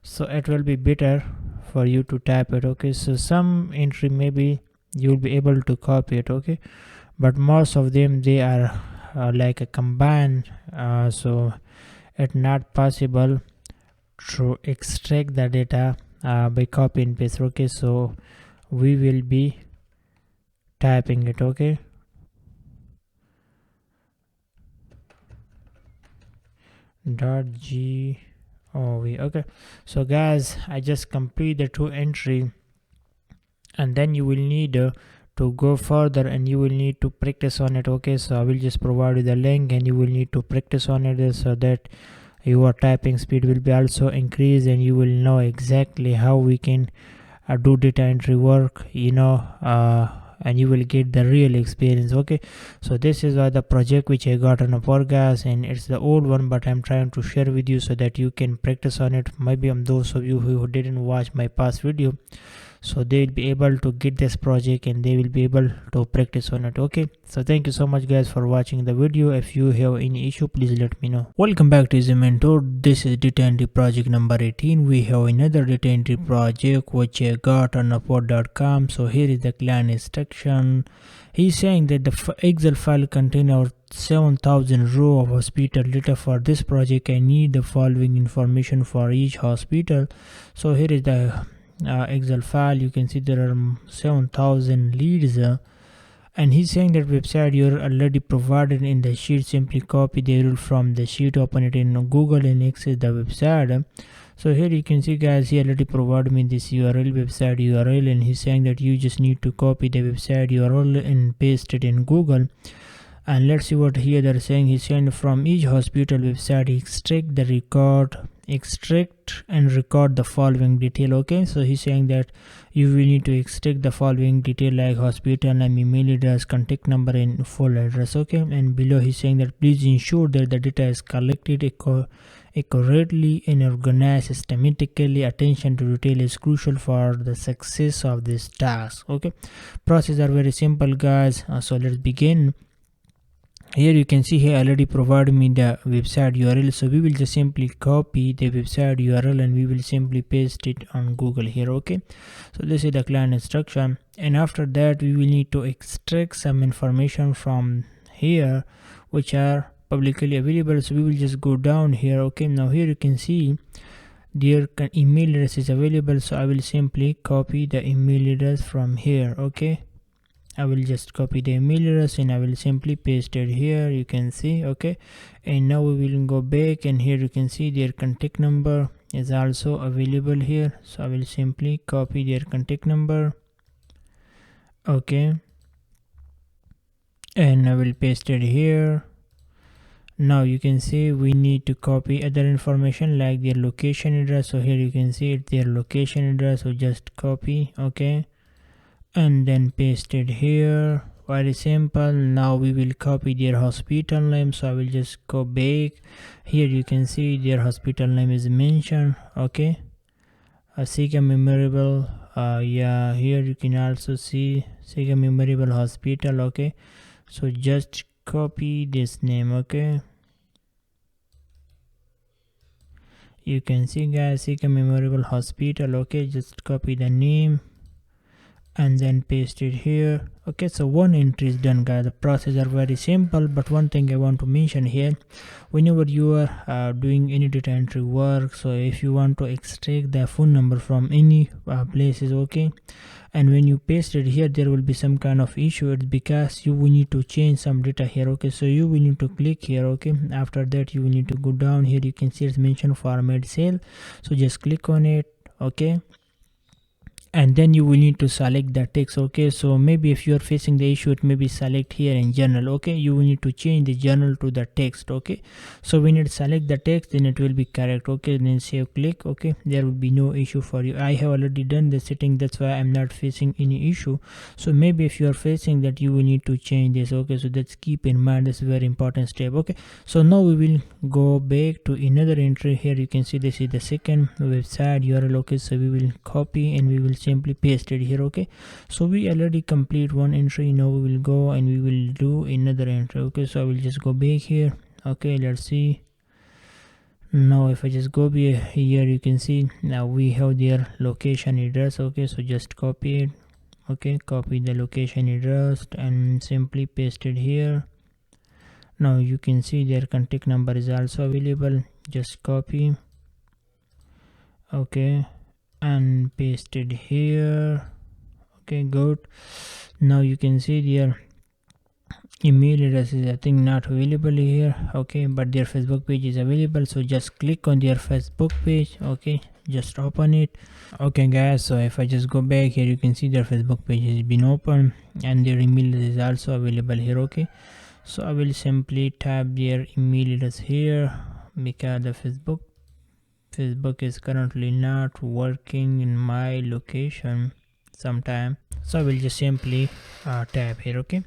so it will be better for you to type it. Okay, so some entry maybe you'll be able to copy it. Okay, but most of them they are like a combined, so it's not possible to extract the data by copy and paste. Okay, so we will be typing it. Okay, .gov. Okay, so guys, I just complete the two entry, and then you will need to go further and you will need to practice on it. Okay, so I will just provide you the link and you will need to practice on it, so that your typing speed will be also increased and you will know exactly how we can do data entry work, and you will get the real experience. Okay, so this is the project which I got on a podcast, and it's the old one, but I'm trying to share with you so that you can practice on it. Maybe those of you who didn't watch my past video, so they will be able to get this project and they will be able to practice on it. Okay, so thank you so much guys for watching the video. If you have any issue, please let me know. Welcome back to Easy Mentor. This is data entry project number 18. We have another data entry project which I got on upwork.com. so here is the client instruction. He's saying that the Excel file contains our 7,000 row of hospital data. For this project I need the following information for each hospital. So here is the Excel file. You can see there are 7,000 leads, and he's saying that website you're already provided in the sheet. Simply copy the URL from the sheet, open it in Google and access the website. So here you can see guys, he already provided me this website URL, and he's saying that you just need to copy the website URL and paste it in Google. And let's see what here they're saying. He's saying from each hospital website extract and record the following detail. Okay, so he's saying that you will need to extract the following detail like hospital name, email address, contact number and full address. Okay, and below he's saying that please ensure that the data is collected accurately and organized systematically. Attention to detail is crucial for the success of this task. Okay, process are very simple guys, so let's begin. Here you can see he already provided me the website URL, so we will just simply copy the website URL and we will simply paste it on Google here. Okay, so this is the client instruction, and after that we will need to extract some information from here which are publicly available. So we will just go down here. Okay, now here you can see their email address is available, so I will simply copy the email address from here. Okay, I will just copy the email address and I will simply paste it here. You can see. Okay, and now we will go back, and here you can see their contact number is also available here, so I will simply copy their contact number. Okay, and I will paste it here. Now you can see we need to copy other information like their location address. So here you can see it's their location address, so just copy. Okay, and then paste it here. Very simple. Now we will copy their hospital name, so I will just go back. Here you can see their hospital name is mentioned. Okay, Sika Memorable. Yeah, here you can also see Sika Memorable Hospital. Okay, so just copy this name. Okay, you can see guys, Sika Memorable Hospital. Okay, just copy the name and then paste it here. Okay, so one entry is done guys. The process are very simple, but one thing I want to mention here, whenever you are doing any data entry work, so if you want to extract the phone number from any places, okay, and when you paste it here there will be some kind of issue. It's because you will need to change some data here. Okay, so you will need to click here. Okay, after that you will need to go down here. You can see it's mentioned format cell, so just click on it. Okay, and then you will need to select the text. Okay, so maybe if you are facing the issue, it may be select here in journal. Okay, you will need to change the journal to the text. Okay, so when you select the text, then it will be correct. Okay, then save, click. Okay, there will be no issue for you. I have already done the setting, that's why I'm not facing any issue. So maybe if you are facing that, you will need to change this. Okay, so that's keep in mind, that's a very important step. Okay, so now we will go back to another entry. Here you can see this is the second website URL. Okay, so we will copy and we will simply paste it here. Okay, so we already complete one entry. Now we will go and we will do another entry. Okay, so I will just go back here. Okay, let's see. Now if I just go here, you can see now we have their location address. Okay, so just copy it. Okay, copy the location address and simply paste it here. Now you can see their contact number is also available. Just copy, okay, and paste it here. Okay, good. Now you can see their email address is I think not available here. Okay, but their Facebook page is available, so just click on their Facebook page. Okay, just open it. Okay guys, so if I just go back here, you can see their Facebook page has been open and their email is also available here. Okay, so I will simply type their email address here because the Facebook is currently not working in my location sometime, so I will just simply type here. Okay,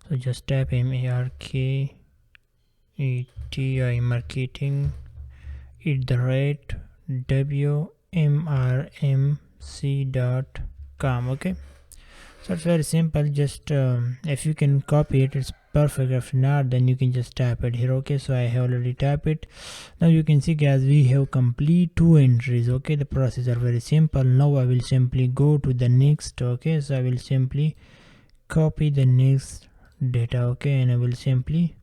so just type marketing wmrmc.com. okay, so it's very simple. Just if you can copy it, it's perfect. If not, then you can just type it here. Okay, so I have already typed it. Now you can see guys, we have complete 2 entries. Okay, the process are very simple. Now I will simply go to the next. Okay, so I will simply copy the next data. Okay, and I will simply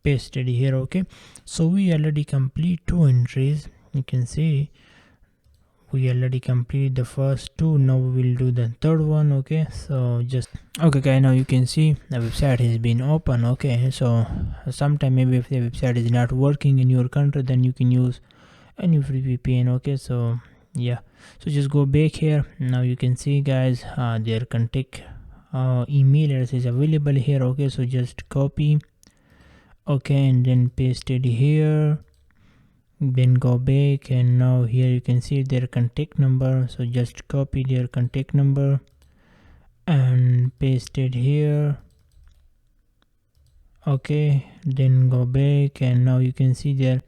paste it here. Okay, so we already complete 2 entries. You can see we already complete the first 2. Now we will do the third one. Okay, so just okay guys, now you can see the website has been open. Okay, so sometime maybe if the website is not working in your country, then you can use any free VPN. Okay, so yeah, so just go back here. Now you can see guys, their contact email address is available here. Okay, so just copy, okay, and then paste it here, then go back, and now here you can see their contact number. So just copy their contact number and paste it here. Okay, then go back, and now you can see their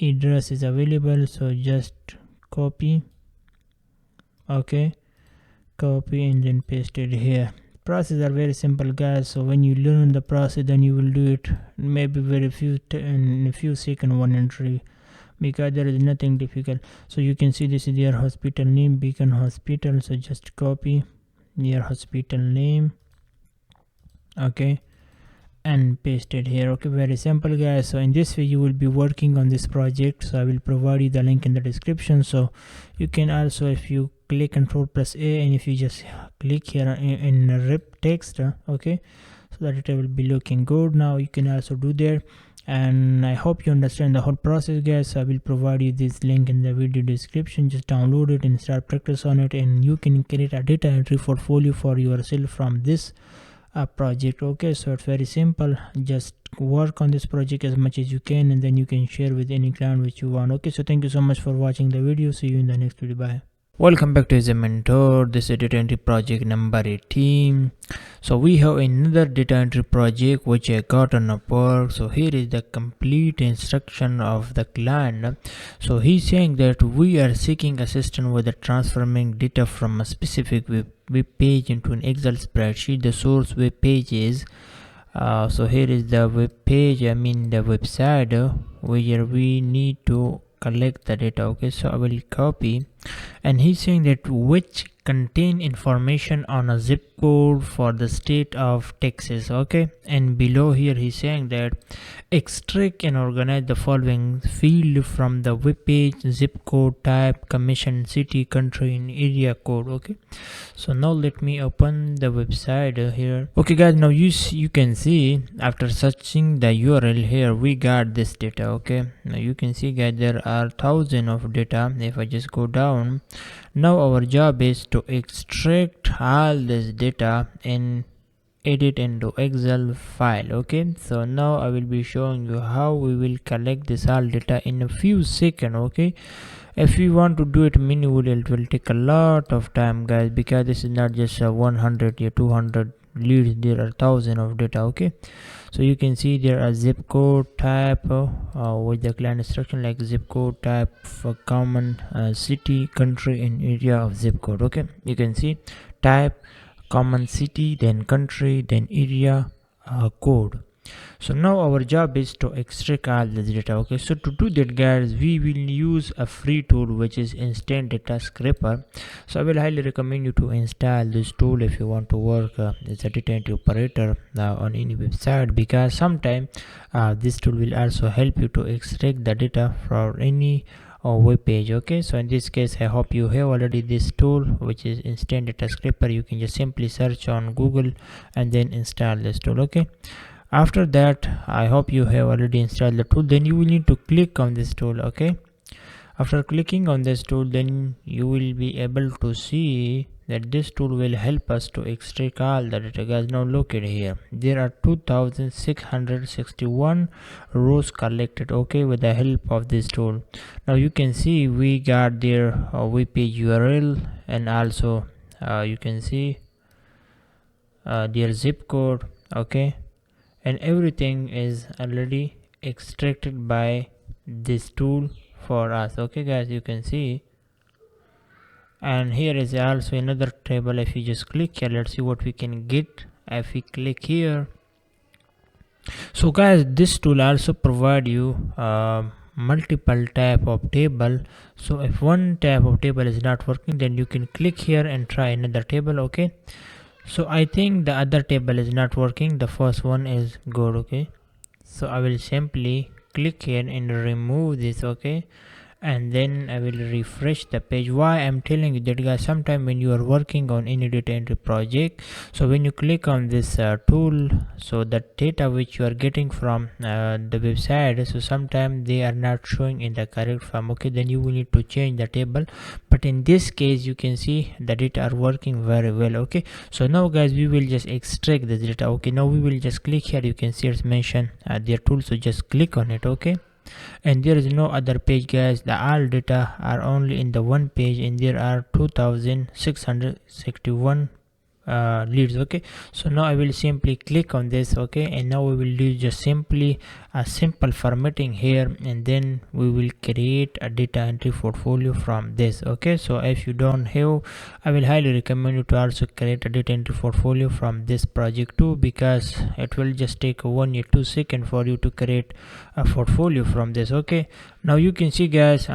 address is available. So just copy, okay, copy and then paste it here. Process are very simple guys, so when you learn the process, then you will do it maybe in a few seconds, 1 entry, because there is nothing difficult. So you can see this is their hospital name, Beacon Hospital. So just copy their hospital name, okay, and paste it here. Okay, very simple guys. So in this way you will be working on this project. So I will provide you the link in the description, so you can also, if you click Ctrl+A, and if you just click here in rip text, okay, so that it will be looking good. Now you can also do there, and I hope you understand the whole process guys. So I will provide you this link in the video description. Just download it and start practice on it, and you can create a data entry portfolio for yourself from this project. Okay, so it's very simple. Just work on this project as much as you can, and then you can share with any client which you want. Okay, so thank you so much for watching the video. See you in the next video. Bye. Welcome back to As a Mentor. This is data entry project number 18. So we have another data entry project which I got on Upwork. So here is the complete instruction of the client. So he's saying that we are seeking assistance with the transforming data from a specific web page into an Excel spreadsheet. The source web page is so here is the web page, I mean the website where we need to collect the data. Okay, so I will copy, and he's saying that which contain information on a zip code for the state of Texas. Okay, and below here he's saying that extract and organize the following field from the web page: zip code, type, commission, city, country, and area code. Okay, so now let me open the website here. Okay guys, now you can see after searching the URL here, we got this data. Okay, now you can see guys, there are thousands of data. If I just go down, now our job is to extract all this data and edit into Excel file. Okay, so now I will be showing you how we will collect this all data in a few seconds. Okay, if we want to do it manually, it will take a lot of time guys, because this is not just 100 or 200 leads, there are thousands of data. Okay, so you can see there are zip code, type with the client instruction like zip code, type for common, city, country, and area of zip code. Okay, you can see type, common, city, then country, then area code. So now our job is to extract all this data. Okay, so to do that guys, we will use a free tool which is Instant Data Scraper. So I will highly recommend you to install this tool if you want to work as a data entry operator on any website, because sometimes this tool will also help you to extract the data from any web page. Okay, so in this case I hope you have already this tool which is Instant Data Scraper. You can just simply search on Google and then install this tool. Okay, after that I hope you have already installed the tool. Then you will need to click on this tool. Okay, after clicking on this tool, then you will be able to see that this tool will help us to extract all the data. Guys, now look at here, there are 2661 rows collected, okay, with the help of this tool. Now you can see we got their web page URL, and also you can see their zip code, okay, and everything is already extracted by this tool for us. Okay guys, you can see, and here is also another table. If you just click here, let's see what we can get if we click here. So guys, this tool also provide you multiple type of table. So if one type of table is not working, then you can click here and try another table. Okay, so I think the other table is not working, the first one is good. Okay, so I will simply click here and remove this. Okay, and then I will refresh the page. Why I'm telling you that guys, sometime when you are working on any data entry project, so when you click on this tool, so the data which you are getting from the website, so sometimes they are not showing in the correct form. Okay, then you will need to change the table, but in this case you can see the data are working very well. Okay, so now guys, we will just extract the data. Okay, now we will just click here, you can see it's mentioned their tool, so just click on it. Okay, and there is no other page guys, the all data are only in the one page, and there are 2661 leads. Okay, so now I will simply click on this. Okay, and now we will do just simply a simple formatting here, and then we will create a data entry portfolio from this. Okay, so if you don't have, I will highly recommend you to also create a data entry portfolio from this project too, because it will just take 1 or 2 seconds for you to create a portfolio from this. Okay, now you can see guys,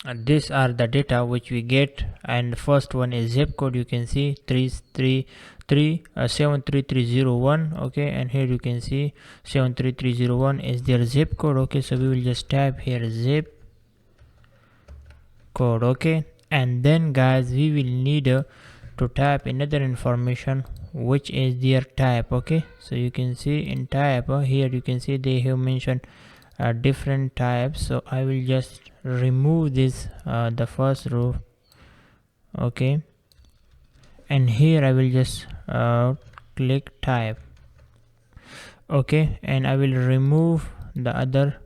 and these are the data which we get, and the first one is zip code. You can see 73301. okay, and here you can see 73301 is their zip code. Okay, so we will just type here zip code. Okay, and then guys, we will need to type another information which is their type. Okay, so you can see in type here you can see they have mentioned different types. So I will just remove this the first row. Okay, and here I will just click type. Okay, and I will remove the other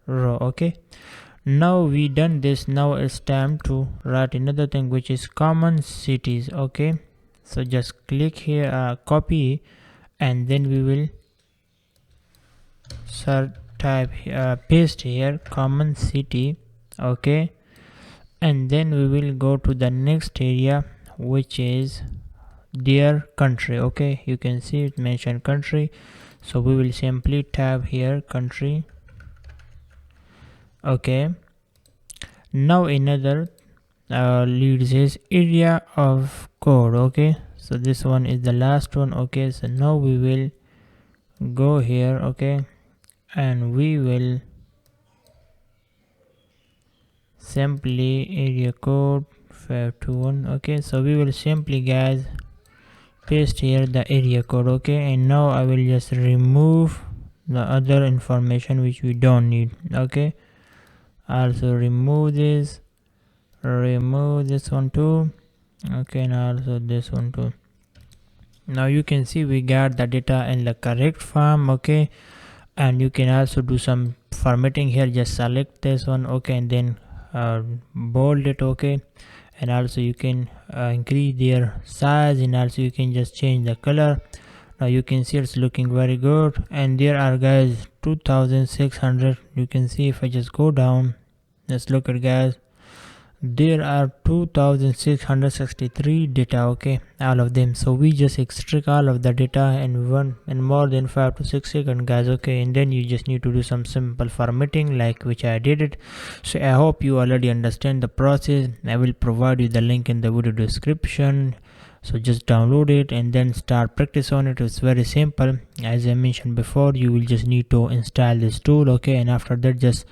row. Okay, now we done this. Now it's time to write another thing which is common cities. Okay, so just click here, copy, and then we will search, type paste here common city. Okay, and then we will go to the next area which is their country. Okay, you can see it mentioned country, so we will simply type here country. Okay, now another leads is area of code. Okay, so this one is the last one. Okay, so now we will go here. Okay, and we will simply area code 521. Okay, so we will simply guys paste here the area code. Okay, and now I will just remove the other information which we don't need. Okay, also remove this one too. Okay, and also this one too. Now you can see we got the data in the correct form. Okay, and you can also do some formatting here. Just select this one. Okay, and then bold it. Okay, and also you can increase their size, and also you can just change the color. Now you can see it's looking very good, and there are guys 2600. You can see if I just go down, let's look at guys, there are 2663 data, okay, all of them. So we just extract all of the data in more than 5 to 6 seconds, guys, okay. And then you just need to do some simple formatting, like which I did it. So I hope you already understand the process. I will provide you the link in the video description, so just download it and then start practice on it. It's very simple. As I mentioned before, you will just need to install this tool, okay, and after that just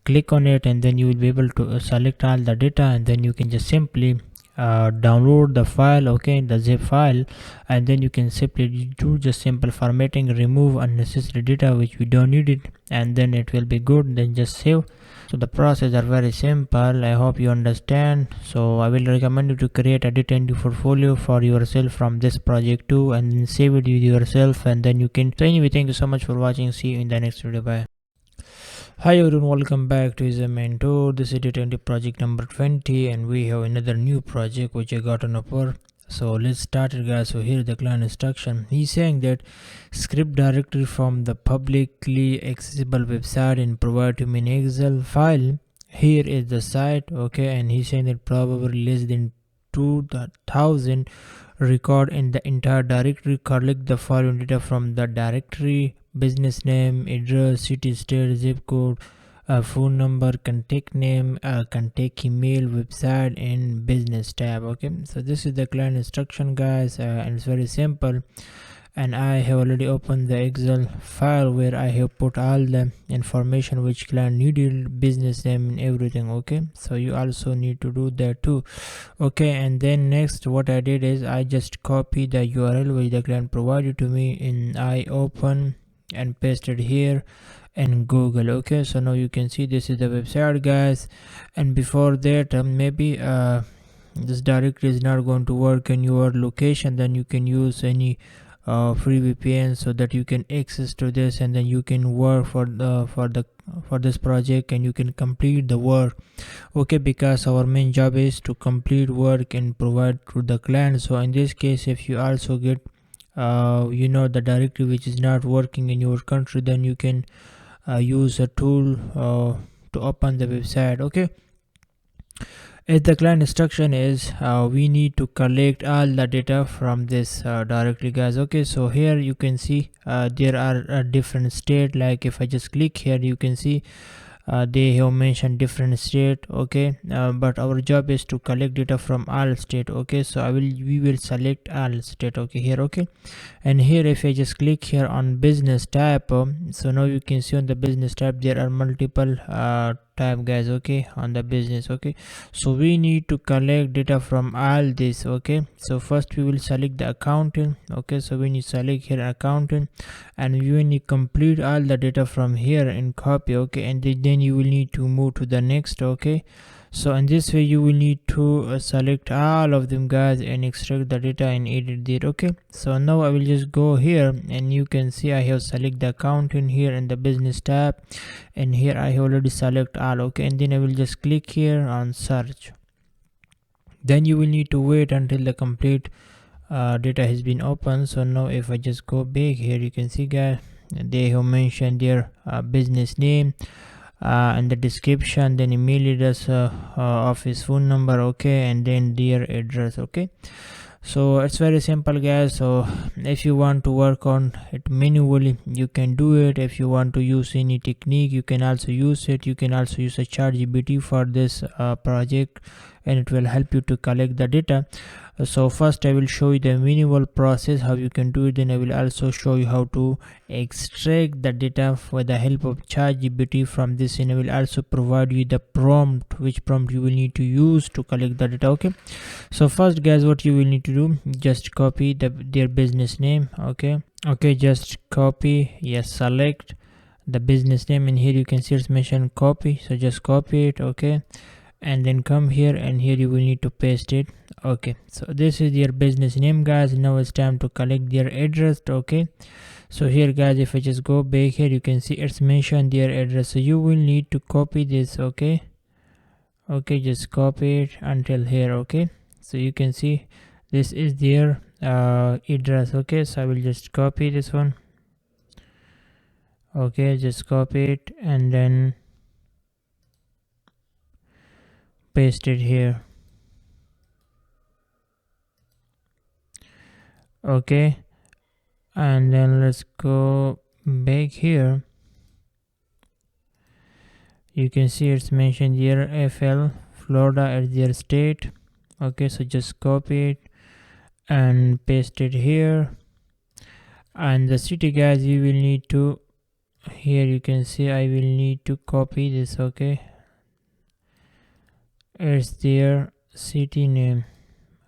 click on it, and then you will be able to select all the data, and then you can just simply download the file, okay, the zip file, and then you can simply do just simple formatting, remove unnecessary data which we don't need it, and then it will be good. Then just save. So the process are very simple. I hope you understand. So I will recommend you to create a data entry portfolio for yourself from this project too, and then save it with yourself, and then you can. So anyway, thank you so much for watching. See you in the next video. Bye. Hi everyone, welcome back to Is a Mentor. This is data entry project number 20, and we have another new project which I got on offer. So let's start it, guys. So here the client instruction. He's saying that script directory from the publicly accessible website and provide to me an Excel file. Here is the site, okay, and he's saying that probably less than 2000 record in the entire directory. Collect the following data from the directory: business name, address, city, state, zip code, phone number, contact name, contact email, website, and business tab. Okay, so this is the client instruction, guys, and it's very simple. And I have already opened the Excel file where I have put all the information which client needed, business name and everything, okay. So you also need to do that too, okay. And then next what I did is I just copy the URL which the client provided to me, and I open and paste it here in Google, okay. So now you can see this is the website, guys. And before that, maybe this directory is not going to work in your location, then you can use any free VPN so that you can access to this, and then you can work for this project, and you can complete the work, okay, because our main job is to complete work and provide to the client. So in this case, if you also get the directory which is not working in your country, then you can use a tool to open the website, okay. As the client instruction is, we need to collect all the data from this directory, guys, okay. So here you can see there are different state. Like if I just click here, you can see they have mentioned different state, okay. But our job is to collect data from all state, okay. So we will select all state, okay, here, okay. And here if I just click here on business tab, so now you can see on the business tab there are multiple tab, guys, okay, on the business, okay. So we need to collect data from all this, okay. So first we will select the accountant, okay. So when you select here accountant, and when you complete all the data from here and copy, okay, and then you will need to move to the next, okay. So in this way you will need to select all of them, guys, and extract the data and edit it, okay. So now I will just go here, and you can see I have select the accountant here in the business tab, and here I have already select all, okay. And then I will just click here on search. Then you will need to wait until the complete data has been opened. So now if I just go back here, you can see, guys, they have mentioned their business name and the description, then email address, office phone number, okay, and then their address, okay. So it's very simple, guys. So if you want to work on it manually, you can do it. If you want to use any technique, you can also use it. You can also use a ChatGPT for this project, and it will help you to collect the data. So first I will show you the manual process how you can do it, then I will also show you how to extract the data with the help of ChatGPT from this, and I will also provide you the prompt, which prompt you will need to use to collect the data, okay. So first, guys, what you will need to do, just copy their business name, okay. Just copy, yes, select the business name, and here you can see it's mentioned copy, so just copy it, okay. And then come here, and here you will need to paste it, okay. So this is your business name, guys. Now it's time to collect their address, okay. So here, guys, if I just go back here, you can see it's mentioned their address, so you will need to copy this, okay. Just copy it until here, okay. So you can see this is their address, okay. So I will just copy this one, okay. Just copy it and then paste it here. Okay, and then let's go back here. You can see it's mentioned here FL Florida as their state. Okay, so just copy it and paste it here. And the city, guys, you will need to, here you can see I will need to copy this. Okay, it's their city name.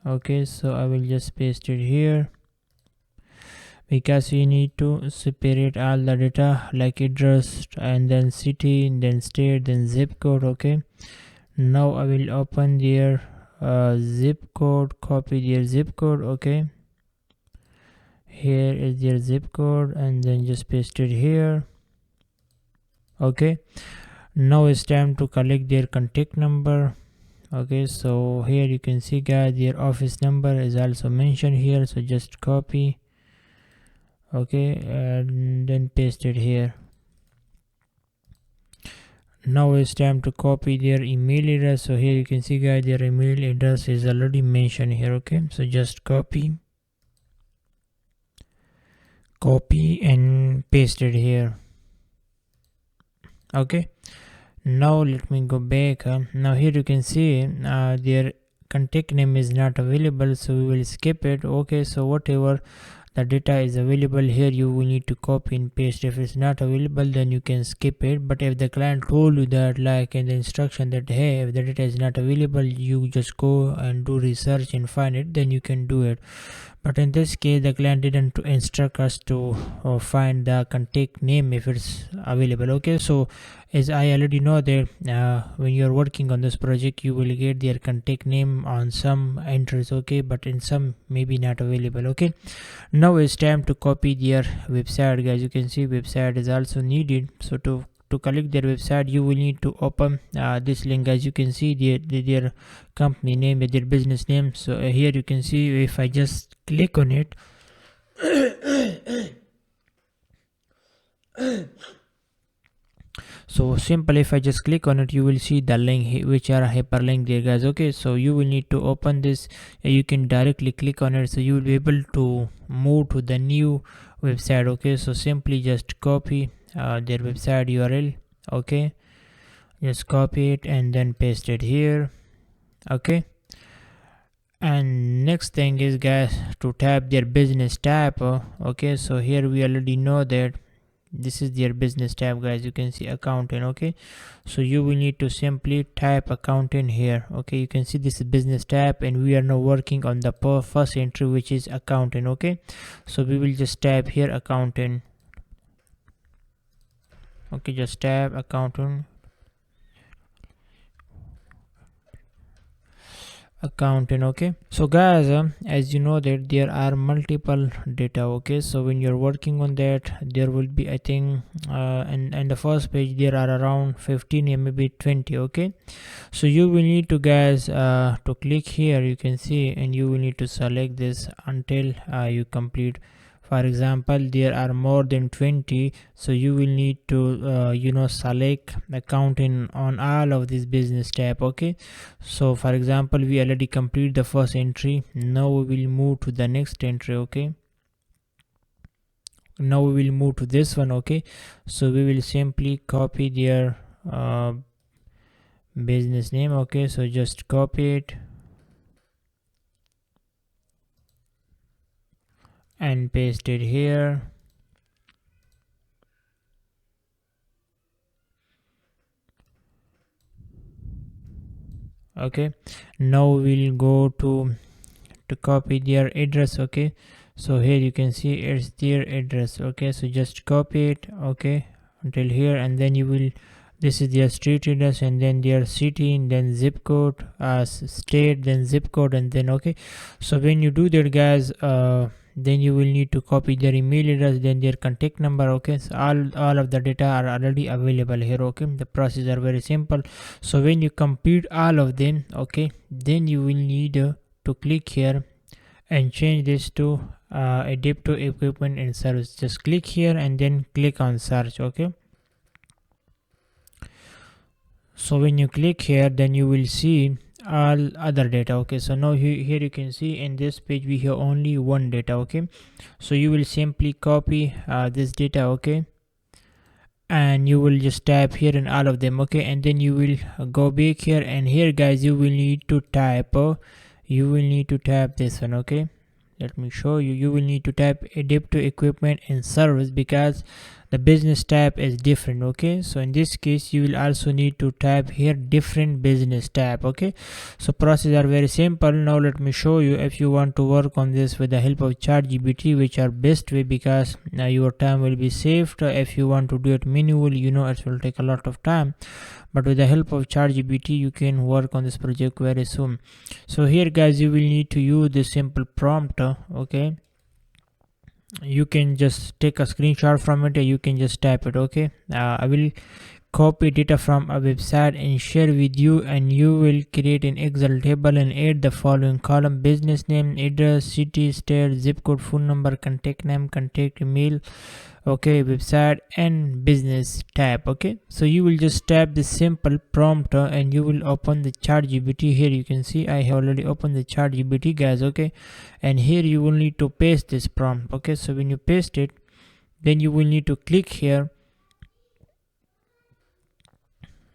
Okay, so I will just paste it here, because we need to separate all the data like address and then city, then state, then zip code. Okay, now I will open their zip code, copy their zip code. Okay, here is their zip code, and then just paste it here. Okay, now it's time to collect their contact number. Okay, so here you can see, guys, their office number is also mentioned here, so just copy. Okay, and then paste it here. Now it's time to copy their email address. So here you can see, guys, their email address is already mentioned here. Okay, so just copy and paste it here. Okay, now let me go back. Now here you can see their contact name is not available, so we will skip it. Okay, so whatever the data is available here, you will need to copy and paste. If it's not available, then you can skip it. But if the client told you that, like in the instruction, that hey, if the data is not available, you just go and do research and find it, then you can do it. But in this case, the client didn't instruct us to find the contact name if it's available. Okay, so as I already know that when you're working on this project, you will get their contact name on some entries. Okay, but in some maybe not available. Okay, now it's time to copy their website, guys. You can see website is also needed. So to collect their website, you will need to open this link. As you can see, their company name, their business name. So here you can see, if I just click on it, so simple, if I just click on it, you will see the link, which are hyperlink there, guys. Okay, so you will need to open this. You can directly click on it, so you will be able to move to the new website. Okay, so simply just copy their website URL. Okay, just copy it and then paste it here. Okay, and next thing is, guys, to tap their business tab. Okay, so here we already know that this is their business tab, guys. You can see accountant. Okay, so you will need to simply type accountant here. Okay, you can see this is business tab, and we are now working on the first entry, which is accountant. Okay, so we will just type here accountant. Okay, just type accountant. Okay, so guys, as you know that there are multiple data. Okay, so when you're working on that, there will be, I think, and the first page there are around 15 or maybe 20. Okay, so you will need to, guys, to click here, you can see, and you will need to select this until you complete. For example, there are more than 20, so you will need to select accounting on all of this business tab. Okay, so for example, we already complete the first entry. Now we will move to the next entry. Okay, now we will move to this one. Okay, so we will simply copy their business name. Okay, so just copy it and paste it here. Okay, now we'll go to copy their address. Okay, so here you can see it's their address. Okay, so just copy it. Okay, until here, and then you will, this is their street address, and then their city, and then zip code, state, then zip code, and then okay. So when you do that, guys, then you will need to copy their email address, then their contact number. Okay, so all of the data are already available here. Okay, the process are very simple. So when you complete all of them, okay, then you will need to click here and change this to adapt to equipment and service. Just click here and then click on search. Okay, So when you click here, then you will see all other data. Okay, so now here you can see in this page we have only one data. Okay, so you will simply copy this data. Okay, and you will just type here in all of them. Okay, and then you will go back here, and here guys you will need to type this one. Okay, let me show you. You will need to type adapt to equipment and service, because the business tab is different. Okay, so in this case you will also need to type here different business tab. Okay, so process are very simple. Now let me show you. If you want to work on this with the help of ChatGPT, which are best way, because your time will be saved. If you want to do it manually, it will take a lot of time, but with the help of ChatGPT you can work on this project very soon. So here guys you will need to use this simple prompt. Okay, you can just take a screenshot from it, you can just type it. Okay, I will copy data from a website and share with you, and you will create an Excel table and add the following column: business name, address, city, state, zip code, phone number, contact name, contact email, okay, website and business tab. Okay, so you will just type the simple prompt and you will open the ChatGPT. Here you can see I have already opened the ChatGPT guys. Okay, and here you will need to paste this prompt. Okay, so when you paste it, then you will need to click here.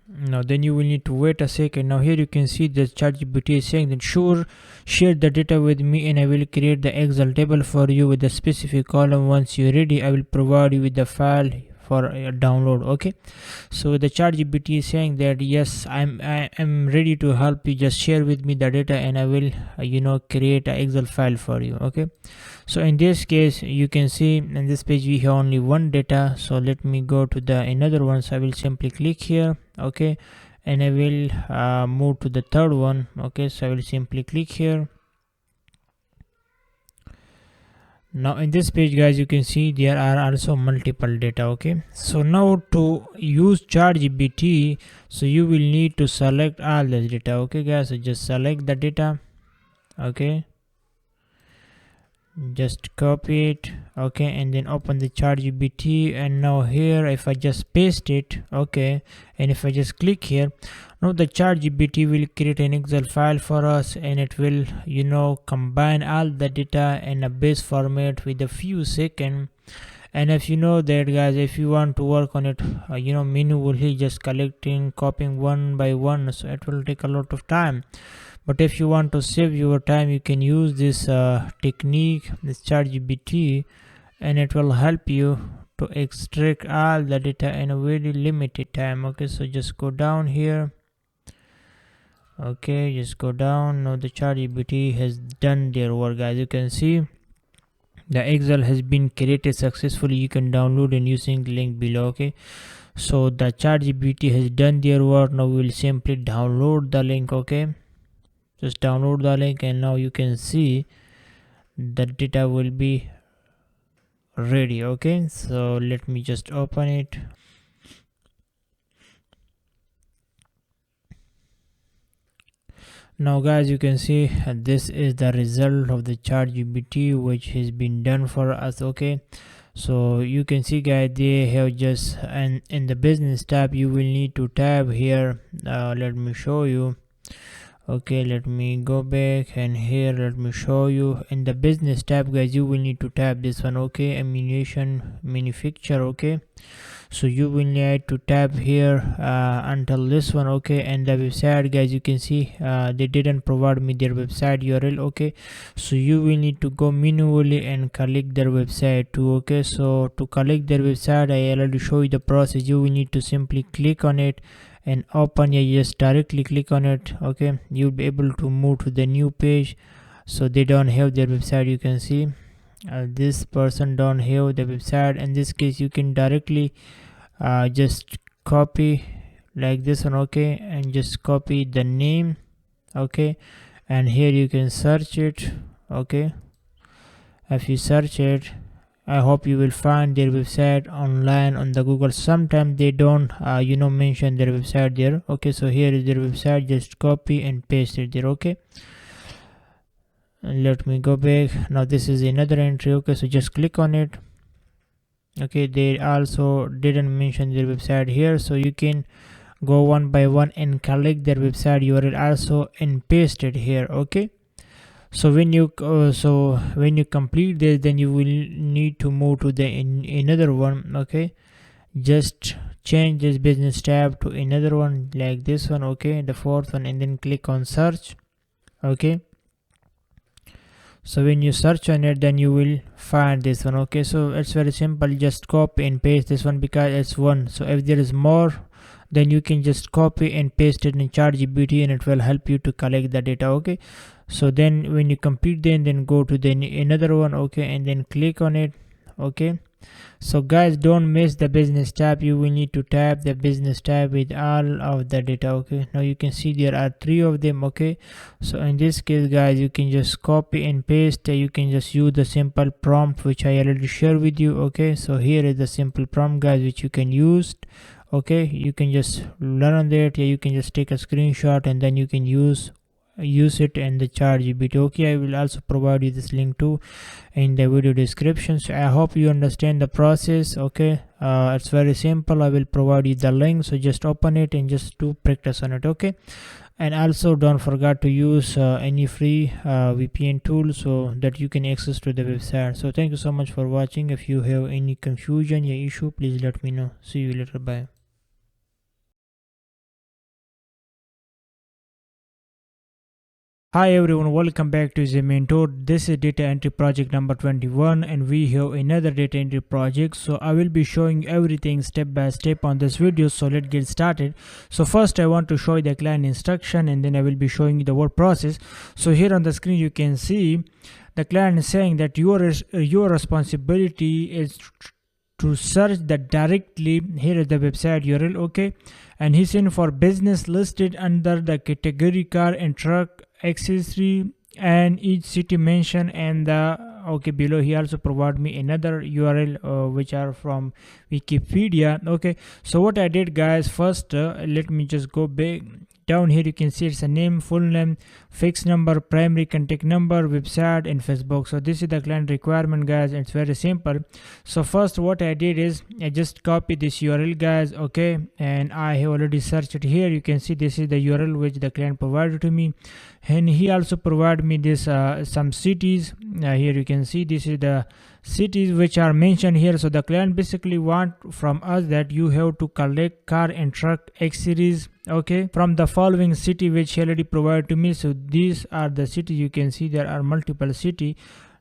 Now then you will need to wait a second. Now here you can see the ChatGPT is saying that sure, share the data with me and I will create the Excel table for you with the specific column. Once you're ready, I will provide you with the file for download. Okay, so the ChatGPT is saying that yes, I'm ready to help you. Just share with me the data and I will create an Excel file for you. Okay, so in this case you can see in this page we have only one data. So let me go to the another one. So I will simply click here. Okay, and I will move to the third one. Okay, so I will simply click here. Now in this page guys you can see there are also multiple data. Okay, so now to use ChatGPT, so you will need to select all this data. Okay guys, so just select the data. Okay, just copy it. Okay, and then open the ChatGPT, and now here if I just paste it, okay, and if I just click here, now the ChatGPT will create an Excel file for us, and it will combine all the data in a base format with a few seconds. And if you know that guys, if you want to work on it manually, just collecting, copying one by one, so it will take a lot of time. But if you want to save your time, you can use this technique, this ChatGPT, and it will help you to extract all the data in a very limited time. Okay, so just go down here. Okay, just go down. Now the ChatGPT has done their work guys. You can see the Excel has been created successfully. You can download and using the link below. Okay, so the ChatGPT has done their work. Now we will simply download the link. Okay, just download the link, and now you can see the data will be ready. Okay, so let me just open it. Now guys, you can see this is the result of the ChatGPT which has been done for us. Okay, so you can see guys, they have just, and in the business tab you will need to tab here. Let me show you. Okay, let me go back, and here let me show you. In the business tab guys, you will need to tab this one. Okay, ammunition manufacturer. Okay, so you will need to tab here until this one. Okay, and the website guys, you can see they didn't provide me their website URL. Okay, so you will need to go manually and collect their website too. Okay, so to collect their website, I already show you the process. You will need to simply click on it and open. You just directly click on it. Okay, you'll be able to move to the new page. So they don't have their website. You can see this person don't have the website. In this case you can directly just copy like this one. Okay, and just copy the name. Okay, and here you can search it. Okay, if you search it, I hope you will find their website online on the Google. Sometimes they don't mention their website there. Okay, so here is their website. Just copy and paste it there. Okay, and let me go back. Now this is another entry. Okay, so just click on it. Okay, they also didn't mention their website here, so you can go one by one and collect their website URL also and paste it here. Okay, so when you complete this, then you will need to move to the another one. Okay, just change this business tab to another one like this one. Okay, the fourth one, and then click on search. Okay, so when you search on it, then you will find this one. Okay, so it's very simple, just copy and paste this one because it's one. So if there is more, then you can just copy and paste it in ChatGPT and it will help you to collect the data. Okay, so then when you complete, then go to the another one. Okay, and then click on it. Okay, so guys, don't miss the business tab. You will need to tap the business tab with all of the data. Okay, now you can see there are 3 of them. Okay, so in this case guys, you can just copy and paste. You can just use the simple prompt which I already shared with you. Okay, so here is the simple prompt guys which you can use. Okay, you can just learn on that. You can just take a screenshot and then you can use it in the ChatGPT. Okay, I will also provide you this link too in the video description. So I hope you understand the process. Okay, it's very simple. I will provide you the link, so just open it and just do practice on it. Okay, and also don't forget to use any free VPN tool so that you can access to the website. So thank you so much for watching. If you have any confusion or issue, please let me know. See you later. Bye. Hi everyone, welcome back to the mentor. This is data entry project number 21 and we have another data entry project. So I will be showing everything step by step on this video. So let's get started. So first I want to show you the client instruction and then I will be showing you the work process. So here on the screen you can see the client is saying that your responsibility is to search that directly. Here is the website URL. Okay, and he's in for business listed under the category car and truck accessory and each city mentioned and the okay below. He also provide me another URL which are from Wikipedia. Okay, so what I did guys, first let me just go back down here. You can see it's a name, full name, fixed number, primary contact number, website and Facebook. So this is the client requirement guys. It's very simple. So first what I did is I just copy this URL guys. Okay, and I have already searched it here. You can see this is the URL which the client provided to me, and he also provided me this some cities. Here you can see this is the cities which are mentioned here. So the client basically want from us that you have to collect car and truck accessories, okay, from the following city which he already provided to me. So these are the cities. You can see there are multiple city.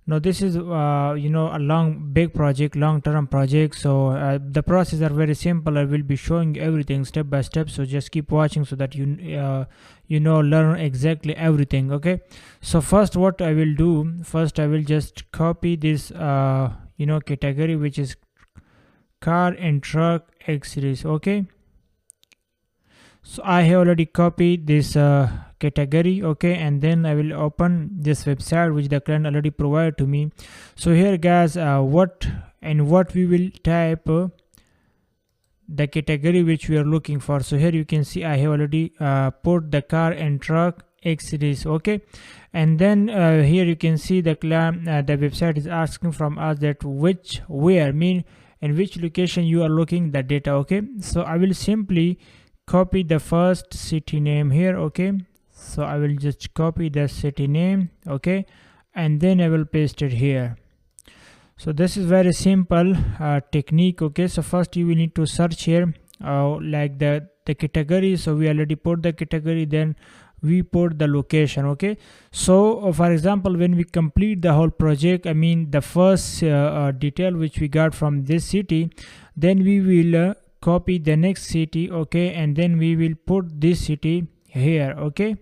Now this is you know, a big project, long-term project. So the process are very simple. I will be showing everything step by step, so just keep watching so that you know, learn exactly everything. Okay, so first what I will do, first I will just copy this you know, category which is car and truck accessories. Okay, so I have already copied this category. Okay, and then I will open this website which the client already provided to me. So here guys, what we will type the category which we are looking for. So here you can see I have already put the car and truck accessories. Okay, and then here you can see the client the website is asking from us that where mean in which location you are looking the data. Okay, so I will simply copy the first city name here. Okay, so I will just copy the city name. Okay, and then I will paste it here. So this is very simple technique. Okay, so first you will need to search here like the category. So we already put the category, then we put the location. Okay, so for example, when we complete the whole project, I mean the first detail which we got from this city, then we will copy the next city. Okay, and then we will put this city here. Okay,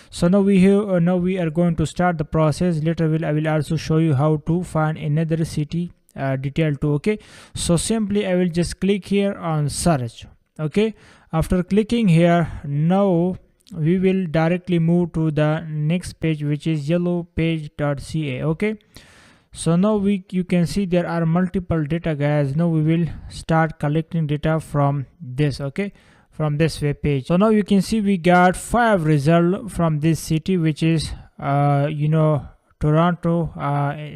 so now we have now we are going to start the process. Later I will also show you how to find another city detail too. Okay, so simply I will just click here on search. Okay, after clicking here, now we will directly move to the next page which is yellowpage.ca. Okay, so now you can see there are multiple data guys. Now we will start collecting data from this. Okay, from this web page. So now you can see we got 5 results from this city which is you know, Toronto,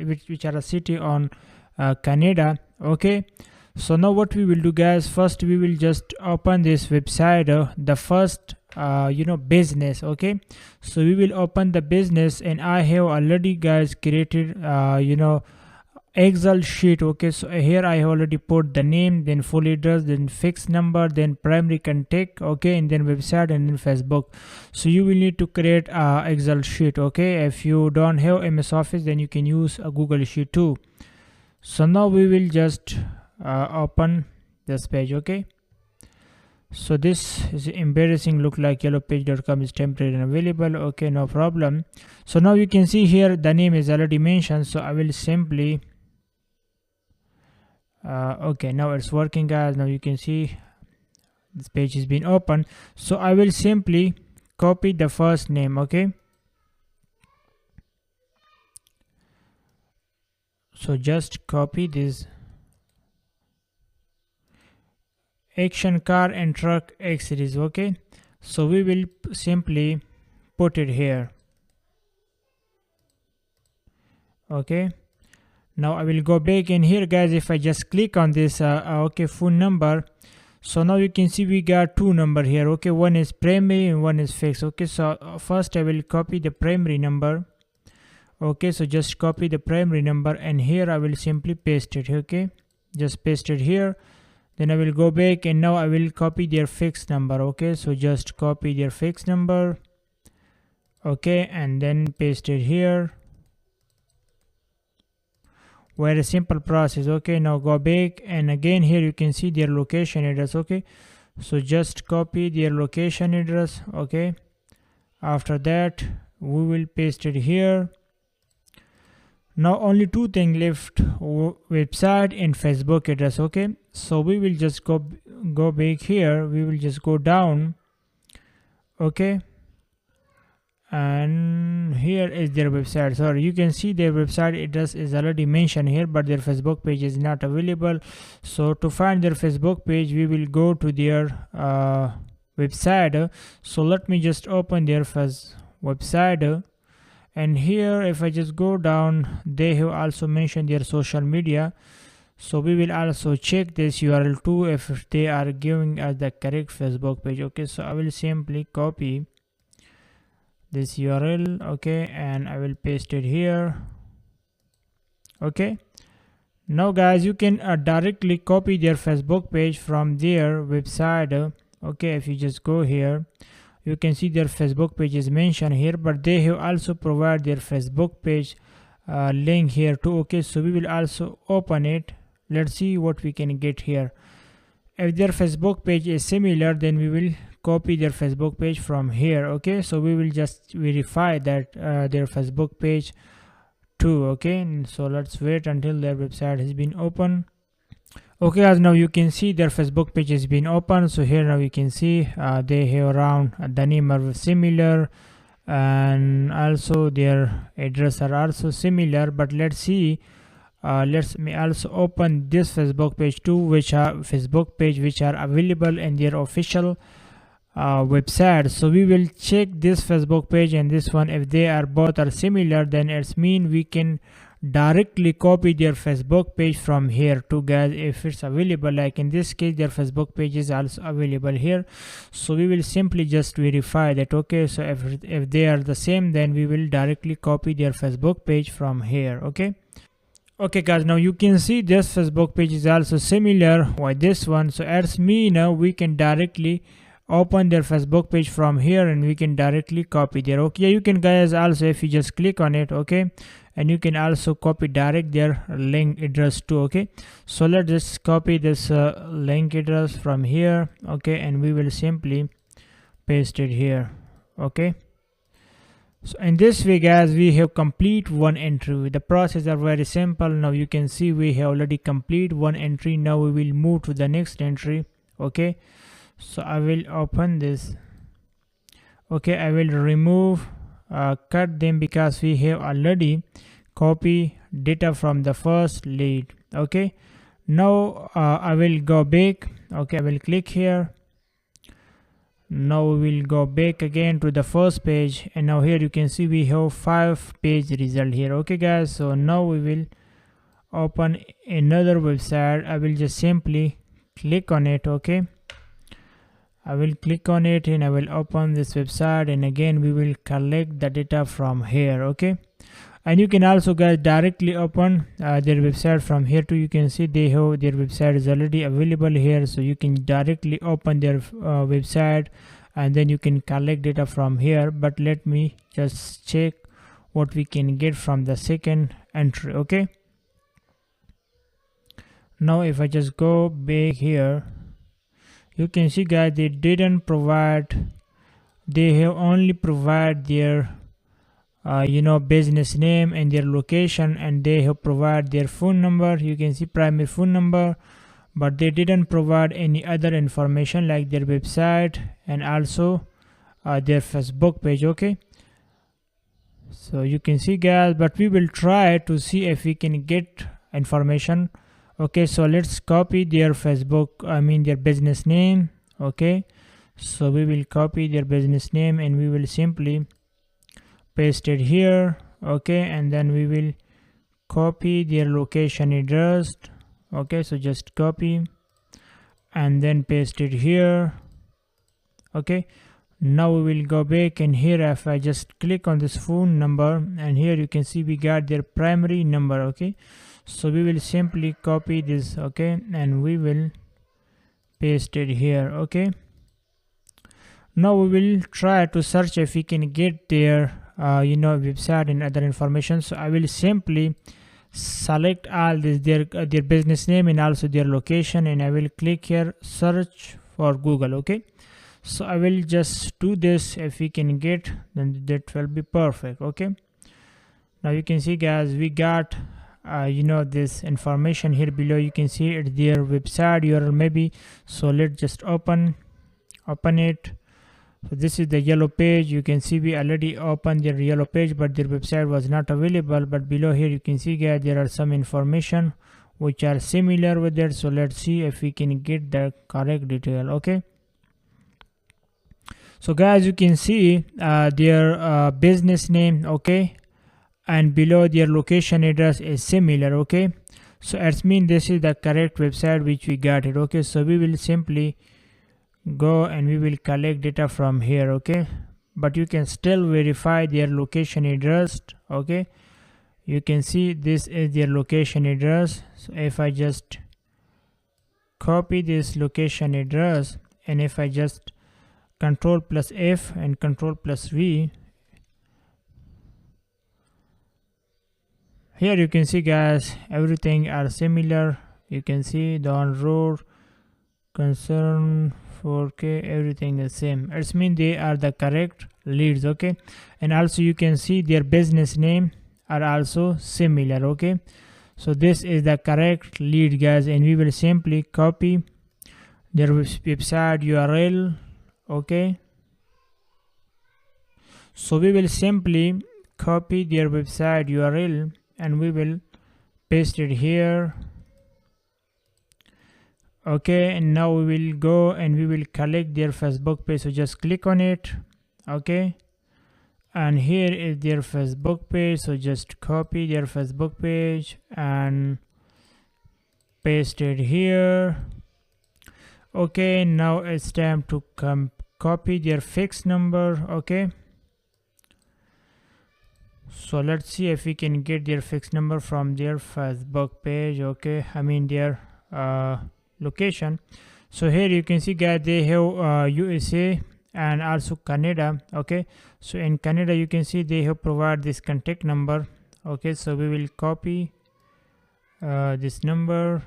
which are a city on Canada. Okay, So now what we will do, guys, first we will just open this website, the first business. Okay, so we will open the business, and I have already, guys, created Excel sheet. Okay, so here I have already put the name, then full address, then fixed number, then primary contact, okay, and then website, and then Facebook. So you will need to create a Excel sheet. Okay, if you don't have MS Office, then you can use a Google Sheet too. So now we will just open this page. Okay, so this is embarrassing, look like yellowpage.com is temporary and available. Okay, no problem. So now you can see here the name is already mentioned, so I will simply okay, now it's working, guys. Now you can see this page has been opened, so I will simply copy the first name. Okay, so just copy this action car and truck X series. Okay, so we will simply put it here. Okay, now I will go back in here, guys. If I just click on this okay, phone number, so now you can see we got two number here. Okay, one is primary and one is fixed. Okay, so first I will copy the primary number. Okay, so just copy the primary number, and here I will simply paste it. Okay, just paste it here. Then I will go back, and now I will copy their fixed number. Okay, so just copy their fixed number. Okay, and then paste it here. Very simple process. Okay, now go back, and again here you can see their location address. Okay, so just copy their location address. Okay, after that we will paste it here. Now only two things left, website and Facebook address. Okay, so we will just go back here, we will just go down. Okay, and here is their website. So you can see their website address is already mentioned here, but their Facebook page is not available. So to find their Facebook page, we will go to their website. So let me just open their website, and here if I just go down, they have also mentioned their social media. So we will also check this URL too, if they are giving us the correct Facebook page. Okay, so I will simply copy this URL. Okay, and I will paste it here. Okay, now guys, you can directly copy their Facebook page from their website. Okay, if you just go here, you can see their Facebook page is mentioned here, but they have also provided their Facebook page link here too. Okay, so we will also open it. Let's see what we can get here. If their Facebook page is similar, then we will copy their Facebook page from here. Okay, so we will just verify that their Facebook page too. Okay, and so let's wait until their website has been opened. Okay, as now you can see their Facebook page has been open. So here now you can see they have around the name are similar, and also their address are also similar. But let's see, let me also open this Facebook page too, which are available in their official website. So we will check this Facebook page and this one. If they are both are similar, then it's mean we can directly copy their Facebook page from here too, guys, if it's available. Like in this case, their Facebook page is also available here, so we will simply just verify that. Okay, so if they are the same, then we will directly copy their Facebook page from here. Okay guys, now you can see this Facebook page is also similar with this one, so as me now we can directly open their Facebook page from here, and we can directly copy there. Okay, you can, guys, also if you just click on it, okay, and you can also copy direct their link address too. Okay, so let's just copy this link address from here. Okay, and we will simply paste it here. Okay, so in this way, guys, we have complete one entry. The process are very simple. Now you can see we have already complete one entry. Now we will move to the next entry. Okay, so I will open this. Okay, I will remove cut them, because we have already copy data from the first lead. Okay, now I will go back. Okay, I will click here. Now we will go back again to the first page, and now here you can see we have 5 page result here. Okay guys, so now we will open another website, I will just simply click on it. Okay, I will click on it and I will open this website, and again we will collect the data from here. Okay, and you can also guys directly open their website from here too. You can see they have their website is already available here, so you can directly open their website and then you can collect data from here. But let me just check what we can get from the second entry. Okay, now if I just go back here, you can see guys they didn't provide, they have only provide their business name and their location, and they have provide their phone number. You can see primary phone number, but they didn't provide any other information like their website and also their Facebook page. Okay, so you can see guys, but we will try to see if we can get information. Okay, so let's copy their their business name. Okay, so we will copy their business name and we will simply paste it here. Okay, and then we will copy their location address. Okay, so just copy and then paste it here. Okay, now we will go back, and here if I just click on this phone number, and here you can see we got their primary number. Okay, so we will simply copy this. Okay, and we will paste it here. Okay, now we will try to search if we can get their website and other information. So I will simply select all this, their business name and also their location, and I will click here search for Google. Okay, so I will just do this. If we can get, then that will be perfect. Okay, now you can see guys we got this information here below. You can see it's their website URL maybe. So let's just open it. So this is the yellow page. You can see we already opened their yellow page, but their website was not available. But below here you can see guys there are some information which are similar with that. So let's see if we can get the correct detail. Okay, so guys you can see their business name. Okay, and below their location address is similar. Okay, so it means this is the correct website which we got it. Okay, so we will simply go and we will collect data from here. Okay, but you can still verify their location address. Okay, you can see this is their location address. So if I just copy this location address, and if I just Control plus F and Control plus V, here you can see guys everything are similar. You can see the on-road concern 4K, everything is same. It means they are the correct leads. Okay, and also you can see their business name are also similar. Okay, so this is the correct lead guys, and we will simply copy their website URL. Okay, so we will simply copy their website URL and we will paste it here. Okay, and now we will go and we will collect their Facebook page. So just click on it. Okay, and here is their Facebook page. So just copy their Facebook page and paste it here. Okay, now it's time to copy their fixed number. Okay, so let's see if we can get their fixed number from their Facebook page. Okay, I mean their location. So here you can see guys they have USA and also Canada. Okay, so in Canada you can see they have provide this contact number. Okay, so we will copy this number.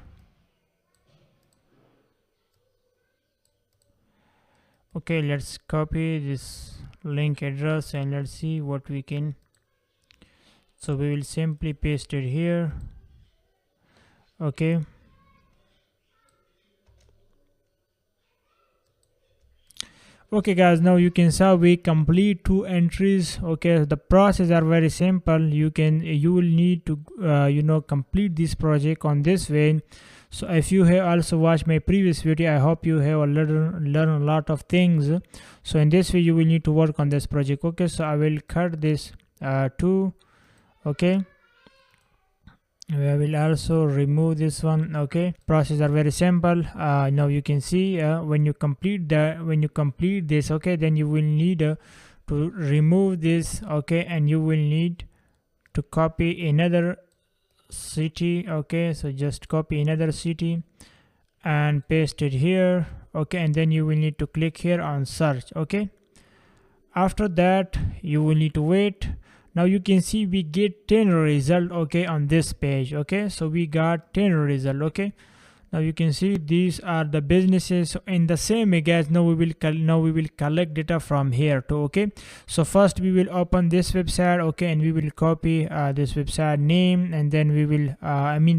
Okay, let's copy this link address and let's see what we can. So we will simply paste it here. Okay, okay guys, now you can see we complete 2 entries. Okay, the process are very simple. You will need to complete this project on this way. So if you have also watched my previous video, I hope you have learned a lot of things. So in this way you will need to work on this project. Okay, so I will cut this 2. Okay, I will also remove this one. Okay, process are very simple. Now you can see when you complete this, okay, then you will need to remove this, okay, and you will need to copy another city. Okay, so just copy another city and paste it here. Okay, and then you will need to click here on search. Okay, after that you will need to wait. Now you can see we get 10 result, okay, on this page. Okay, so we got 10 result. Okay, now you can see these are the businesses. So in the same way guys, now we will collect data from here too. Okay, so first we will open this website, okay, and we will copy this website name, and then we will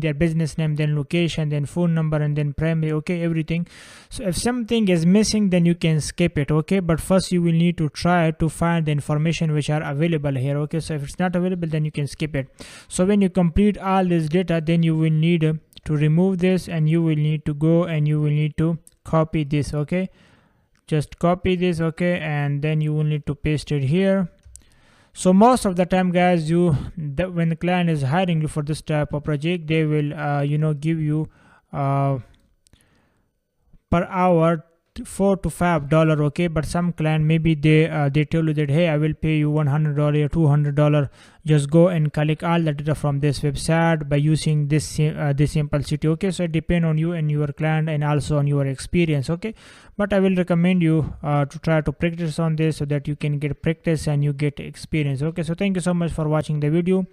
their business name, then location, then phone number, and then primary. Okay, everything. So if something is missing, then you can skip it. Okay, but first you will need to try to find the information which are available here. Okay, so if it's not available, then you can skip it. So when you complete all this data, then you will need to remove this, and you will need to go and you will need to copy this. Okay, just copy this. Okay, and then you will need to paste it here. So most of the time guys, when the client is hiring you for this type of project, they will give you per hour $4 to $5. Okay, but some client maybe they tell you that, hey, I will pay you $100 or $200. Just go and collect all the data from this website by using this simple city. Okay, so it depends on you and your client, and also on your experience. Okay, but I will recommend you to try to practice on this so that you can get practice and you get experience. Okay, so thank you so much for watching the video.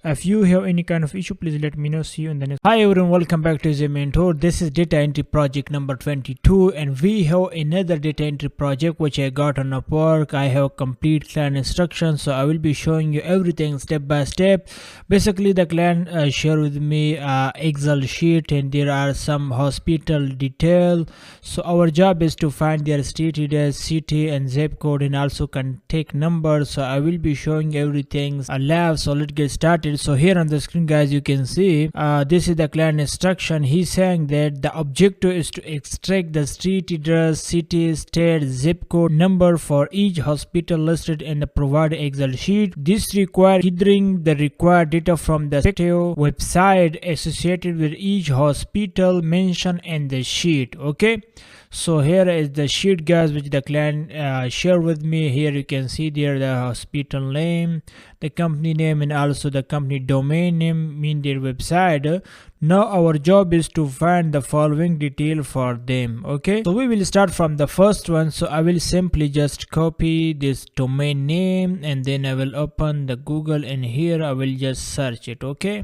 If you have any kind of issue, please let me know. See you in the next. Hi everyone, welcome back to the mentor. This is data entry project number 22, and we have another data entry project which I got on Upwork. I have complete client instructions, so I will be showing you everything step by step. Basically the client share with me Excel sheet, and there are some hospital detail. So our job is to find their street address, city and zip code, and also contact number. So I will be showing everything live. So let's get started. So here on the screen guys, you can see this is the client instruction. He's saying that the objective is to extract the street address, city, state, zip code, number for each hospital listed in the provided Excel sheet. This requires gathering the required data from the respective website associated with each hospital mentioned in the sheet. Okay, so here is the sheet guys which the client shared with me. Here you can see there the hospital name, the company name, and also the company domain name, mean their website. Now our job is to find the following detail for them. Okay, so we will start from the first one. So I will simply just copy this domain name, and then I will open the Google, and here I will just search it. Okay,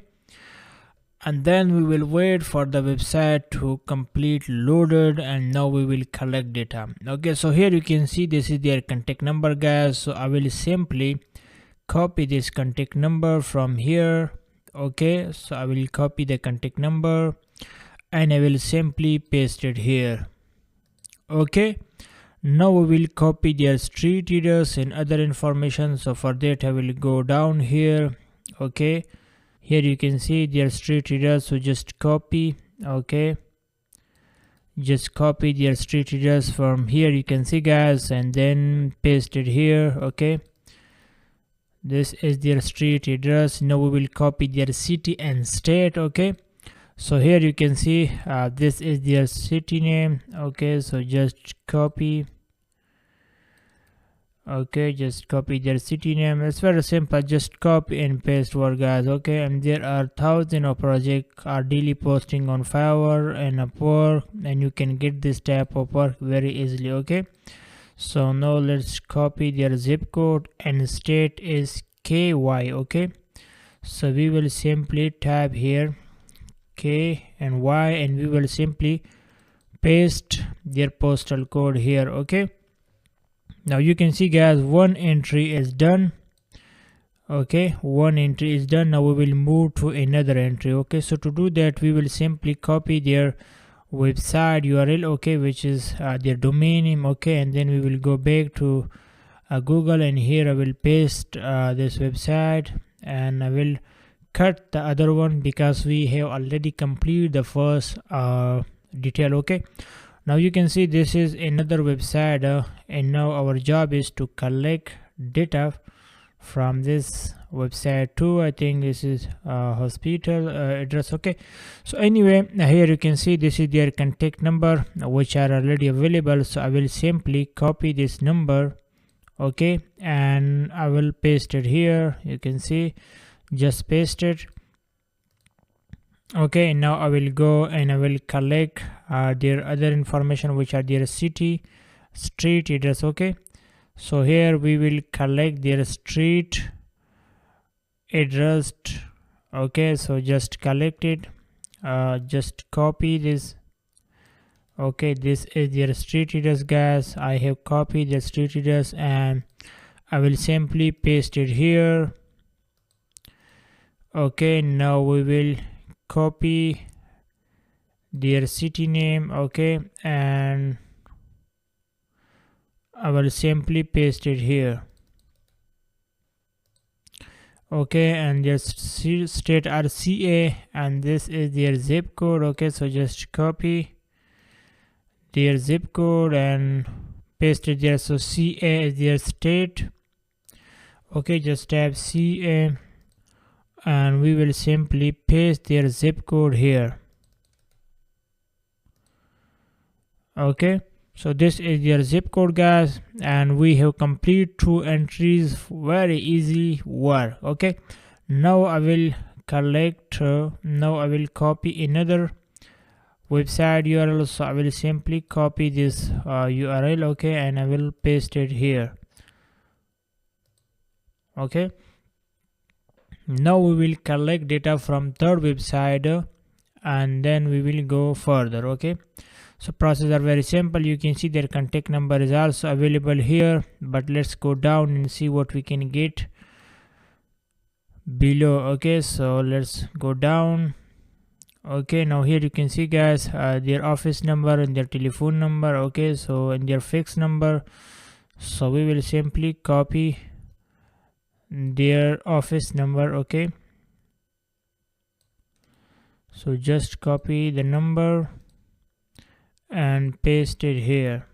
and then we will wait for the website to complete loaded, and now we will collect data. Okay, so here you can see this is their contact number guys. So I will simply copy this contact number from here. Okay, so I will copy the contact number and I will simply paste it here. Okay, now we will copy their street address and other information. So for that I will go down here. Okay, here you can see their street address, so just copy. Okay, just copy their street address from here, you can see guys, and then paste it here. Okay, this is their street address. Now we will copy their city and state. Okay, so here you can see this is their city name. Okay, so just copy. Okay, just copy their city name. It's very simple, just copy and paste word guys. Okay, and there are thousands of projects are daily posting on Fiverr and Upwork, and you can get this type of work very easily. Okay, so now let's copy their zip code, and state is KY. Okay, so we will simply type here K and Y, and we will simply paste their postal code here. Okay, now you can see guys, one entry is done. Okay, one entry is done. Now we will move to another entry. Okay, so to do that we will simply copy their website URL, okay, which is their domain name. Okay, and then we will go back to Google, and here I will paste this website, and I will cut the other one because we have already completed the first detail. Okay, now you can see this is another website, and now our job is to collect data from this website too. I think this is hospital address. Okay, so anyway, here you can see this is their contact number which are already available. So I will simply copy this number, okay, and I will paste it here. You can see, just paste it. Okay, now I will go and I will collect their other information, which are their city, street address. Okay, so here we will collect their street address. Okay, so just collect it, just copy this. Okay, this is their street address, guys. I have copied the street address and I will simply paste it here. Okay, now we will copy their city name. Okay, and I will simply paste it here. Okay, and their state are CA and this is their zip code. Okay, so just copy their zip code and paste it there. So CA is their state. Okay, just type CA and we will simply paste their zip code here. Okay, so this is their zip code, guys, and we have complete 2 entries. Very easy work. Okay, now I will collect now I will copy another website URL. So I will simply copy this URL, okay, and I will paste it here. Okay, now we will collect data from third website and then we will go further. Okay, so process are very simple. You can see their contact number is also available here, but let's go down and see what we can get below. Okay, so let's go down. Okay, now here you can see, guys, their office number and their telephone number. Okay, so and their fixed number. So we will simply copy their office number. Okay, so just copy the number and paste it here.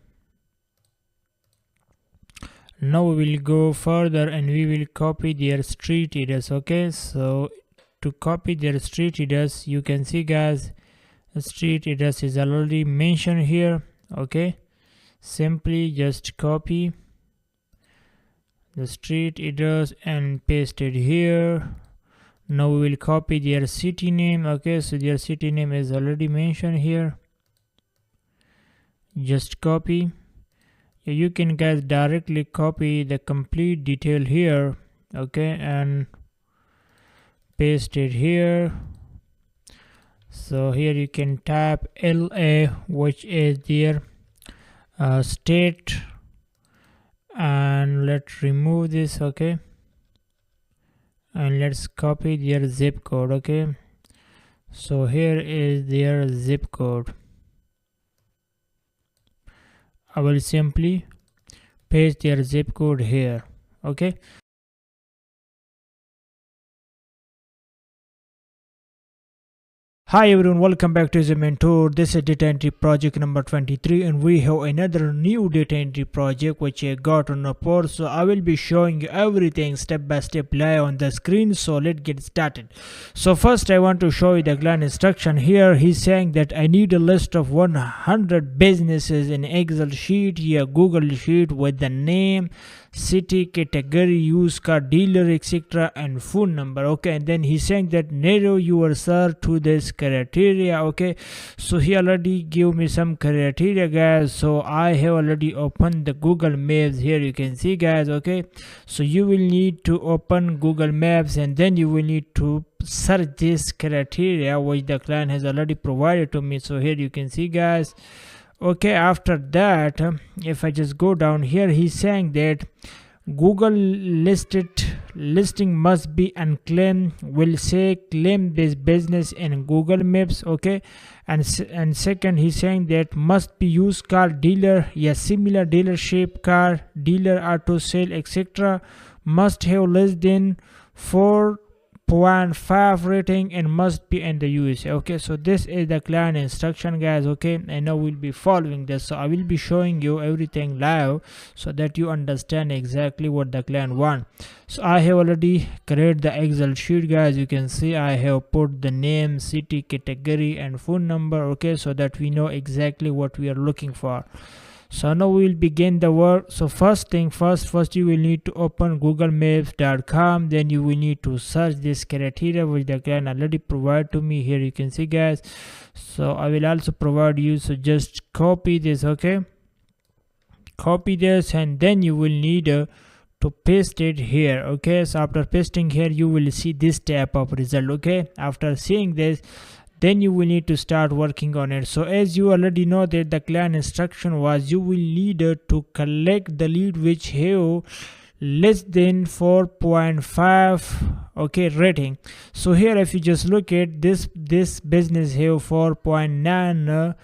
Now we will go further and we will copy their street address. Okay, so to copy their street address, you can see, guys, the street address is already mentioned here. Okay, simply just copy the street address and paste it here. Now we will copy their city name. Okay, so their city name is already mentioned here. Just copy. You can, guys, directly copy the complete detail here. Okay, and paste it here. So here you can type LA, which is their state, and let's remove this. Okay, and let's copy their zip code. Okay, so here is their zip code. I will simply paste their zip code here. Okay, hi everyone, welcome back to the mentor. This is data entry project number 23 and we have another new data entry project which I got on Upwork. So I will be showing you everything step by step live on the screen. So let's get started. So first I want to show you the client instruction. Here he's saying that I need a list of 100 businesses in Excel sheet, here Google sheet, with the name, city, category, used car dealer, etc., and phone number. Okay, and then he's saying that narrow your search to this criteria. Okay, so he already gave me some criteria, guys. So I have already opened the Google Maps. Here you can see, guys. Okay, so you will need to open Google Maps and then you will need to search this criteria which the client has already provided to me. So here you can see, guys. Okay, after that, if I just go down here, he's saying that Google listing must be unclaimed. Will say claim this business in Google Maps. Okay, and second, he's saying that must be used car dealer, yes, similar dealership, car dealer, auto sale, etc. Must have less than 4 0.5 rating and must be in the USA. Okay, so this is the client instruction, guys. Okay, and now we'll be following this, so I will be showing you everything live so that you understand exactly what the client want. So I have already created the Excel sheet, guys. You can see I have put the name, city, category and phone number. Okay, so that we know exactly what we are looking for. So now we will begin the work. So first thing first you will need to open googlemaps.com. then you will need to search this criteria which the client already provided to me. Here you can see, guys, so I will also provide you, so just copy this. Okay, copy this and then you will need to paste it here. Okay, so after pasting here you will see this type of result. Okay, after seeing this, then you will need to start working on it. So as you already know that the client instruction was, you will need to collect the lead which have less than 4.5 okay rating. So here if you just look at this business have 4.9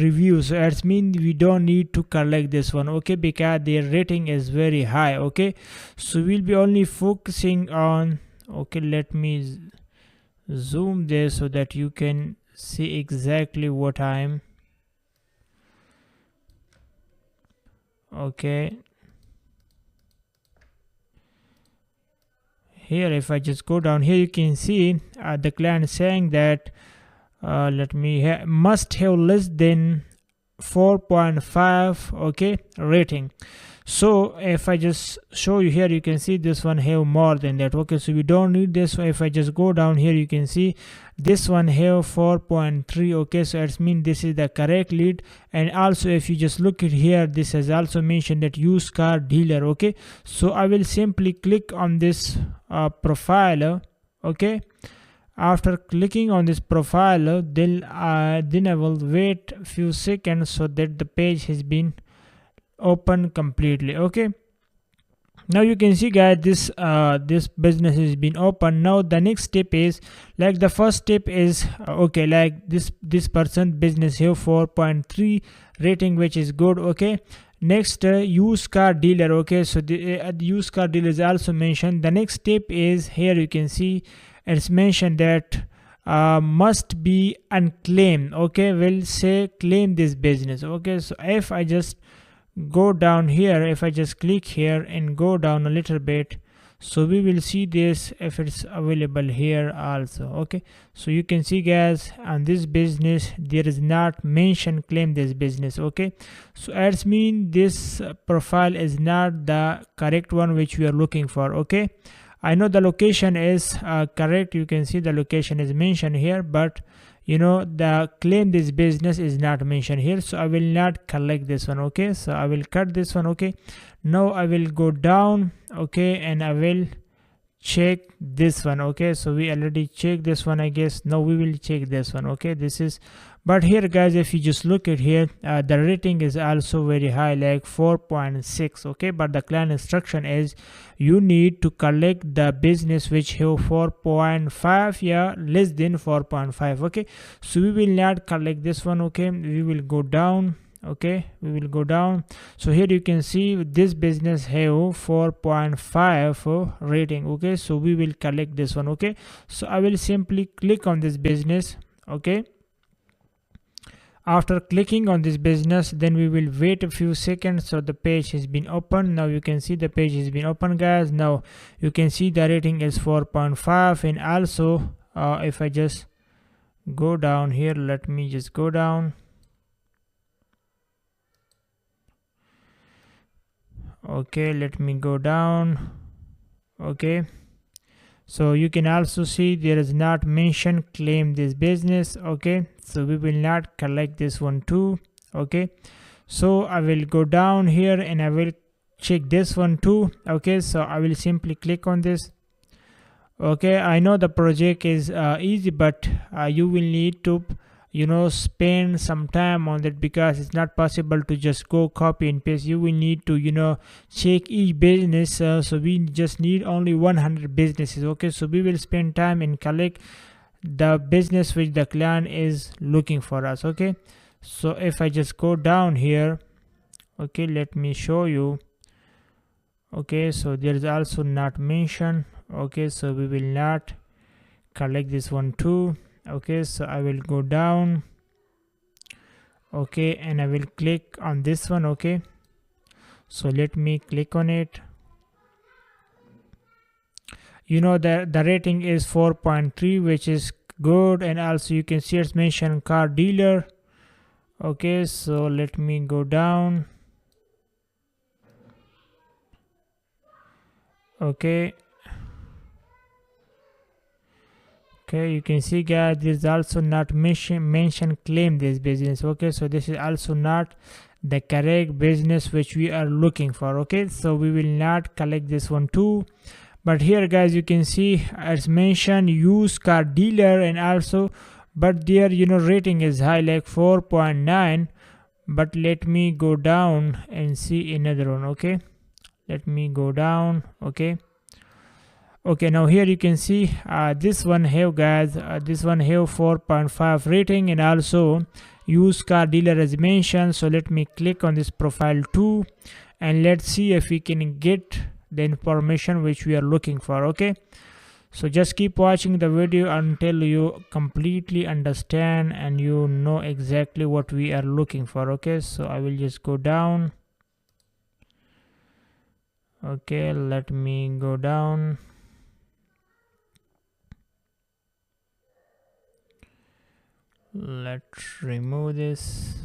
reviews. So that means we don't need to collect this one. Okay, because their rating is very high. Okay, so we'll be only focusing on, okay, let me zoom this so that you can see exactly what I'm, okay, here if I just go down here you can see the client saying that let me must have less than 4.5 okay rating. So if I just show you here, you can see this one have more than that. Okay, so we don't need this. So if I just go down here, you can see this one have 4.3. okay, so it means this is the correct lead. And also if you just look at here, this has also mentioned that used car dealer. Okay, so I will simply click on this profile. Okay, after clicking on this profile, then I will wait a few seconds so that the page has been open completely. Okay, now you can see, guys, this this business has been open. Now the next step is, like the first step is okay, like this person business have 4.3 rating, which is good. Okay, next used car dealer. Okay, so the used car dealer is also mentioned. The next step is here you can see it's mentioned that must be unclaimed. Okay, we'll say claim this business. Okay, so if I just go down here, if I just click here and go down a little bit, so we will see this if it's available here also. Okay, so you can see, guys, on this business there is not mention claim this business. Okay, so that's mean this profile is not the correct one which we are looking for. Okay, I know the location is correct. You can see the location is mentioned here, but you know the claim this business is not mentioned here, so I will not collect this one. Okay, so I will cut this one. Okay, now I will go down. Okay, and I will check this one. Okay, so we already checked this one, I guess. Now we will check this one. Okay, this is, but here, guys, if you just look at here, the rating is also very high, like 4.6. okay, but the client instruction is you need to collect the business which have 4.5, yeah, less than 4.5. okay, so we will not collect this one. Okay, we will go down. Okay, we will go down. So here you can see this business have 4.5 rating. Okay, so we will collect this one. Okay, so I will simply click on this business. Okay, after clicking on this business, then we will wait a few seconds so the page has been opened. Now you can see the page has been opened, guys. Now you can see the rating is 4.5. and also if I just go down here, let me just go down. Okay, let me go down. Okay, so you can also see there is not mention claim this business. Okay, so we will not collect this one too. Okay, so I will go down here and I will check this one too. Okay, so I will simply click on this. Okay, I know the project is easy, but you will need to spend some time on that, because it's not possible to just go copy and paste. You will need to check each business. So we just need only 100 businesses. Okay, so we will spend time and collect the business which the client is looking for us. Okay, so if I just go down here, okay, let me show you. Okay, so there is also not mention. Okay, so we will not collect this one too. Okay, so I will go down. Okay, and I will click on this one. Okay, so let me click on it. You know that the rating is 4.3, which is good, and also you can see it's mentioned car dealer. Okay, so let me go down. Okay, you can see guys, this is also not mention claim this business. Okay, so this is also not the correct business which we are looking for. Okay, so we will not collect this one too. But here guys, you can see as mentioned used car dealer, and also but their rating is high, like 4.9. But let me go down and see another one. Okay, let me go down. Okay, now here you can see this one have guys, this one have 4.5 rating, and also used car dealer as mentioned. So let me click on this profile too, and let's see if we can get the information which we are looking for. Okay, so just keep watching the video until you completely understand and you know exactly what we are looking for. Okay, so I will just go down. Okay, let me go down. Let's remove this.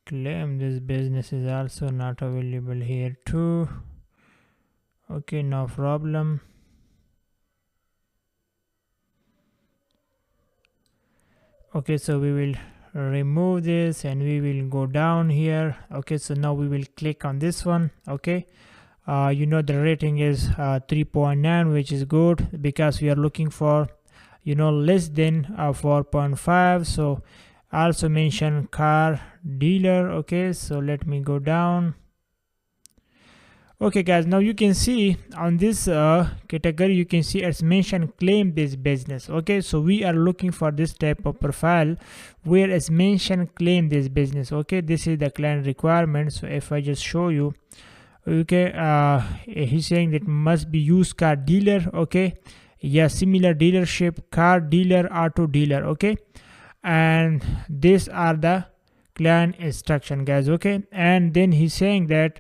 Claim this business is also not available here too. Okay, no problem. Okay, so we will remove this and we will go down here. Okay, so now we will click on this one. Okay, the rating is 3.9, which is good because we are looking for less than 4.5. so also mention car dealer. Okay, so let me go down. Okay guys, now you can see on this category, you can see it's mentioned claim this business. Okay, so we are looking for this type of profile where it's mentioned claim this business. Okay, this is the client requirement. So if I just show you, okay, he's saying that must be used car dealer. Okay, yeah, similar dealership, car dealer, auto dealer. Okay, and these are the client instruction guys. Okay, and then he's saying that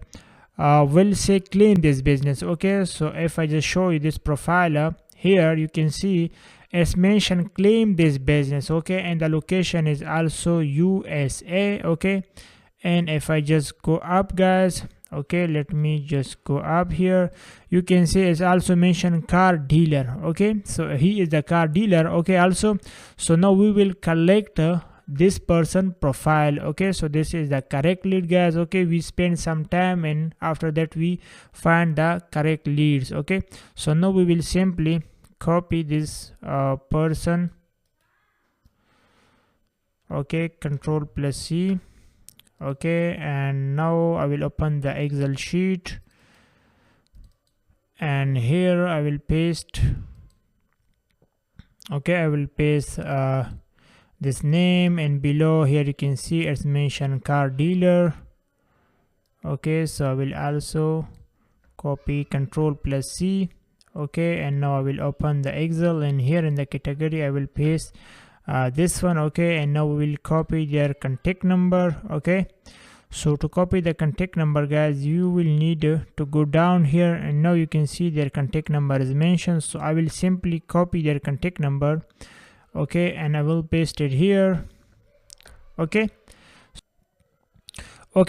will say claim this business. Okay, so if I just show you this profile here, you can see it's mentioned claim this business. Okay, and the location is also USA. Okay, and if I just go up guys, okay, let me just go up here, you can see it's also mentioned car dealer. Okay, so he is the car dealer. Okay, also, so now we will collect this person profile. Okay, so this is the correct lead guys. Okay, we spend some time and after that we find the correct leads. Okay, so now we will simply copy this person. Okay, Control+C. Okay, and now I will open the Excel sheet, and here I will paste. Okay, I will paste this name, and below here you can see it's mentioned car dealer. Okay, so I will also copy Control+C. Okay, and now I will open the Excel, and here in the category I will paste this one. Okay, and now we will copy their contact number. Okay, so to copy the contact number guys, you will need to go down here, and now you can see their contact number is mentioned. So I will simply copy their contact number. Okay, and I will paste it here. Okay,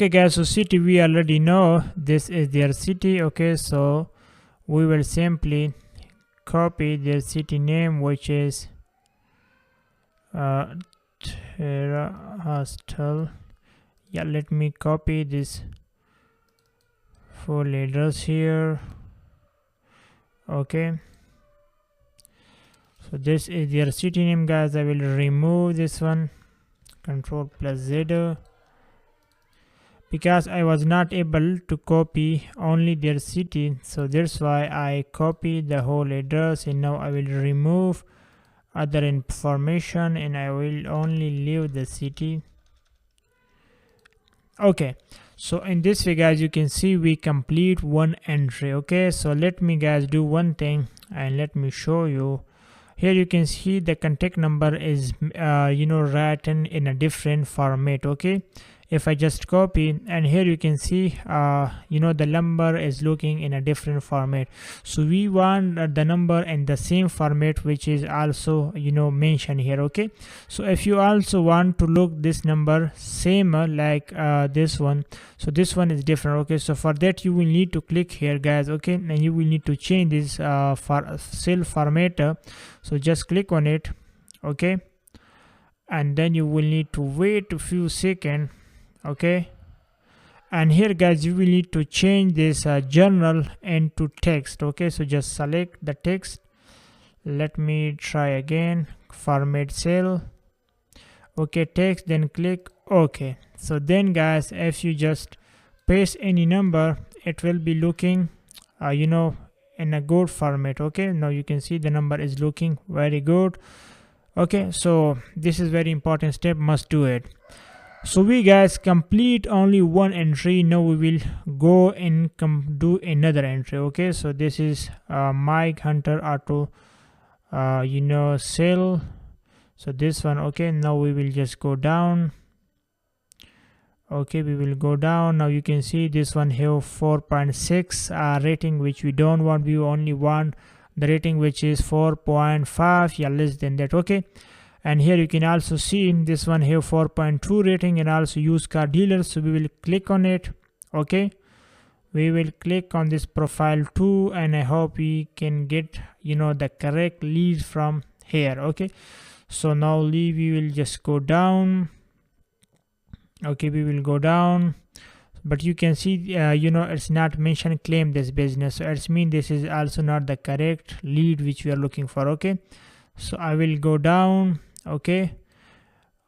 guys, so city we already know this is their city. Okay, so we will simply copy their city name, which is Hostel. Yeah, let me copy this full address here. Okay, so this is their city name guys. I will remove this one, Control+Z, because I was not able to copy only their city, so that's why I copied the whole address, and now I will remove other information and I will only leave the city. Okay, so in this way guys, you can see we complete one entry. Okay, so let me guys do one thing and let me show you. Here you can see the contact number is written in a different format. Okay, if I just copy, and here you can see the number is looking in a different format. So we want the number in the same format which is also mentioned here. Okay, so if you also want to look this number same like this one, so this one is different. Okay, so for that you will need to click here guys. Okay, and you will need to change this for cell formatter. So just click on it. Okay, and then you will need to wait a few seconds. Okay, and here guys, you will need to change this journal into text. Okay, so just select the text. Let me try again. Format cell. Okay, text, then click OK. So then guys, if you just paste any number, it will be looking in a good format. Okay, now you can see the number is looking very good. Okay, so this is very important step, must do it. So we guys complete only one entry. Now we will go and do another entry. Okay, so this is Mike Hunter Auto sale. So this one. Okay, now we will just go down. Okay, we will go down. Now you can see this one here 4.6 rating, which we don't want. We only want the rating which is 4.5, yeah, less than that. Okay, and here you can also see this one here 4.2 rating, and also used car dealer. So we will click on it. Okay, we will click on this profile too, and I hope we can get the correct leads from here. Okay, so now we will just go down. Okay, we will go down, but you can see it's not mentioned claim this business, so it's mean this is also not the correct lead which we are looking for. Okay, so I will go down. Okay,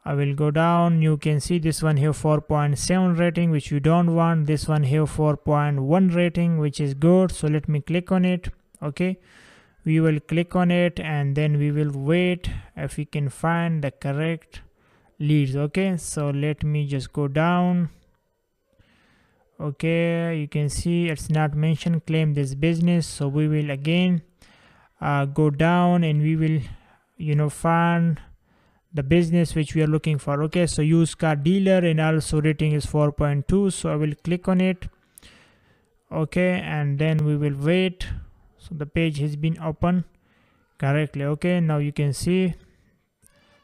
I will go down. You can see this one here 4.7 rating, which you don't want. This one here 4.1 rating, which is good. So let me click on it. Okay, we will click on it, and then we will wait if we can find the correct leads. Okay, so let me just go down. Okay, you can see it's not mentioned claim this business, so we will again go down, and we will find the business which we are looking for. Okay, so used car dealer, and also rating is 4.2, so I will click on it. Okay, and then we will wait. So the page has been opened correctly. Okay, now you can see,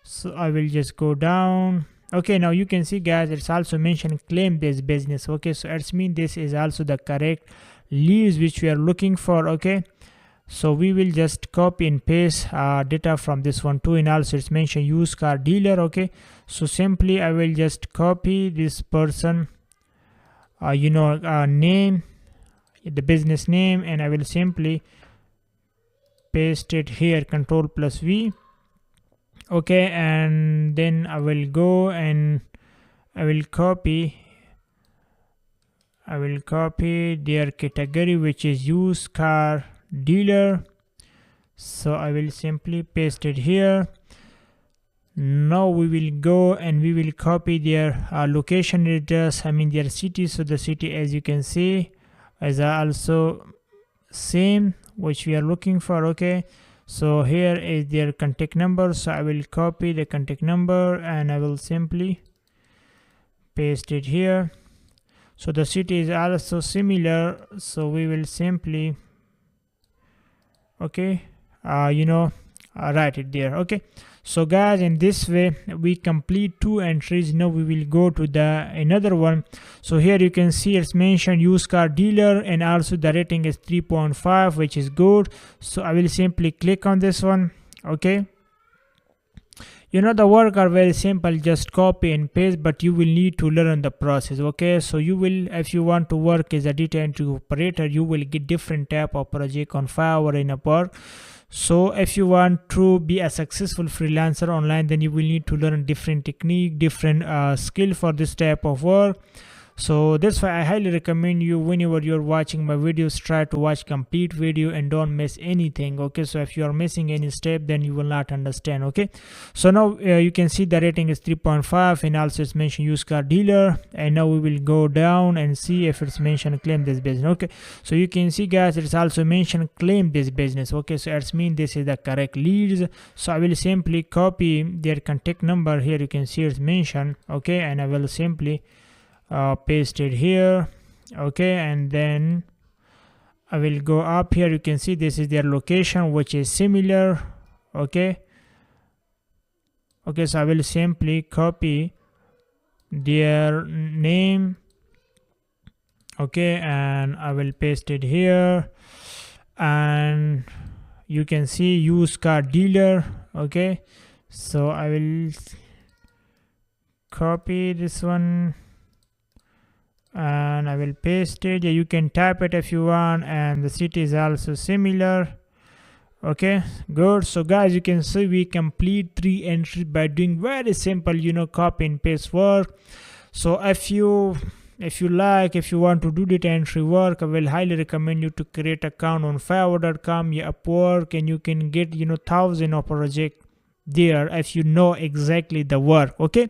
so I will just go down. Okay, now you can see guys, it's also mentioned claim this business. Okay, so it's mean this is also the correct leads which we are looking for. Okay, so we will just copy and paste data from this one too, and also it's mentioned used car dealer. Okay, so simply I will just copy this person name, the business name, and I will simply paste it here, Ctrl+V. Okay, and then I will go and I will copy their category, which is used car dealer. So I will simply paste it here. Now we will go and we will copy their location address, their city. So the city, as you can see, is also same which we are looking for. Okay, so here is their contact number, so I will copy the contact number and I will simply paste it here. So the city is also similar, so we will simply write it there. Okay, so guys, in this way we complete two entries. Now we will go to the another one. So here you can see it's mentioned used car dealer, and also the rating is 3.5, which is good. So I will simply click on this one. Okay, the work are very simple, just copy and paste, but you will need to learn the process. Okay, so you will, if you want to work as a data entry operator, you will get different type of project on Fiverr or in Upwork. So if you want to be a successful freelancer online, then you will need to learn different technique, different skill for this type of work. So that's why I highly recommend you, whenever you're watching my videos, try to watch complete video and don't miss anything. Okay, so if you are missing any step, then you will not understand. Okay, so now you can see the rating is 3.5, and also it's mentioned used car dealer. And now we will go down and see if it's mentioned claim this business. Okay, so you can see guys, it's also mentioned claim this business. Okay, so it's mean this is the correct leads. So I will simply copy their contact number. Here you can see it's mentioned. Okay, and I will simply paste it here. Okay, and then I will go up here. You can see this is their location, which is similar. Okay, so I will simply copy their name. Okay, and I will paste it here, and you can see used car dealer. Okay, so I will copy this one and I will paste it. Yeah, you can type it if you want, and the city is also similar. Okay, good. So guys, you can see we complete 3 entries by doing very simple, copy and paste work. So if you want to do data entry work, I will highly recommend you to create account on Fiverr.com, Upwork, and you can get thousands of projects there if you know exactly the work. Okay,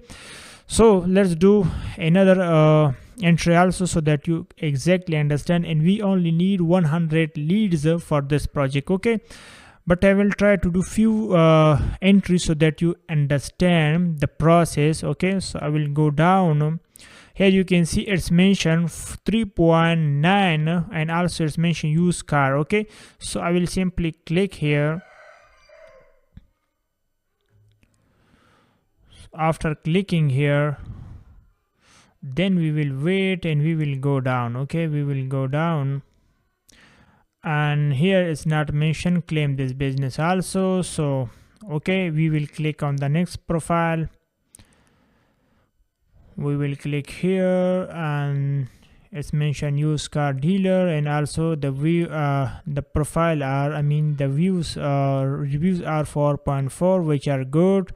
so let's do another entry also, so that you exactly understand. And we only need 100 leads for this project. Okay, but I will try to do few entries so that you understand the process. Okay, so I will go down. Here you can see it's mentioned 3.9, and also it's mentioned used car. Okay, so I will simply click here. After clicking here, then we will wait and we will go down. Okay, we will go down, and here it's not mentioned claim this business also. So okay, we will click on the next profile. We will click here, and it's mentioned used car dealer, and also the view the profile are, the views reviews are 4.4, which are good.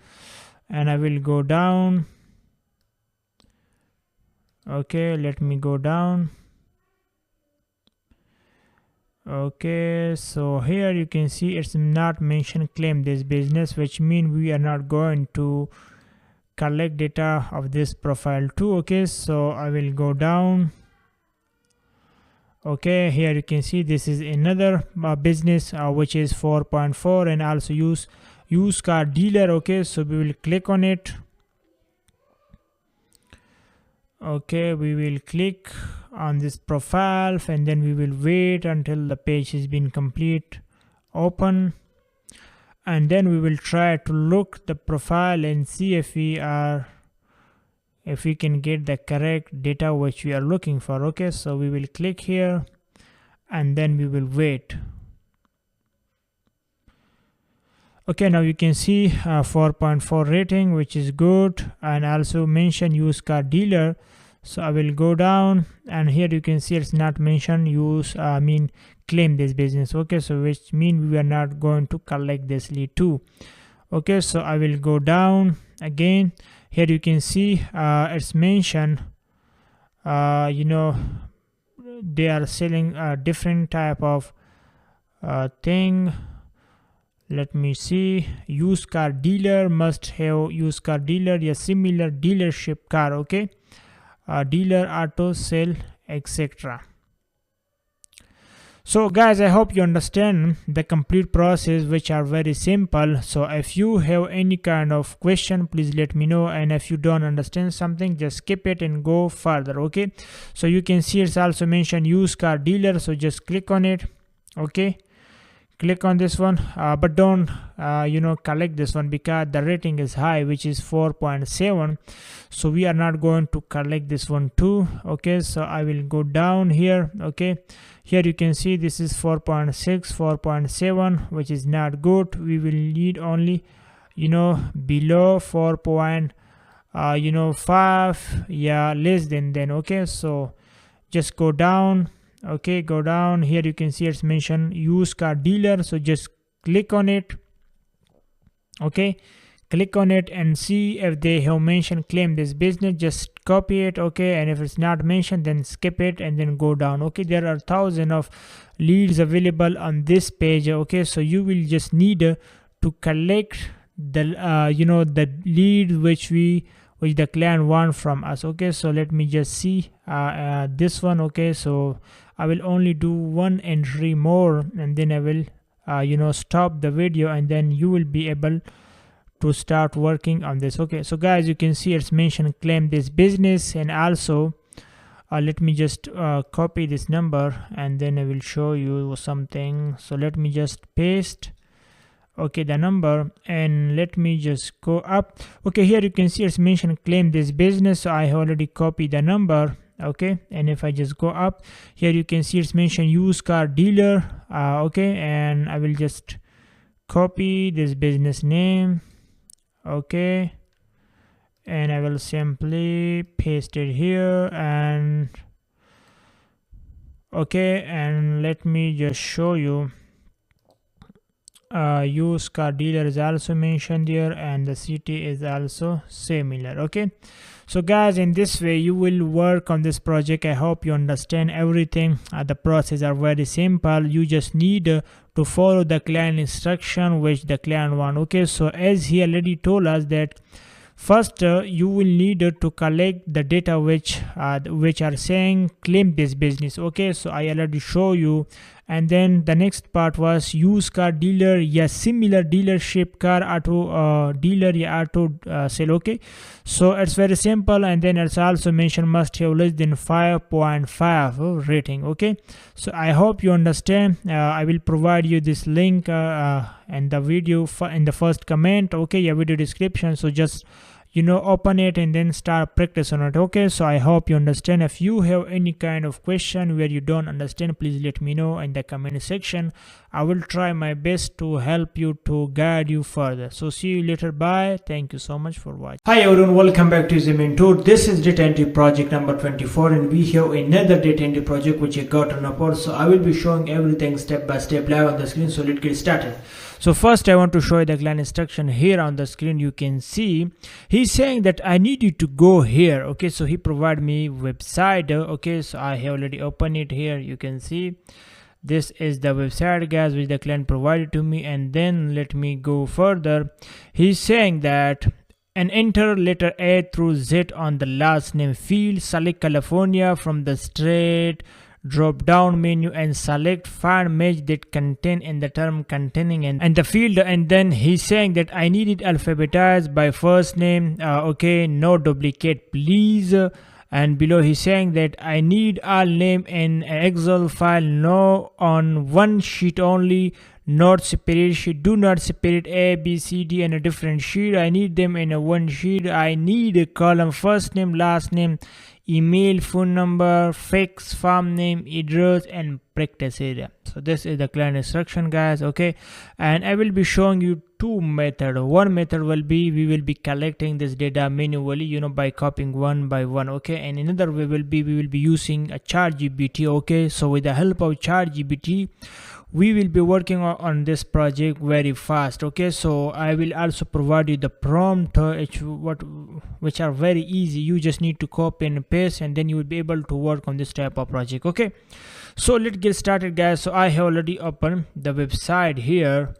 And I will go down. Okay, let me go down. Okay, so here you can see it's not mentioned claim this business, which means we are not going to collect data of this profile too. Okay, so I will go down. Okay, here you can see this is another business which is 4.4, and also used car dealer. Okay, so we will click on it. Okay, we will click on this profile, and then we will wait until the page has been complete, open, and then we will try to look the profile and see if we can get the correct data which we are looking for. Okay, so we will click here, and then we will wait. Okay, now you can see 4.4 rating, which is good, and also mention used car dealer. So I will go down, and here you can see it's not mentioned claim this business. Okay, so which means we are not going to collect this lead too. Okay, so I will go down again. Here you can see it's mentioned they are selling a different type of thing. Let me see. Used car dealer must have used car dealer, similar dealership car. Okay, dealer, auto, sell, etc. So guys, I hope you understand the complete process, which are very simple. So if you have any kind of question, please let me know, and if you don't understand something, just skip it and go further. Okay, so you can see it's also mentioned used car dealer, so just click on it. Okay, click on this one, but don't collect this one because the rating is high, which is 4.7, so we are not going to collect this one too. Okay, so I will go down here. Okay, here you can see this is 4.6, 4.7, which is not good. We will need only below 4.5, less than then. Okay, so just go down. Okay, go down. Here you can see it's mentioned used car dealer, so just click on it. Okay, click on it and see if they have mentioned claim this business. Just copy it, okay, and if it's not mentioned, then skip it and then go down. Okay, there are thousands of leads available on this page. Okay, so you will just need to collect the the lead which the client want from us. Okay, so let me just see this one. Okay, so I will only do one entry more and then I will stop the video, and then you will be able to start working on this. Okay, so guys, you can see it's mentioned claim this business, and also let me just copy this number and then I will show you something. So let me just paste the number, and let me just go up. Okay, here you can see it's mentioned claim this business, so I already copied the number. Okay, and if I just go up, here you can see it's mentioned used car dealer. Okay, and I will just copy this business name. Okay, and I will simply paste it here, and okay, and let me just show you used car dealer is also mentioned here, and the city is also similar. Okay, so guys, in this way you will work on this project. I hope you understand everything. The process are very simple. You just need to follow the client instruction which the client want. Okay, so as he already told us that first you will need to collect the data which are saying claim this business. Okay, so I already show you. And then the next part was used car dealer, yeah, similar dealership, car auto dealer, yeah, auto sale. Okay, so it's very simple. And then it's also mentioned must have less than 5.5 rating. Okay, so I hope you understand. I will provide you this link and the video in the first comment. Okay, yeah, video description. So just open it and then start practice on it. Okay, so I hope you understand. If you have any kind of question where you don't understand, please let me know in the comment section. I will try my best to help you, to guide you further. So see you later. Bye. Thank you so much for watching. Hi everyone, welcome back to Mentor. This is data entry project number 24, and we have another data entry project which I got on upload. So I will be showing everything step by step live on the screen. So let's get started. So first I want to show you the client instruction. Here on the screen you can see he's saying that I need you to go here. Okay, so he provided me website. Okay, so I have already opened it. Here you can see this is the website, guys, which the client provided to me. And then let me go further. He's saying that and enter letter A through Z on the last name field, select California from the straight drop down menu and select find match that contain in the term containing and the field. And then he's saying that I need it alphabetized by first name. Okay, no duplicate please. And below he's saying that I need all name in Excel file, no on one sheet only, not separate sheet. Do not separate A, B, C, D in a different sheet. I need them in a one sheet. I need a column first name, last name, email, phone number, fax, farm name, address, and practice area. So this is the client instruction, guys. Okay, and I will be showing you two methods. One method will be we will be collecting this data manually, by copying one by one. Okay, and another way will be we will be using a ChatGPT. Okay, so with the help of ChatGPT we will be working on this project very fast. Okay, so I will also provide you the prompt which are very easy. You just need to copy and paste, and then you will be able to work on this type of project. Okay, so let's get started, guys. So I have already opened the website here.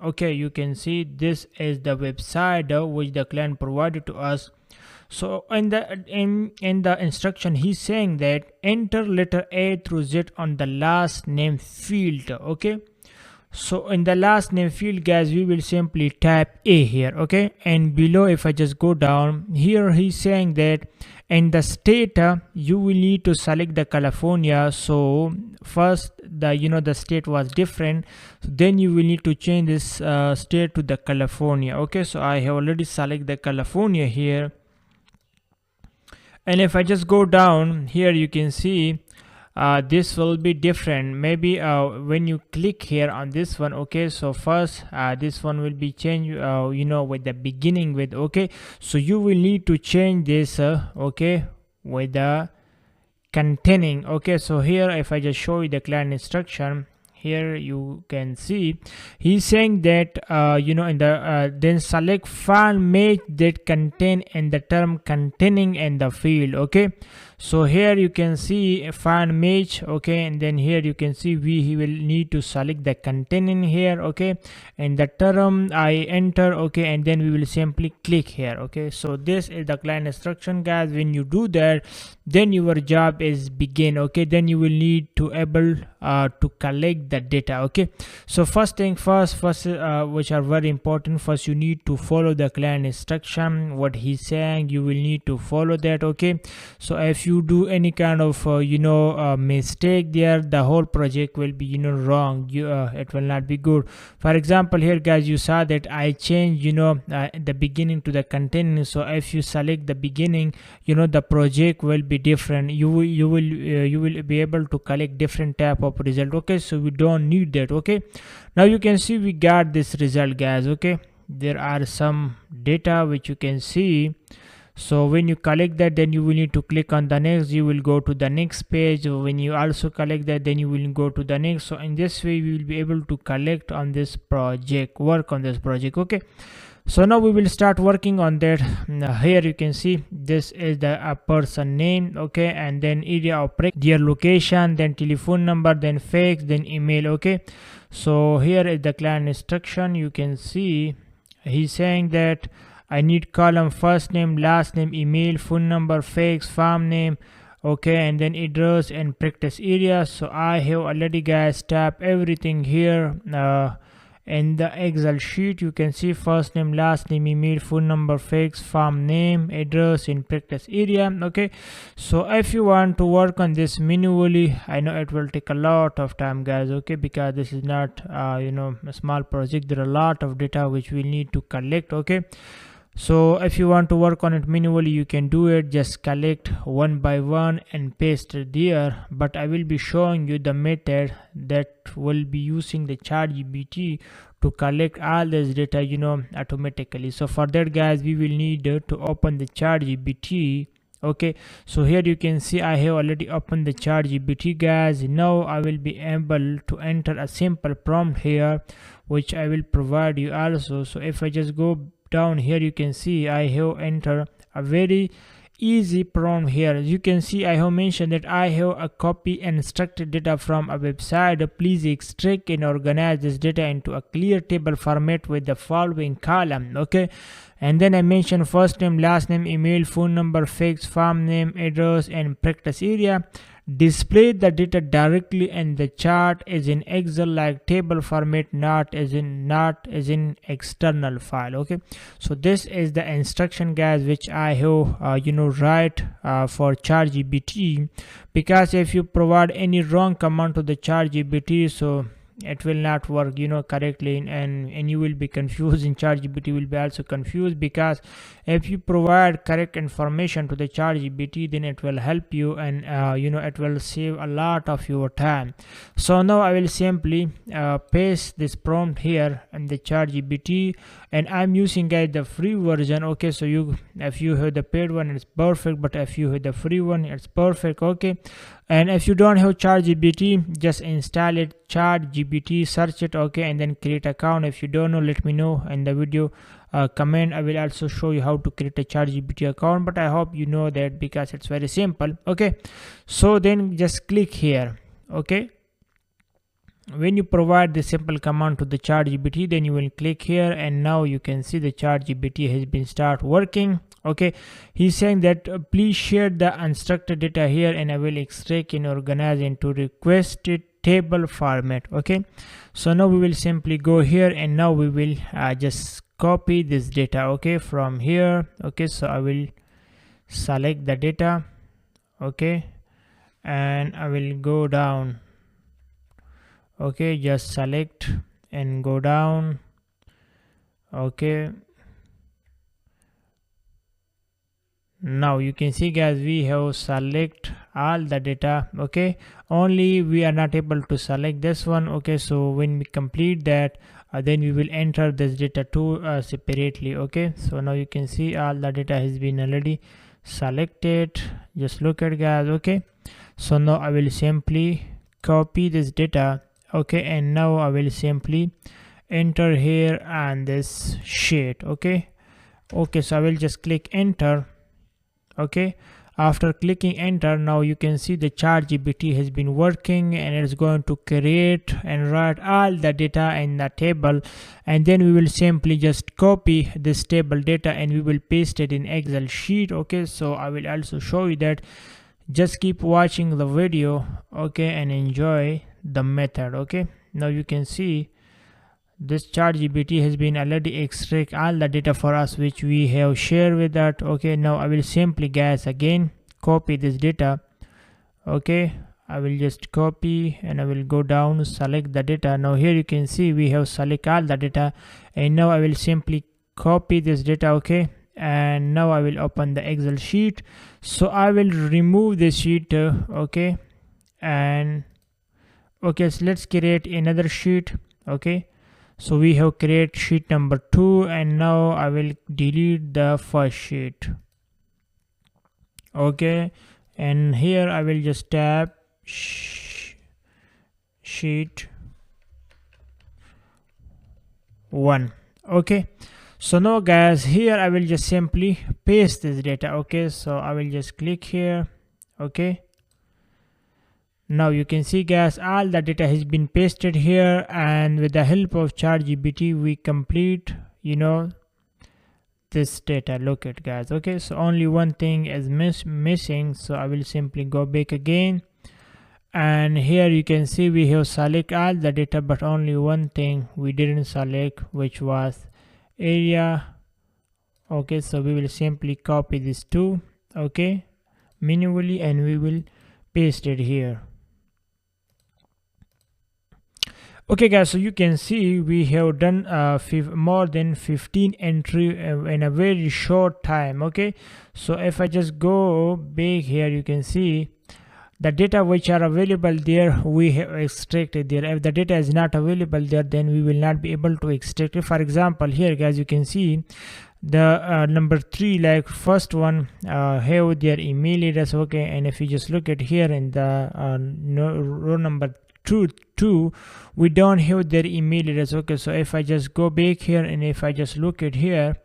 Okay, you can see this is the website which the client provided to us. So in the instruction he's saying that enter letter A through Z on the last name field. Okay, so in the last name field, guys, we will simply type A here. Okay, and below if I just go down here, he's saying that in the state you will need to select the California. So first the state was different, so then you will need to change this state to the California. Okay, so I have already selected the California here. And if I just go down here, you can see this will be different. Maybe when you click here on this one. Okay, so first this one will be changed with the beginning with. Okay, so you will need to change this okay, with the containing. Okay, so here if I just show you the client instruction, here you can see he's saying that in the then select file match that contain in the term containing in the field. Okay, so here you can see a file match. Okay, and then here you can see he will need to select the containing here. Okay, and the term I enter. Okay, and then we will simply click here. Okay, so this is the client instruction, guys. When you do that, then your job is begin. Okay, then you will need to able to collect the data. Okay, so first thing first which are very important, first you need to follow the client instruction, what he's saying, you will need to follow that. Okay, so if you do any kind of mistake there, the whole project will be wrong. It will not be good. For example, here guys, you saw that I changed the beginning to the containing. So if you select the beginning, the project will be different. You will be able to collect different type of result. Okay, so we don't need that. Okay, now you can see we got this result, guys. Okay, there are some data which you can see. So when you collect that, then you will need to click on the next. You will go to the next page. When you also collect that, then you will go to the next. So in this way we will be able to collect on this project, work on this project. Okay, so now we will start working on that. Now here you can see this is the person name. Okay, and then area of their location, then telephone number, then fax, then email. Okay, so here is the client instruction. You can see he's saying that I need column first name, last name, email, phone number, fax, farm name. Okay, and then address and practice area. So I have already, guys, tapped everything here in the Excel sheet. You can see first name, last name, email, phone number, fax, farm name, address in practice area. Okay, so if you want to work on this manually, I know it will take a lot of time, guys. Okay, because this is not a small project. There are a lot of data which we need to collect. Okay, so if you want to work on it manually, you can do it. Just collect one by one and paste it there. But I will be showing you the method that will be using the ChatGPT to collect all this data automatically. So for that, guys, we will need to open the ChatGPT. Okay, so here you can see I have already opened the ChatGPT, guys. Now I will be able to enter a simple prompt here, which I will provide you also. So if I just go down here, you can see I have entered a very easy prompt here. As you can see, I have mentioned that I have a copy and structured data from a website. Please extract and organize this data into a clear table format with the following column. Okay, and then I mentioned first name, last name, email, phone number, fax, farm name, address, and practice area. Display the data directly in the chart as in Excel like table format, not as in external file. Okay, so this is the instruction, guys, which I have write for ChatGPT, because if you provide any wrong command to the ChatGPT, so it will not work correctly, and you will be confused, and ChatGPT will be also confused, because if you provide correct information to the ChatGPT, then it will help you, and it will save a lot of your time. So now I will simply paste this prompt here in the ChatGPT, and I'm using, guys, the free version. Okay, so if you have the paid one, it's perfect, but if you have the free one, it's perfect. Okay, and if you don't have ChatGPT, just install it, ChatGPT, search it. Okay, and then create account. If you don't know, let me know in the video comment. I will also show you how to create a ChatGPT account, but I hope you know that, because it's very simple. Okay, so then just click here. Okay, when you provide the simple command to the ChatGPT, then you will click here, and now you can see the ChatGPT has been start working. Okay, he's saying that please share the unstructured data here, and I will extract and organize into requested table format. Okay, so now we will simply go here, and now we will just copy this data. Okay, from here. Okay, so I will select the data. Okay, and I will go down. Okay, just select and go down. Okay, now you can see, guys, we have select all the data. Okay, only we are not able to select this one. Okay, so when we complete that, then we will enter this data too separately. Okay, so now you can see all the data has been already selected. Just look at, guys. Okay, so now I will simply copy this data Okay, and now I will simply enter here and this sheet. Okay, so I will just click enter. Okay, after clicking enter, now you can see the ChatGPT has been working and it's going to create and write all the data in the table, and then we will simply just copy this table data and we will paste it in Excel sheet. Okay, so I will also show you that. Just keep watching the video, okay, and enjoy the method. Okay, now you can see this ChatGPT has been already extract all the data for us which we have shared with that. Okay, now I will simply guys again copy this data. Okay, I will just copy and I will go down, select the data. Now here you can see we have select all the data, and now I will simply copy this data. Okay, and now I will open the Excel sheet. So I will remove this sheet. Okay, and okay, so let's create another sheet. Okay, so we have create sheet number 2, and now I will delete the first sheet. Okay, and here I will just tap sheet 1. Okay, so now guys, here I will just simply paste this data. Okay, so I will just click here. Okay, now you can see guys, all the data has been pasted here, and with the help of ChatGPT we complete this data. Look at guys. Okay, so only one thing is missing, so I will simply go back again, and here you can see we have select all the data, but only one thing we didn't select, which was area. Okay, so we will simply copy this too, okay, manually, and we will paste it here. Okay guys, so you can see we have done more than 15 entry in a very short time. Okay, so if I just go back here, you can see the data which are available there we have extracted there. If the data is not available there, then we will not be able to extract it. For example, here guys, you can see the number 3, like first one have their email address. Okay, and if you just look at here in the row number 2, we don't have their email address. Okay, so if I just go back here and if I just look at here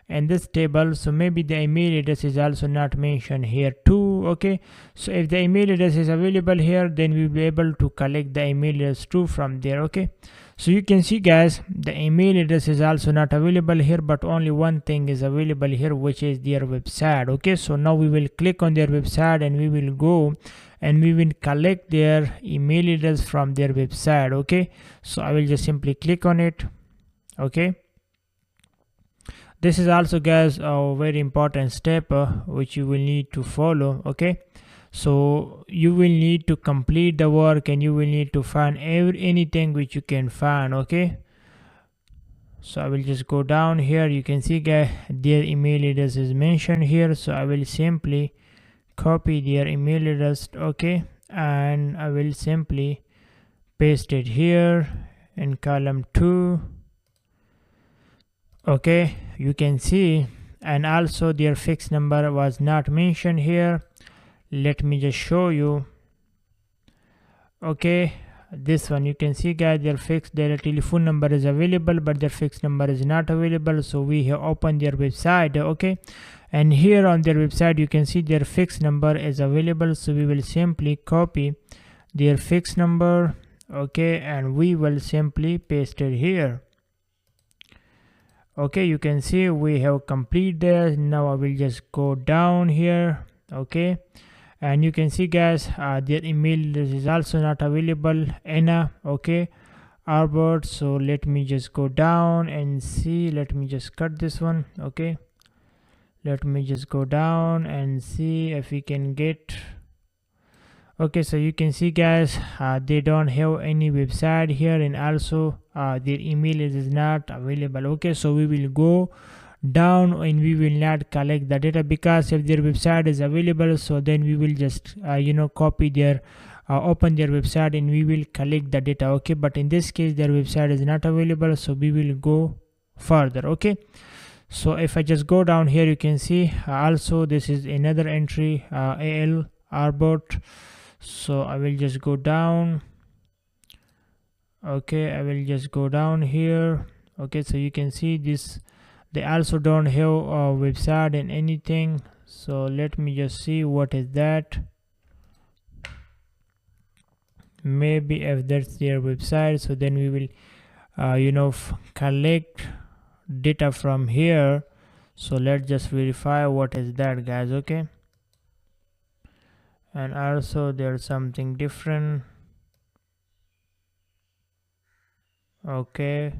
in this table, so maybe the email address is also not mentioned here too. Okay, so if the email address is available here, then we'll be able to collect the email address too from there. Okay, so you can see guys, the email address is also not available here, but only one thing is available here, which is their website. Okay, so now we will click on their website and we will go and we will collect their email address from their website. Okay, so I will just simply click on it. Okay, this is also guys a very important step which you will need to follow. Okay, so you will need to complete the work and you will need to find anything which you can find. Okay, so I will just go down here. You can see guys, their email address is mentioned here, so I will simply copy their email address. Okay, and I will simply paste it here in column 2. Okay, you can see, and also their fixed number was not mentioned here. Let me just show you. Okay, this one you can see guys, their telephone number is available, but their fixed number is not available. So we have opened their website. Okay, and here on their website you can see their fixed number is available, so we will simply copy their fixed number. Okay, and we will simply paste it here. Okay, you can see we have completed this. Now I will just go down here. Okay, and you can see guys, their email is also not available, Anna. Okay, Albert. So let me just go down and see. Let me just cut this one. Okay, let me just go down and see if we can get. Okay, so you can see guys, they don't have any website here, and also their email is not available. Okay, so we will go down and we will not collect the data, because if their website is available, so then we will just copy their open their website and we will collect the data. Okay, but in this case their website is not available, so we will go further. Okay, so if I just go down here, you can see also this is another entry, AL Arbot. So I will just go down. Okay, I will just go down here. Okay, so you can see this, they also don't have a website and anything. So let me just see what is that. Maybe if that's their website, so then we will collect data from here. So let's just verify what is that, guys. Okay, and also there's something different. Okay,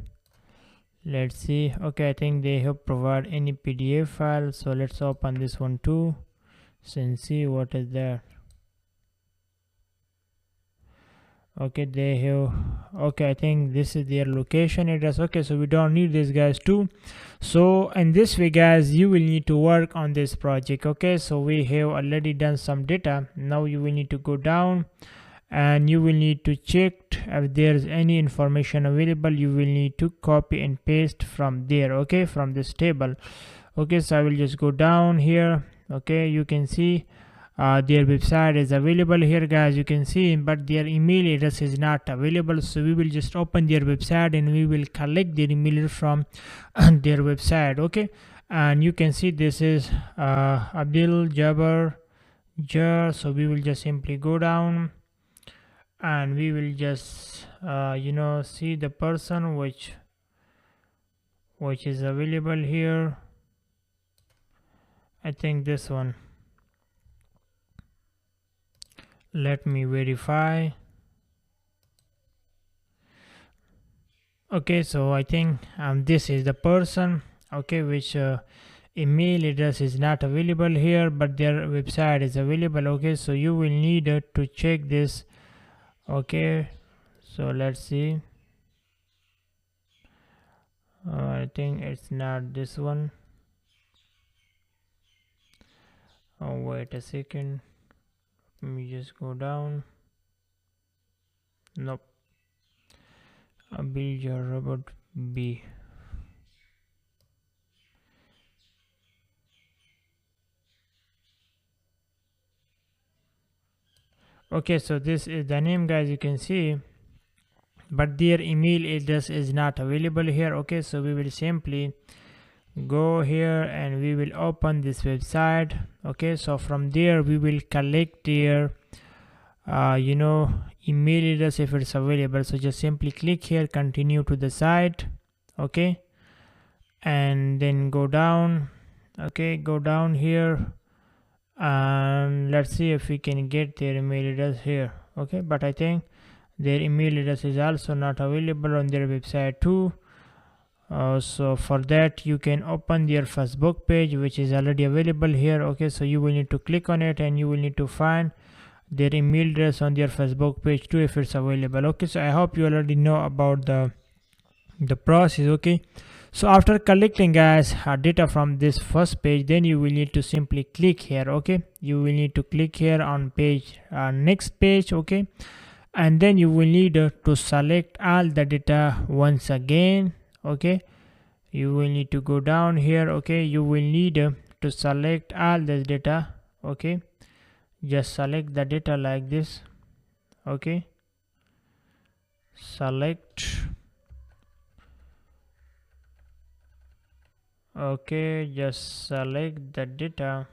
let's see. Okay, I think they have provide any PDF file, so let's open this one too and see what is there. Okay, they have, okay, I think this is their location address. Okay, so we don't need this, guys, too. So in this way, guys, you will need to work on this project. Okay, so we have already done some data. Now you will need to go down and you will need to check if there's any information available. You will need to copy and paste from there, okay, from this table. Okay, so I will just go down here. Okay, you can see their website is available here, guys, you can see, but their email address is not available. So we will just open their website and we will collect their email from their website. Okay, and you can see this is Abdul Jabbar Jar. So we will just simply go down and we will just see the person which is available here. I think this one. Let me verify. Okay, so I think this is the person, okay, which email address is not available here, but their website is available. Okay, so you will need to check this. Okay, so let's see. I think it's not this one. Oh, wait a second, let me just go down. Nope, Abilja Robert B. Okay, so this is the name, guys, you can see, but their email address is not available here. Okay, so we will simply go here and we will open this website. Okay, so from there we will collect their email address if it's available. So just simply click here, continue to the site. Okay, and then go down. Okay, go down here and let's see if we can get their email address here. Okay, but I think their email address is also not available on their website too. So for that you can open their Facebook page, which is already available here. Okay, so you will need to click on it and you will need to find their email address on their Facebook page too if it's available. Okay, so I hope you already know about the process. Okay, so after collecting, guys, data from this first page, then you will need to simply click here. Okay, you will need to click here on page next page. Okay, and then you will need to select all the data once again. Okay, you will need to go down here. Okay, you will need to select all this data. Okay, just select the data like this. Okay, select. Okay, just select the data.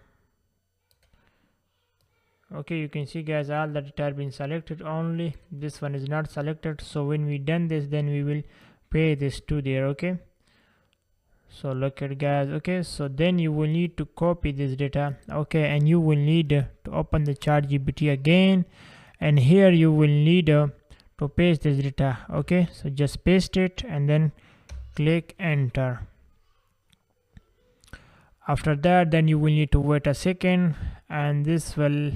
Okay, you can see, guys, all the data have been selected, only this one is not selected. So when we done this, then we will pay this to there. Okay, so look at, guys. Okay, so then you will need to copy this data. Okay, and you will need to open the ChatGPT again, and here you will need to paste this data. Okay, so just paste it and then click enter. After that, then you will need to wait a second and this will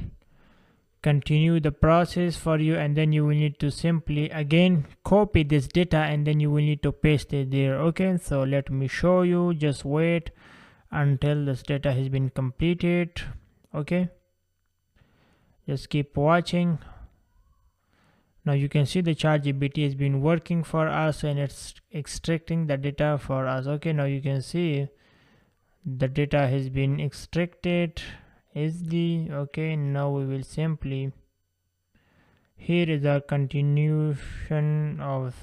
continue the process for you, and then you will need to simply again copy this data and then you will need to paste it there. Okay, so let me show you. Just wait until this data has been completed. Okay, just keep watching. Now you can see the ChatGPT has been working for us and it's extracting the data for us. Okay, now you can see the data has been extracted easily. Okay, now we will simply Here is the continuation of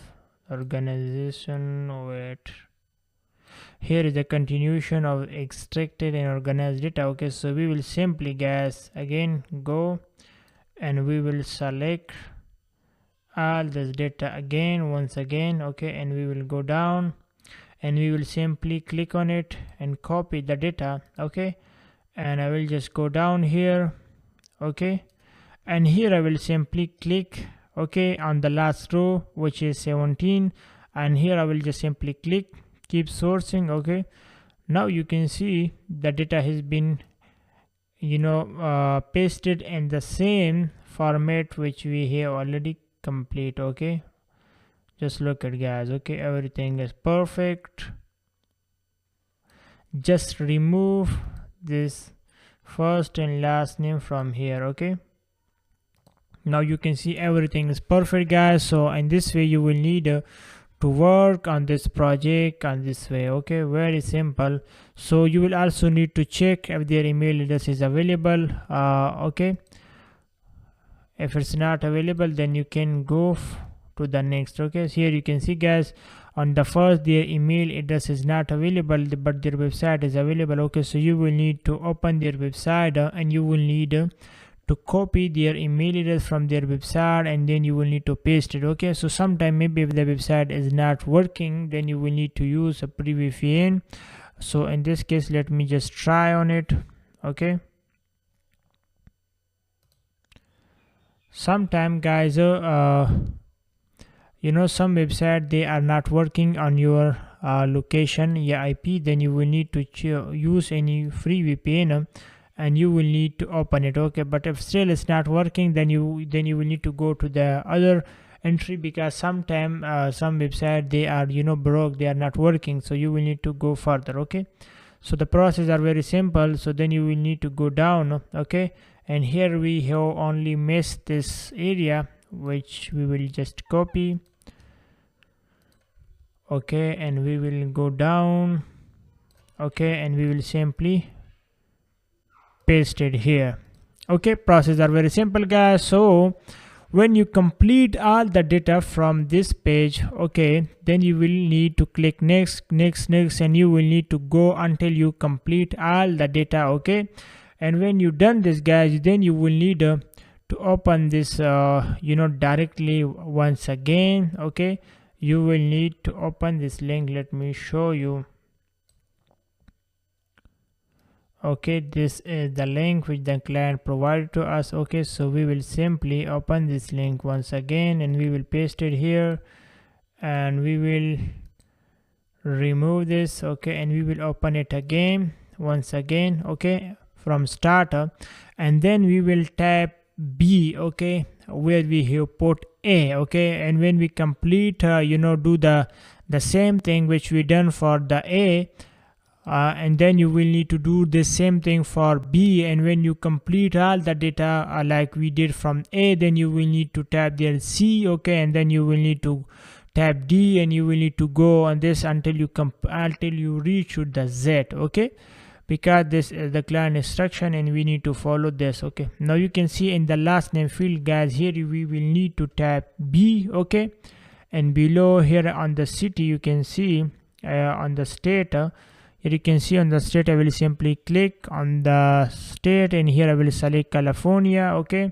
organization. Wait, here is the continuation of extracted and organized data. Okay, so we will simply guys again go and we will select all this data again once again. Okay, and we will go down and we will simply click on it and copy the data. Okay, and I will just go down here. Okay, and here I will simply click okay on the last row, which is 17, and here I will just simply click keep sourcing. Okay, now you can see the data has been pasted in the same format which we have already complete. Okay, just look at guys. Okay, everything is perfect. Just remove this first and last name from here. Okay, now you can see everything is perfect guys. So in this way you will need to work on this project on this way. Okay, very simple. So you will also need to check if their email address is available. Okay, if it's not available then you can go to the next. Okay, so here you can see guys, on the first their email address is not available but their website is available. Okay, so you will need to open their website and you will need to copy their email address from their website and then you will need to paste it. Okay, so sometime maybe if the website is not working then you will need to use a pre-VPN. So in this case let me just try on it. Okay, sometime guys some website they are not working on your location IP, then you will need to use any free VPN and you will need to open it. Okay, but if still it's not working then you will need to go to the other entry, because sometime some website they are broke, they are not working, so you will need to go further. Okay, so the process are very simple. So then you will need to go down. Okay, and here we have only missed this area which we will just copy. Okay, and we will go down. Okay, and we will simply paste it here. Okay, process are very simple guys. So when you complete all the data from this page, okay, then you will need to click next, and you will need to go until you complete all the data. Okay, and when you done this guys, then you will need to open this directly once again. Okay, you will need to open this link. Let me show you. Okay, this is the link which the client provided to us. Okay, so we will simply open this link once again and we will paste it here and we will remove this. Okay, and we will open it again once again. Okay, from starter, and then we will tap B. Okay, where we have put A. Okay, and when we complete do the same thing which we done for the A, and then you will need to do the same thing for B, and when you complete all the data like we did from A, then you will need to tap there C. Okay, and then you will need to tap D, and you will need to go on this until you reach to the Z. Okay, because this is the client instruction and we need to follow this. Okay, now you can see in the last name field guys, here we will need to tap B. Okay, and below here on the city you can see on the state, here you can see on the state I will simply click on the state and here I will select California. Okay,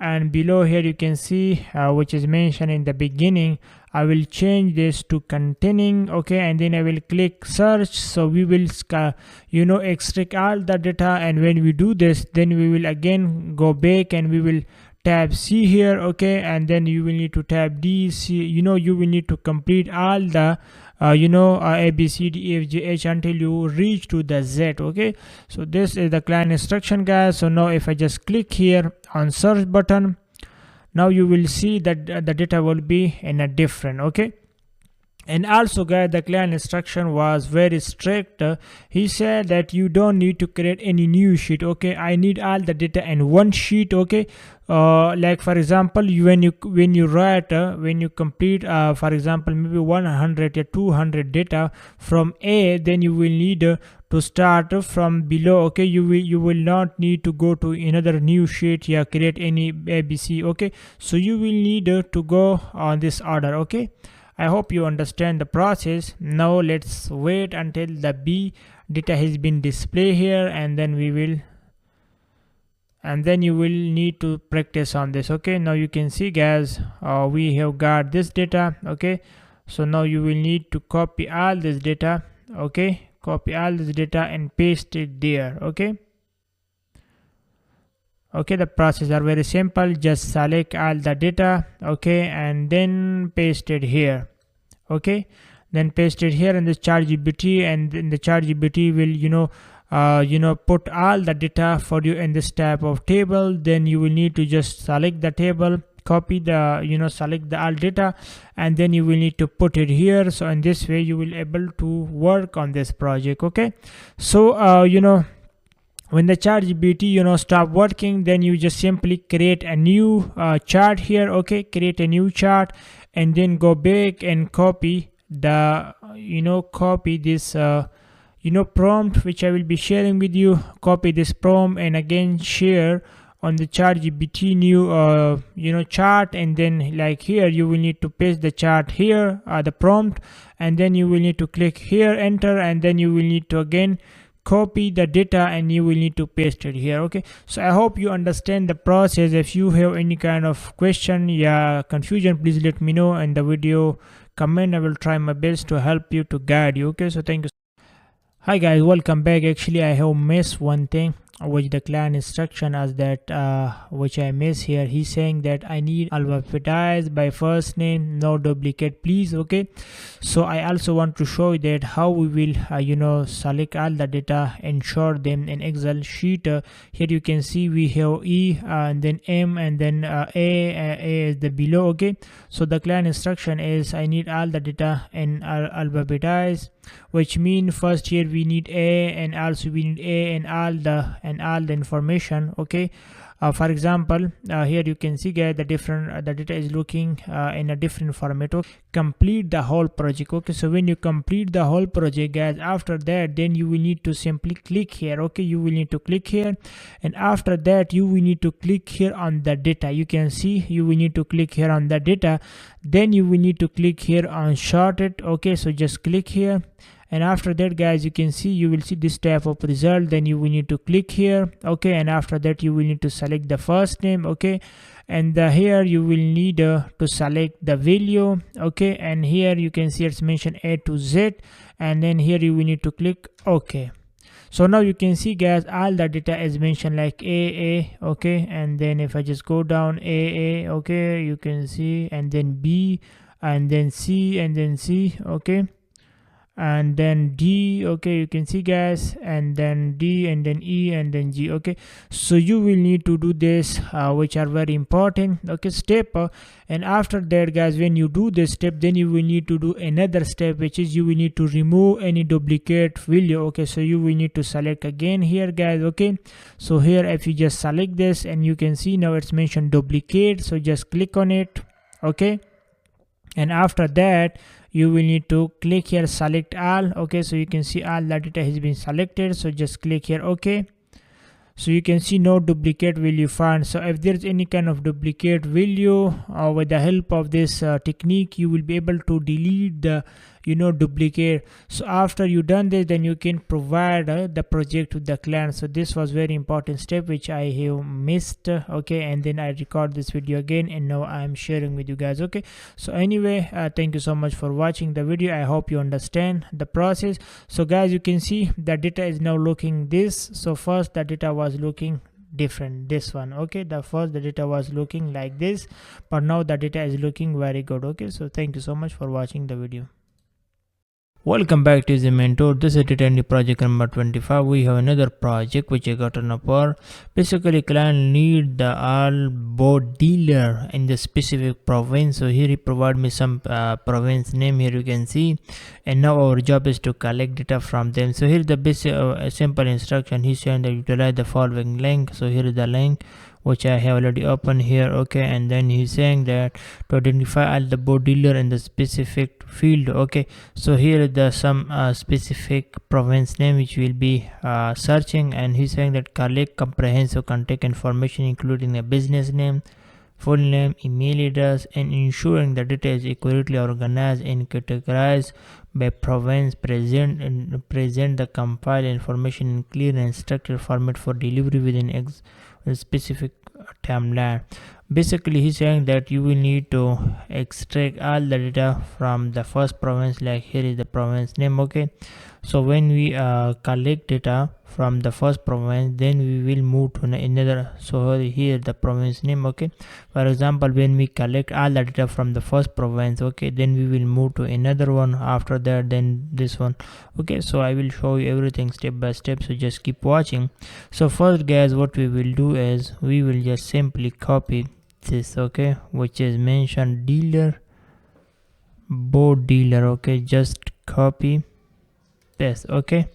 and below here you can see which is mentioned in the beginning, I will change this to containing. Okay, and then I will click search. So we will extract all the data, and when we do this then we will again go back and we will tab C here. Okay, and then you will need to tab D, C. You will need to complete all the A, B, C, D, E, F, G, H until you reach to the Z. Okay, so this is the client instruction guys. So now if I just click here on search button, now you will see that the data will be in a different. Okay, and also guys, the client instruction was very strict. He said that you don't need to create any new sheet. Okay, I need all the data in one sheet. Okay, like for example, when you write when you complete for example maybe 100 or 200 data from A, then you will need to to start from below. Okay, you will not need to go to another new sheet, yeah, create any ABC. Okay, so you will need to go on this order. Okay, I hope you understand the process. Now let's wait until the B data has been displayed here, and then you will need to practice on this. Okay, now you can see guys, we have got this data. Okay, so now you will need to copy all this data. Okay, copy all this data and paste it there. Okay, the process are very simple. Just select all the data, okay, and then paste it here. Okay, then paste it here in this ChatGPT, and in the ChatGPT will put all the data for you in this type of table. Then you will need to just select the table, copy the select the all data, and then you will need to put it here. So in this way you will able to work on this project. Okay, so when the ChatGPT stop working, then you just simply create a new chart here. Okay, create a new chart, and then go back and copy the copy this prompt which I will be sharing with you. Copy this prompt and again share on the ChatGPT new chart, and then like here you will need to paste the chart here, the prompt, and then you will need to click here, enter, and then you will need to again copy the data and you will need to paste it here. Okay, so I hope you understand the process. If you have any kind of question, yeah, confusion, please let me know in the video comment. I will try my best to help you, to guide you. Okay, so thank you. Hi guys, welcome back. Actually I have missed one thing, which the client instruction as that which I miss here. He's saying that I need alphabetize by first name, no duplicate please. Okay, so I also want to show you that how we will select all the data and store them in Excel sheet. Here you can see we have E and then M and then A is the below. Okay, so the client instruction is I need all the data in alphabetize, which means first here we need A, and also we need A and all the information. Okay, for example here you can see guys the data is looking in a different format. Okay, complete the whole project. Okay, so when you complete the whole project guys, after that then you will need to simply click here. Okay, you will need to click here, and after that you will need to click here on the data. You can see you will need to click here on the data, then you will need to click here on sort it. Okay, so just click here, and after that guys you can see you will see this type of result. Then you will need to click here. Okay, and after that you will need to select the first name. Okay, and here you will need to select the value. Okay, and here you can see it's mentioned A to Z, and then here you will need to click OK. So now you can see guys all the data is mentioned like A. Okay, and then if I just go down A, okay, you can see, and then B, and then C, and then C. Okay, and then D. Okay, you can see guys, and then D, and then E, and then G. Okay, so you will need to do this which are very important. Okay, step and after that guys, when you do this step, then you will need to do another step, which is you will need to remove any duplicate value. Okay, so you will need to select again here guys. Okay, so here if you just select this, and you can see now it's mentioned duplicate, so just click on it. Okay, and after that you will need to click here select all. Okay, so you can see all the data has been selected, so just click here. Okay, so you can see no duplicate value found. So if there's any kind of duplicate value, with the help of this technique you will be able to delete the duplicate. So after you done this, then you can provide the project to the client. So this was very important step which I have missed. Okay, and then I record this video again, and now I am sharing with you guys. Okay, so anyway, thank you so much for watching the video. I hope you understand the process. So guys, you can see the data is now looking this. So first the data was looking different, this one. Okay, the data was looking like this, but now the data is looking very good. Okay, so thank you so much for watching the video. Welcome back to the mentor. This is data entry project number 25. We have another project which I got on upper. Basically client need the all boat dealer in the specific province. So here he provide me some province name, here you can see, and now our job is to collect data from them. So here is the basic simple instruction. He's saying that utilize the following link. So here is the link which I have already opened here. Okay, and then he's saying that to identify all the boat dealer in the specific field. Okay, so here is the some specific province name which will be searching, and he's saying that collect comprehensive contact information including a business name, full name, email address, and ensuring the data is accurately organized and categorized by province. Present the compiled information in clear and structured format for delivery within a specific timeline. Basically, he's saying that you will need to extract all the data from the first province. Like here is the province name. Okay, so when we collect data from the first province, then we will move to another. So here the province name. Okay, for example, when we collect all the data from the first province, okay, then we will move to another one, after that then this one. Okay, so I will show you everything step by step, so just keep watching. So first guys, what we will do is we will just simply copy this, okay, which is mentioned dealer, boat dealer. Okay, just copy this. Okay,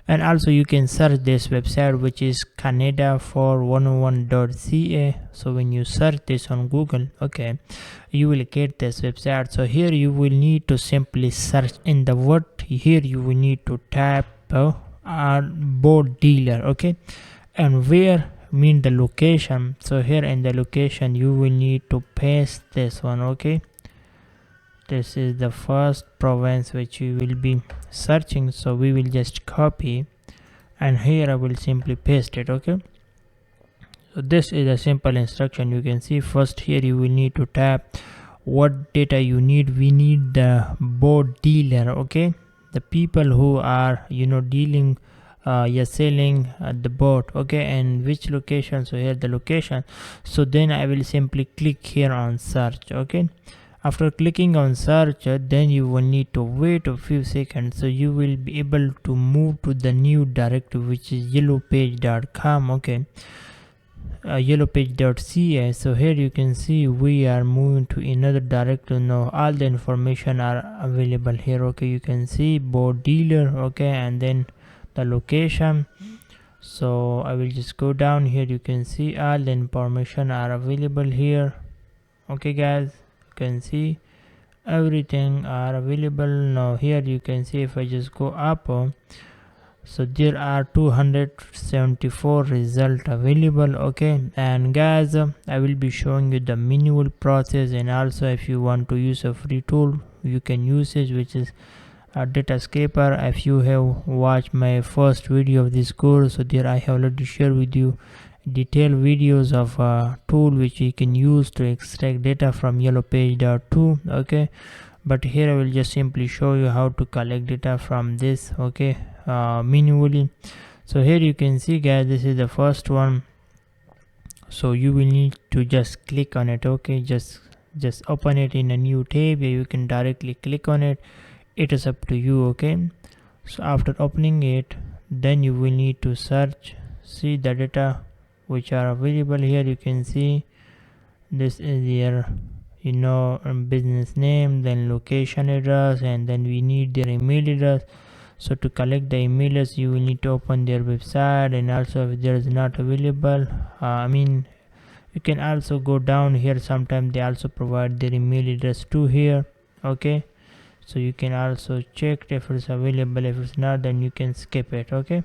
and also you can search this website, which is canada411.ca. so when you search this on Google, okay, you will get this website. So here you will need to simply search in the word. Here you will need to type boat dealer. Okay, and where mean the location. So here in the location you will need to paste this one. Okay, this is the first province which we will be searching, so we will just copy, and here I will simply paste it. Okay, so this is a simple instruction. You can see first here you will need to type what data you need. We need the boat dealer. Okay, the people who are dealing you're selling the boat. Okay, and which location. So here the location. So then I will simply click here on search. Okay, after clicking on search, then you will need to wait a few seconds, so you will be able to move to the new directory, which is yellowpage.com. okay, yellowpage.ca. so here you can see we are moving to another directory now. All the information are available here. Okay, you can see boat dealer. Okay, and then the location. So I will just go down here. You can see all the information are available here. Okay guys, can see everything are available now. Here you can see if I just go up, so there are 274 result available. Okay, and guys, I will be showing you the manual process, and also if you want to use a free tool you can use it, which is a data scraper. If you have watched my first video of this course, so there I have already shared with you detailed videos of a tool which you can use to extract data from yellowpage.2. okay, but here I will just simply show you how to collect data from this. Okay, manually. So here you can see guys, this is the first one, so you will need to just click on it. Okay, just open it in a new tab. You can directly click on it, it is up to you. Okay, so after opening it, then you will need to search, see the data which are available here. You can see this is their business name, then location address, and then we need their email address. So to collect the email address, you will need to open their website, and also if there is not available, you can also go down here. Sometimes they also provide their email address too here. Okay, so you can also check if it's available. If it's not, then you can skip it. Okay,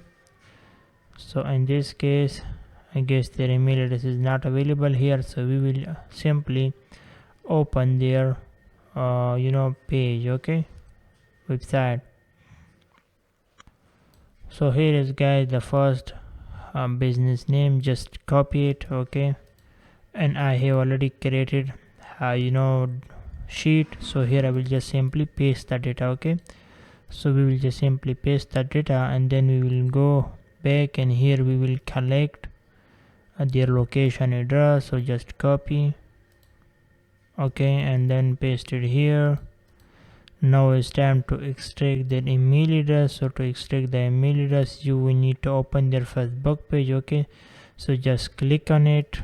so in this case I guess their email address is not available here, so we will simply open their page. Okay, website. So here is guys the first business name, just copy it. Okay, and I have already created sheet, so here I will just simply paste the data. Okay, so we will just simply paste the data, and then we will go back, and here we will collect their location address. So just copy. Okay, and then paste it here. Now it's time to extract their email address. So to extract the email address, you will need to open their Facebook page. Okay, so just click on it.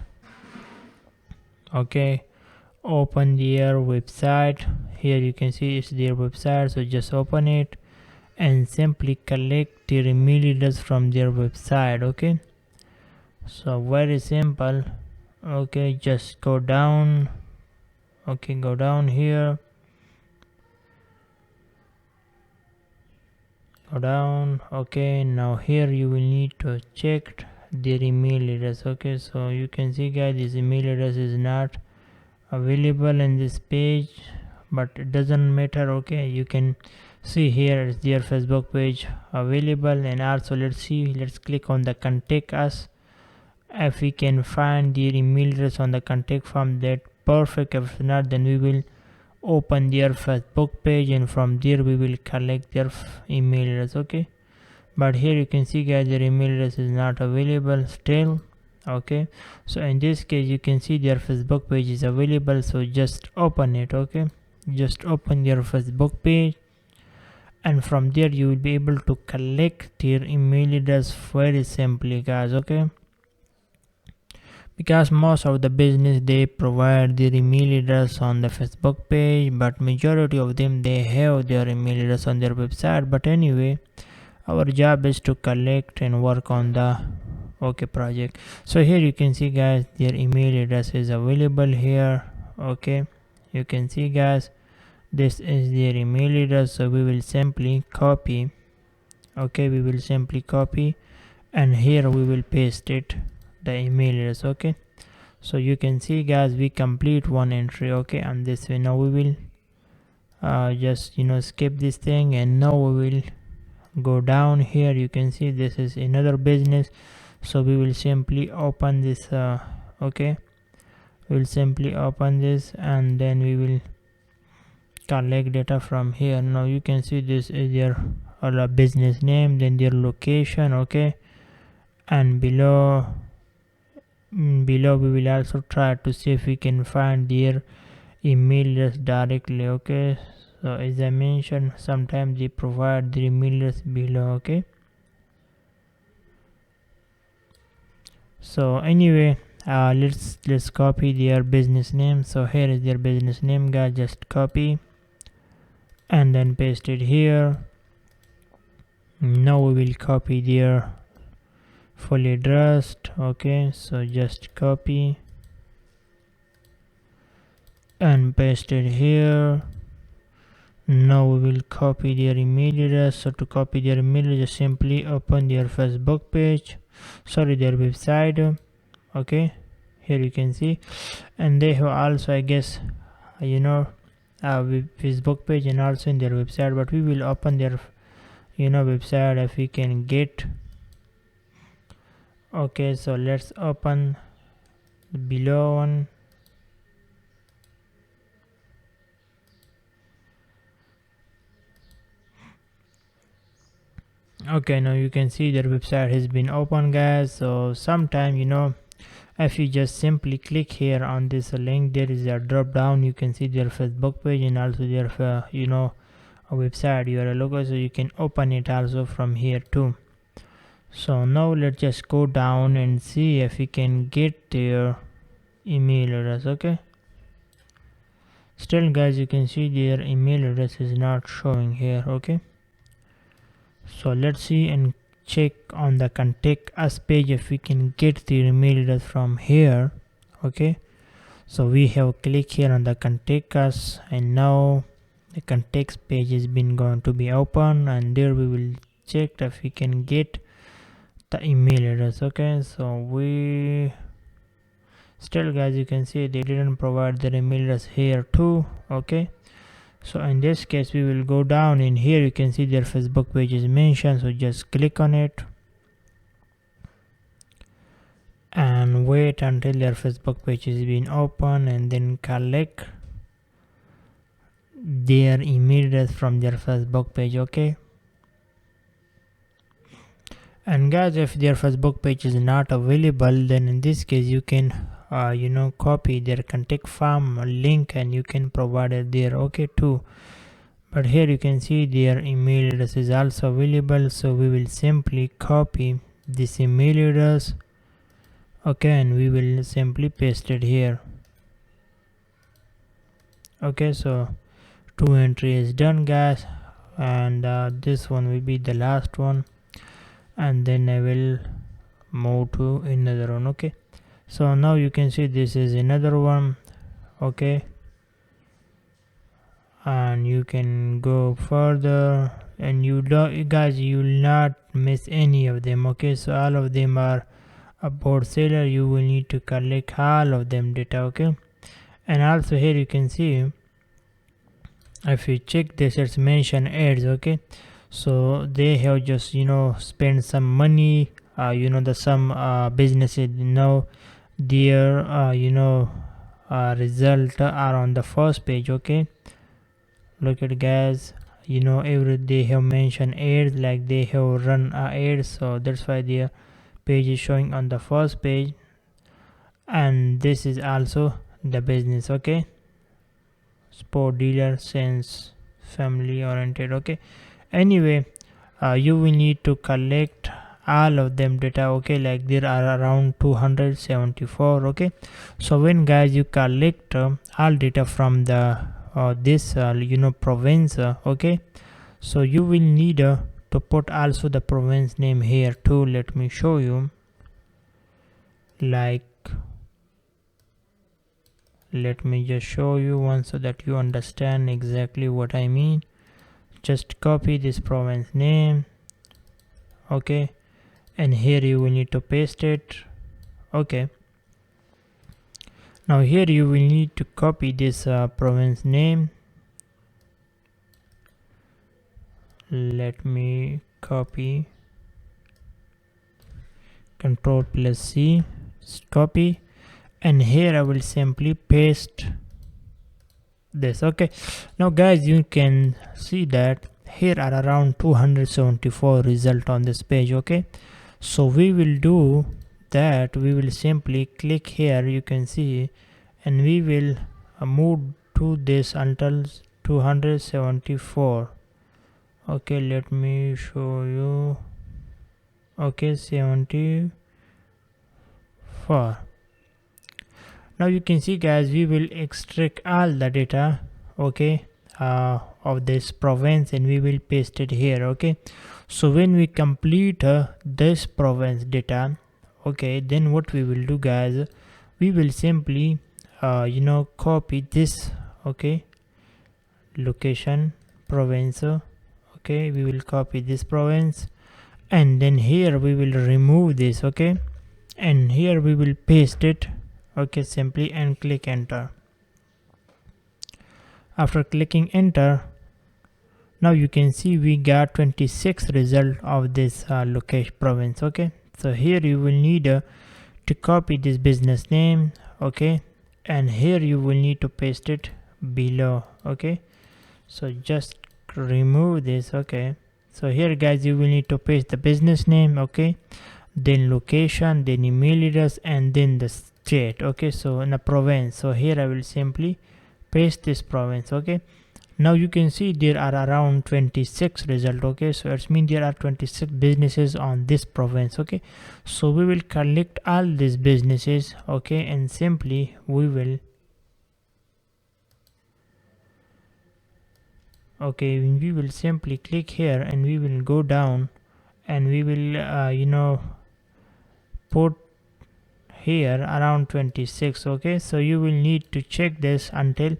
Okay, open their website. Here you can see it's their website, so just open it and simply collect their email address from their website. Okay, so very simple. Okay, just go down. Okay, go down here, go down. Okay, now here you will need to check their email address. Okay, so you can see guys, this email address is not available in this page, but it doesn't matter. Okay, you can see here is their Facebook page available. And also let's click on the contact us. If we can find their email address on the contact form, that perfect. If not, then we will open their Facebook page, and from there we will collect their email address. Okay, but here you can see guys, their email address is not available still. Okay, so in this case you can see their Facebook page is available, so just open it. Okay, just open their Facebook page, and from there you will be able to collect their email address very simply guys. Okay, because most of the business they provide their email address on the Facebook page, but majority of them they have their email address on their website. But anyway, our job is to collect and work on the project. So here you can see guys, their email address is available here. Okay, you can see guys, this is their email address, so we will simply copy. Okay, we will simply copy, and here we will paste it, the email address. Okay, so you can see guys, we complete one entry. Okay, and this way now we will just skip this thing, and now we will go down here. You can see this is another business, so we will simply open this. Okay, we will simply open this, and then we will collect data from here. Now you can see this is their business name, then their location. Okay, and below we will also try to see if we can find their email address directly. Okay, so as I mentioned, sometimes they provide the email address below. Okay, so anyway, let's copy their business name. So here is their business name guys, just copy and then paste it here. Now we will copy their full address. Okay, so just copy and paste it here. Now we will copy their email address. So to copy their email address, simply open their Facebook page, their website. Okay, here you can see, and they have also, I guess, Facebook page and also in their website, but we will open their website if we can get. Okay, so let's open the below one. Okay, now you can see their website has been opened guys. So sometime if you just simply click here on this link, there is a drop down, you can see their Facebook page and also their a website URL logo, so you can open it also from here too. So now let's just go down and see if we can get their email address. Okay, still guys, you can see their email address is not showing here. Okay, so let's see and check on the contact us page if we can get the email address from here. Okay, so we have click here on the contact us, and now the contacts page has been going to be open, and there we will check if we can get the email address. Okay, so we still guys, you can see they didn't provide their email address here too. Okay, so in this case we will go down, and here you can see their Facebook page is mentioned, so just click on it and wait until their Facebook page is being open, and then collect their email address from their Facebook page. Okay, and guys, if their Facebook page is not available, then in this case you can copy their contact form link and you can provide it there. Okay too, but here you can see their email address is also available, so we will simply copy this email address. Okay, and we will simply paste it here. Okay, so 2 entry is done guys, and this one will be the last one, and then I will move to another one. Okay, So now you can see this is another one. Okay, and you can go further, and you guys, you will not miss any of them. Okay, so all of them are about seller. You will need to collect all of them data. Okay, and also here you can see, if you check this, it's mentioned ads. Okay, so they have just spent some money. The some businesses their result are on the first page. Okay, look at guys, every they have mentioned ads, like they have run ads, so that's why their page is showing on the first page. And this is also the business. Okay, sport dealer, sense, family oriented. Okay, anyway, you will need to collect all of them data. Okay, like there are around 274. Okay, so when guys you collect all data from the this province, okay, so you will need to put also the province name here too. Let me show you, like, let me just show you one so that you understand exactly what I mean. Just copy this province name. Okay, and here you will need to paste it. Okay, now here you will need to copy this province name. Let me copy, Control plus C, copy, and here I will simply paste this. Okay, now guys, you can see that here are around 274 result on this page. Okay, so we will do that, we will simply click here, you can see, and we will move to this until 274. okay, let me show you. Okay, 74. Now you can see guys, we will extract all the data, okay, of this province, and we will paste it here. Okay, so when we complete this province data, okay, then what we will do guys, we will simply copy this, okay, location province. Okay, we will copy this province, and then here we will remove this. Okay, and here we will paste it. Okay, simply, and click enter. After clicking enter, now you can see we got 26 result of this location province. Okay, so here you will need to copy this business name. Okay, and here you will need to paste it below. Okay, so just remove this. Okay, so here guys, you will need to paste the business name. Okay, then location, then email address, and then the state. Okay, so in a province, so here I will simply paste this province. Okay, now you can see there are around 26 result. Okay, so it means there are 26 businesses on this province. Okay, so we will collect all these businesses. Okay, and simply we will, okay, we will simply click here, and we will go down, and we will put here around 26. Okay, so you will need to check this until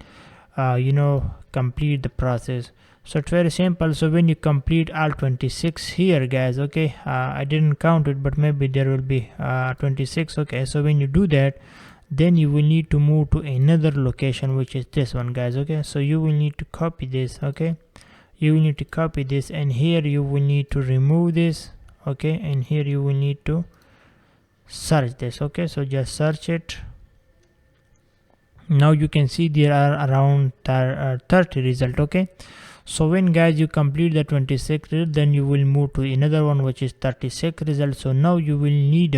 complete the process. So it's very simple. So when you complete all 26 here guys, okay, I didn't count it, but maybe there will be 26. Okay, so when you do that, then you will need to move to another location, which is this one guys. Okay, so you will need to copy this. Okay, you will need to copy this, and here you will need to remove this. Okay, and here you will need to search this. Okay, so just search it. Now you can see there are around 30 result. Okay, so when guys you complete the 26 result, then you will move to another one, which is 36 result. So now you will need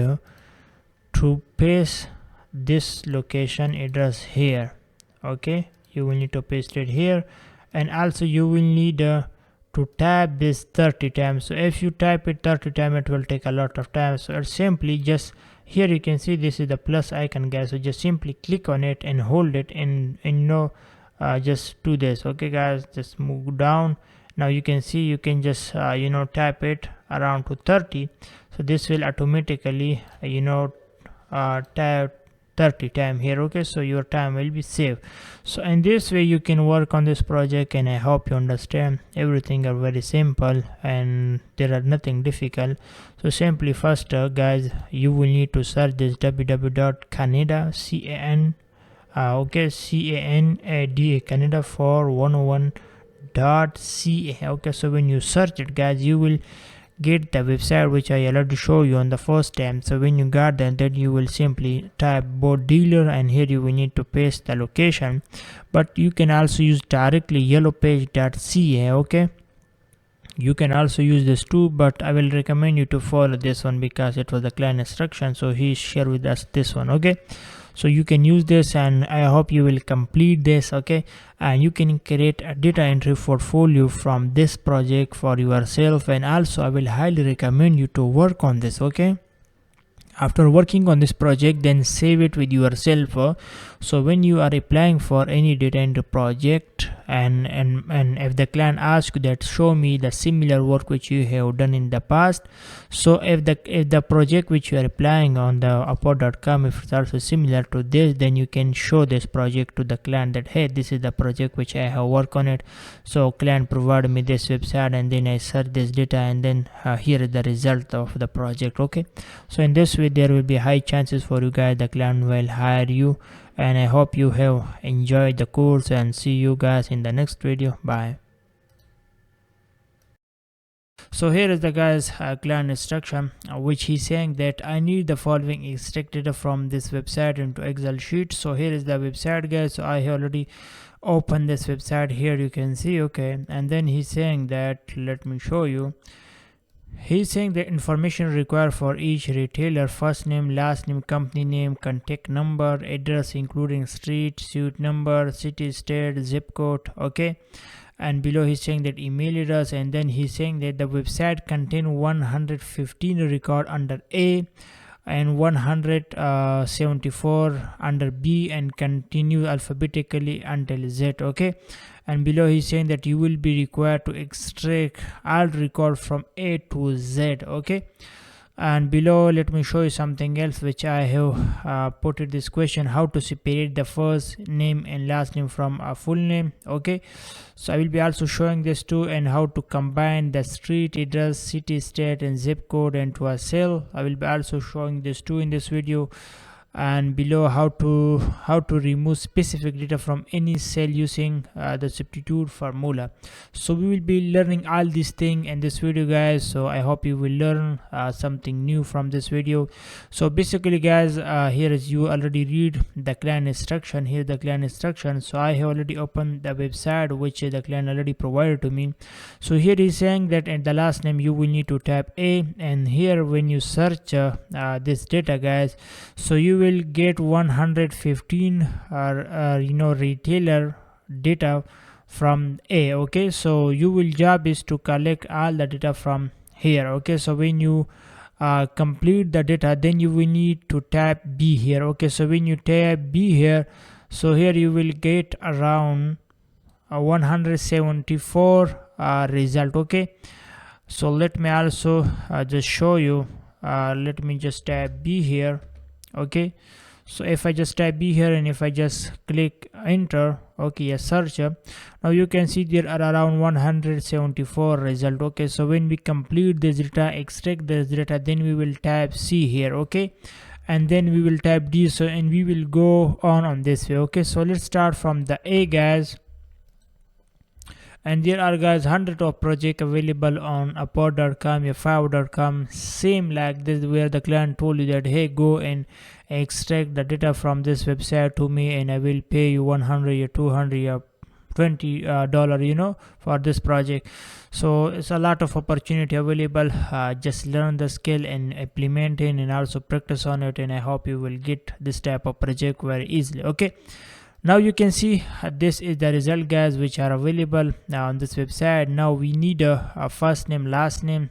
to paste this location address here. Okay, you will need to paste it here, and also you will need to type this 30 times. So if you type it 30 times, it will take a lot of time. So it's simply just, here you can see this is the plus icon guys, so just simply click on it and hold it, and just do this. Okay guys, just move down. Now you can see, you can just type it around to 30. So this will automatically type 30 time here. Okay, so your time will be saved. So in this way you can work on this project, and I hope you understand everything are very simple and there are nothing difficult. So simply first guys, you will need to search this www.canada Canada Canada for 101.ca. okay, so when you search it guys, you will get the website which I already show you on the first time. So when you got that, then you will simply type boat dealer, and here you will need to paste the location, but you can also use directly yellowpage.ca. okay, you can also use this too, but I will recommend you to follow this one because it was the client instruction, so he shared with us this one. Okay, so you can use this, and I hope you will complete this. Okay, and you can create a data entry portfolio from this project for yourself, and also I will highly recommend you to work on this. Okay, after working on this project, then save it with yourself. So when you are applying for any data entry project, and if the client asks you that show me the similar work which you have done in the past, so if the project which you are applying on the upwork.com, if it's also similar to this, then you can show this project to the client that hey, this is the project which I have worked on it. So client provided me this website, and then I search this data, and then here is the result of the project. Okay, so in this way there will be high chances for you guys the client will hire you. And I hope you have enjoyed the course, and see you guys in the next video. Bye. So here is the guys client instruction, which he's saying that I need the following extract data from this website into Excel sheet. So here is the website guys. So I have already opened this website. Here you can see. Okay, and then he's saying that, let me show you. He's saying the information required for each retailer: first name, last name, company name, contact number, address including street, suite number, city, state, zip code. Okay, and below he's saying that email address, and then he's saying that the website contain 115 record under A and 174 under B, and continue alphabetically until Z. Okay, and below he's saying that you will be required to extract all record from A to Z. Okay, and below let me show you something else which I have put it this question: how to separate the first name and last name from a full name. Okay, so I will be also showing this too, and how to combine the street address, city, state, and zip code into a cell. I will be also showing this too in this video. And below how to remove specific data from any cell using the substitute formula. So we will be learning all these things in this video guys, so I hope you will learn something new from this video. So basically guys, here is you already read the client instruction. Here the client instruction. So I have already opened the website which the client already provided to me. So here is saying that in the last name you will need to type A, and here when you search this data guys, so you will get 115 retailer data from A. Okay, so your job is to collect all the data from here. Okay, so when you complete the data, then you will need to type B here. Okay, so when you type B here, so here you will get around 174 result. Okay, so let me also just show you. Let me just type B here. Okay, so if I just type B here, and if I just click enter, okay, a search, now you can see there are around 174 result. Okay, so when we complete this data, extract this data, then we will type C here. Okay, and then we will type D. So and we will go on this way. Okay, so let's start from the A guys. And there are guys 100 of project available on upwork.com, fiverr.com, same like this, where the client told you that hey, go and extract the data from this website to me, and I will pay you 100 or 200 or $20 for this project. So it's a lot of opportunity available. Just learn the skill and implement it, and also practice on it, and I hope you will get this type of project very easily. Okay, now you can see this is the result guys which are available on this website. Now we need a first name, last name.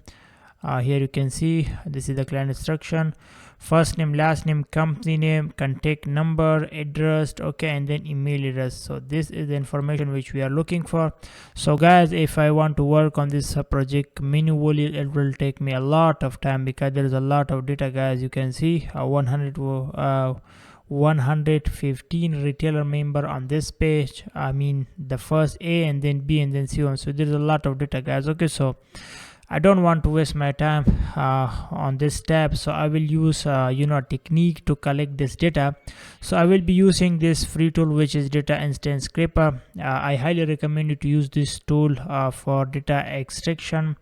Here you can see this is the client instruction: first name, last name, company name, contact number, address. Okay, and then email address. So this is the information which we are looking for. So guys, if I want to work on this project manually, it will take me a lot of time because there is a lot of data guys. You can see 115 retailer member on this page. I mean the first A and then B and then C one. So there's a lot of data, guys. Okay, so I don't want to waste my time on this tab, so I will use a technique to collect this data. So I will be using this free tool, which is Data Instant Scraper. I highly recommend you to use this tool for data extraction.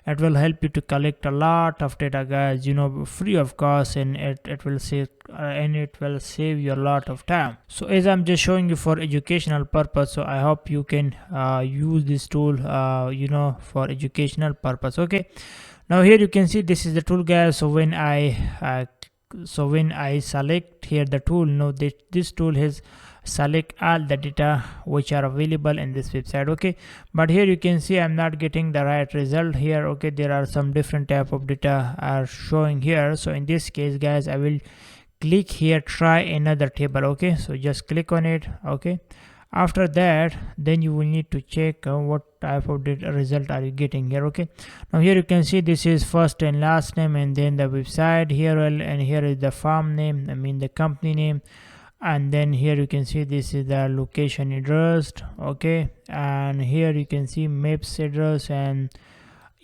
It will help you to collect a lot of data, guys, free of cost, and it will save you a lot of time. So as I'm just showing you for educational purpose, so I hope you can use this tool for educational purpose. Okay, now here you can see this is the tool, guys. So when I select here the tool, this tool has select all the data which are available in this website. Okay, but here you can see I'm not getting the right result here. Okay, there are some different type of data are showing here. So in this case, guys, I will click here, try another table. Okay, so just click on it. Okay, after that, then you will need to check what type of data result are you getting here. Okay, now here you can see this is first and last name, and then the website here, and here is the farm name, I mean the company name, and then here you can see this is the location address. Okay, and here you can see maps address and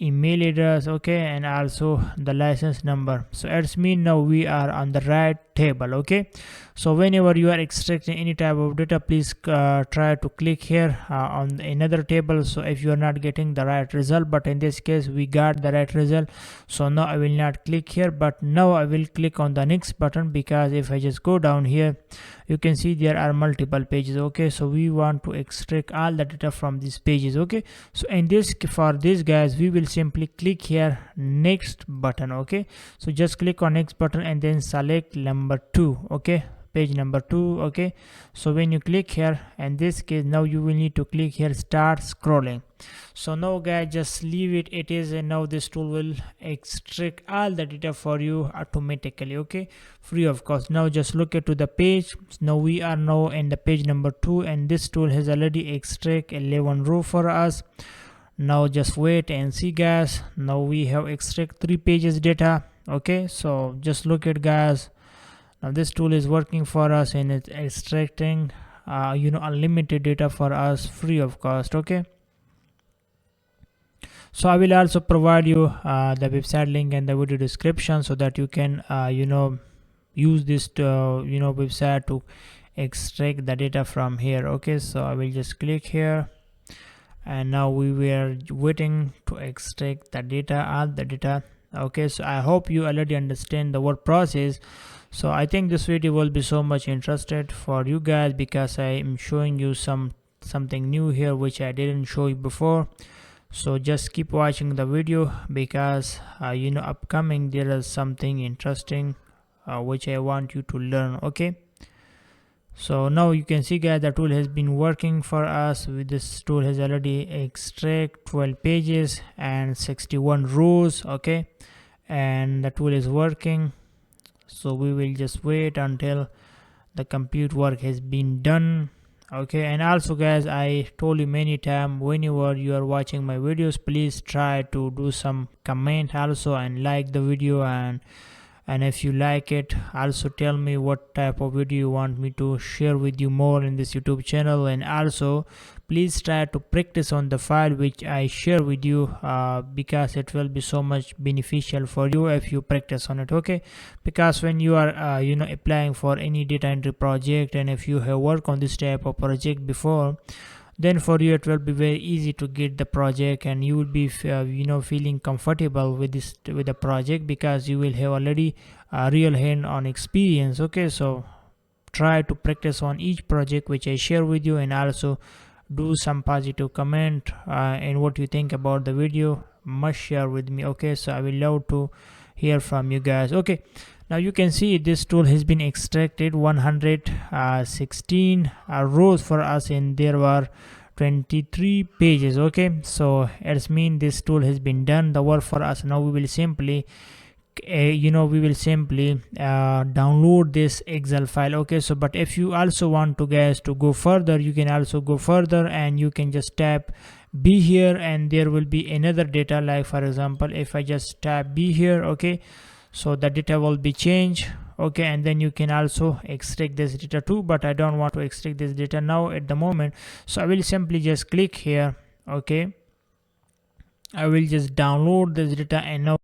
email address. Okay, and also the license number. So it's mean now we are on the right table. Okay, so whenever you are extracting any type of data, please try to click here on another table. So if you are not getting the right result, but in this case we got the right result, so now I will not click here, but now I will click on the next button, because if I just go down here, you can see there are multiple pages. Okay, so we want to extract all the data from these pages. Okay, so in this, for this, guys, we will simply click here next button. Okay, so just click on next button and then select number 2. Okay, page number 2. Okay, so when you click here, in this case, now you will need to click here start scrolling. So now, guys, just leave it is, and now this tool will extract all the data for you automatically. Okay, free of cost. Now just look at to the page. Now we are now in the page number 2, and this tool has already extract 11 row for us. Now just wait and see, guys. Now we have extract 3 pages data. Okay, so just look at, guys. Now this tool is working for us, and it's extracting unlimited data for us free of cost. Okay, so I will also provide you the website link and the video description, so that you can use this website to extract the data from here. Okay, so I will just click here, and now we were waiting to extract the data, all the data. Okay, so I hope you already understand the whole process. So I think this video will be so much interested for you guys, because I am showing you something new here which I didn't show you before. So just keep watching the video, because upcoming there is something interesting which I want you to learn. Okay, so now you can see, guys, the tool has been working for us. With this tool has already extract 12 pages and 61 rows. Okay, and the tool is working, so we will just wait until the compute work has been done. Okay, and also, guys, I told you many times, whenever you are watching my videos, please try to do some comment also and like the video, and if you like it, also tell me what type of video you want me to share with you more in this YouTube channel. And also please try to practice on the file which I share with you, because it will be so much beneficial for you if you practice on it. Okay, because when you are applying for any data entry project, and if you have worked on this type of project before, then for you it will be very easy to get the project, and you will be feeling comfortable with the project, because you will have already a real hand-on experience. Okay, so try to practice on each project which I share with you, and also do some positive comment and what you think about the video must share with me. Okay, so I will love to hear from you guys. Okay, now you can see this tool has been extracted 116 rows for us, and there were 23 pages. Okay, so it's mean this tool has been done the work for us. Now we will simply download this Excel file. Okay, so but if you also want to guys to go further, you can also go further, and you can just tap B here, and there will be another data. Like for example, if I just tap B here, okay, so the data will be changed. okay, and then you can also extract this data too, but I don't want to extract this data now at the moment, so I will simply just click here. Okay, I will just download this data, and now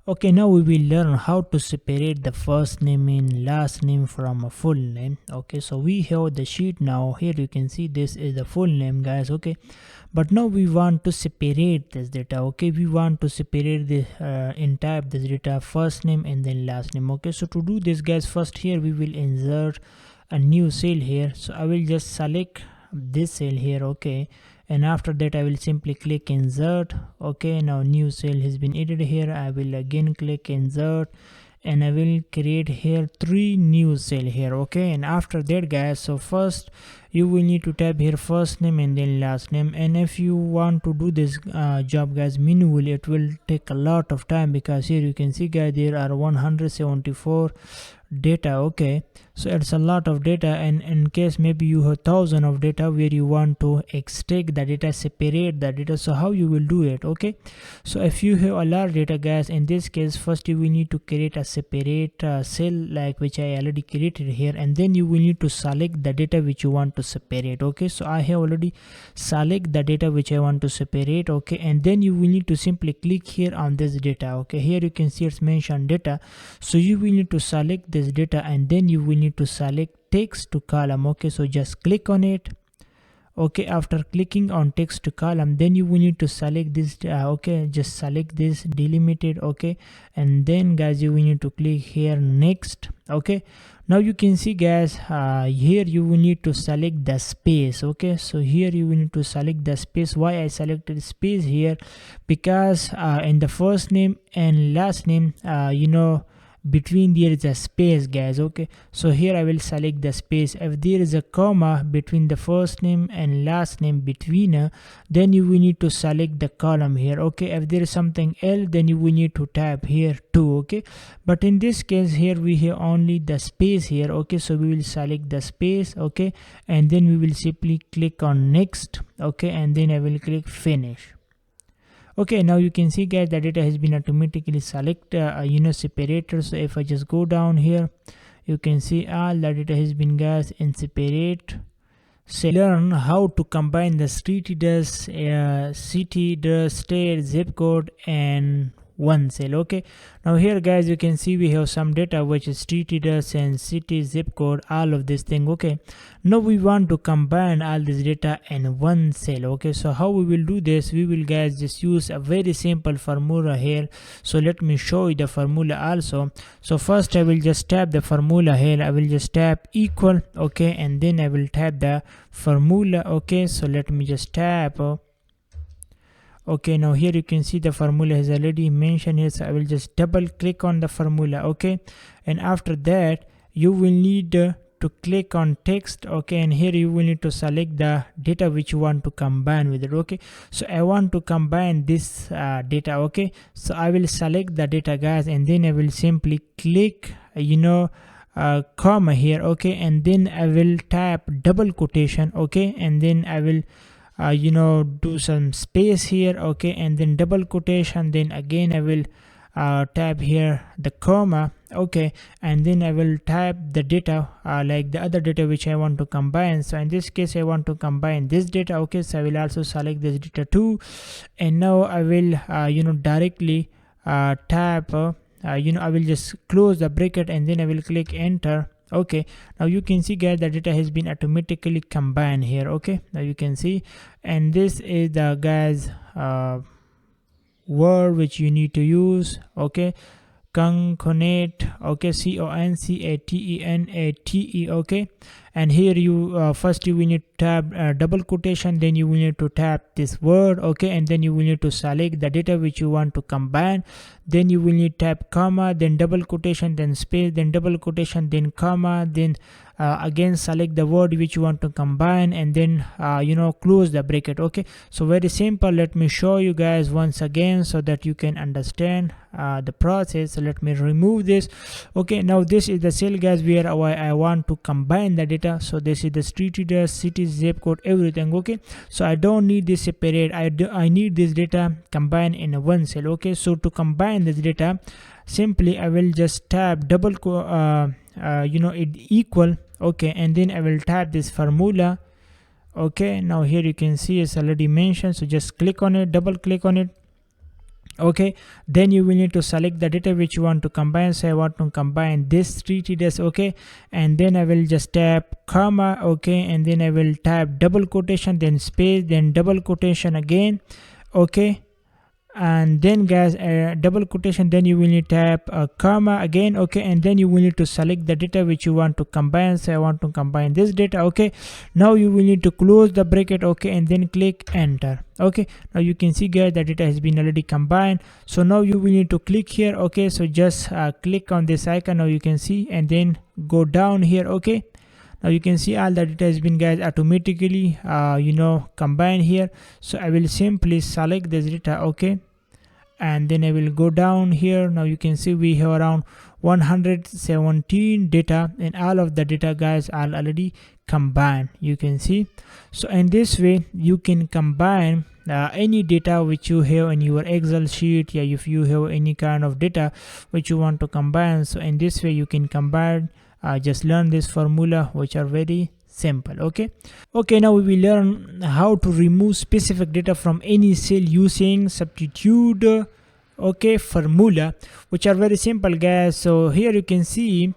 okay, now we will learn how to separate the first name and last name from a full name. Okay, so we have the sheet now. Here you can see this is the full name, guys. Okay, but now we want to separate this data. Okay, we want to separate the in type this data first name and then last name. Okay, so to do this, guys, first here we will insert a new cell here. So I will just select this cell here. Okay, and after that I will simply click insert. Okay, now new cell has been added here. I will again click insert, and I will create here 3 new cell here. Okay, and after that, guys, so first you will need to type here first name and then last name. And if you want to do this job, guys, manually, it will take a lot of time, because here you can see, guys, there are 174 data. Okay, so it's a lot of data, and in case maybe you have 1000 of data where you want to extract the data, separate the data, so how you will do it? Okay, so if you have a large data, guys, in this case first you will need to create a separate cell like which I already created here, and then you will need to select the data which you want to separate. Okay, so I have already select the data which I want to separate. Okay, and then you will need to simply click here on this data. Okay, here you can see it's mentioned data, so you will need to select this data, and then you will need to select text to column. Okay, so just click on it. Okay, after clicking on text to column, then you will need to select this okay, just select this delimited. Okay, and then, guys, you will need to click here next. Okay, now you can see, guys, here you will need to select the space. Okay, so here you will need to select the space. Why I selected space here? Because in the first name and last name, between there is a space, guys. Okay, so here I will select the space. If there is a comma between the first name and last name between, then you will need to select the column here. Okay, if there is something else, then you will need to type here too. Okay, but in this case here we have only the space here. Okay, so we will select the space. Okay, and then we will simply click on next. Okay, and then I will click finish. Okay, now you can see, guys, the data has been automatically separated. So if I just go down here, you can see all the data has been, guys, in separate. So learn how to combine the street address, city address, state, zip code, and one cell. Okay, now here, guys, you can see we have some data which is street address and city, zip code, all of this thing. Okay, now we want to combine all this data in one cell. Okay, so how we will do this? We will, guys, just use a very simple formula here. So let me show you the formula also. So first I will just tap the formula here. I will just tap equal. Okay, and then I will tap the formula. Okay, so let me just tap. Okay, now here you can see the formula is already mentioned here, so I will just double click on the formula. Okay, and after that you will need to click on text. Okay, and here you will need to select the data which you want to combine with it. Okay, so I want to combine this data. Okay, so I will select the data, guys, and then I will simply click comma here. Okay, and then I will tap double quotation. Okay, and then I will do some space here. Okay, and then double quotation, then again I will tab here the comma. Okay, and then I will type the data like the other data which I want to combine. So in this case I want to combine this data. Okay, so I will also select this data too, and now I will directly tap I will just close the bracket, and then I will click enter. Okay, now you can see, guys, the data has been automatically combined here. Okay, now you can see, and this is the, guys, word which you need to use. Okay, concatenate. Okay, concatenate. Okay, and here you first you will need to tab double quotation, then you will need to tap this word. Okay, and then you will need to select the data which you want to combine, then you will need tap comma, then double quotation, then space, then double quotation, then comma, then again select the word which you want to combine, and then close the bracket. Okay, so very simple. Let me show you, guys, once again so that you can understand the process. So let me remove this. Okay, now this is the cell, guys, where I want to combine the data data. So this is the street address, city, zip code, everything. Okay, so I don't need this separate. I need this data combined in one cell. Okay, so to combine this data, simply I will just tab double it equal. Okay, and then I will type this formula. Okay, now here you can see it's already mentioned, so just click on it, double click on it. Okay, then you will need to select the data which you want to combine. So I want to combine this three TDS. Okay, and then I will just tap comma. Okay, and then I will type double quotation, then space, then double quotation again. Okay, and then guys double quotation, then you will need to tap a comma again. Okay, and then you will need to select the data which you want to combine. So I want to combine this data. Okay, now you will need to close the bracket. Okay, and then click enter. Okay, now you can see guys the data has been already combined. So now you will need to click here. Okay, so just click on this icon. Now you can see, and then go down here. Okay, now you can see all the data has been guys automatically combined here. So I will simply select this data. Okay, and then I will go down here. Now you can see we have around 117 data, and all of the data guys are already combined, you can see. So in this way you can combine any data which you have in your Excel sheet. Yeah, if you have any kind of data which you want to combine, so in this way you can combine. Just learn this formula which are very simple. Okay, now we will learn how to remove specific data from any cell using substitute formula, which are very simple guys. So here you can see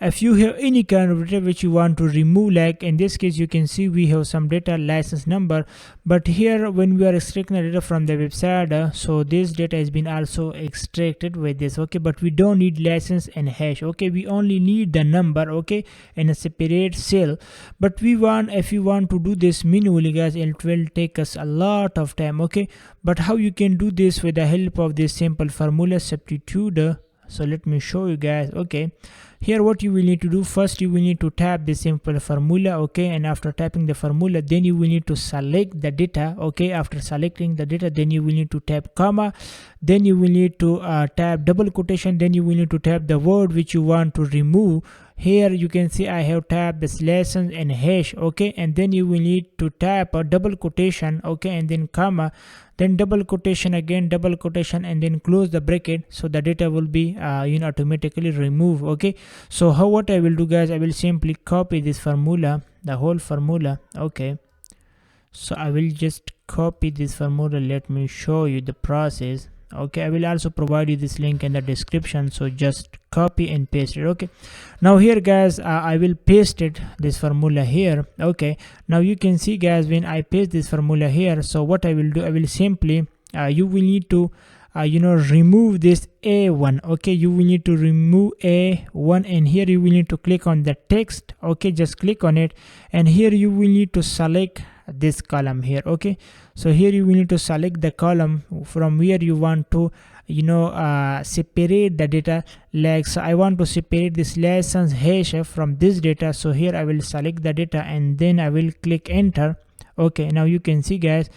if you have any kind of data which you want to remove, like in this case you can see we have some data license number, but here when we are extracting the data from the website, so this data has been also extracted with this. Okay, but we don't need license and hash. Okay, we only need the number. Okay, in a separate cell. But if you want to do this manually guys, it will take us a lot of time. Okay, but how you can do this with the help of this simple formula substitute. So let me show you guys. Okay, here what you will need to do, first you will need to tap the simple formula. Okay, and after tapping the formula, then you will need to select the data. Okay, after selecting the data, then you will need to tap comma, then you will need to tap double quotation, then you will need to tap the word which you want to remove. Here you can see I have tapped this license and hash. Okay, and then you will need to tap a double quotation. Okay, and then comma, then double quotation again, double quotation, and then close the bracket. So the data will be automatically removed. Okay, so what I will do guys, I will simply copy this formula, the whole formula. Okay, so I will just copy this formula. Let me show you the process. Okay, I will also provide you this link in the description, so just copy and paste it. Okay, now here guys I will paste this formula here. Okay, now you can see guys when I paste this formula here, so what I will do, I will simply you will need to remove this A1. Okay, you will need to remove A1, and here you will need to click on the text. Okay, just click on it, and here you will need to select this column here. Okay, so here you will need to select the column from where you want to separate the data. Like, so I want to separate this license hash from this data. So here I will select the data, and then I will click enter. Okay, now you can see guys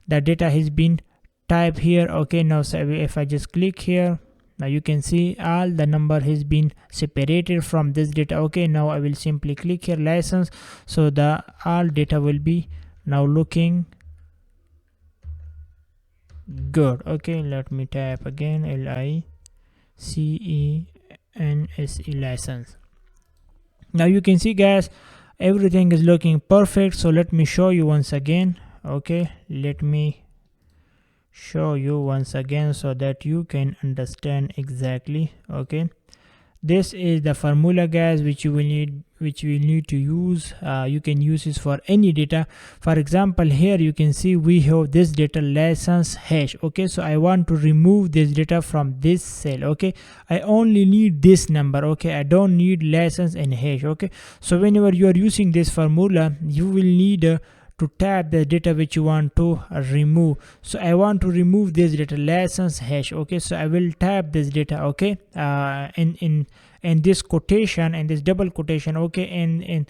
the data has been typed here. Okay, now so if I just click here, now you can see all the number has been separated from this data. Okay, now I will simply click here license, so the all data will be now looking good. Okay, let me type again LICENSE license. Now you can see guys everything is looking perfect. So let me show you once again. Okay, let me show you once again so that you can understand exactly. Okay, this is the formula guys which you will need to use. You can use this for any data. For example, here you can see we have this data license hash. Okay, so I want to remove this data from this cell. Okay, I only need this number. Okay, I don't need license and hash. Okay, so whenever you are using this formula, you will need to tap the data which you want to remove. So I want to remove this data license hash. Okay, so I will tap this data. Okay, in this quotation and this double quotation. Okay, in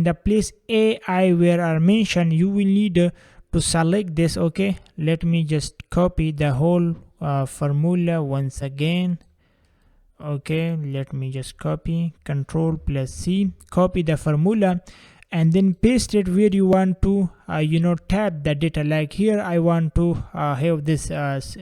the place AI where are mentioned, you will need to select this. Okay, let me just copy the whole formula once again. Okay, let me just copy, Control+C, copy the formula, and then paste it where you want to tab the data. Like here I want to have this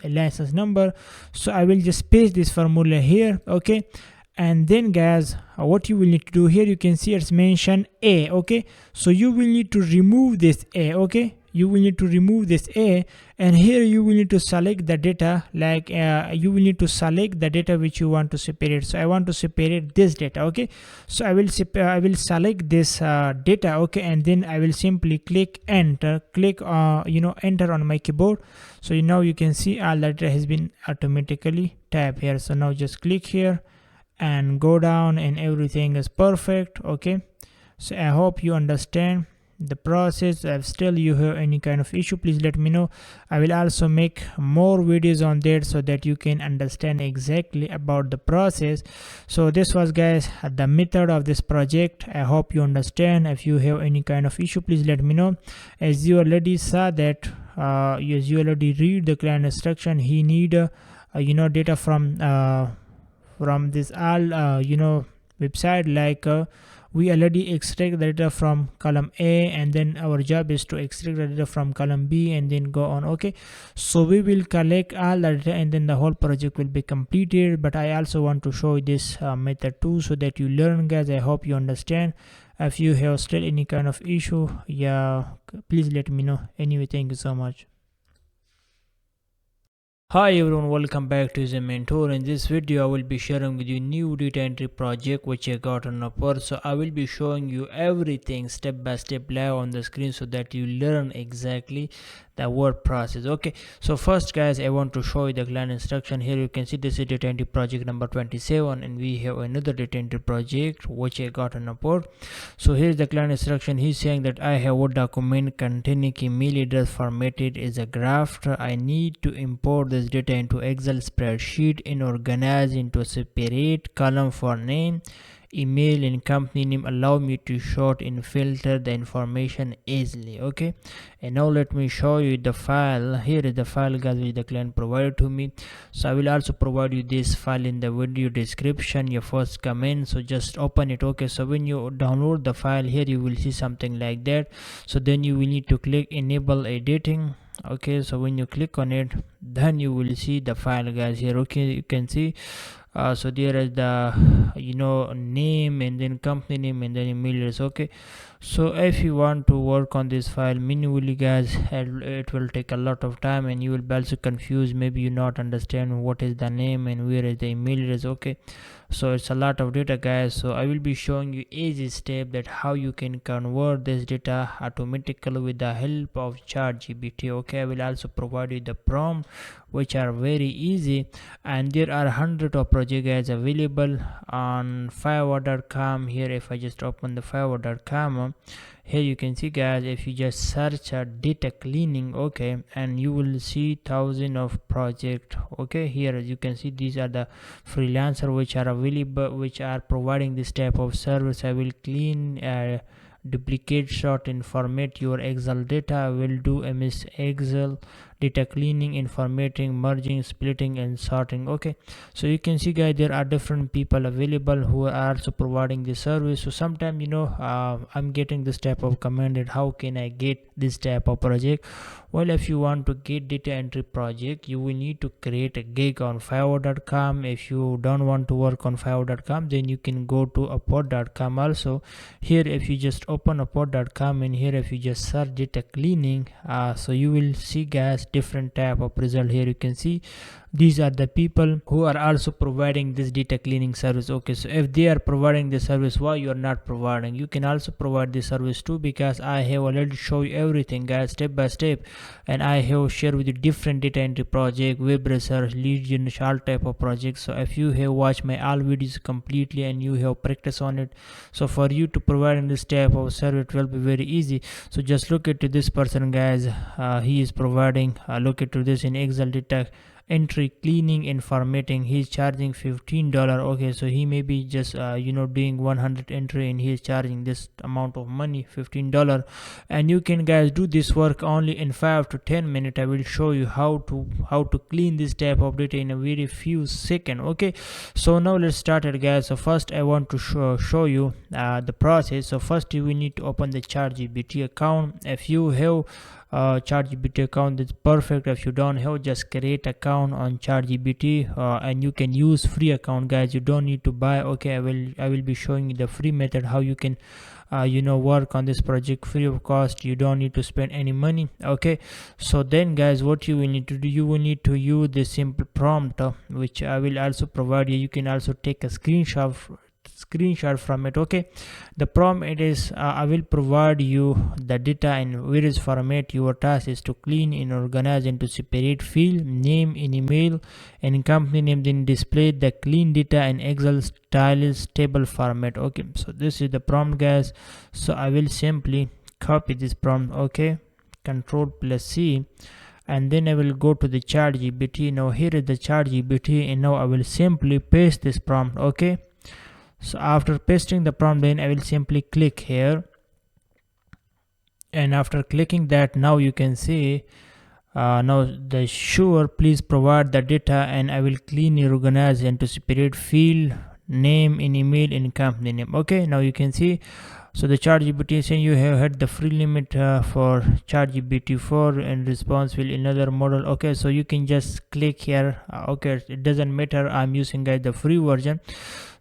license number, so I will just paste this formula here. Okay, and then guys, what you will need to do here, you can see it's mentioned A. Okay, so you will need to remove this A. Okay, you will need to remove this A, and here you will need to select the data. Like you will need to select the data which you want to separate. So I want to separate this data. Okay, so I will select this data. Okay, and then I will simply click enter, enter on my keyboard. So now you can see all the data has been automatically tabbed here. So now just click here and go down, and everything is perfect. Okay, so I hope you understand the process. If still you have any kind of issue, please let me know. I will also make more videos on that so that you can understand exactly about the process. So this was, guys, the method of this project. I hope you understand. If you have any kind of issue, please let me know. As you already saw that as you already read the client instruction, he need data from this all website. Like we already extract the data from column A, and then our job is to extract the data from column B, and then go on. Okay, so we will collect all the data, and then the whole project will be completed. But I also want to show this method too, so that you learn, guys. I hope you understand. If you have still any kind of issue, yeah, please let me know. Anyway, thank you so much. Hi everyone, welcome back to the mentor. In this video I will be sharing with you new data entry project which I got on Upwork. So I will be showing you everything step by step live on the screen, so that you learn exactly the work process. Okay, so first, guys, I want to show you the client instruction. Here you can see this is data entry project number 27, and we have another data entry project which I got on Upwork. So here's the client instruction. He's saying that I have a document containing email address formatted as a graph. I need to import this data into Excel spreadsheet and organize into a separate column for name, email, and company name. Allow me to sort and filter the information easily. Okay, and now let me show you the file. Here is the file, guys, which the client provided to me. So I will also provide you this file in the video description. Your first comment, so just open it. Okay, so when you download the file, here you will see something like that. So then you will need to click enable editing. Okay, so when you click on it, then you will see the file, guys. Here, okay, you can see so there is the name, and then company name, and then email address. Okay, so if you want to work on this file manually, guys, it will take a lot of time, and you will be also confused. Maybe you not understand what is the name and where is the email address. Okay, so it's a lot of data, guys. So I will be showing you easy step that how you can convert this data automatically with the help of ChatGPT. Okay, I will also provide you the prompt which are very easy, and there are hundreds of projects, guys, available on fiverr.com. Here, if I just open the fiverr.com, here you can see, guys, if you just search data cleaning, okay, and you will see thousands of projects. Okay, here as you can see, these are the freelancer which are available, which are providing this type of service. I will clean duplicate, sort, and format your Excel data. I will do MS Excel data cleaning, informating, merging, splitting, and sorting. Okay, so you can see, guys, there are different people available who are also providing this service. So sometimes I'm getting this type of comment that how can I get this type of project. Well, if you want to get data entry project, you will need to create a gig on fiverr.com. If you don't want to work on fiverr.com, then you can go to upwork.com also. Here, if you just open upwork.com, and here if you just search data cleaning, so you will see, guys, different type of result. Here you can see these are the people who are also providing this data cleaning service. Okay, so if they are providing the service, why you are not providing? You can also provide this service too, because I have already show you everything, guys, step by step, and I have shared with you different data entry project, web research, lead generation, all type of projects. So if you have watched my all videos completely and you have practice on it, so for you to provide in this type of service, it will be very easy. So just look at this person, guys. He is providing look at this in Excel data entry, cleaning and formatting. He's charging $15. Okay, so he may be just doing 100 entry and he is charging this amount of money, $15. And you can guys do this work only in 5 to 10 minutes. I will show you how to clean this type of data in a very few seconds. Okay, so now let's start it, guys. So first I want to show you the process. So first you will need to open the ChatGPT account. If you have ChatGPT account, that's perfect. If you don't have, just create account on ChatGPT, and you can use free account, guys. You don't need to buy. Okay, I will be showing you the free method how you can work on this project free of cost. You don't need to spend any money. Okay, so then guys, what you will need to do, you will need to use the simple prompt, which I will also provide you. You can also take a screenshot from it. Okay, the prompt it is I will provide you the data in various format. Your task is to clean and organize into separate field, name in email and company name, then display the clean data in Excel styles table format. Okay, so this is the prompt, guys. So I will simply copy this prompt. Okay, Control+C, and then I will go to the ChatGPT. Now here is the ChatGPT, and now I will simply paste this prompt. Okay, so after pasting the prompt, then I will simply click here, and after clicking that, now you can see now the sure please provide the data and I will clean and organize into separate field, name in email and company name. Okay, now you can see, so the ChatGPT is saying you have had the free limit for ChatGPT 4 and response will another model. Okay, so you can just click here. Okay, it doesn't matter, I'm using guys the free version.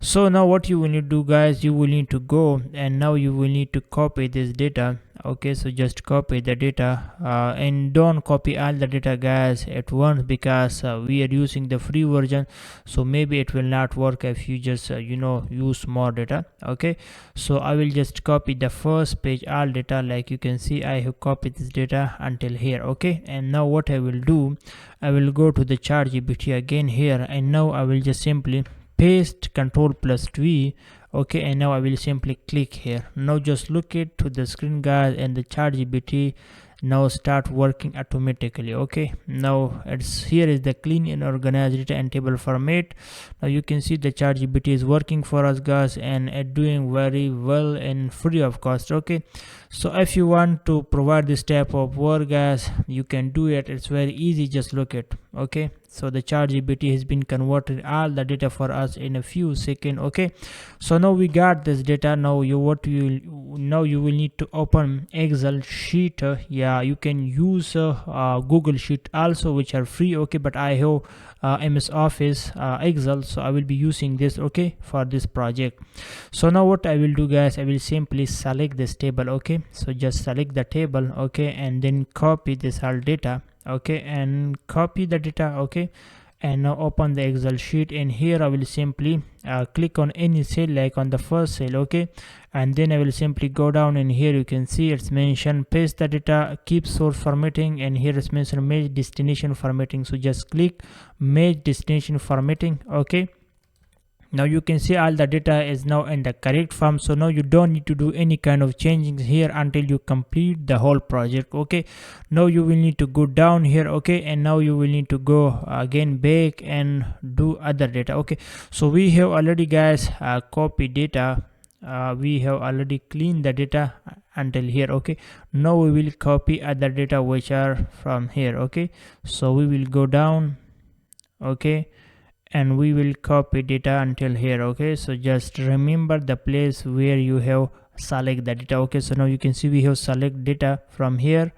So now what you will need to do, guys, you will need to go and now you will need to copy this data. Okay, so just copy the data and don't copy all the data, guys, at once, because we are using the free version, so maybe it will not work if you just use more data. Okay, so I will just copy the first page all data. Like you can see, I have copied this data until here. Okay, and now what I will do, I will go to the ChatGPT again here, and now I will just simply paste Control+V. Okay, and now I will simply click here. Now just look it to the screen, guys, and the ChatGPT now start working automatically. Okay, now it's here is the clean and organized data and table format. Now you can see the ChatGPT is working for us, guys, and it doing very well and free of cost. Okay, so if you want to provide this type of work, guys, you can do it. It's very easy, just look it. Okay, so the ChatGPT has been converted all the data for us in a few seconds. Okay, so now we got this data. Now you will need to open Excel sheet. Yeah, you can use Google Sheet also, which are free. Okay, but I have MS Office Excel, so I will be using this, okay, for this project. So now what I will do, guys, I will simply select this table. Okay, so just select the table. Okay, and then copy this whole data. Okay, and copy the data. Okay, and now open the Excel sheet, and here I will simply click on any cell, like on the first cell. Okay, and then I will simply go down, and here you can see it's mentioned paste the data, keep source formatting, and here it's mentioned match destination formatting. So just click match destination formatting. Okay, now you can see all the data is now in the correct form. So now you don't need to do any kind of changing here until you complete the whole project. Okay, now you will need to go down here. Okay, and now you will need to go again back and do other data. Okay, so we have already, guys, copy data. We have already cleaned the data until here. Okay, now we will copy other data which are from here. Okay, so we will go down. Okay, and we will copy data until here. Okay, so just remember the place where you have select the data. Okay, so now you can see we have select data from here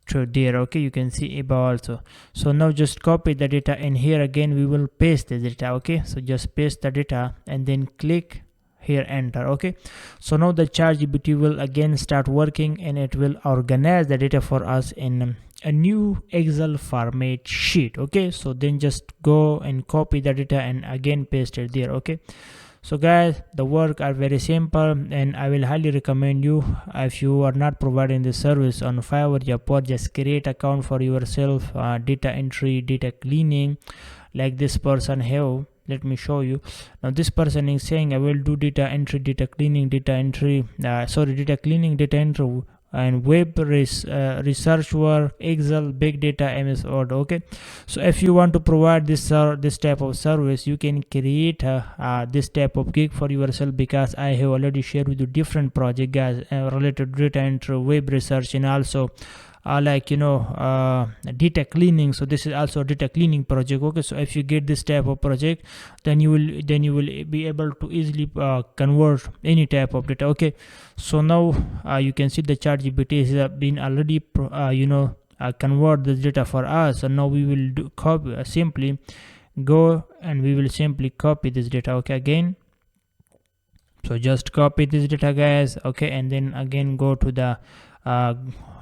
to there. Okay, you can see above also. So now just copy the data, and here again we will paste the data. Okay, so just paste the data and then click here, enter. Okay, so now the ChatGPT will again start working, and it will organize the data for us in a new Excel format sheet. Okay, so then just go and copy the data and again paste it there. Okay, so guys, the work are very simple, and I will highly recommend you, if you are not providing the service on Fiverr, Yelp, just create account for yourself. Data entry, data cleaning, like this person have. Let me show you. Now this person is saying I will do data entry, data cleaning, data entry, data cleaning, data entry and web research work, Excel, big data, MS Word. Okay, so if you want to provide this type of service, you can create this type of gig for yourself, because I have already shared with you different project guys related to data entry, web research, and also like data cleaning. So this is also a data cleaning project. Okay, so if you get this type of project, then you will be able to easily convert any type of data. Okay, so now you can see the ChatGPT has been already convert this data for us. So now we will do copy, simply go and we will simply copy this data. Okay, again, so just copy this data guys. Okay, and then again go to the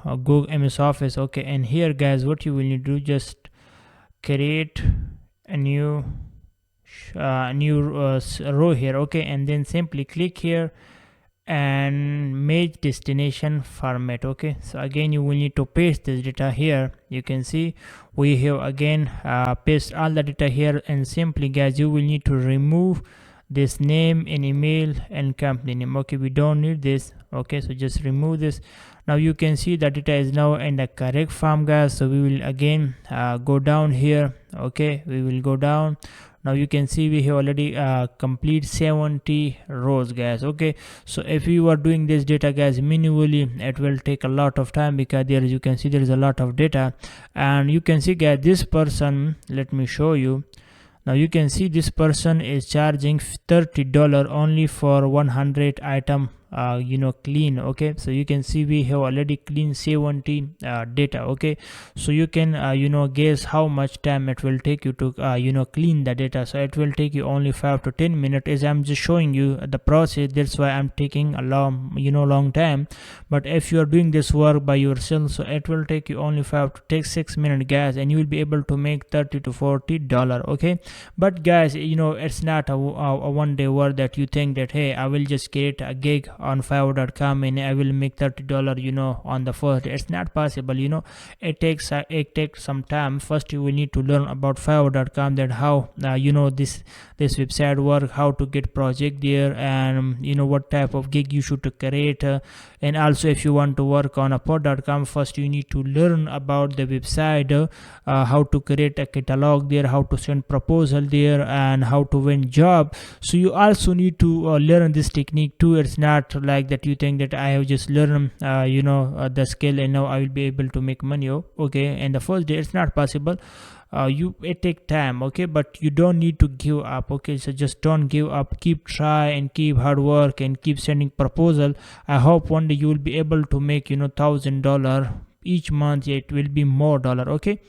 Google MS Office. Okay, and here guys, what you will need to do, just create a new row here. Okay, and then simply click here and match destination format. Okay, so again you will need to paste this data here. You can see we have again paste all the data here, and simply guys you will need to remove this name and email and company name. Okay, we don't need this. Okay, so just remove this. Now you can see the data is now in the correct form guys. So we will again go down here. Okay, we will go down. Now you can see we have already complete 70 rows guys. Okay, so if you are doing this data guys manually, it will take a lot of time, because there you can see there is a lot of data. And you can see guys, this person, let me show you. Now you can see this person is charging $30 only for 100 item clean. Okay, so you can see we have already cleaned 70 data. Okay, so you can guess how much time it will take you to clean the data. So it will take you only 5 to 10 minutes, as I'm just showing you the process. That's why I'm taking a long time. But if you are doing this work by yourself, so it will take you only 5 to 6 minutes guys, and you will be able to make $30 to $40. Okay, but guys, it's not a one day work that you think that, hey, I will just create a gig on Fiverr.com and I will make $30 on the first day. It's not possible. It takes some time. First you will need to learn about Fiverr.com, that how this website work, how to get project there, and what type of gig you should create. And also if you want to work on Upwork.com, first you need to learn about the website, how to create a catalog there, how to send proposal there, and how to win job. So you also need to learn this technique too. It's not like that you think that I have just learned the skill and now I will be able to make money. Okay, and the first day it's not possible. It take time. Okay, but you don't need to give up. Okay, so just don't give up, keep try and keep hard work and keep sending proposal. I hope one day you will be able to make $1,000 each month. It will be more dollar. Okay,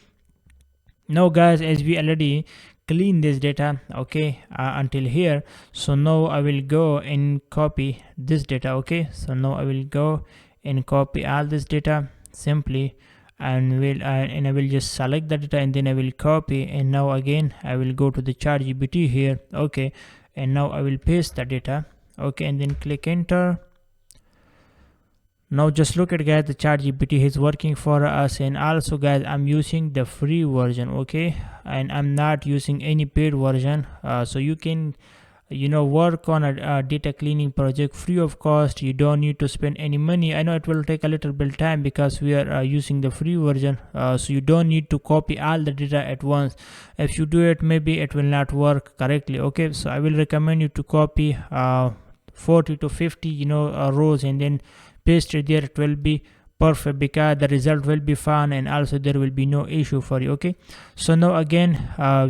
now guys, as we already clean this data, okay, until here, so now I will go and copy this data. Okay, so now I will go and copy all this data simply, and I will just select the data, and then I will copy, and now again I will go to the ChatGPT here. Okay, and now I will paste the data. Okay, and then click enter. Now just look at guys, the ChatGPT is working for us. And also guys, I'm using the free version. Okay, and I'm not using any paid version. So you can work on a data cleaning project free of cost. You don't need to spend any money. I know it will take a little bit time because we are using the free version, so you don't need to copy all the data at once. If you do it, maybe it will not work correctly. Okay, so I will recommend you to copy 40 to 50 rows, and then paste it there. It will be perfect, because the result will be fun, and also there will be no issue for you. Okay, so now again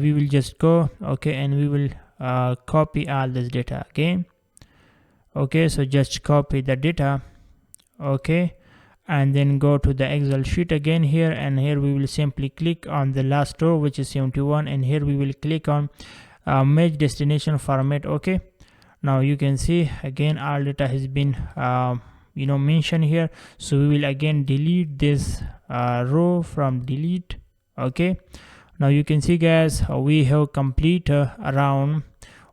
we will just go, okay, and we will copy all this data again. Okay, so just copy the data. Okay, and then go to the Excel sheet again here, and here we will simply click on the last row, which is 71, and here we will click on match destination format. Okay, now you can see again all data has been mentioned here. So we will again delete this row from delete. Okay, now you can see guys, we have complete around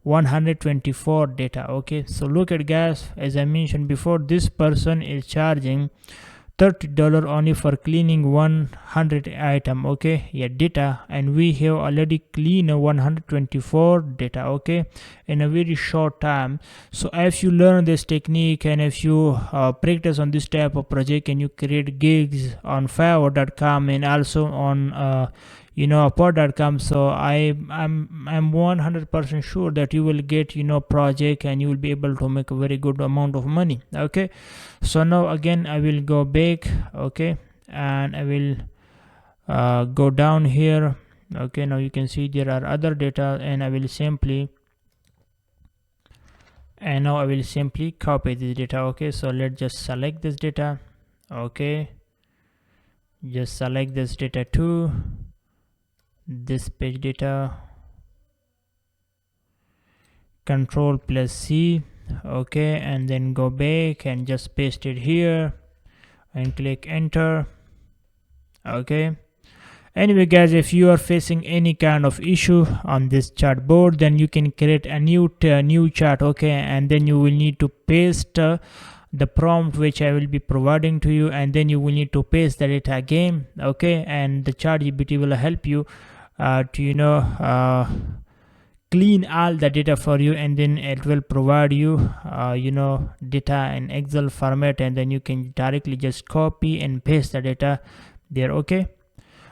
124 data. Okay, so look at guys, as I mentioned before, this person is charging $30 only for cleaning 100 item, okay, yeah, data, and we have already cleaned 124 data, okay, in a very short time. So if you learn this technique and if you practice on this type of project and you create gigs on Fiverr.com and also on upwork.com, so I'm 100% sure that you will get project and you will be able to make a very good amount of money, okay. So now again I will go back, okay, and I will go down here, okay. Now you can see there are other data, and I will simply copy this data, okay. So let's just select this data, okay, just select this data too, this page data, Control+C, okay, and then go back and just paste it here and click enter, okay. Anyway guys, if you are facing any kind of issue on this chart board, then you can create a new chart, okay, and then you will need to paste the prompt which I will be providing to you, and then you will need to paste the data again, okay, and the ChatGPT will help you to clean all the data for you, and then it will provide you data in Excel format, and then you can directly just copy and paste the data there, okay.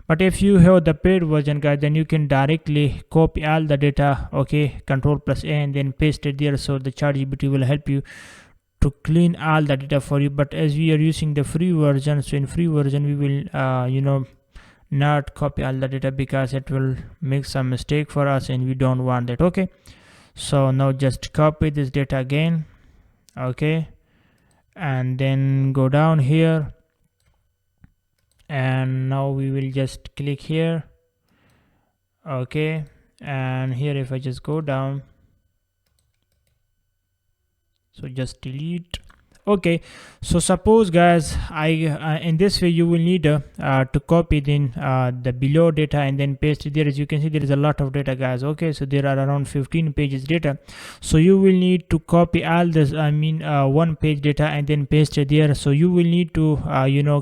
But if you have the paid version guys, then you can directly copy all the data, okay, Control+A, and then paste it there. So the ChatGPT will help you to clean all the data for you. But as we are using the free version, so in free version we will not copy all the data because it will make some mistake for us, and we don't want that, okay. So now just copy this data again, okay, and then go down here, and now we will just click here, okay, and here if I just go down, so just delete, okay. So suppose guys in this way you will need to copy then the below data and then paste it there. As you can see, there is a lot of data guys, okay. So there are around 15 pages data, so you will need to copy all this one page data and then paste it there. So you will need to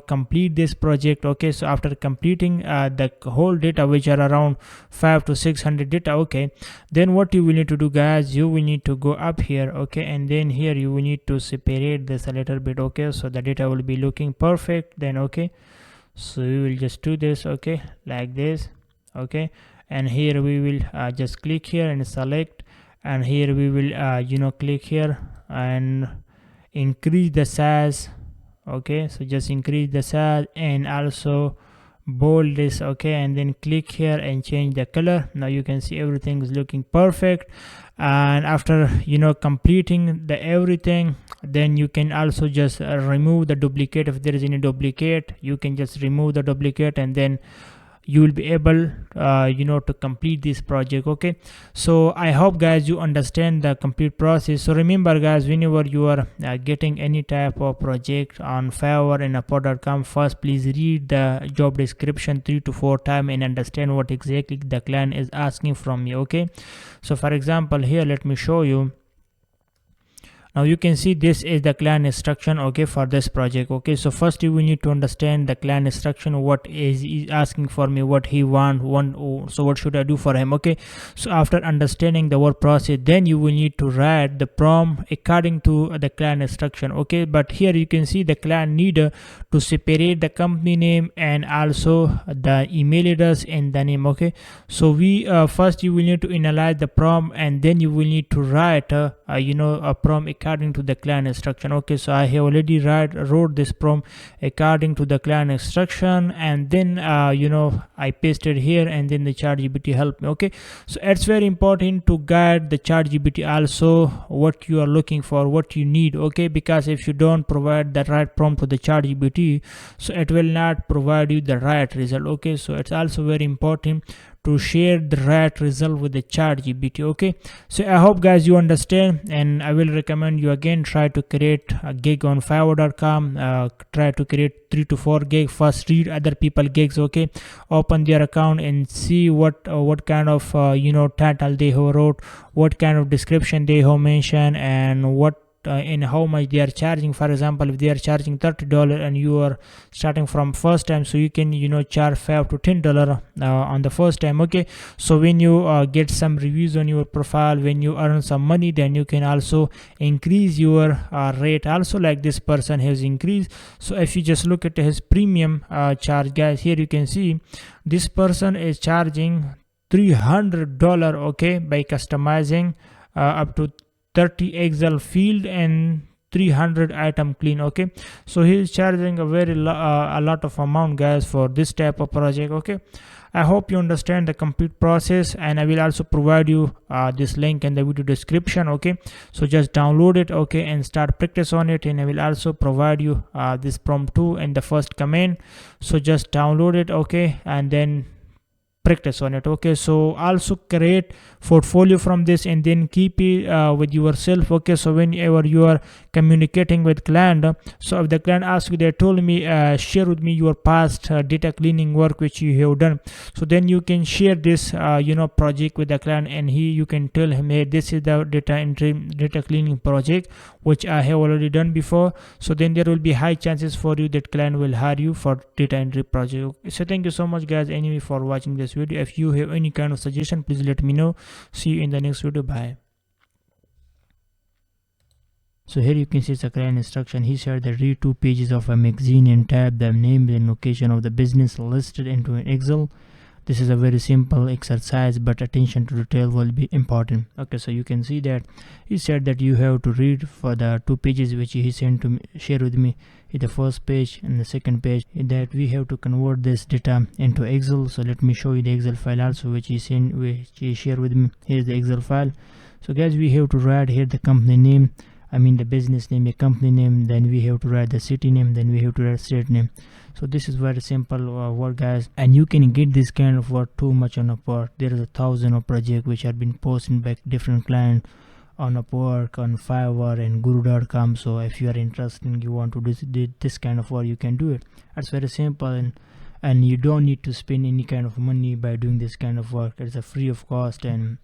complete this project, okay. So after completing the whole data, which are around 500 to 600 data, okay, then what you will need to do guys, you will need to go up here, okay, and then here you will need to separate this a little bit, okay, so the data will be looking perfect then, okay. So we will just do this, okay, like this, okay, and here we will just click here and select, and here we will click here and increase the size, okay. So just increase the size and also bold this, okay, and then click here and change the color. Now you can see everything is looking perfect, and after completing the everything, then you can also just remove the duplicate. If there is any duplicate, you can just remove the duplicate, and then you will be able to complete this project, okay. So I hope guys you understand the complete process. So remember guys, whenever you are getting any type of project on Fiverr and Upwork.com, first please read the job description 3 to 4 times and understand what exactly the client is asking from you, okay. So for example, here let me show you. Now you can see this is the client instruction, okay, for this project, okay. So first you will need to understand the client instruction, what is he asking for me, what he so what should I do for him, okay. So after understanding the work process, then you will need to write the prompt according to the client instruction, okay. But here you can see the client need to separate the company name and also the email address and the name, okay. So we first you will need to analyze the prompt, and then you will need to write a prompt according to the client instruction, okay. So I have already wrote this prompt according to the client instruction, and then I pasted here, and then the ChatGPT helped me, okay. So it's very important to guide the ChatGPT also what you are looking for, what you need, okay, because if you don't provide the right prompt to the ChatGPT, so it will not provide you the right result, okay. So it's also very important to share the right result with the ChatGPT, okay. So I hope guys you understand, and I will recommend you again try to create a gig on Fiverr.com. Try to create 3 to 4 gig. First read other people gigs, okay. Open their account and see what kind of title they have wrote, what kind of description they have mentioned, and what in how much they are charging. For example, if they are charging $30 and you are starting from first time, so you can charge $5 to $10 on the first time. Okay, so when you get some reviews on your profile, when you earn some money, then you can also increase your rate also, like this person has increased. So if you just look at his premium charge, guys, here you can see this person is charging $300, okay, by customizing up to 30 Excel field and 300 item clean. Okay, so he is charging a a lot of amount, guys, for this type of project. Okay, I hope you understand the complete process, and I will also provide you this link in the video description. Okay, so just download it, okay, and start practice on it, and I will also provide you this prompt too in the first comment. So just download it, okay, and then practice on it. Okay, so also create portfolio from this and then keep it with yourself. Okay, so whenever you are communicating with client, so if the client asks you, they told me share with me your past data cleaning work which you have done, so then you can share this project with the client, and you can tell him, hey, this is the data cleaning project which I have already done before. So then there will be high chances for you that client will hire you for data entry project. So thank you so much, guys, anyway, for watching this video. If you have any kind of suggestion, please let me know. See you in the next video. Bye. So here you can see it's a client instruction. He said that read 2 pages of a magazine and type the name and location of the business listed into an Excel. This is a very simple exercise, but attention to detail will be important. Okay, so you can see that he said that you have to read for the 2 pages which he sent to me, share with me in the first page and the second page, that we have to convert this data into Excel. So let me show you the Excel file also which he shared with me. Here's the Excel file. So guys, we have to write here the company name, I mean the business name, a company name, then we have to write the city name, then we have to write state name. So this is very simple work, guys, and you can get this kind of work too much on Upwork. There is 1,000 of projects which have been posted by different clients on Upwork, on Fiverr and Guru.com. So if you are interested, you want to do this kind of work, you can do it. It's very simple, and you don't need to spend any kind of money by doing this kind of work. It's a free of cost, and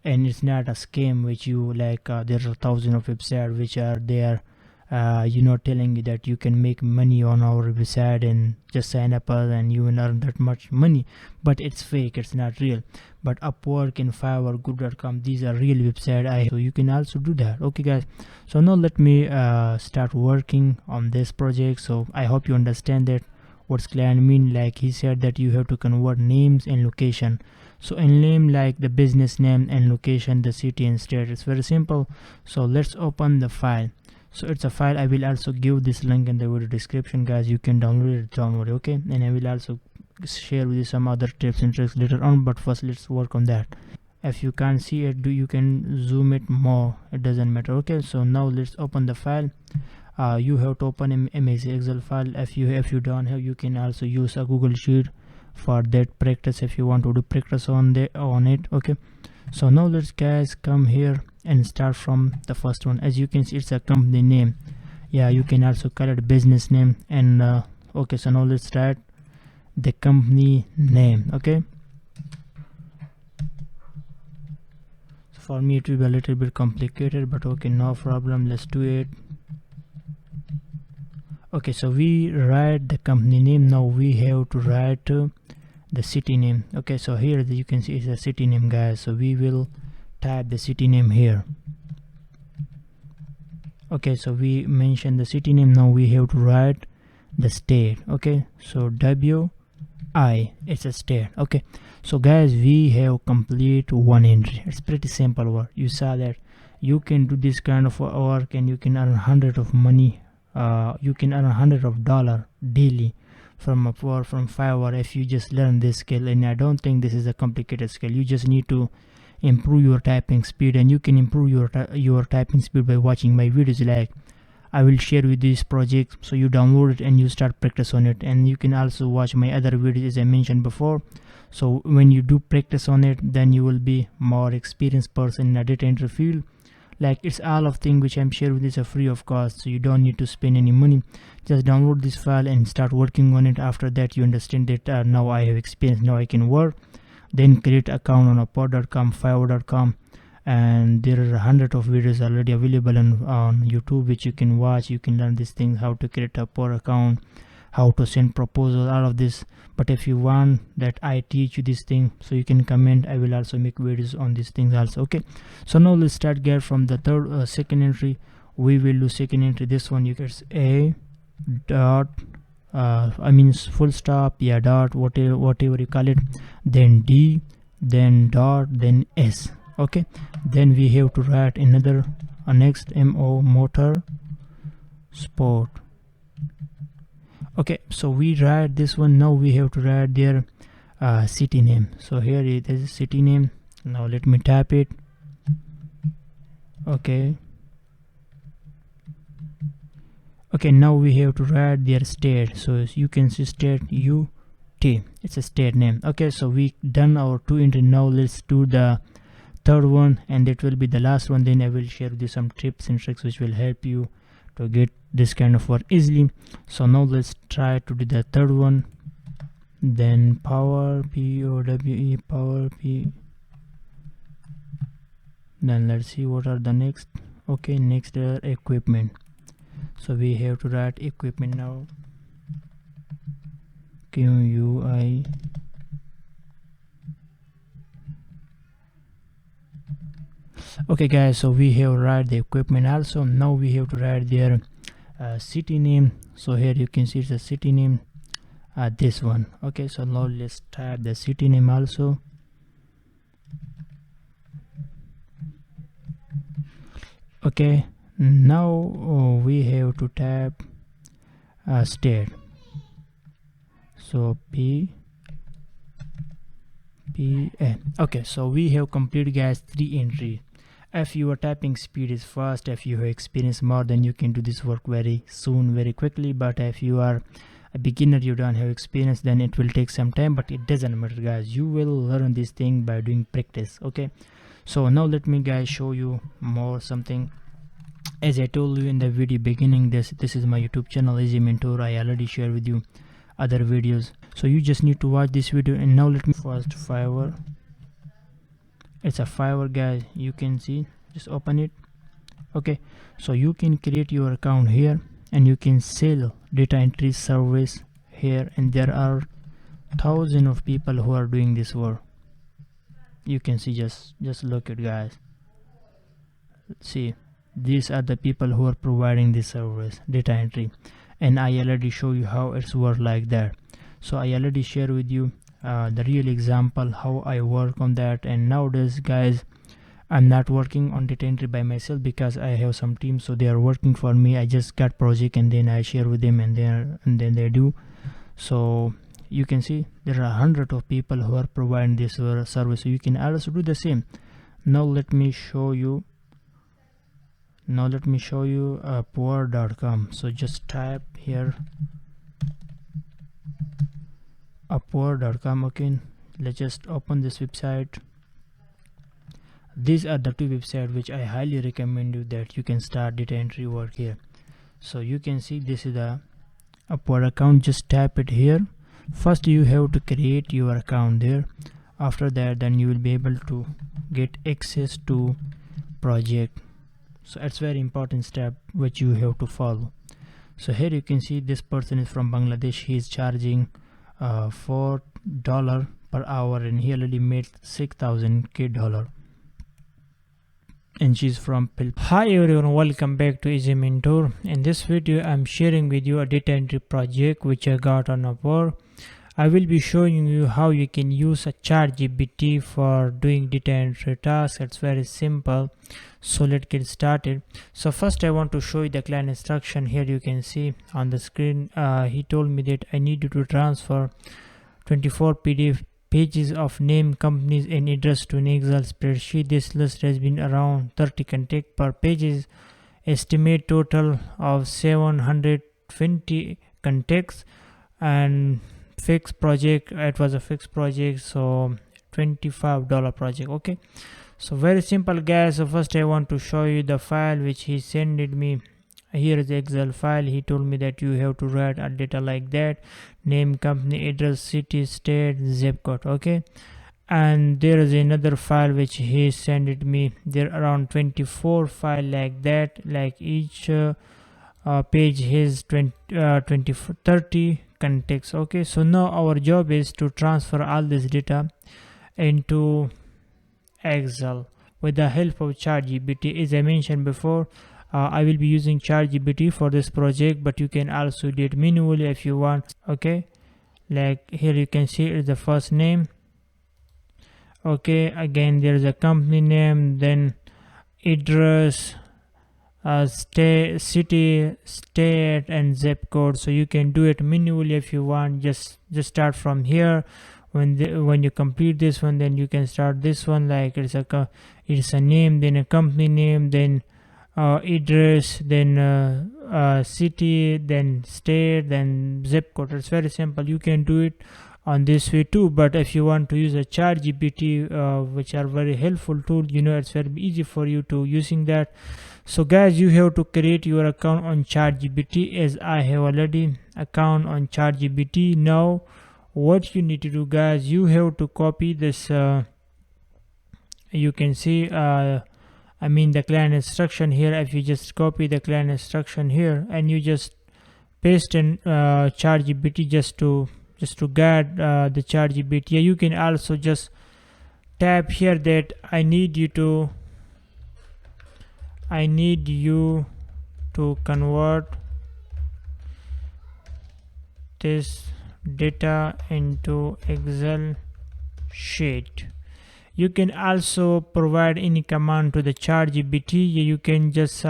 it's not a scam which you like. There's 1,000 of websites which are there telling you that you can make money on our website and just sign up and you will earn that much money, but it's fake, it's not real. But Upwork and Fiverr, Good.com, these are real websites, so you can also do that. Okay, guys, so now let me start working on this project. So I hope you understand that what's client mean. Like he said that you have to convert names and location. So in name, like the business name, and location, the city and state. It's very simple. So let's open the file. So it's a file. I will also give this link in the video description, guys. You can download it, don't worry. Okay, and I will also share with you some other tips and tricks later on, but first let's work on that. If you can't see it, you can zoom it more, it doesn't matter. Okay, so now let's open the file. You have to open an image Excel file. If you don't have, you can also use a Google Sheet for that practice if you want to do practice on it. Okay, so now let's, guys, come here and start from the first one. As you can see, it's a company name. Yeah, you can also call it business name. And okay, so now let's write the company name. Okay, so for me it will be a little bit complicated, but okay, no problem, let's do it. Okay, so we write the company name. Now we have to write the city name. Okay, so here you can see it's a city name, guys. So we will type the city name here. Okay, so we mentioned the city name. Now we have to write the state. Okay, so WI, it's a state. Okay, so guys, we have complete one entry. It's pretty simple work. You saw that you can do this kind of work and you can earn hundred of money. You can earn $100 daily from Upwork, from Fiverr, if you just learn this skill. And I don't think this is a complicated skill. You just need to improve your typing speed, and you can improve your typing speed by watching my videos. Like I will share with this project, so you download it and you start practice on it. And you can also watch my other videos as I mentioned before. So when you do practice on it, then you will be more experienced person in a data entry field. Like it's all of things which I'm sharing with this are free of cost, so you don't need to spend any money. Just download this file and start working on it. After that, you understand that now I have experience, now I can work. Then create account on Upwork.com, Fiverr.com, and there are hundreds of videos already available on YouTube which you can watch. You can learn these things, how to create a Upwork account, how to send proposals, all of this. But if you want that I teach you this thing, so you can comment. I will also make videos on these things also. Okay, so now let's start get from the second entry. We will do second entry, this one. You get a dot I mean full stop, yeah, dot, whatever you call it, then D, then dot, then S. Okay, then we have to write another next MO motor sport. Okay, so we write this one. Now we have to write their city name. So here it is city name. Now let me type it. Okay, now we have to write their state. So you can see state UT, it's a state name. Okay, so we done our 2 entry. Now let's do the third one, and that will be the last one. Then I will share with you some tips and tricks which will help you to get this kind of work easily. So now let's try to do the third one. Then power, POWE, power P. Then let's see what are the next. Okay, next equipment. So we have to write equipment now. QUI. Okay guys, so we have write the equipment also. Now we have to write their city name. So here you can see it's a city name, this one. Okay, so now let's type the city name also. Okay, now we have to type state. So P A. Okay, so we have completed guys 3 entry. If your typing speed is fast, if you have experience more, then you can do this work very soon, very quickly. But if you are a beginner, you don't have experience, then it will take some time. But it doesn't matter guys, you will learn this thing by doing practice. Okay, so now let me guys show you more something. As I told you in the video beginning, this is my YouTube channel, Easy Mentor. I already shared with you other videos, so you just need to watch this video. And now let me first Fiverr. It's a Fiverr guys, you can see, just open it. Okay, so you can create your account here, and you can sell data entry service here, and there are thousands of people who are doing this work. You can see, just look at guys, see, these are the people who are providing this service, data entry, and I already show you how it's work like that. So I already share with you the real example how I work on that. And nowadays guys, I'm not working on data entry by myself because I have some team, so they are working for me. I just got project and then I share with them, and then they do. So you can see there are hundreds of people who are providing this service, so you can also do the same. Now let me show you Upwork.com. so just type here Upwork.com. okay, let's just open this website. These are the 2 websites which I highly recommend you that you can start data entry work here. So you can see this is the Upwork account. Just type it here. First you have to create your account there. After that, then you will be able to get access to project. So it's very important step which you have to follow. So here you can see this person is from Bangladesh. He is charging $4 per hour, and he already made $6,000 and she's from Hi everyone, welcome back to Easy Mentor. In this video I'm sharing with you a data entry project which I got on Upwork. I will be showing you how you can use a ChatGPT for doing data entry tasks. It's very simple, so let's get started. So first I want to show you the client instruction. Here you can see on the screen, he told me that I need you to transfer 24 PDF pages of name, companies and address to an Excel spreadsheet. This list has been around 30 contacts per pages, estimate total of 720 contacts, and fixed project, it was a fixed project, so $25 project. Okay, so very simple guys. So first I want to show you the file which he sent me. Here is the Excel file. He told me that you have to write a data like that: name, company, address, city, state, zip code. Okay, and there is another file which he sent it me. There are around 24 file like that, like each page has 30 context. Okay, so now our job is to transfer all this data into Excel with the help of ChatGPT. As I mentioned before, I will be using ChatGPT for this project, but you can also do it manually if you want. Okay, like here you can see it's the first name. Okay, again there is a company name, then address, city, state, and zip code. So you can do it manually if you want. Just start from here. When you complete this one, then you can start this one, like it's a name, then a company name, then address, then city, then state, then zip code. It's very simple. You can do it on this way too, but if you want to use a ChatGPT, which are very helpful tool, it's very easy for you to using that. So guys, you have to create your account on ChatGPT, as I have already account on ChatGPT. Now what you need to do, guys, you have to copy this, you can see the client instruction here. If you just copy the client instruction here and you just paste in ChatGPT just to get the ChatGPT. You can also just tap here that I need you to convert this data into Excel sheet. You can also provide any command to the ChatGPT. You can just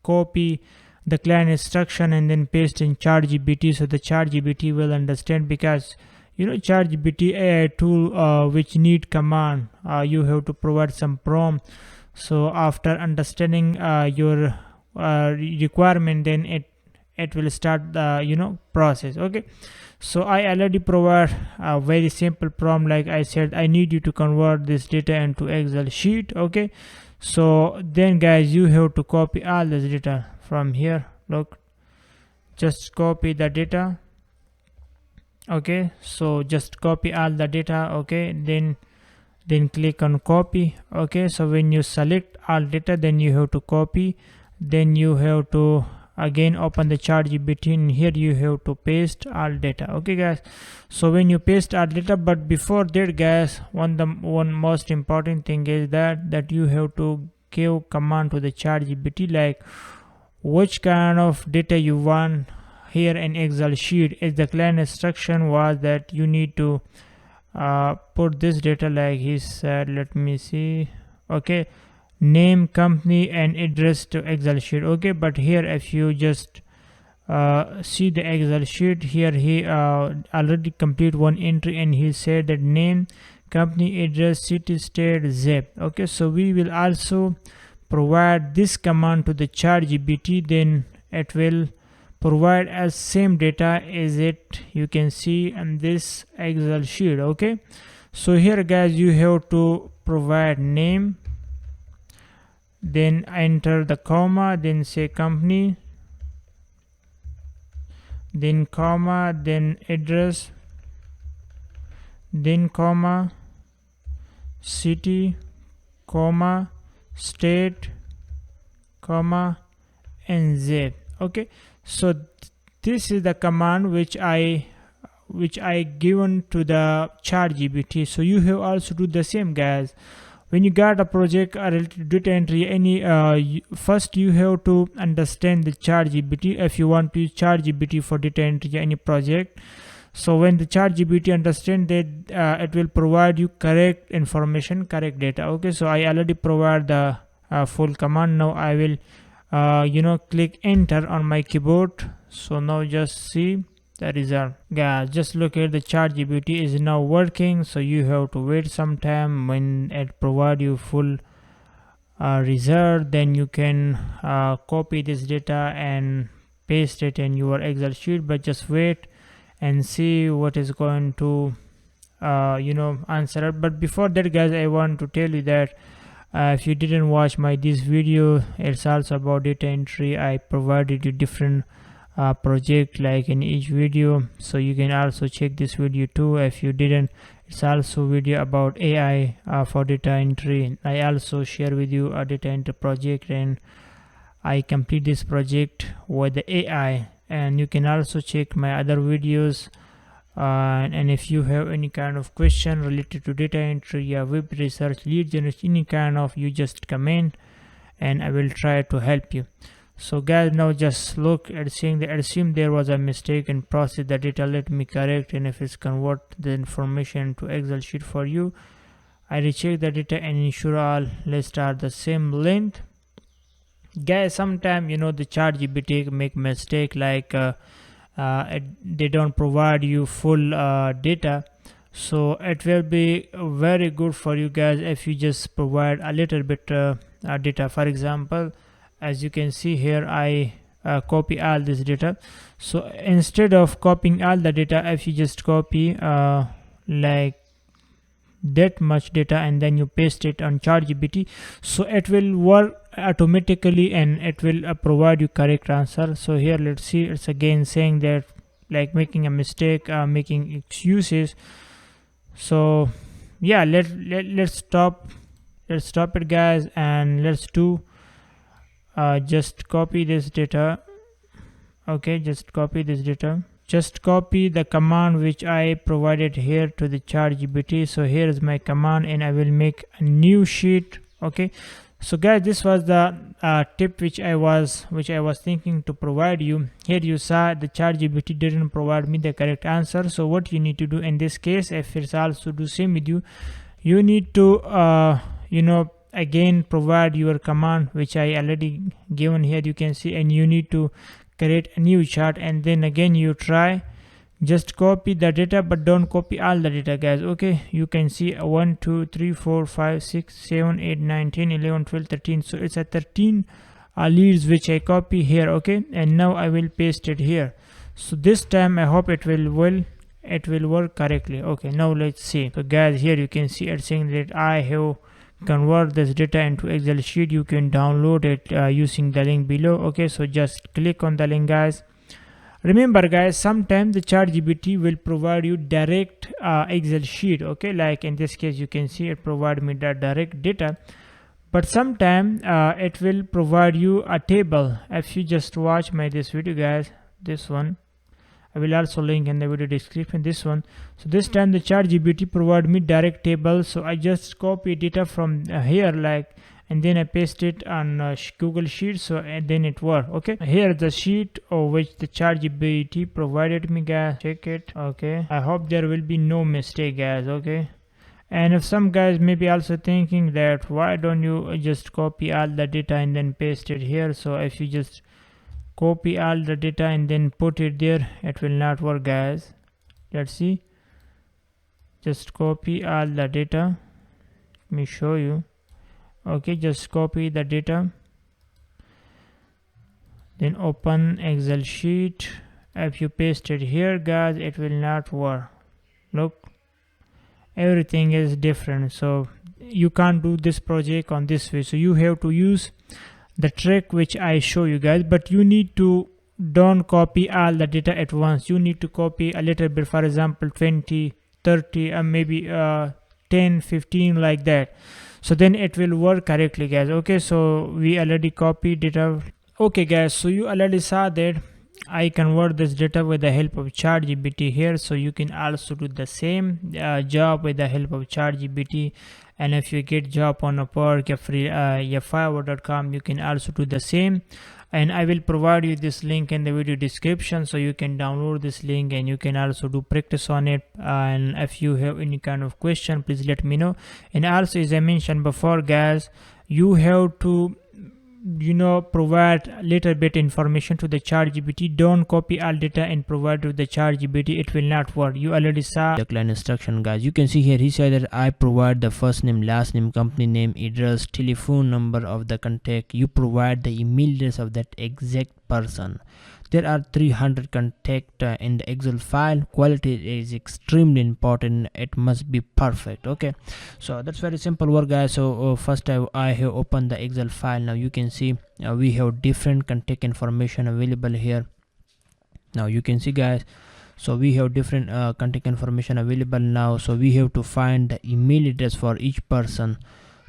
copy the client instruction and then paste in ChatGPT, so the ChatGPT will understand, because ChatGPT AI tool which need command, you have to provide some prompt. So after understanding your requirement, then it will start the process. Okay, so I already provide a very simple prompt, like I said, I need you to convert this data into Excel sheet. Okay, so then guys, you have to copy all this data from here. Look, just copy the data. Okay, so just copy all the data. Okay, then click on copy. Okay, so when you select all data, then you have to copy, then you have to again open the ChatGPT, and here you have to paste all data. Okay guys, so when you paste all data, but before that guys, one most important thing is that you have to give command to the ChatGPT, like which kind of data you want here in Excel sheet. As the client instruction was that you need to put this data, like he said, let me see. Okay, name, company, and address to Excel sheet. Okay, but here if you just see the Excel sheet here, he already complete one entry, and he said that name, company, address, city, state, zip. Okay, so we will also provide this command to the ChatGPT, then it will provide as same data as it you can see in this Excel sheet. Okay, so here guys, you have to provide name, then enter the comma, then say company, then comma, then address, then comma, city, comma, state, comma, and zip. Okay, so this is the command which I given to the ChatGPT. So you have also do the same guys. When you got a project related to data entry, first you have to understand the ChatGPT if you want to use ChatGPT for data entry any project. So when the ChatGPT understand that, it will provide you correct information, correct data. Okay, so I already provide the full command. Now I will click enter on my keyboard. So now just see the result. Guys, just look at the ChatGPT is now working. So you have to wait some time. When it provide you full result, then you can copy this data and paste it in your Excel sheet. But just wait and see what is going to answer it. But before that guys, I want to tell you that if you didn't watch this video, it's also about data entry. I provided you different project like in each video, so you can also check this video too if you didn't. It's also video about AI for data entry. I also share with you a data entry project, and I complete this project with the AI. And you can also check my other videos. And if you have any kind of question related to data entry, web research, lead generation, any kind of, you just comment and I will try to help you. So guys, now just look at saying that assume there was a mistake and process the data, let me correct, and if it's convert the information to Excel sheet for you. I recheck the data and ensure all lists are the same length. Guys, sometimes the ChatGPT make mistake, like they don't provide you full data. So it will be very good for you guys if you just provide a little bit data. For example, as you can see here, I copy all this data. So instead of copying all the data, if you just copy like that much data and then you paste it on ChatGPT, so it will work automatically and it will provide you correct answer. So here, let's see, it's again saying that like making a mistake, making excuses. So yeah, let's stop it guys, and let's do just copy this data. Okay, just copy this data. Just copy the command which I provided here to the ChatGPT. So here is my command and I will make a new sheet. Okay, so guys, this was the tip which I was thinking to provide you. Here you saw the ChatGPT didn't provide me the correct answer. So what you need to do in this case, if it's also do same with you, you need to again provide your command which I already given here, you can see, and you need to create a new chart, and then again you try just copy the data, but don't copy all the data guys. Okay, you can see 1 2 3 4 5 6 7 8 9 10 11 12 13. So it's a 13 leads which I copy here. Okay, and now I will paste it here. So this time I hope it will work correctly. Okay, now let's see. So guys, here you can see it's saying that I have convert this data into Excel sheet. You can download it using the link below. Okay, so just click on the link guys. Remember guys, sometimes the ChatGPT will provide you direct Excel sheet. Okay, like in this case you can see it provide me the direct data, but sometimes it will provide you a table. If you just watch my this video guys, this one I will also link in the video description, this one. So this time the ChatGPT provide me direct table. So I just copy data from here, like, and then I paste it on Google Sheet. So and then it work. Okay, here the sheet of which the ChatGPT provided me guys. Check it. Okay, I hope there will be no mistake guys. Okay, and if some guys may be also thinking that why don't you just copy all the data and then paste it here. So if you just copy all the data and then put it there, it will not work guys. Let's see, just copy all the data. Let me show you. Okay, just copy the data, then open Excel sheet. If you paste it here guys, it will not work. Look, everything is different. So you can't do this project on this way. So you have to use the trick which I show you guys, but you need to don't copy all the data at once. You need to copy a little bit, for example 20 30 and maybe 10 15 like that. So then it will work correctly guys. Okay, so we already copied data. Okay guys, so you already saw that I convert this data with the help of ChatGPT here. So you can also do the same job with the help of ChatGPT. And if you get job on Upwork, Fiverr.com, you can also do the same. And I will provide you this link in the video description, so you can download this link and you can also do practice on it. And if you have any kind of question, please let me know. And also, as I mentioned before guys, you have to provide a little bit information to the ChatGPT. Don't copy all data and provide to the ChatGPT. It will not work. You already saw the client instruction guys. You can see here he said that I provide the first name, last name, company name, address, telephone number of the contact. You provide the email address of that exact person. There are 300 contact in the Excel file. Quality is extremely important. It must be perfect. Okay, so that's very simple work guys. So first I have opened the Excel file. Now you can see we have different contact information available here. Now you can see guys, So we have different contact information available now. So we have to find the email address for each person.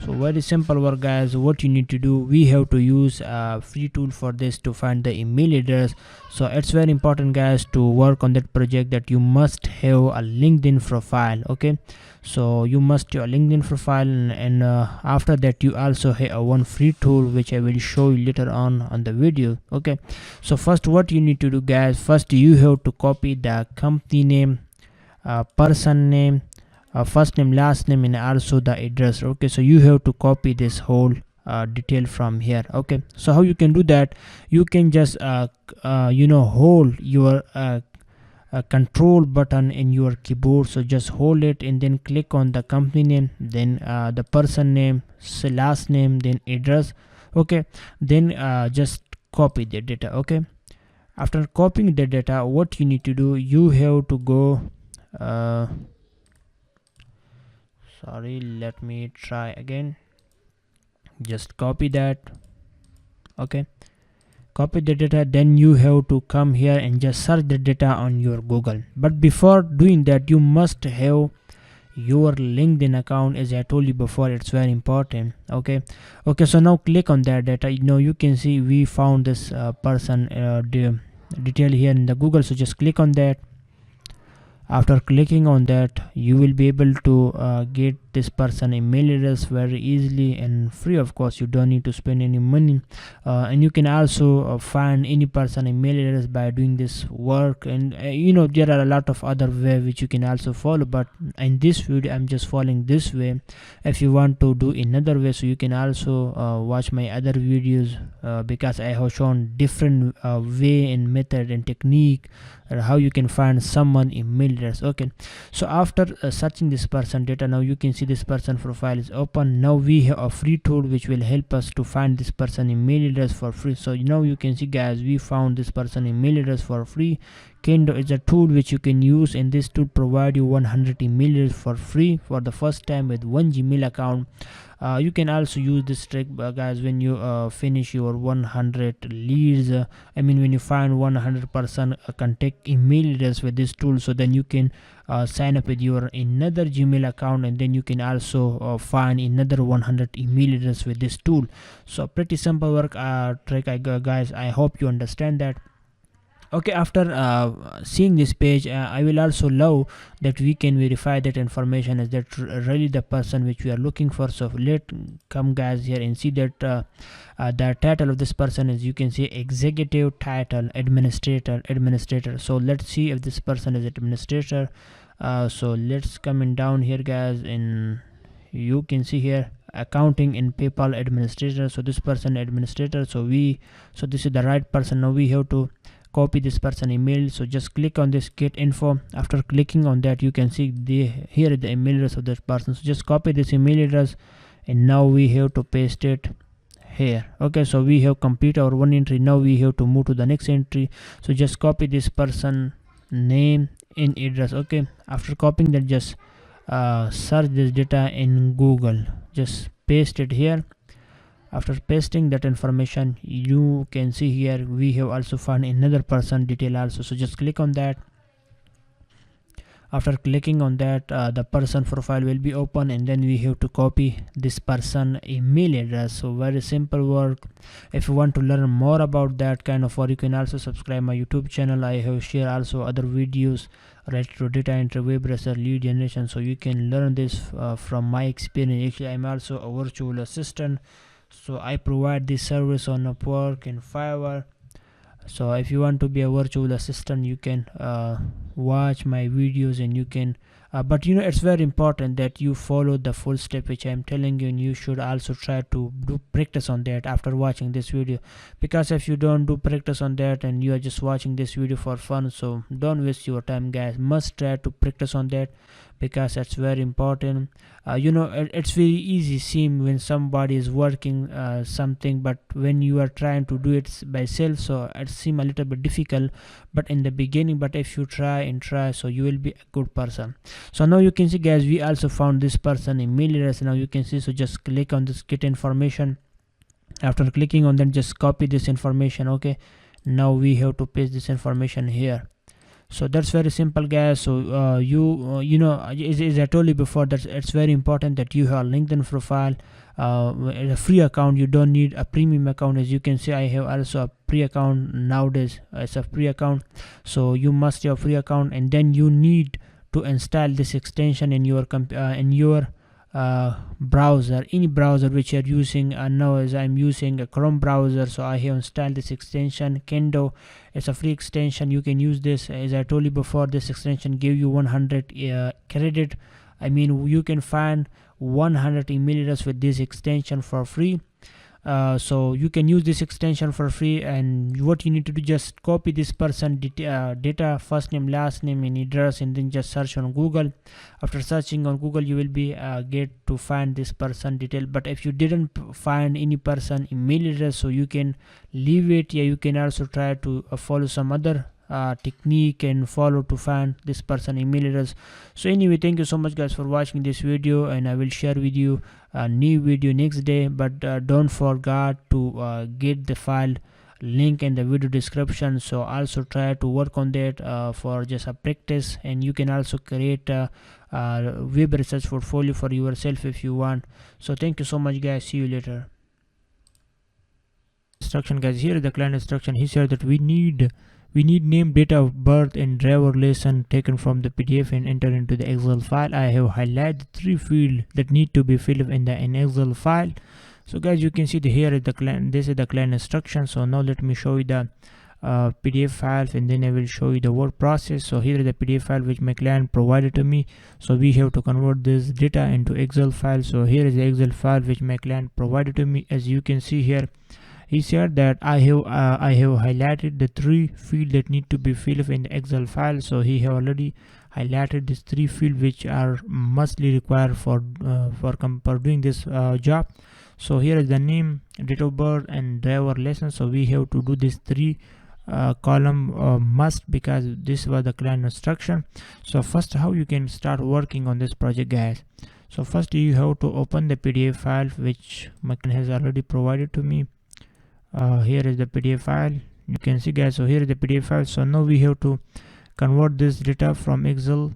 So very simple work, guys. What you need to do, we have to use a free tool for this to find the email address. So it's very important, guys, to work on that project, that you must have a LinkedIn profile. Okay, so you must have a LinkedIn profile, and after that you also have one free tool which I will show you later on the video. Okay, so first what you need to do, guys, first you have to copy the company name, person name, first name, last name, and also the address. Okay, so you have to copy this whole detail from here. Okay, so how you can do that, you can just hold your control button in your keyboard. So just hold it and then click on the company name, then the person name, last name, then address. Okay, then just copy the data. Okay, after copying the data, what you need to do, you have to go sorry, let me try again. Just copy that. Okay, copy the data, then you have to come here and just search the data on your Google. But before doing that, you must have your LinkedIn account. As I told you before, it's very important. Okay, so now click on that data. Now you can see we found this person detail here in the Google. So just click on that. After clicking on that, you will be able to get this person email address very easily and free. Of course, you don't need to spend any money, and you can also find any person email address by doing this work. And there are a lot of other way which you can also follow, but in this video I'm just following this way. If you want to do another way, so you can also watch my other videos, because I have shown different way and method and technique how you can find someone email address. Okay, so after searching this person data, now you can see this person profile is open. Now we have a free tool which will help us to find this person email address for free. So now you can see, guys, we found this person email address for free. Kendo is a tool which you can use, and this tool provide you 100 email address for free for the first time with one Gmail account. You can also use this trick, guys, when you finish your 100 leads. When you find 100% contact email address with this tool, so then you can sign up with your another Gmail account, and then you can also find another 100 email address with this tool. So pretty simple work trick, guys. I hope you understand that. Okay, after seeing this page, I will also love that we can verify that information is that really the person which we are looking for. So let come, guys, here and see that the title of this person is, you can see, executive title administrator. So let's see if this person is administrator. So let's come in down here, guys, and you can see here accounting and PayPal administrator. So this person administrator. So this is the right person. Now we have to copy this person email. So just click on this get info. After clicking on that, you can see here is the email address of that person. So just copy this email address, and now we have to paste it here. Okay, so we have complete our one entry. Now we have to move to the next entry. So just copy this person name and address. Okay, after copying that, just search this data in Google. Just paste it here. After pasting that information, you can see here we have also found another person detail also. So just click on that. After clicking on that, the person profile will be open, and then we have to copy this person email address. So very simple work. If you want to learn more about that kind of work, you can also subscribe my YouTube channel. I have shared also other videos related to data entry, web research, lead generation, so you can learn this from my experience. Actually, I'm also a virtual assistant, so I provide this service on Upwork and Fiverr. So if you want to be a virtual assistant, you can watch my videos, and you can but it's very important that you follow the full step which I'm telling you, and you should also try to do practice on that after watching this video. Because if you don't do practice on that and you are just watching this video for fun, so don't waste your time, guys. Must try to practice on that, because that's very important. It's very easy seem when somebody is working something, but when you are trying to do it by self, so it seems a little bit difficult but in the beginning. But if you try, so you will be a good person. So now you can see, guys, we also found this person email address. Now you can see, so just click on this get information. After clicking on that, just copy this information. Okay, now we have to paste this information here. So that's very simple, guys. So you know, as I told you before, that it's very important that you have a LinkedIn profile, a free account. You don't need a premium account. As you can see, I have also a free account nowadays. It's a free account, so you must have a free account, and then you need to install this extension in your browser, any browser which you're using. Now as I'm using a Chrome browser, so I have installed this extension Kendo. It's a free extension. You can use this. As I told you before, this extension give you 100 credit. I mean, you can find 100 email address with this extension for free. So you can use this extension for free, and what you need to do, just copy this person data, first name, last name, and address, and then just search on Google. After searching on Google, you will be get to find this person detail. But if you didn't find any person email address, so you can leave it. Yeah, you can also try to follow some other technique and follow to find this person email address. So anyway, thank you so much, guys, for watching this video, and I will share with you a new video next day. But don't forget to get the file link in the video description. So also try to work on that for just a practice, and you can also create a web research portfolio for yourself if you want. So thank you so much, guys. See you later. Instruction, guys. Here is the client instruction. He said that we need name, date of birth, and driver lesson taken from the PDF and enter into the Excel file. I have highlighted 3 fields that need to be filled in the Excel file. So guys, you can see here is the client. This is the client instruction. So now let me show you the PDF files, and then I will show you the work process. So here is the PDF file which my client provided to me. So we have to convert this data into Excel file. So here is the Excel file which my client provided to me. As you can see here, he said that I have highlighted the 3 fields that need to be filled in the Excel file. So he have already highlighted these 3 fields which are mustly required for doing this job. So here is the name, date of birth, and driver license. So we have to do this 3 column must, because this was the client instruction. So first, how you can start working on this project, guys. So first you have to open the PDF file which my client has already provided to me. Here is the PDF file. You can see, guys. So here is the PDF file. So now we have to convert this data from Excel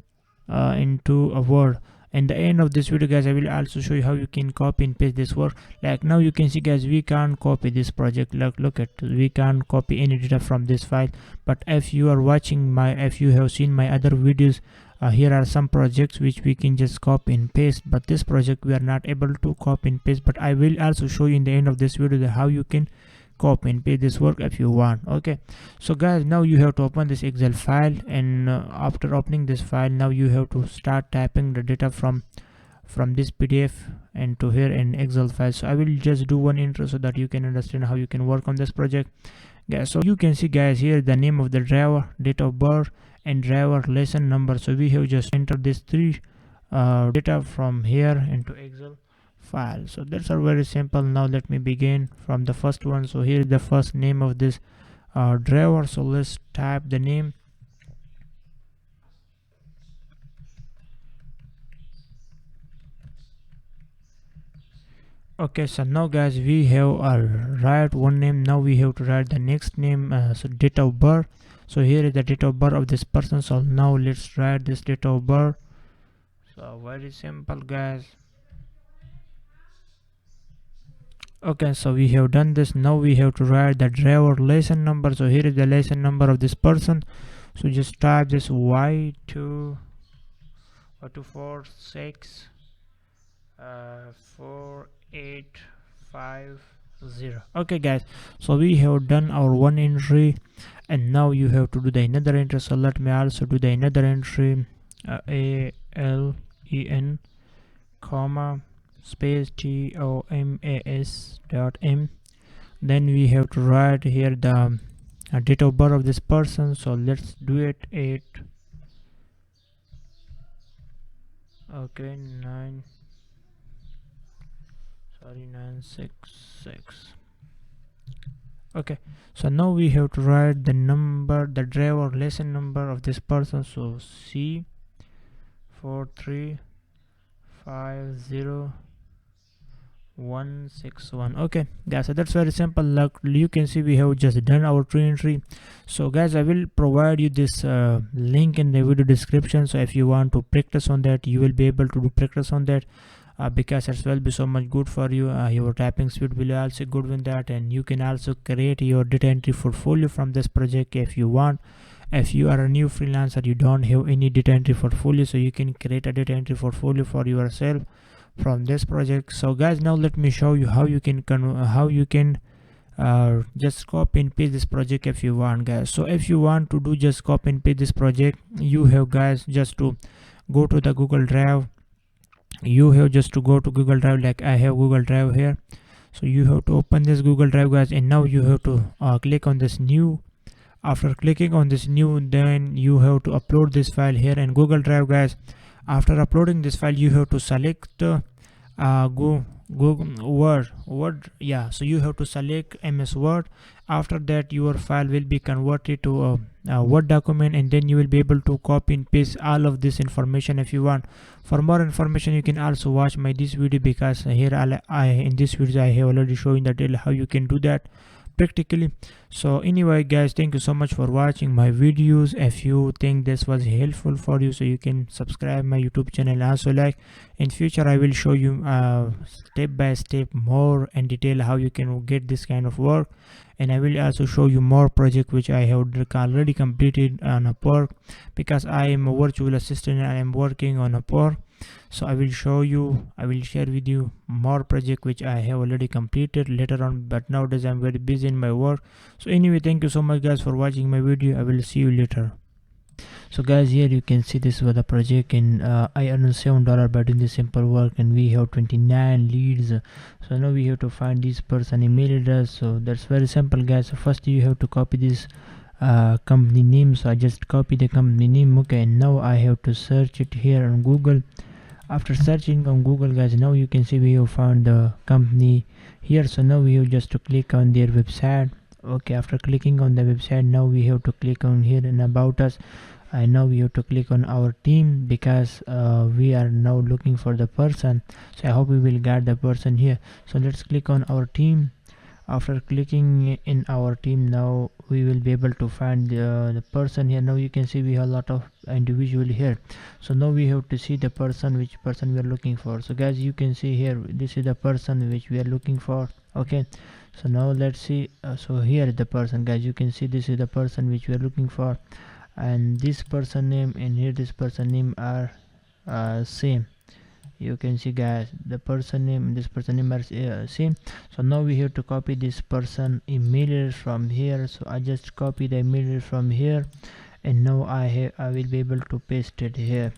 into a Word. In the end of this video, guys, I will also show you how you can copy and paste this work. Like now you can see, guys, we can't copy this project. Look at, we can't copy any data from this file. But if you are watching if you have seen my other videos, here are some projects which we can just copy and paste. But this project we are not able to copy and paste. But I will also show you in the end of this video how you can copy and paste this work if you want. Okay, so guys, now you have to open this Excel file, and after opening this file, now you have to start typing the data from this PDF into here in Excel file. So I will just do one intro so that you can understand how you can work on this project, guys. So you can see, guys, here the name of the driver, date of birth, and driver lesson number. So we have just entered this 3 data from here into Excel file. So that's all very simple. Now let me begin from the first one. So here is the first name of this driver. So let's type the name. Okay, so now, guys, we have write one name. Now we have to write the next name. So date of birth. So here is the date of birth of this person. So now let's write this date of birth. So very simple, guys. Okay, so we have done this. Now we have to write the driver lesson number. So here is the lesson number of this person. So just type this Y246 4850. Okay, guys, so we have done our one entry, and now you have to do the another entry. So let me also do the another entry. ALEN comma space TOMAS.M. Then we have to write here the date of birth of this person. So let's do it 966. Okay, so now we have to write the number, the driver lesson number of this person. So C4350 161. Okay guys, so that's very simple. Like you can see, we have just done our tree entry. So guys, I will provide you this link in the video description, so if you want to practice on that, you will be able to do practice on that, because it will be so much good for you. Your typing speed will also good with that, and you can also create your data entry portfolio from this project if you want. If you are a new freelancer, you don't have any data entry portfolio, so you can create a data entry portfolio for yourself from this project. So guys, now let me show you how you can just copy and paste this project if you want, guys. So if you want to do just copy and paste this project, you have guys just to go to the Google Drive. You have just to go to Google Drive, like I have Google Drive here. So you have to open this Google Drive, guys, and now you have to click on this new. After clicking on this new, then you have to upload this file here in Google Drive, guys. After uploading this file, you have to select Google Word, yeah. So you have to select MS Word. After that, your file will be converted to a Word document, and then you will be able to copy and paste all of this information if you want. For more information, you can also watch my this video, because here I in this video I have already shown that how you can do that practically. So anyway guys, thank you so much for watching my videos. If you think this was helpful for you, so you can subscribe my YouTube channel. Also, like in future I will show you step by step more in detail how you can get this kind of work, and I will also show you more project which I have already completed on Upwork, because I am a virtual assistant and I am working on Upwork. So I will share with you more project which I have already completed later on, but nowadays I'm very busy in my work. So anyway, thank you so much guys for watching my video. I will see you later. So guys, here you can see this was the project, and I earned $7 by doing this simple work, and we have 29 leads. So now we have to find this person email address. So that's very simple guys. So first you have to copy this company name. So I just copy the company name. Okay, and now I have to search it here on Google. After searching on Google, guys, now you can see we have found the company here. So now we have just to click on their website. Okay, after clicking on the website, now we have to click on here and about us, and now we have to click on our team, because we are now looking for the person. So I hope we will get the person here. So let's click on our team. After clicking in our team, now we will be able to find the person here. Now you can see we have a lot of individual here. So now we have to see the person, which person we are looking for. So guys, you can see here, this is the person which we are looking for. Okay, so now let's see. So here is the person, guys. You can see this is the person which we are looking for, and this person name and here this person name are same. You can see guys, the person name and this person name are same. So now we have to copy this person email address from here. So I just copy the email address from here, and now I will be able to paste it here.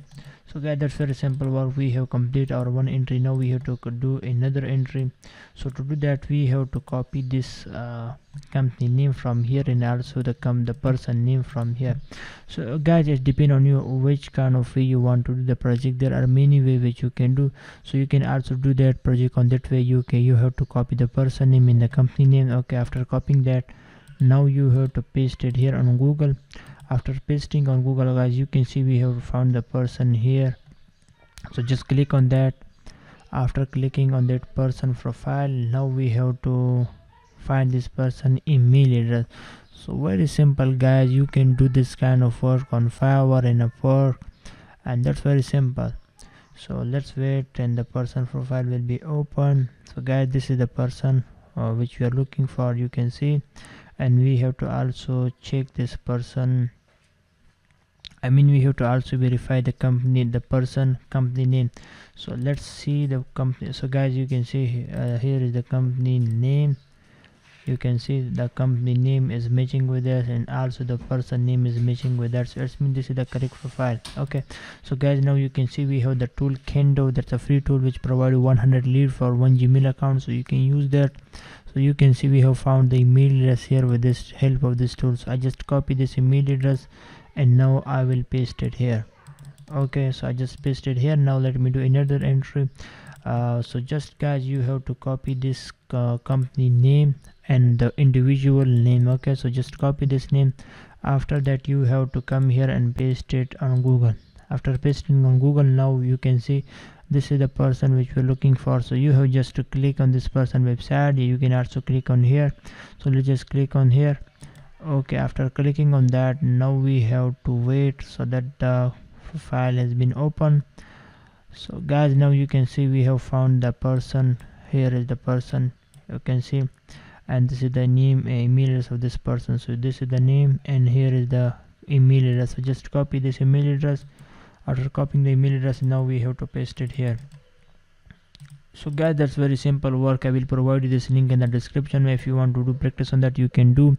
So guys, that's very simple work. We have completed our one entry. Now we have to do another entry. So to do that, we have to copy this company name from here, and also the person name from here. So guys, it depends on you which kind of way you want to do the project. There are many ways which you can do. So you can also do that project on that way. You have to copy the person name and the company name. Okay, after copying that, now you have to paste it here on Google. After pasting on Google, guys, you can see we have found the person here. So just click on that. After clicking on that person profile, now we have to find this person email address. So very simple guys, you can do this kind of work on Fiverr and Upwork, and that's very simple. So let's wait, and the person profile will be open. So guys, this is the person which we are looking for, you can see, and we have to also check this person. We have to also verify the company name. So let's see the company. So guys, you can see here is the company name. You can see the company name is matching with us, and also the person name is matching with us. So it means this is the correct profile. Okay, so guys, now you can see we have the tool Kendo. That's a free tool which provides 100 leads for one Gmail account, so you can use that. So you can see we have found the email address here with this help of this tool. So I just copy this email address, and now I will paste it here. Okay, so I just pasted here. Now let me do another entry. So just guys, you have to copy this company name and the individual name. Okay, so just copy this name. After that, you have to come here and paste it on Google. After pasting on Google, now you can see this is the person which we're looking for. So you have just to click on this person website. You can also click on here. So let's just click on here. Okay, after clicking on that, now we have to wait so that the file has been opened. So guys, now you can see we have found the person. Here is the person, you can see, and this is the name, email address of this person. So this is the name and here is the email address. So just copy this email address. After copying the email address, now we have to paste it here. So guys, that's very simple work. I will provide you this link in the description. If you want to do practice on that, you can do.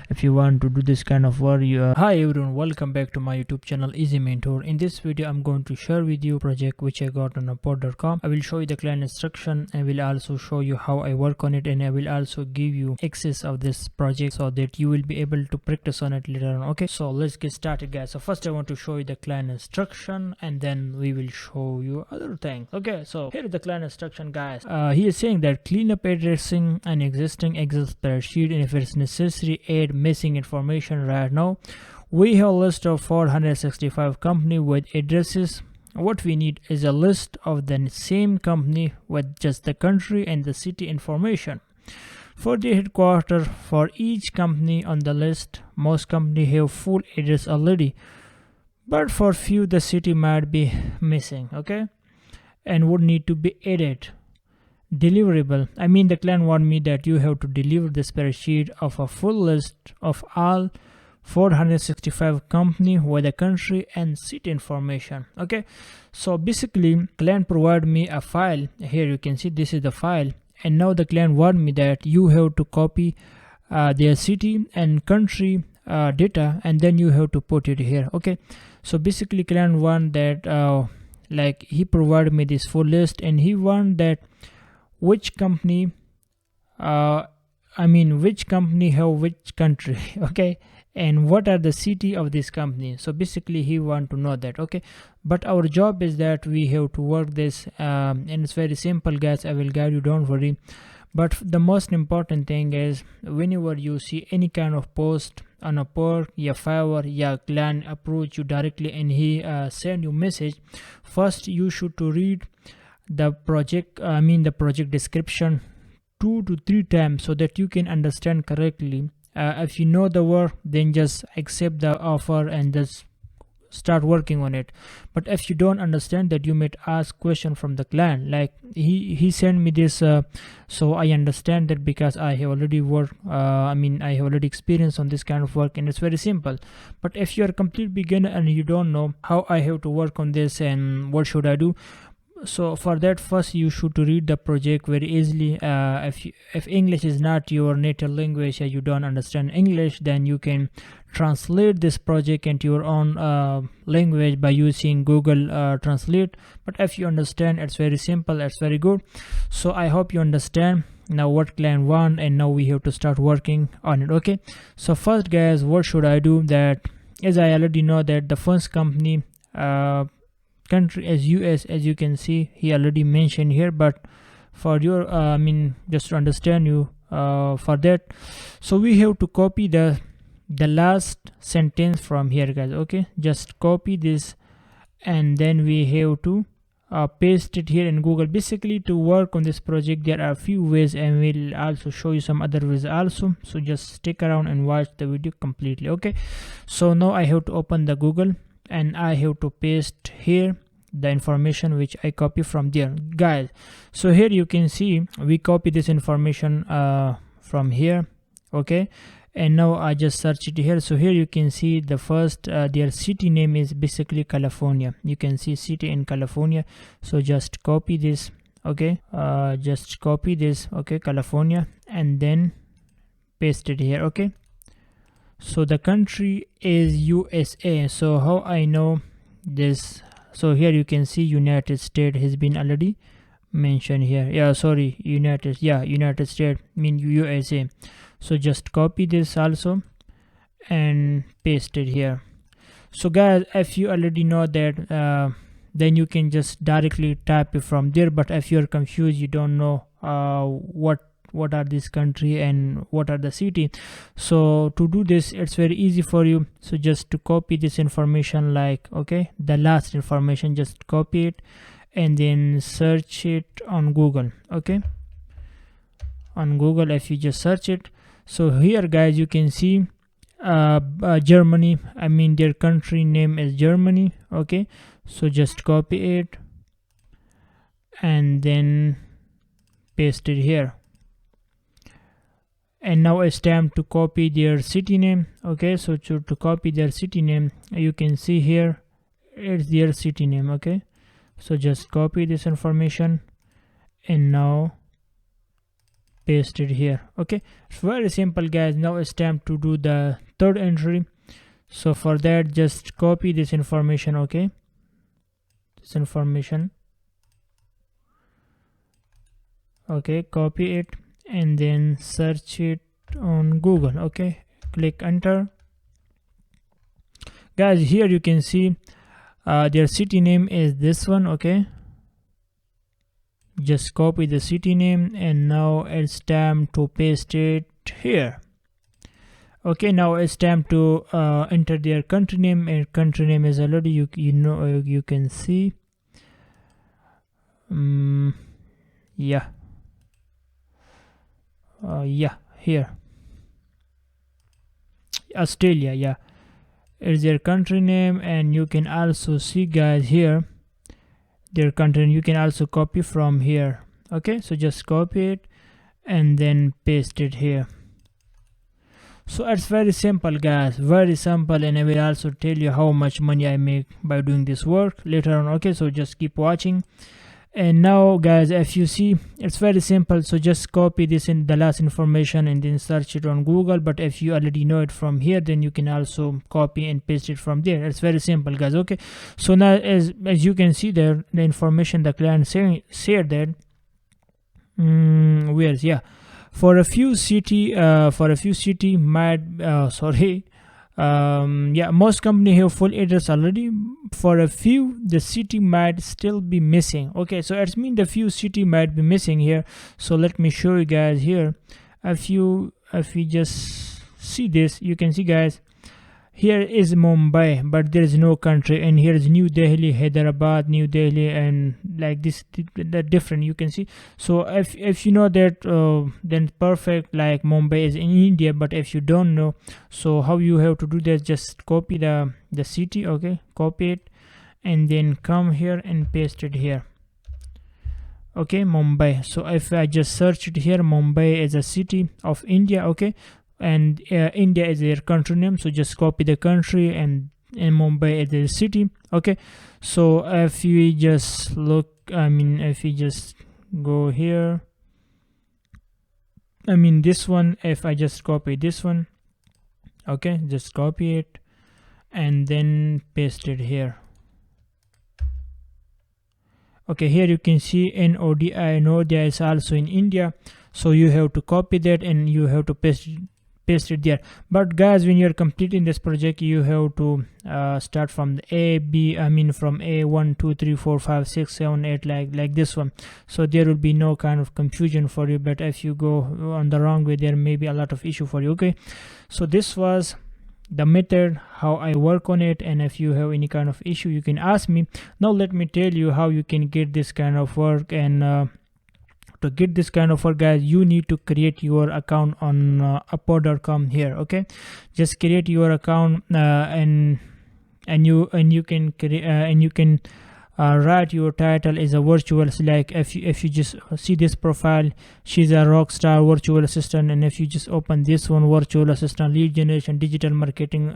If you want to do this kind of work, hi everyone, welcome back to my YouTube channel Easy Mentor. In this video, I'm going to share with you a project which I got on upwork.com. I will show you the client instruction. I will also show you how I work on it, and I will also give you access of this project so that you will be able to practice on it later on. Okay, so let's get started, guys. So first I want to show you the client instruction, and then we will show you other things. Okay, so here is the client instruction, guys. He is saying that clean up addressing an existing Excel spreadsheet, and if it's necessary, add missing information. Right now we have a list of 465 company with addresses. What we need is a list of the same company with just the country and the city information. For the headquarters for each company on the list, most companies have full address already, but for few the city might be missing, okay, and would need to be added. Deliverable, I mean the client want me that you have to deliver the spreadsheet of a full list of all 465 company with the country and city information. Okay, so basically client provide me a file. Here you can see this is the file, and now the client want me that you have to copy their city and country data, and then you have to put it here. Okay, so basically client want that like he provided me this full list, and he want that which company which company have which country, okay, and what are the city of this company. So basically he want to know that. Okay, but our job is that we have to work this and it's very simple, guys. I will guide you, don't worry. But the most important thing is whenever you see any kind of post on Upwork, your Fiverr, your client approach you directly and he send you message, first you should to read the project the project description 2 to 3 times so that you can understand correctly. If you know the work, then just accept the offer and just start working on it. But if you don't understand that, you might ask question from the client, like he sent me this so I understand that because I have already worked I have already experience on this kind of work, and it's very simple. But if you're a complete beginner and you don't know how I have to work on this and what should I do, so for that, first you should read the project very easily. If English is not your native language and you don't understand English, then you can translate this project into your own language by using Google Translate. But if you understand, it's very simple, it's very good. So I hope you understand now what client want, and now we have to start working on it. Okay, so first, guys, what should I do? That as I already know that the first company country as US, as you can see he already mentioned here, but for your just to understand you for that, so we have to copy the last sentence from here, guys. Okay, just copy this and then we have to paste it here in Google. Basically, to work on this project there are a few ways, and we'll also show you some other ways also, so just stick around and watch the video completely. Okay, so now I have to open the Google and I have to paste here the information which I copy from there, guys. So here you can see we copy this information from here. Okay, and now I just search it here. So here you can see the first their city name is basically California. You can see city in California, so just copy this. Okay, just copy this. Okay, California, and then paste it here. Okay, so the country is USA. So how I know this? So here you can see United States has been already mentioned here. Yeah, sorry, United States mean USA. So just copy this also and paste it here. So guys, if you already know that, then you can just directly type it from there. But if you're confused, you don't know what are this country and what are the city, so to do this it's very easy for you. So just to copy this information, like, okay, the last information, just copy it and then search it on Google. Okay, on Google, if you just search it, so here guys you can see Germany, I mean their country name is Germany. Okay, so just copy it and then paste it here. And now it's time to copy their city name. Okay, so to copy their city name, you can see here it's their city name. Okay, so just copy this information and now paste it here. Okay, it's very simple guys. Now it's time to do the third entry. So for that, just copy this information. Okay, this information. Okay, copy it and then search it on Google. Okay, click enter. Guys, here you can see their city name is this one. Okay, just copy the city name and now it's time to paste it here. Okay, now it's time to enter their country name, and country name is already you can see yeah here Australia. Yeah, it's their country name, and you can also see guys here their country. You can also copy from here. Okay, so just copy it and then paste it here. So it's very simple guys, very simple, and I will also tell you how much money I make by doing this work later on. Okay, so just keep watching. And now guys, if you see, it's very simple. So just copy this in the last information and then search it on Google. But if you already know it from here, then you can also copy and paste it from there. It's very simple guys. Okay, so now as you can see there, the information the client shared that where's for a few city might most company have full address already. For a few, the city might still be missing. Okay, so it means the few city might be missing here. So let me show you guys here. If you just see this, you can see guys, here is Mumbai, but there is no country, and here is New Delhi, Hyderabad, New Delhi, and like this, the different you can see. So if you know that, then perfect, like Mumbai is in India. But if you don't know, so how you have to do that, just copy the city. Okay, copy it and then come here and paste it here. Okay, Mumbai. So if I just search it here, Mumbai is a city of India. Okay, and India is their country name, so just copy the country, and Mumbai is the city. Okay, so if you just look, if you just go here, this one, if I just copy this one, okay, just copy it and then paste it here. Okay, here you can see NODI. NODI is also in India, so you have to copy that and you have to paste it there. But guys, when you're completing this project, you have to start from the from A 1 2 3 4 5 6 7 8, like this one. So there will be no kind of confusion for you. But if you go on the wrong way, there may be a lot of issue for you. Okay, so this was the method how I work on it, and if you have any kind of issue, you can ask me. Now let me tell you how you can get this kind of work. And to get this kind of work, guys, you need to create your account on upwork.com here. Okay, just create your account and you can create and you can write your title as a virtual. Like if you just see this profile, she's a rock star virtual assistant. And if you just open this one, virtual assistant, lead generation, digital marketing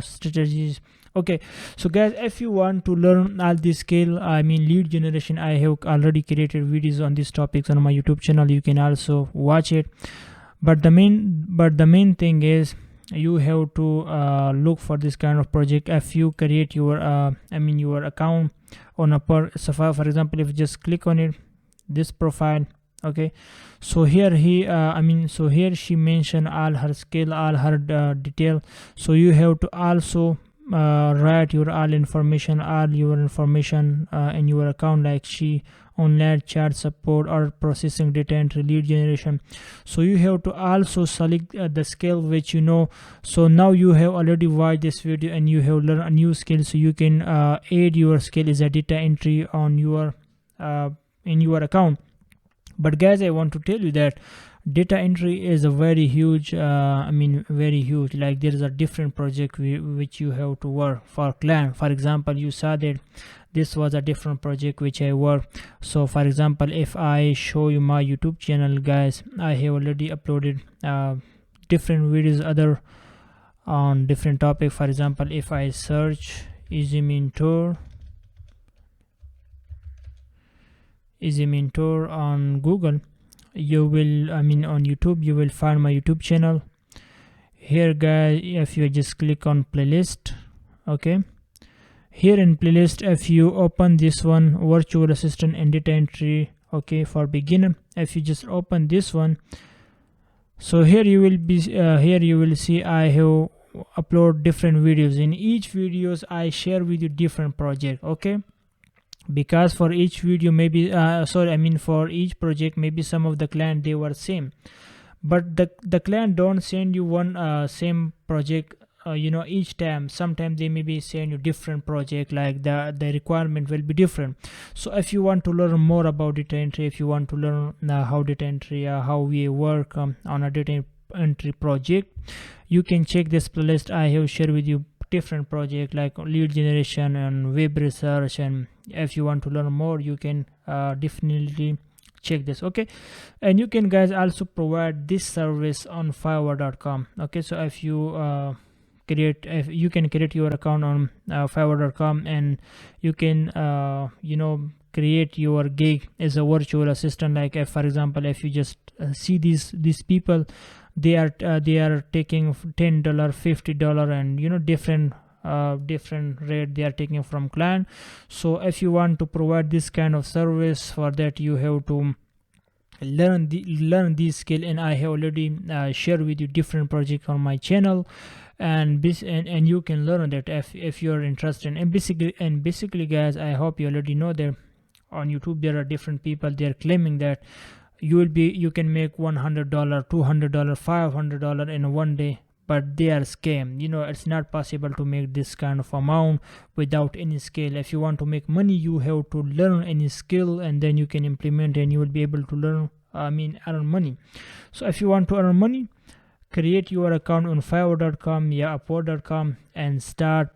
strategies. Okay, so guys, if you want to learn all this skill, lead generation, I have already created videos on these topics on my YouTube channel. You can also watch it. But the main thing is, you have to look for this kind of project. If you create your your account on a for example, if you just click on it, this profile. Okay, so here here she mentioned all her skill, all her detail. So you have to also write your all your information in your account, like she online chat support or processing data entry, lead generation. So you have to also select the skill which you know. So now you have already watched this video and you have learned a new skill, so you can add your skill as a data entry on your in your account. But guys, I want to tell you that data entry is a very huge, very huge. Like there is a different project which you have to work for client. For example, you saw that this was a different project which I worked. So for example, if I show you my YouTube channel, guys, I have already uploaded different videos other on different topic. For example, if I search easy mentor on Google, you will on YouTube, you will find my YouTube channel here, guys. If you just click on playlist, okay, here in playlist, if you open this one, virtual assistant and data entry, okay, for beginner, if you just open this one, so here you will be here you will see I have upload different videos. In each videos I share with you different project, okay, because for each video maybe for each project, maybe some of the client they were same, but the client don't send you one same project each time. Sometimes they maybe send you different project, like the requirement will be different. So if you want to learn more about data entry, if you want to learn how data entry how we work on a data entry project, you can check this playlist. I have shared with you different project like lead generation and web research, and if you want to learn more, you can definitely check this, okay. And you can, guys, also provide this service on fiverr.com, okay. So if you you can create your account on fiverr.com, and you can create your gig as a virtual assistant. Like if, for example, if you just see these people, they are taking $10, $50, and different rate they are taking from client. So if you want to provide this kind of service, for that you have to learn this skill. And I have already shared with you different projects on my channel, and you can learn that if you're interested. And basically, guys, I hope you already know that on YouTube there are different people, they are claiming that you can make $100, $200, $500 in one day, but they are scam. It's not possible to make this kind of amount without any skill. If you want to make money, you have to learn any skill, and then you can implement, and you will be able to earn money. So if you want to earn money, create your account on fiverr.com, upwork.com, and start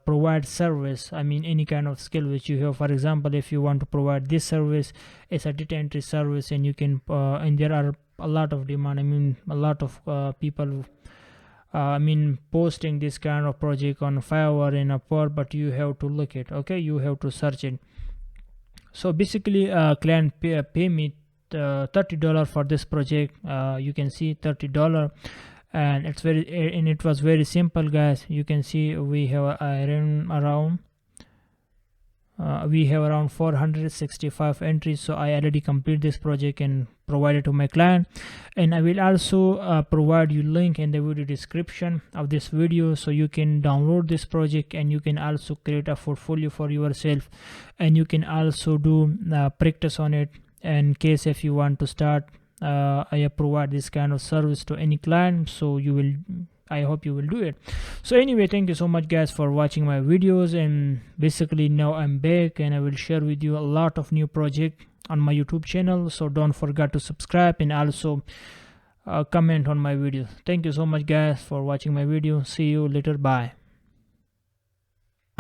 provide service. any kind of skill which you have. For example, if you want to provide this service, it's a data entry service, and you can and there are a lot of demand. A lot of people posting this kind of project on Fiverr and Upwork, but you have to look it, okay, you have to search it. So basically, client pay me $30 for this project. You can see $30, and it was very simple, guys. You can see we have around 465 entries. So I already complete this project and provide it to my client, and I will also provide you link in the video description of this video, so you can download this project, and you can also create a portfolio for yourself, and you can also do practice on it in case if you want to start. I provide this kind of service to any client, so I hope you will do it. So anyway, thank you so much, guys, for watching my videos. And basically now I'm back, and I will share with you a lot of new projects on my YouTube channel. So don't forget to subscribe, and also comment on my videos. Thank you so much, guys, for watching my video. See you later. Bye.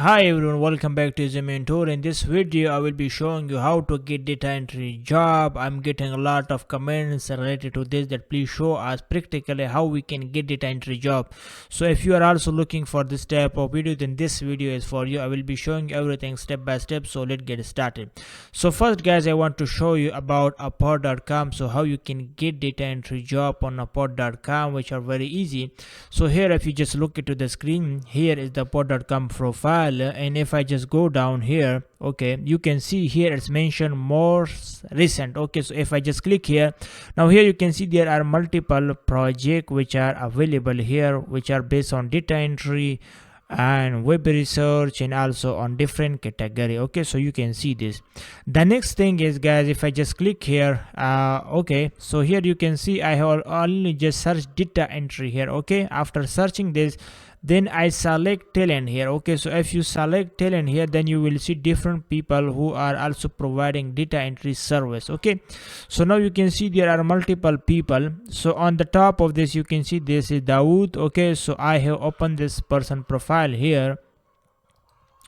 Hi everyone, welcome back to Easy Mentor. In this video I will be showing you how to get data entry job. I'm getting a lot of comments related to this, that please show us practically how we can get data entry job. So if you are also looking for this type of video, then this video is for you. I will be showing everything step by step, so let's get started. So first, guys, I want to show you about upwork.com, so how you can get data entry job on upwork.com, which are very easy. So here, if you just look into the screen, here is the upwork.com profile. And if I just go down here, okay, you can see here it's mentioned more recent. Okay, so if I just click here, now here you can see there are multiple projects which are available here, which are based on data entry and web research, and also on different category. Okay, so you can see this. The next thing is, guys, if I just click here, okay, so here you can see I have only just searched data entry here. Okay, after searching this, then I select talent here. Okay, so if you select talent here, then you will see different people who are also providing data entry service. Okay, so now you can see there are multiple people. So on the top of this you can see this is Dawood. Okay, so I have opened this person profile here.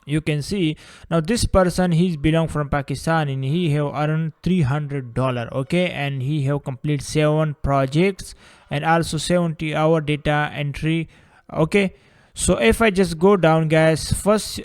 You can see now this person, he's belong from Pakistan and he have earned $300. Okay, and he have complete 7 projects and also 70-hour data entry. Okay, so if I just go down, guys, first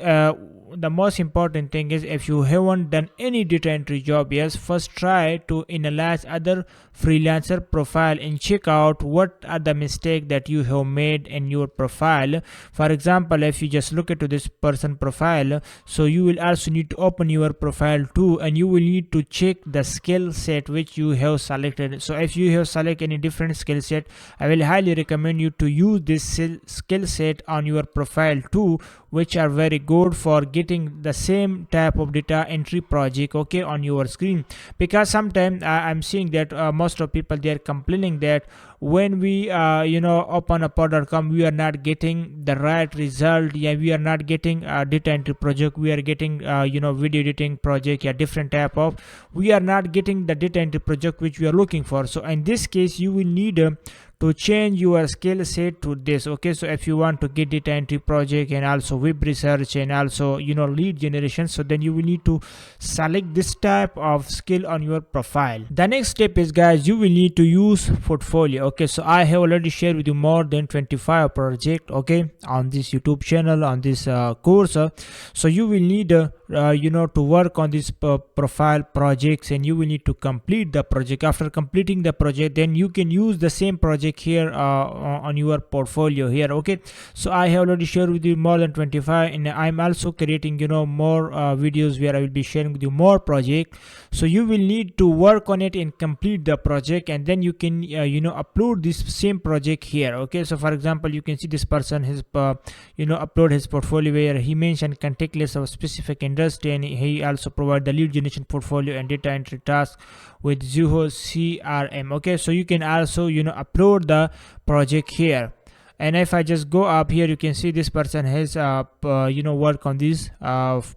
the most important thing is, if you haven't done any data entry job, yes, first try to analyze other freelancer profile and check out what are the mistakes that you have made in your profile. For example, if you just look into this person profile, so you will also need to open your profile too, and you will need to check the skill set which you have selected. So if you have selected any different skill set, I will highly recommend you to use this skill set on your profile too, which are very good for getting the same type of data entry project, okay, on your screen. Because sometimes I'm seeing that most of people, they are complaining that when we open upwork.com, we are not getting the right result. Yeah, we are not getting data entry project, we are getting video editing project, yeah, different type of, we are not getting the data entry project which we are looking for. So in this case you will need to change your skill set to this. Okay, so if you want to get data entry project and also web research and also lead generation, so then you will need to select this type of skill on your profile. The next step is, guys, you will need to use portfolio. Okay, so I have already shared with you more than 25 project, okay, on this YouTube channel, on this course. So you will need to work on this profile projects, and you will need to complete the project. After completing the project, then you can use the same project here on your portfolio here. Okay, so I have already shared with you more than 25, and I'm also creating more videos where I will be sharing with you more project. So you will need to work on it and complete the project, and then you can upload this same project here. Okay, so for example, you can see this person has upload his portfolio where he mentioned contact list of specific industry, and he also provide the lead generation portfolio and data entry task with Zoho CRM. Okay, so you can also upload the project here. And if I just go up here, you can see this person has work on this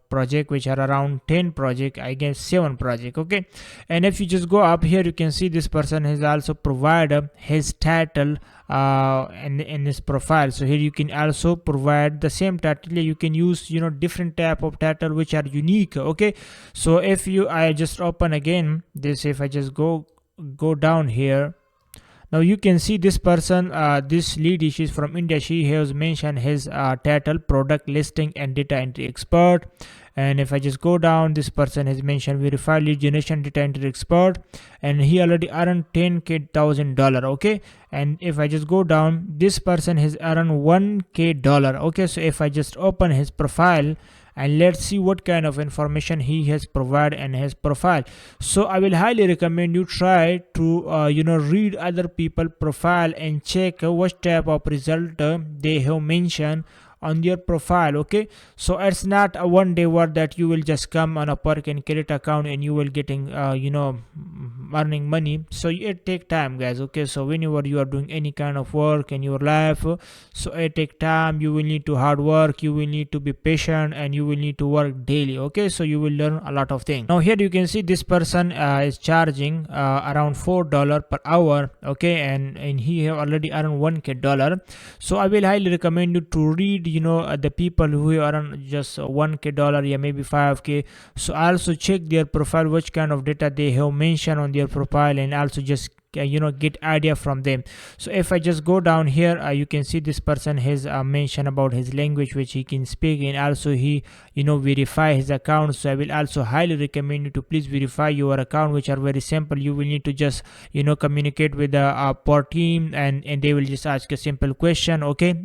project, which are around 10 project, I guess 7 project. Okay, and if you just go up here, you can see this person has also provided his title in his profile. So here you can also provide the same title. You can use different type of title which are unique. Okay, so if I just open again this, if I just go down here, now you can see this person, this lead, she is from India. She has mentioned his title product listing and data entry expert. And if I just go down, this person has mentioned verified lead generation data entry expert, and he already earned $10,000. Okay, and if I just go down, this person has earned $1,000. Okay, so if I just open his profile, and let's see what kind of information he has provided in his profile. So I will highly recommend you try to read other people profile and check what type of result they have mentioned on their profile. Okay, so it's not a one day work that you will just come on Upwork and create account and you will getting earning money. So it take time, guys. Okay, so whenever you are doing any kind of work in your life, so it take time. You will need to hard work, you will need to be patient, and you will need to work daily. Okay, so you will learn a lot of things. Now here you can see this person is charging around $4 per hour. Okay, and he have already earned $1,000. So I will highly recommend you to read the people who earn just $1,000, yeah, maybe $5,000. So also check their profile, which kind of data they have mentioned on their profile, and also just get idea from them. So if I just go down here, you can see this person has mentioned about his language which he can speak, and also he verify his account. So I will also highly recommend you to please verify your account, which are very simple. You will need to just communicate with the poor team, and they will just ask a simple question. Okay,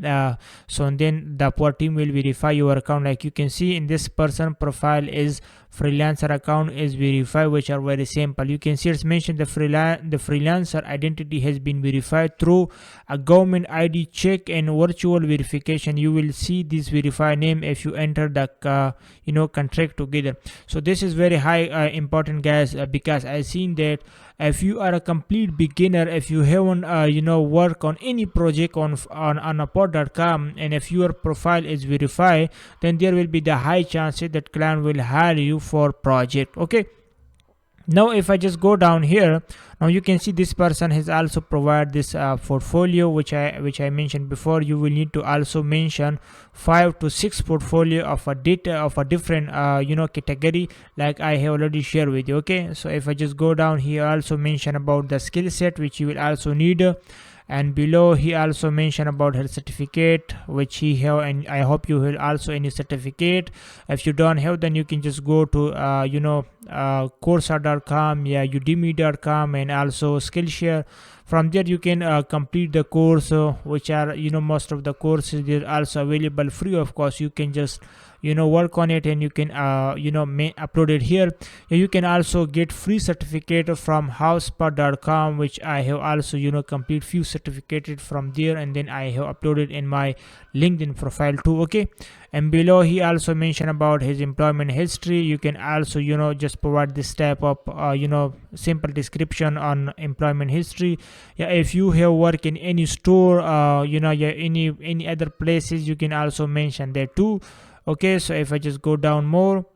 so and then the poor team will verify your account. Like you can see in this person profile is freelancer account is verified, which are very simple. You can see it's mentioned the freelancer identity has been verified through a government ID check and virtual verification. You will see this verified name if you enter the contract together. So this is very high important, guys, because I seen that if you are a complete beginner, if you haven't work on any project on upwork.com, and if your profile is verified, then there will be the high chances that client will hire you for project. Okay, now if I just go down here, now you can see this person has also provided this portfolio, which I mentioned before. You will need to also mention 5 to 6 portfolio of a data of a different category, like I have already shared with you. Okay, so if I just go down here, also mention about the skill set which you will also need, and below he also mentioned about her certificate which he have, and I hope you will also any certificate. If you don't have, then you can just go to coursera.com, yeah, udemy.com, and also skillshare. From there you can complete the course, which are most of the courses they're also available free of course. You can just work on it, and you can upload it here. You can also get free certificate from housepad.com, which I have also complete few certificated from there, and then I have uploaded in my LinkedIn profile too. Okay, and below he also mentioned about his employment history. You can also just provide this type of simple description on employment history. Yeah, if you have work in any store, any other places, you can also mention there too. Okay, so if I just go down more,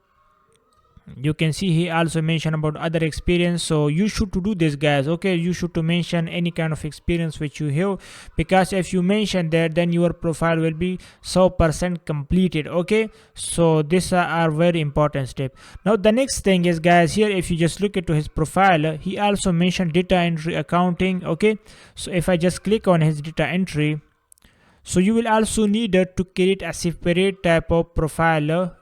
you can see he also mentioned about other experience. So you should to do this, guys. Okay, you should to mention any kind of experience which you have, because if you mention that, then your profile will be 100% completed. Okay, so these are very important step. Now the next thing is, guys, here if you just look into his profile, he also mentioned data entry accounting. Okay, so if I just click on his data entry, so you will also need to create a separate type of profile,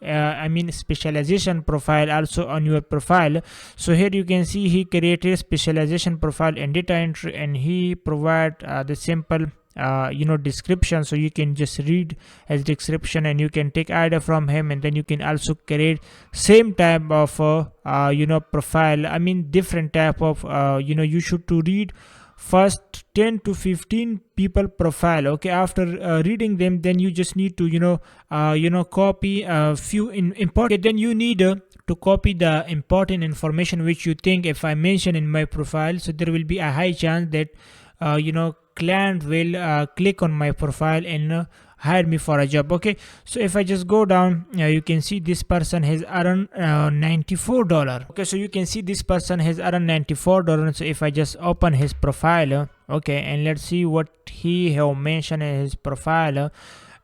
specialization profile also on your profile. So here you can see he created specialization profile in data entry, and he provide the simple description. So you can just read his description, and you can take idea from him, and then you can also create same type of profile, different type of you should to read first 10 to 15 people profile. Okay, after reading them, then you just need to copy a few important. Then you need to copy the important information which you think if I mention in my profile, so there will be a high chance that client will click on my profile and hire me for a job. Okay, so if I just go down, you can see this person has earned $94. Okay, so you can see this person has earned $94. So if I just open his profile, okay, and let's see what he have mentioned in his profile.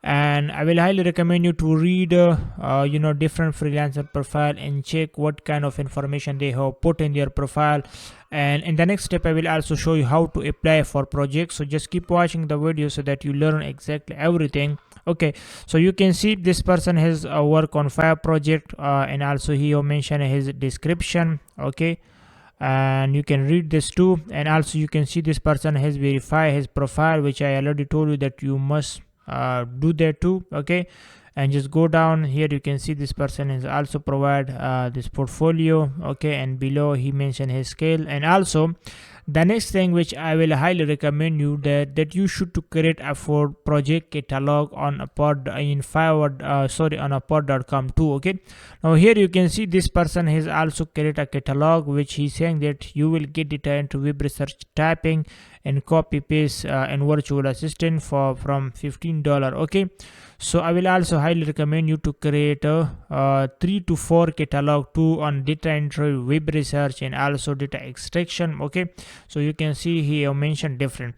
And I will highly recommend you to read different freelancer profile and check what kind of information they have put in their profile. And in the next step, I will also show you how to apply for projects. So just keep watching the video so that you learn exactly everything. Okay, so you can see this person has work on 5 project, and also he mentioned his description. Okay, and you can read this too. And also you can see this person has verified his profile, which I already told you that you must do that too. Okay, and just go down here, you can see this person is also provide this portfolio. Okay, and below he mentioned his scale. And also the next thing which I will highly recommend you that you should to create a for project catalog on Upwork in on Upwork.com too. Okay, now here you can see this person has also created a catalog which he's saying that you will get data into web research typing and copy paste and virtual assistant from $15. Okay, so I will also highly recommend you to create a 3 to 4 catalog too on data entry, web research, and also data extraction. Okay, so you can see here mentioned different.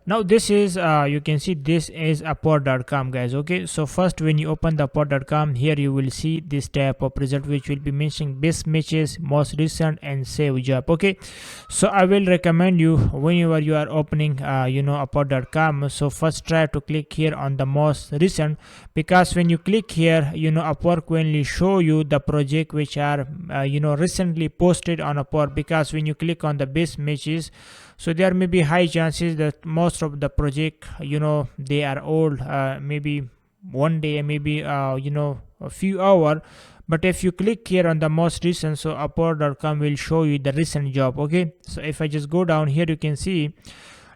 Now this is you can see this is Upwork.com, guys. Okay, so first when you open the Upwork.com, here you will see this type of result which will be mentioning best matches, most recent, and save job. Okay, so I will recommend you whenever you are opening Upwork.com, so first try to click here on the most recent, because when you click here, Upwork will only show you the project which are recently posted on Upwork. Because when you click on the best matches, so there may be high chances that most of the project they are old, maybe one day, maybe a few hours. But if you click here on the most recent, so Upwork.com will show you the recent job. Okay, so if I just go down here, you can see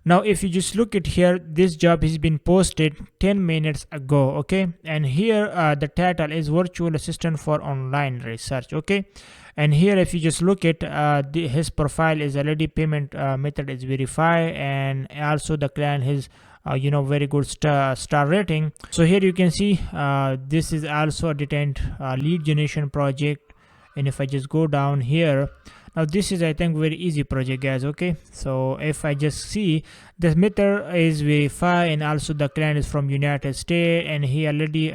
Now if you just look at here, this job has been posted 10 minutes ago. Okay, and here the title is virtual assistant for online research. Okay, and here if you just look at his profile is already payment method is verify, and also the client has very good star rating. So here you can see this is also a detained lead generation project. And if I just go down here, now this is I think very easy project, guys. Okay, so if I just see this method is verify, and also the client is from United States, and he already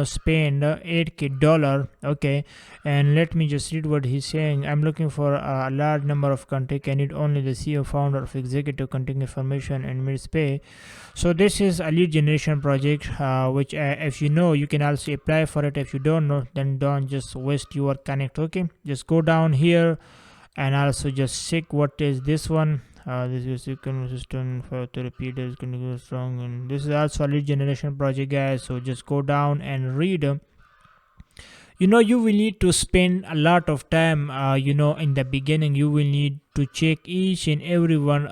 spent $8K. Okay, and let me just read what he's saying. I'm looking for a large number of contact. I need only the CEO, founder of executive contact information and minutes pay. So this is a lead generation project, which if you know, you can also apply for it. If you don't know, then don't just waste your connect. Okay, just go down here and also just check what is this one. This is consistent for therapy that is going to go strong, and this is also a lead generation project, guys. So just go down and read. You will need to spend a lot of time in the beginning. You will need to check each and every one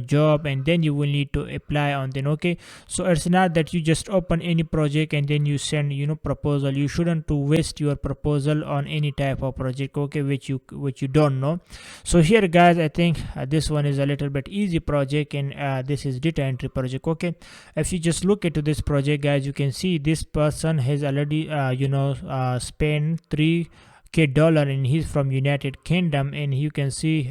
job, and then you will need to apply on them. Okay, so it's not that you just open any project and then you send proposal. You shouldn't to waste your proposal on any type of project, okay, which you don't know. So here, guys, I think this one is a little bit easy project, and this is data entry project. Okay, if you just look into this project, guys, you can see this person has already spent $3K, and he's from United Kingdom, and you can see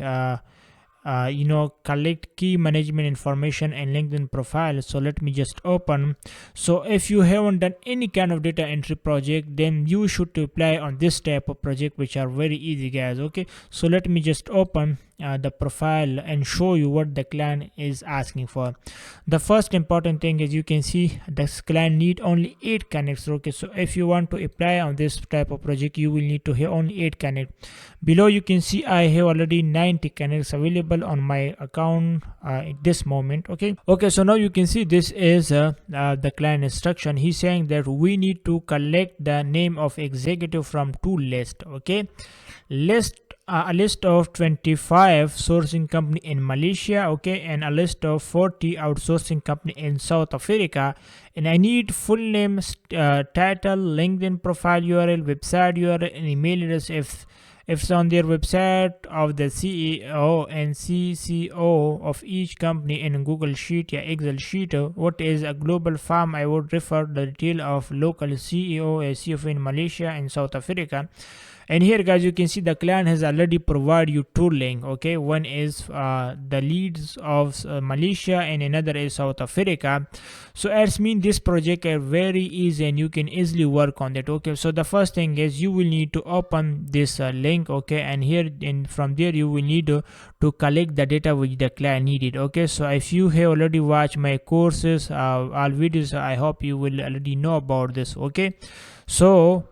collect key management information and LinkedIn profile. So let me just open. So if you haven't done any kind of data entry project, then you should apply on this type of project, which are very easy, guys. Okay, so let me just open the profile and show you what the client is asking for. The first important thing is you can see this client need only 8 connects. Okay, so if you want to apply on this type of project, you will need to have only 8 connects. Below you can see I have already 90 connects available on my account at this moment. Okay, so now you can see this is the client instruction. He's saying that we need to collect the name of executive from 2 lists. Okay, a list of 25 sourcing company in Malaysia, okay, and a list of 40 outsourcing company in South Africa. And I need full name, title, LinkedIn profile URL, website URL, and email address if it's on their website, of the CEO and CCO of each company in Google Sheet or Excel sheet. What is a global firm? I would refer the detail of local CEO and CFO in Malaysia and South Africa. And here, guys, you can see the client has already provided you 2 links. Okay, one is the leads of Malaysia, and another is South Africa. So as mean this project is very easy and you can easily work on that. Okay, so the first thing is you will need to open this link. Okay, and here from there you will need to collect the data which the client needed. Okay, so if you have already watched my courses, all videos, I hope you will already know about this. Okay, so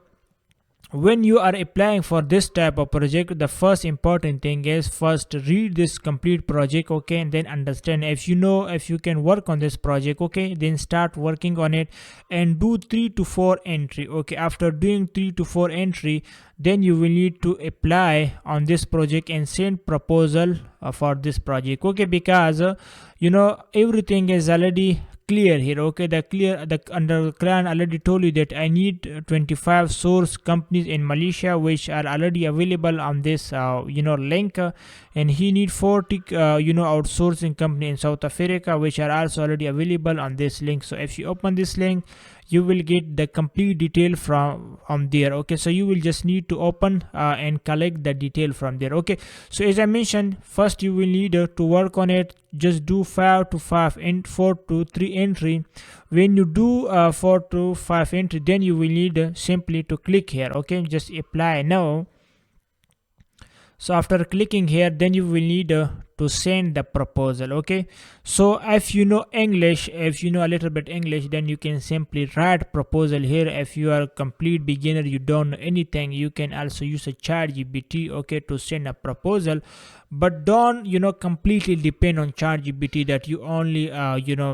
when you are applying for this type of project, the first important thing is first read this complete project. Okay, and then understand if you can work on this project. Okay, then start working on it and do 3 to 4 entry. Okay, after doing 3 to 4 entry, then you will need to apply on this project and send proposal for this project. Okay, because everything is already clear here. Okay, the under client already told you that I need 25 source companies in Malaysia which are already available on this link, and he need 40 outsourcing company in South Africa which are also already available on this link. So if you open this link, you will get the complete detail from there. Okay, so you will just need to open and collect the detail from there. Okay, so as I mentioned, first you will need to work on it. Just do 5 to 5 and 4 to 3 entry. When you do 4 to 5 entry, then you will need simply to click here. Okay, just apply now. So after clicking here, then you will need to send the proposal. Okay, so if you know English, if you know a little bit English, then you can simply write proposal here. If you are a complete beginner, you don't know anything, you can also use a ChatGPT, okay, to send a proposal. But don't completely depend on ChatGPT that you only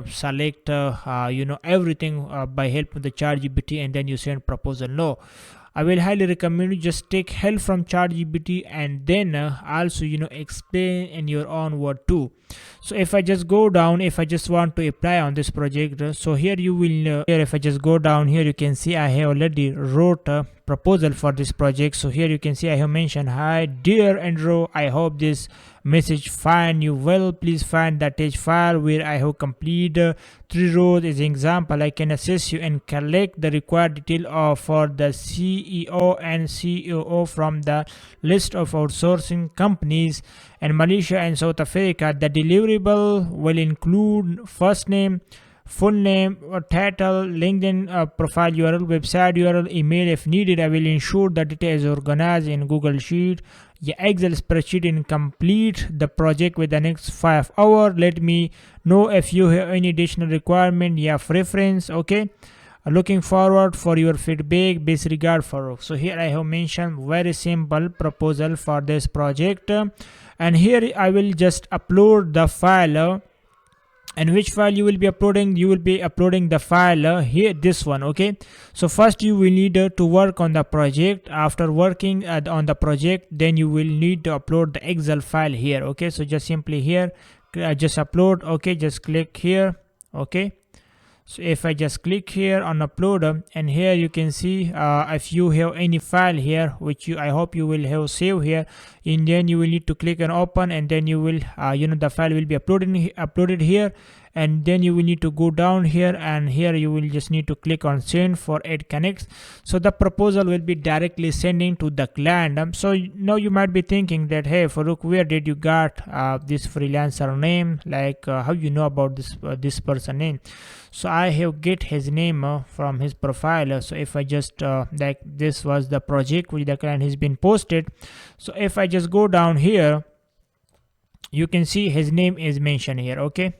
select everything by help of the ChatGPT and then you send proposal. No, I will highly recommend you just take help from ChatGPT and then also explain in your own word too. So if I just go down, if I just want to apply on this project, so here you will here if I just go down here, you can see I have already wrote a proposal for this project. So here you can see I have mentioned, hi dear Andrew, I hope this message find you well. Please find the text file where I have completed 3 rows as an example. I can assist you and collect the required detail for the CEO and COO from the list of outsourcing companies in Malaysia and South Africa. The deliverable will include first name, full name, title, LinkedIn profile URL, website URL, email if needed. I will ensure the data is organized in Google Sheet, Excel spreadsheet, and complete the project with the next 5 hours. Let me know if you have any additional requirement. Reference. Okay. Looking forward for your feedback. Best regard, Farooq. So here I have mentioned very simple proposal for this project, and here I will just upload the file. And which file you will be uploading? You will be uploading the file here, this one. Okay, so first you will need to work on the project. After working on the project, then you will need to upload the Excel file here. Okay, so just simply here just upload. Okay, just click here. Okay, so if I just click here on upload, and here you can see if you have any file here which I hope you will have saved here, and then you will need to click on open, and then you will the file will be uploaded here, and then you will need to go down here, and here you will just need to click on send for it connects. So the proposal will be directly sending to the client. So now you might be thinking that, hey Farooq, where did you got this freelancer name? Like how you know about this person name? So I have get his name from his profile. So if I just like this was the project which the client has been posted. So if I just go down here, you can see his name is mentioned here. Okay,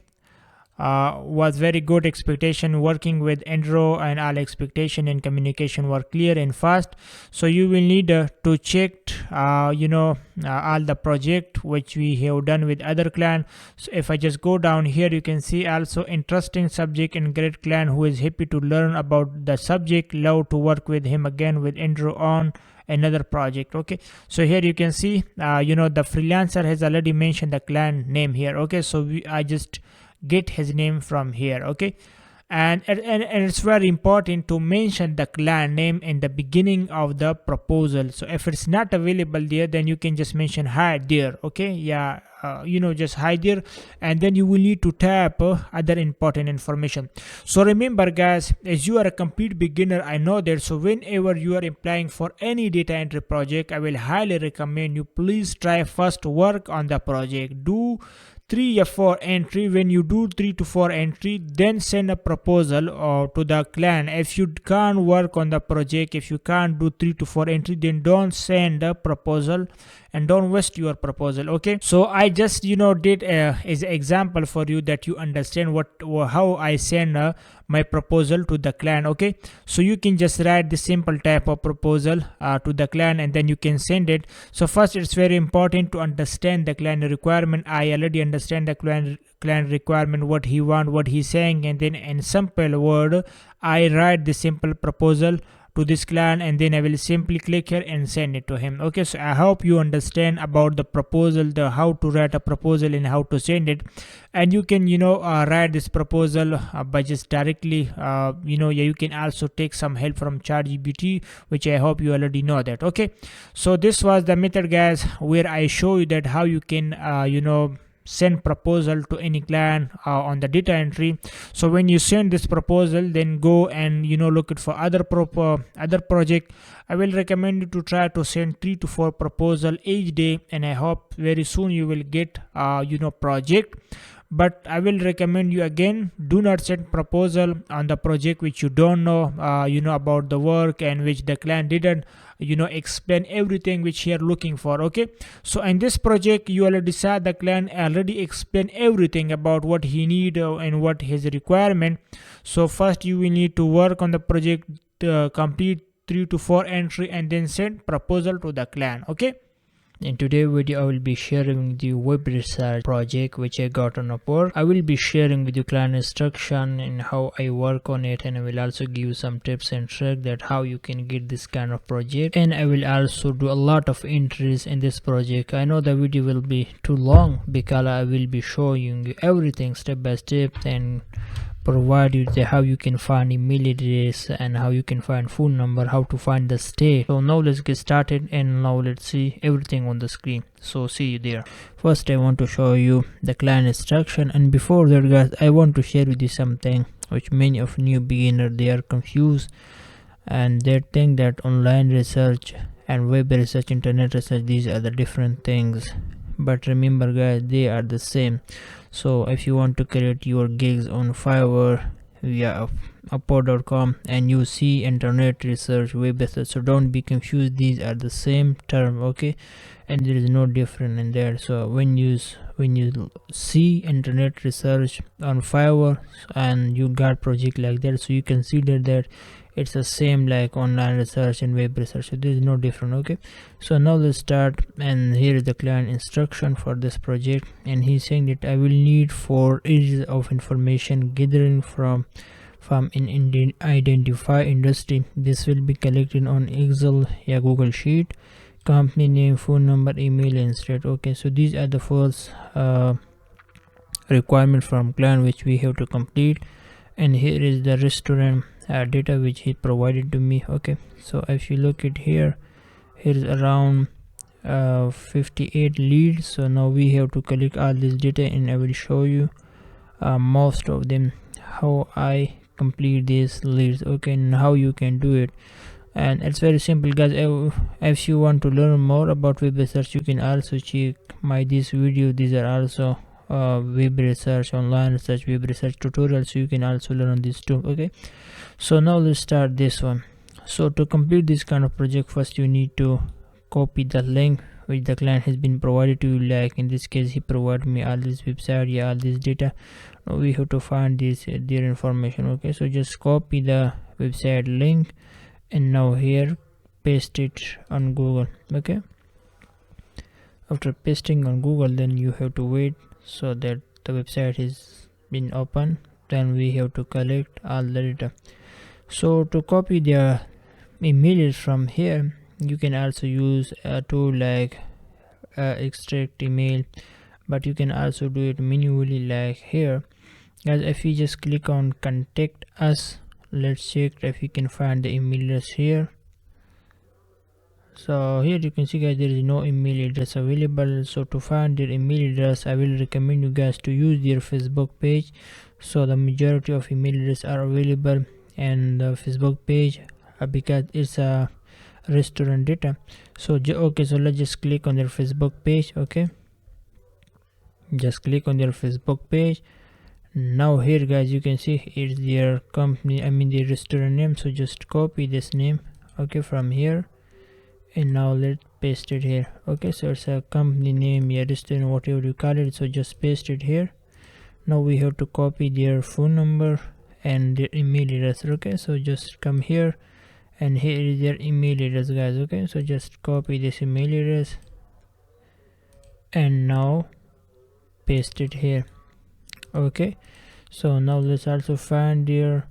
was very good expectation working with Andrew, and all expectation and communication were clear and fast. So you will need to check all the project which we have done with other client. So if I just go down here, you can see also interesting subject and great client who is happy to learn about the subject, love to work with him again with Andrew on another project. Okay, so here you can see the freelancer has already mentioned the client name here. Okay, so I just get his name from here. Okay, and it's very important to mention the client name in the beginning of the proposal. So if it's not available there, then you can just mention hi there. Okay, just hi there, and then you will need to tap other important information. So remember guys, as you are a complete beginner, I know that, so whenever you are applying for any data entry project, I will highly recommend you please try first work on the project, do 3 or 4 entry. When you do 3 to 4 entry, then send a proposal to the client. If you can't work on the project, if you can't do 3 to 4 entry, then don't send a proposal and don't waste your proposal. Okay, so I just did as an example for you that you understand how I send my proposal to the client. Okay, so you can just write the simple type of proposal to the client, and then you can send it. So first, it's very important to understand the client requirement. I already understand the client requirement, what he want, what he's saying, and then in simple word I write the simple proposal to this client, and then I will simply click here and send it to him. Okay, so I hope you understand about the proposal, the how to write a proposal and how to send it. And you can write this proposal by just directly you can also take some help from ChatGPT, which I hope you already know that. Okay, so this was the method guys, where I show you that how you can send proposal to any client on the data entry. So when you send this proposal, then go and look it for other project. I will recommend you to try to send 3 to 4 proposal each day, and I hope very soon you will get project. But I will recommend you again, do not send proposal on the project which you don't know about the work, and which the client didn't explain everything which you are looking for. Okay, so in this project you already saw the client already explained everything about what he need and what his requirement. So first you will need to work on the project, complete 3 to 4 entry, and then send proposal to the client. Okay, In today's video I will be sharing the web research project which I got on Upwork. I will be sharing with you client instruction and how I work on it, and I will also give you some tips and tricks that how you can get this kind of project, and I will also do a lot of entries in this project. I know the video will be too long because I will be showing you everything step by step and provide you the how you can find email address and how you can find phone number, how to find the state. So now let's get started, and now let's see everything on the screen. So see you there. First I want to show you the client instruction, and before that guys I want to share with you something which many of new beginners they are confused and they think that online research and web research, internet research, these are the different things, but remember guys, they are the same. So if you want to create your gigs on Fiverr via upwork.com and you see internet research, web research, so don't be confused, these are the same term, okay, and there is no difference in there. So when you see internet research on Fiverr and you got project like that, so you consider that it's the same like online research and web research, so there is no different, okay. So now let's start, and here is the client instruction for this project, and he's saying that I will need 4 areas of information gathering from an identify industry. This will be collected on Excel or Google Sheet, company name, phone number, email, and state. Okay, so these are the first requirement from client which we have to complete, and here is the restaurant data which he provided to me. Okay, so if you look at here is around 58 leads. So now we have to collect all this data, and I will show you most of them how I complete these leads, okay, and how you can do it. And it's very simple guys. If you want to learn more about web research, you can also check my this video. These are also web research, online research, web research tutorials, so you can also learn on this too, okay. So now let's start this one. So to complete this kind of project, first you need to copy the link which the client has been provided to you. Like in this case he provided me all this website, yeah, all this data. Now we have to find this their information, okay. So just copy the website link and now here paste it on Google, okay. After pasting on Google, then you have to wait so that the website is been open. Then we have to collect all the data. So to copy the emails from here, you can also use a tool like extract email, but you can also do it manually like here. As if you just click on contact us, let's check if you can find the email address here. So here you can see guys, there is no email address available. So to find their email address, I will recommend you guys to use their Facebook page. So the majority of email addresses are available and the Facebook page because it's a restaurant data. So okay, so let's just click on their Facebook page, okay. Just click on their Facebook page. Now here guys, you can see it's their company, I mean the restaurant name. So just copy this name, okay, from here, and now let's paste it here, okay. So it's a company name, yeah, restaurant, whatever you call it. So just paste it here. Now we have to copy their phone number and their email address, okay. So just come here, and here is their email address guys, okay. So just copy this email address and now paste it here, okay. So now let's also find their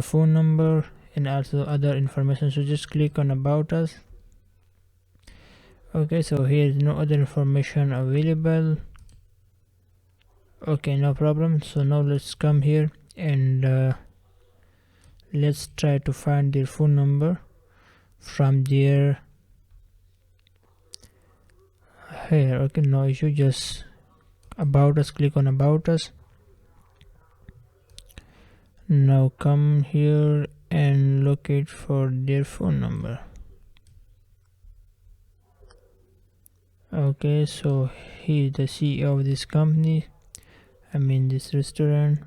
phone number and also other information. So just click on about us, okay. So here is no other information available, okay, no problem. So now let's come here and let's try to find their phone number from their here, okay. No issue, just about us, click on about us. Now come here and locate for their phone number, okay. So he is the CEO of this company, I mean this restaurant,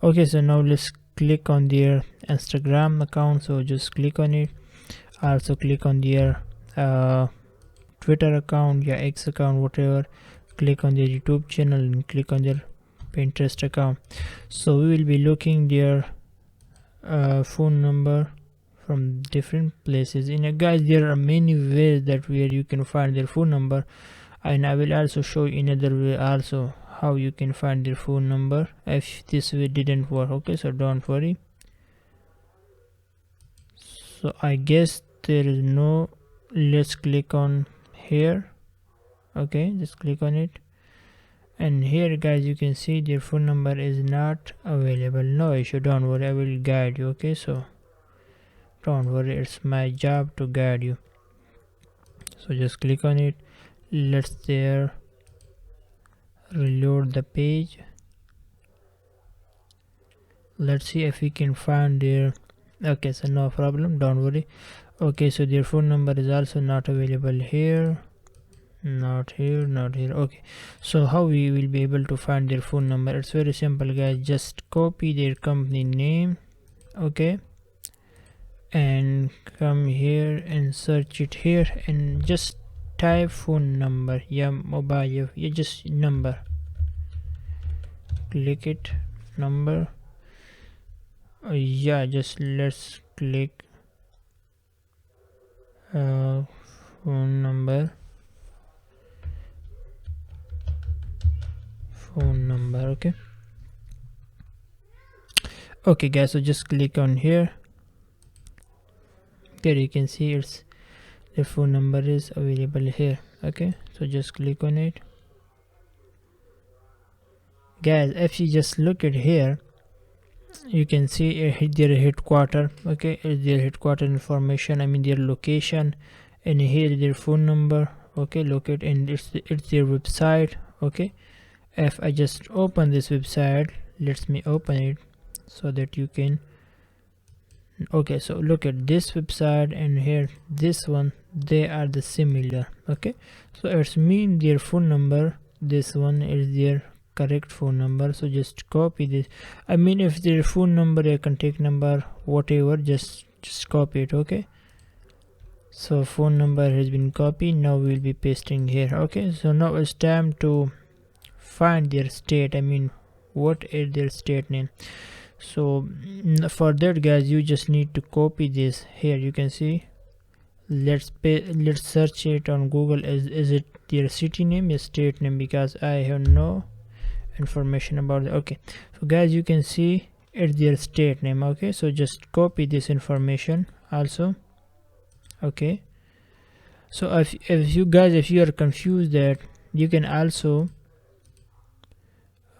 okay. So now let's click on their Instagram account. So just click on it. Also click on their Twitter account, yeah, X account, whatever. Click on their YouTube channel and click on their Pinterest account. So we will be looking their phone number from different places. And guys, there are many ways that where you can find their phone number, and I will also show you another way also how you can find their phone number if this way didn't work. Okay, so don't worry. So I guess there is no, let's click on here. Okay, just click on it, and here guys you can see their phone number is not available. No issue, don't worry, I will guide you. Okay, so don't worry, it's my job to guide you. So just click on it, let's there reload the page. Let's see if we can find their, okay, so no problem, don't worry. Okay, so their phone number is also not available here, not here, not here. Okay, so how we will be able to find their phone number? It's very simple guys, just copy their company name, okay, and come here and search it here and just type phone number, yeah, mobile, yeah, just number, click it, number, yeah, just let's click phone number, okay. Okay guys, so just click on here. There you can see it's the phone number is available here. Okay, so just click on it. Guys, if you just look at here, you can see their headquarter. Okay, it's their headquarter information, I mean their location, and here their phone number. Okay, look at, and it's their website. Okay, if I just open this website, let me open it so that you can, okay, so look at this website and here this one, they are the similar. Okay, so it's mean their phone number, this one is their correct phone number. So just copy this, I mean if their phone number or contact number whatever, just copy it. Okay, so phone number has been copied, now we'll be pasting here. Okay, so now it's time to find their state, I mean what is their state name. So for that guys, you just need to copy this. Here you can see, let's search it on Google. Is it their city name or state name, because I have no information about it. Okay, so guys you can see it's their state name. Okay, so just copy this information also. Okay, so if you guys, if you are confused, that you can also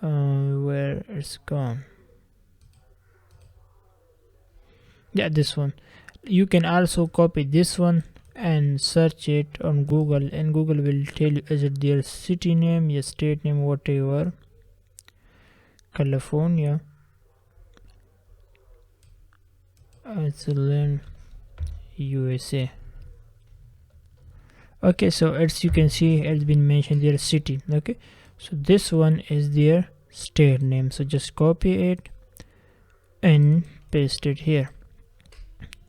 where it's gone, yeah, this one, you can also copy this one and search it on Google, and Google will tell you is it their city name, your state name, whatever. California, Iceland, USA. Okay, so as you can see, it's been mentioned their city. Okay, so this one is their state name, so just copy it and paste it here.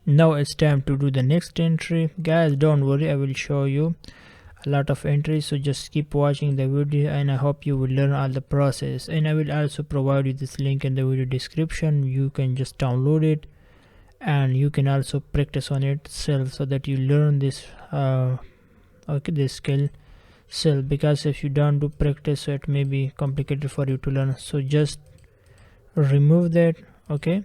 Now it's time to do the next entry. Guys, don't worry, I will show you a lot of entries, so just keep watching the video and I hope you will learn all the process. And I will also provide you this link in the video description. You can just download it and you can also practice on it self, so that you learn this okay, this skill self, because if you don't do practice, so it may be complicated for you to learn. So just remove that. Okay,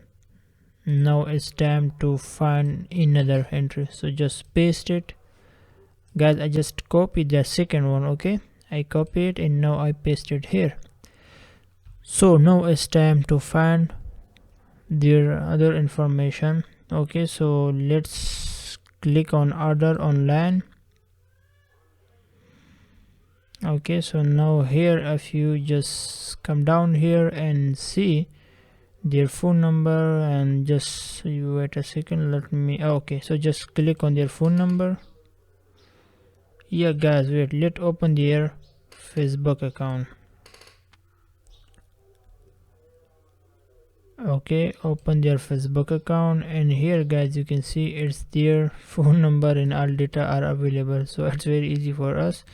now it's time to find another entry, so just paste it. Guys, I just copied the second one. Okay, I copy it and now I paste it here. So now it's time to find their other information. Okay, so let's click on order online. Okay, so now here if you just come down here and see their phone number, and just you wait a second, let me, okay, so just click on their phone number. Yeah guys, wait, let's open their Facebook account. Okay, open their Facebook account, and here guys you can see it's their phone number and all data are available, so it's very easy for us.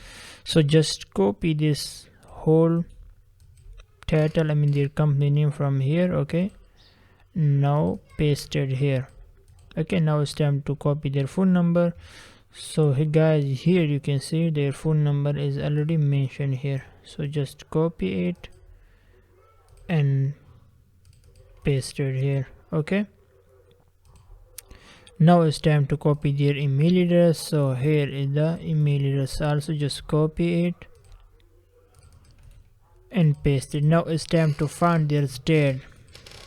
So just copy this whole title, I mean their company name from here. Okay, now paste it here. Okay, now it's time to copy their phone number. So hey guys, here you can see their phone number is already mentioned here, so just copy it and paste it here. Okay, now it's time to copy their email address. So here is the email address, also just copy it and paste it. Now it's time to find their state.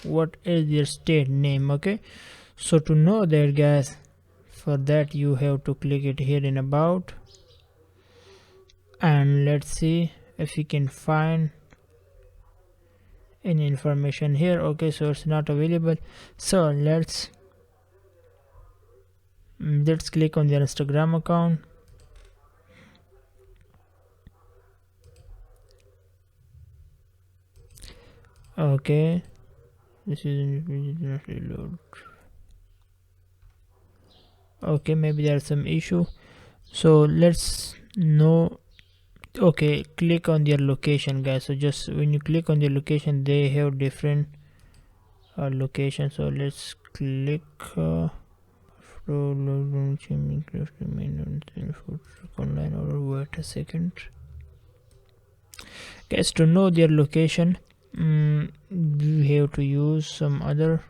What is their state name? Okay, so to know that guys, for that you have to click it here in about, and let's see if we can find any information here. Okay, so it's not available, so let's click on their Instagram account. Okay, this is not reload. Okay, maybe there's some issue, so let's know. Okay, click on their location guys. So just when you click on their location, they have different locations. So let's click online order. Wait a second guys, to know their location you have to use some other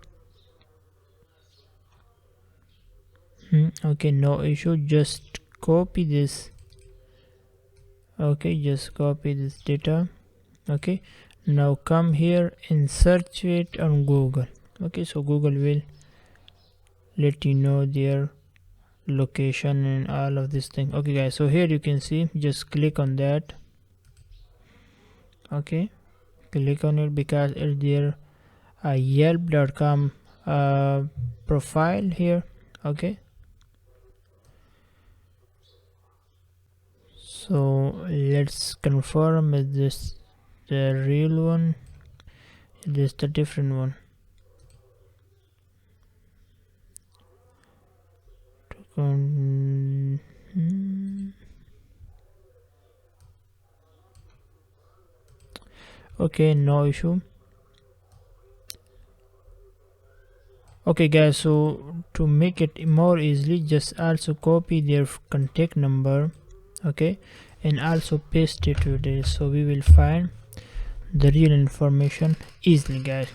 okay, no issue, just copy this. Okay, just copy this data. Okay, now come here and search it on Google. Okay, so Google will let you know their location and all of this thing. Okay guys, so here you can see, just click on that. Okay, click on it because it's their yelp.com profile here. Okay, so let's confirm, is this the real one, is this the different one? Okay, no issue. Okay guys, so to make it more easily, just also copy their contact number. Okay, and also paste it to this, so we will find the real information easily guys.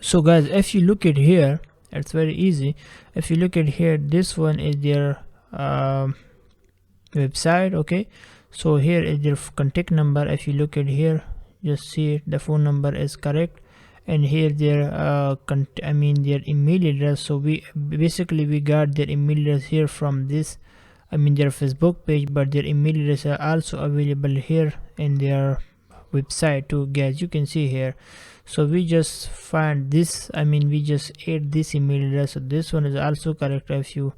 So guys, if you look at here, it's very easy. If you look at here, this one is their website. Okay, so here is their contact number. If you look at here, just see it, the phone number is correct, and here their their email address. So we basically got their email address here from this, their Facebook page, but their email address are also available here in their website too guys, you can see here. So we just find this, we just add this email address, so this one is also correct. If you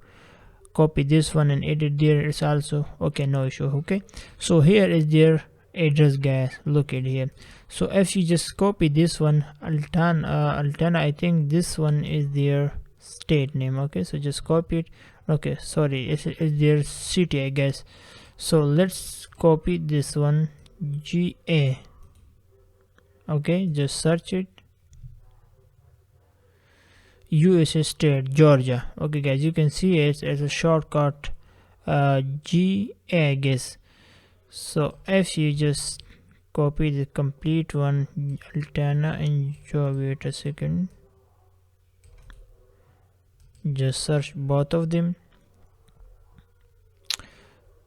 copy this one and edit there, it's also okay, no issue. Okay, so here is their address guys, look at here. So if you just copy this one, Altana, I think this one is their state name. Okay, so just copy it. Okay, sorry, it's their city I guess. So let's copy this one, GA. Okay, just search it, USA state, Georgia. Okay guys, you can see it as a shortcut, GA I guess. So if you just copy the complete one, Altana and wait a second, just search both of them.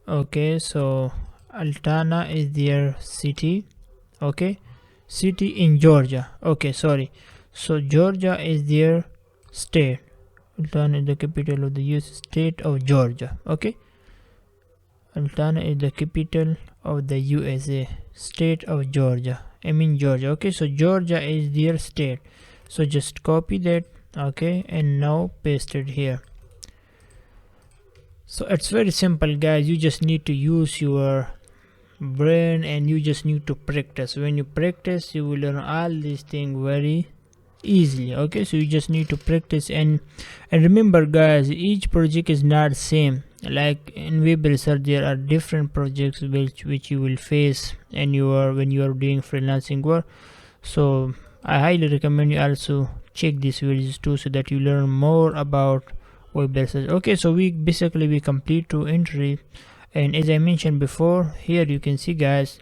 Okay, so Altana is their city. Okay, city in Georgia. Okay, sorry, so Georgia is their state. Altana is the capital of the US state of Georgia. Okay, Altana is the capital of the USA state of Georgia, Georgia. Okay, so Georgia is their state, so just copy that. Okay, and now paste it here. So it's very simple guys, you just need to use your brain and you just need to practice. When you practice, you will learn all these things very easily. Okay, so you just need to practice, and remember guys, each project is not same. Like in web research, there are different projects which you will face when you are doing freelancing work. So I highly recommend you also check these videos too, so that you learn more about web research. Okay, so we complete to entry, and as I mentioned before, here you can see guys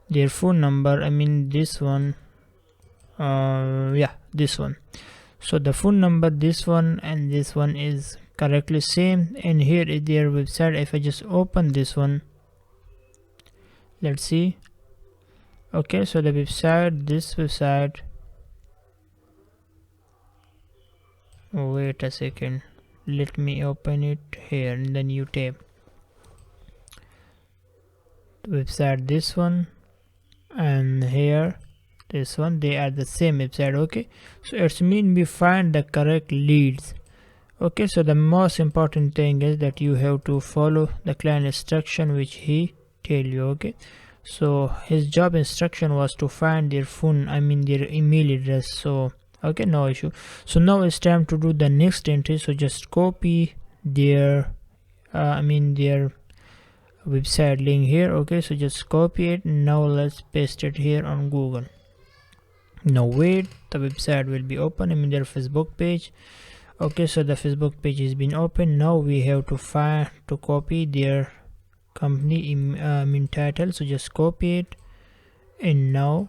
their phone number. I mean this one, yeah, this one. So the phone number, this one and this one is correctly same, and here is their website. If I just open this one, let's see. Okay, so the website, this website, wait a second, let me open it here in the new tab. The website, this one, and here this one, they are the same website. Okay, so it's mean we find the correct leads. Okay, so the most important thing is that you have to follow the client instruction which he tell you. Okay, so his job instruction was to find their phone, I mean their email address. So okay, no issue. So now it's time to do the next entry. So just copy their their website link here. Okay, so just copy it. Now let's paste it here on Google. Now wait, the website will be open, I mean their Facebook page. Okay, so the Facebook page has been opened. Now we have to copy their company title. So just copy it and now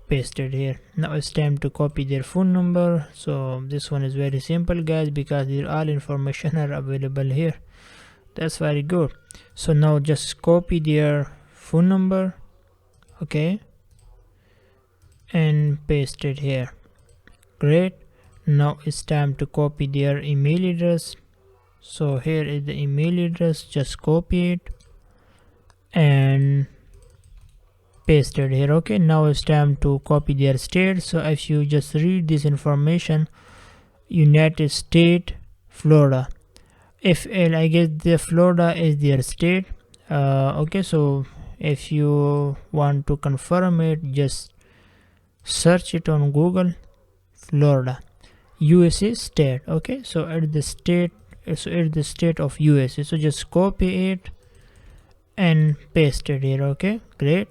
paste it here. Now it's time to copy their phone number. So this one is very simple guys, because their all information are available here. That's very good. So now just copy their phone number, okay, and paste it here. Great. Now it's time to copy their email address. So here is the email address, just copy it and paste it here. Okay, now it's time to copy their state. So if you just read this information, United States, Florida. I guess the Florida is their state. Okay, so if you want to confirm it, just search it on Google, Florida. USA state. Okay, so at the state, of USA. So just copy it and paste it here. Okay, great.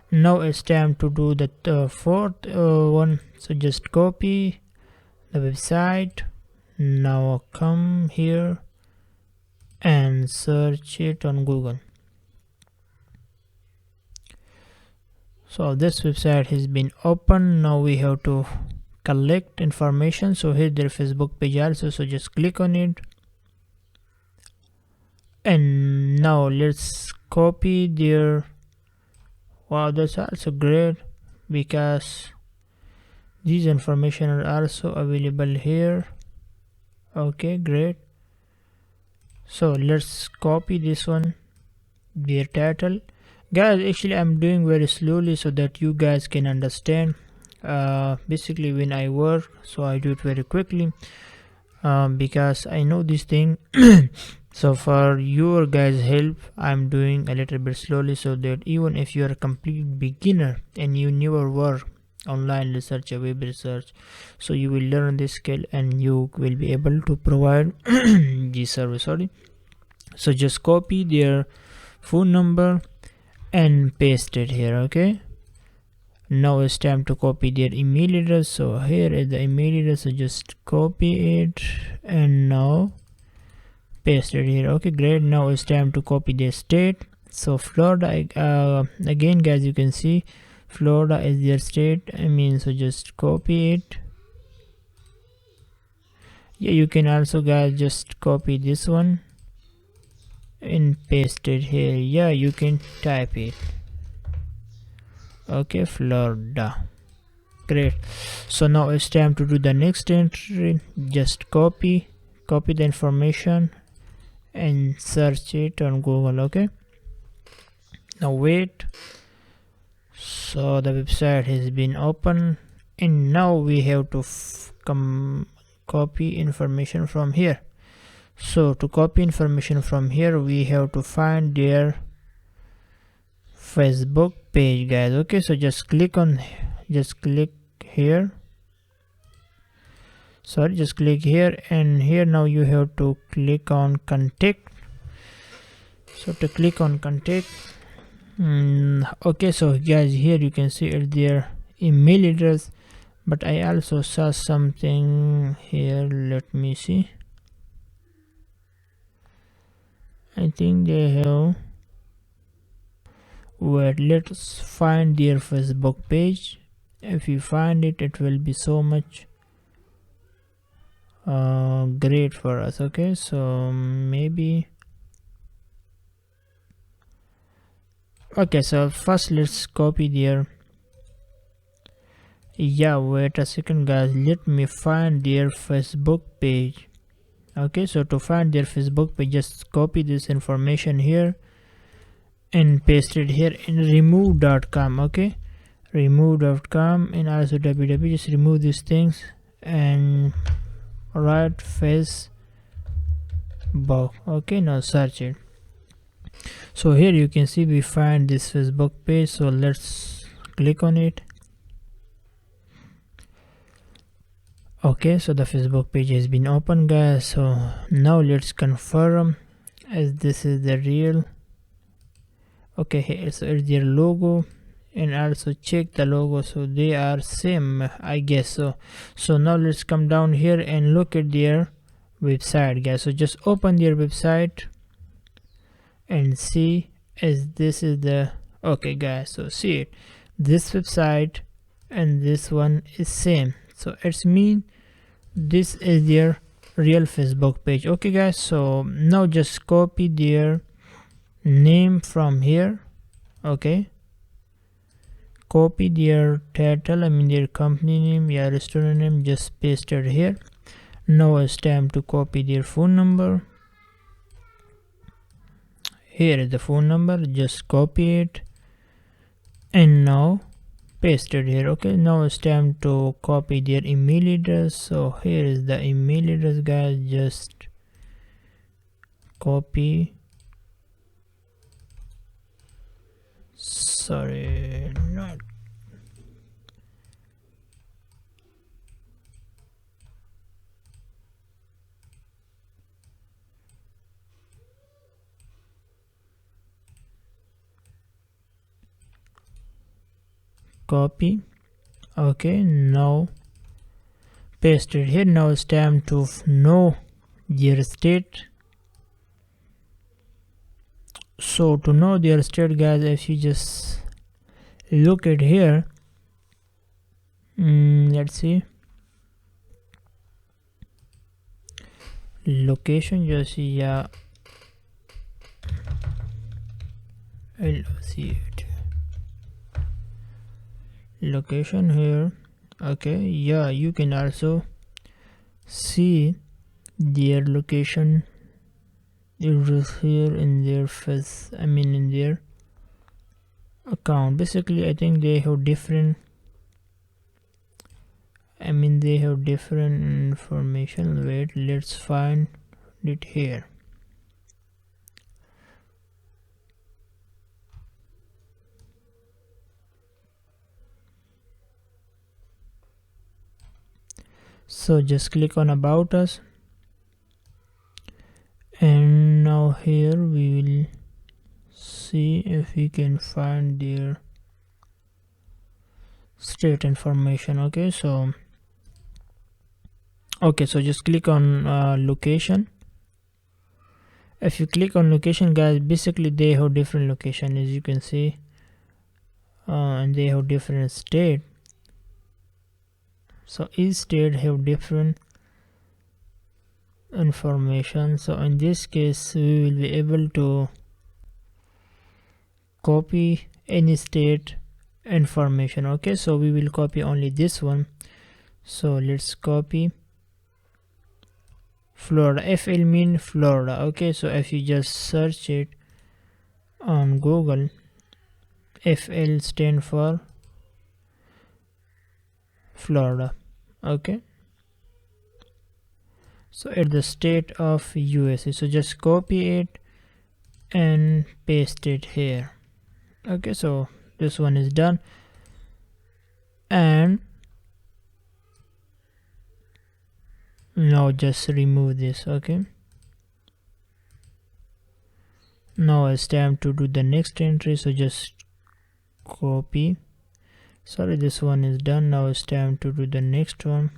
Now it's time to do the fourth one. So just copy the website. Now come here and search it on Google. So this website has been opened. Now we have to collect information. So here their Facebook page also, so just click on it, and now let's copy their, wow, that's also great, because these information are also available here. Okay, great. So let's copy this one, their title. Guys, actually I'm doing very slowly so that you guys can understand. Basically when I work, so I do it very quickly, because I know this thing. So for your guys help, I'm doing a little bit slowly, so that even if you are a complete beginner and you never work online research or web research, so you will learn this skill and you will be able to provide this service. Sorry. So just copy their phone number and paste it here. Okay, now it's time to copy their email address. So here is the email address, so just copy it and now paste it here. Okay, great. Now it's time to copy their state. So Florida, again guys, you can see Florida is their state, I mean, so just copy it. Yeah, you can also guys just copy this one and paste it here. Yeah, you can type it. Okay, Florida. Great. So now it's time to do the next entry. Just copy the information and search it on Google. Okay, now wait. So the website has been opened, and now we have to copy information from here. So to copy information from here, we have to find their Facebook page, guys. Okay, so just click here. Sorry, just click here, and here now you have to click on contact. So to click on contact, okay, so guys, here you can see their email address, But I also saw something here. Let me see. I think they have. Wait, let's find their Facebook page. If you find it, it will be so much great for us. Okay, so maybe. Okay, so first let's copy their. Yeah, wait a second, guys. Let me find their Facebook page. Okay, so to find their Facebook page, just copy this information here and paste it here in remove.com. Okay, remove.com and also www. Just remove these things and write Facebook. Okay, now search it. So here you can see we find this Facebook page, so let's click on it. Okay, so the Facebook page has been opened, guys. So now let's confirm as this is the real. Okay, here so it's their logo, and also check the logo, so they are same, I guess so. So now let's come down here and look at their website, guys. So just open their website and see as this is the. Okay, guys, so see it, this website and this one is same, so it's mean this is their real Facebook page. Okay, guys, so now just copy their name from here. Okay, copy their title, I mean their company name, yeah, restaurant name, just paste it here. Now it's time to copy their phone number. Here is the phone number, just copy it and now paste it here. Okay, now it's time to copy their email address. So here is the email address, guys. Just copy. Sorry, not. Copy. Okay, now paste it here. Now it's time to know their state. So to know their state, guys, if you just look at here, let's see, location, just see, yeah, I'll see it, location here. Okay, yeah, you can also see their location. It is here in their face, I mean in their account. Basically I think they have different, I mean they have different information. Wait, let's find it here. So just click on about us, and now here we will see if we can find their state information. Okay, so just click on location. If you click on location, guys, basically they have different location, as you can see, and they have different state. So each state have different information. So in this case we will be able to copy any state information. Okay, so we will copy only this one. So let's copy Florida. FL mean Florida. Okay, so if you just search it on Google, FL stand for Florida. Okay, so at the state of USA. So just copy it and paste it here. Okay, so this one is done, and now just remove this. Okay, now it's time to do the next entry. So just copy Sorry, this one is done. Now it's time to do the next one.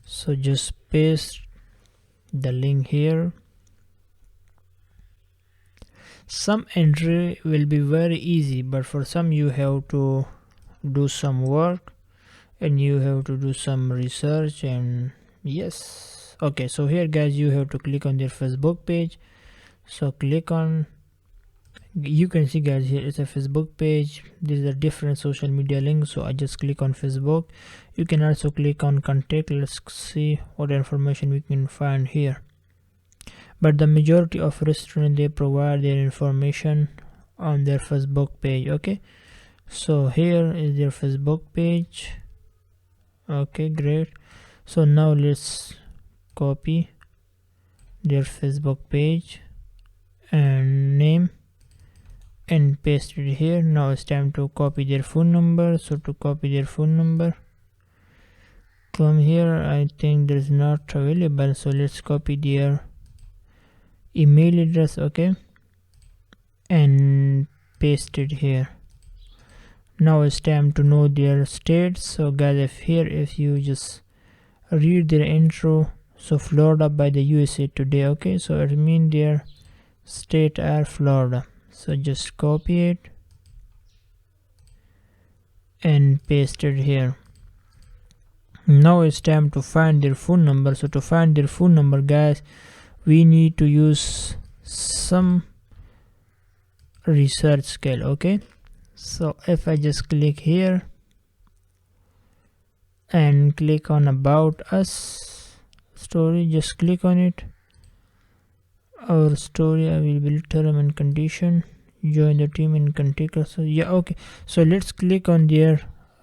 So just paste the link here. Some entry will be very easy, but for some you have to do some work and you have to do some research. And yes, okay, so here guys, you have to click on their Facebook page. So click on, you can see guys, here is a Facebook page. These are different social media links, so I just click on Facebook. You can also click on contact. Let's see what information we can find here. But the majority of restaurants, they provide their information on their Facebook page. Okay, so here is their Facebook page. Okay, great. So now let's copy their Facebook page and name and paste it here. Now it's time to copy their phone number. So to copy their phone number, come here. I think there's not available, so let's copy their email address. Okay, and paste it here. Now it's time to know their states. So guys, if you just read their intro, so Florida by the USA Today. Okay, so it means their state are Florida. So just copy it and paste it here. Now it's time to find their phone number. So to find their phone number, guys, we need to use some research skill. Okay, so if I just click here and click on about us story, just click on it. Our story available term and condition, join the team in contact. So yeah, okay, so let's click on their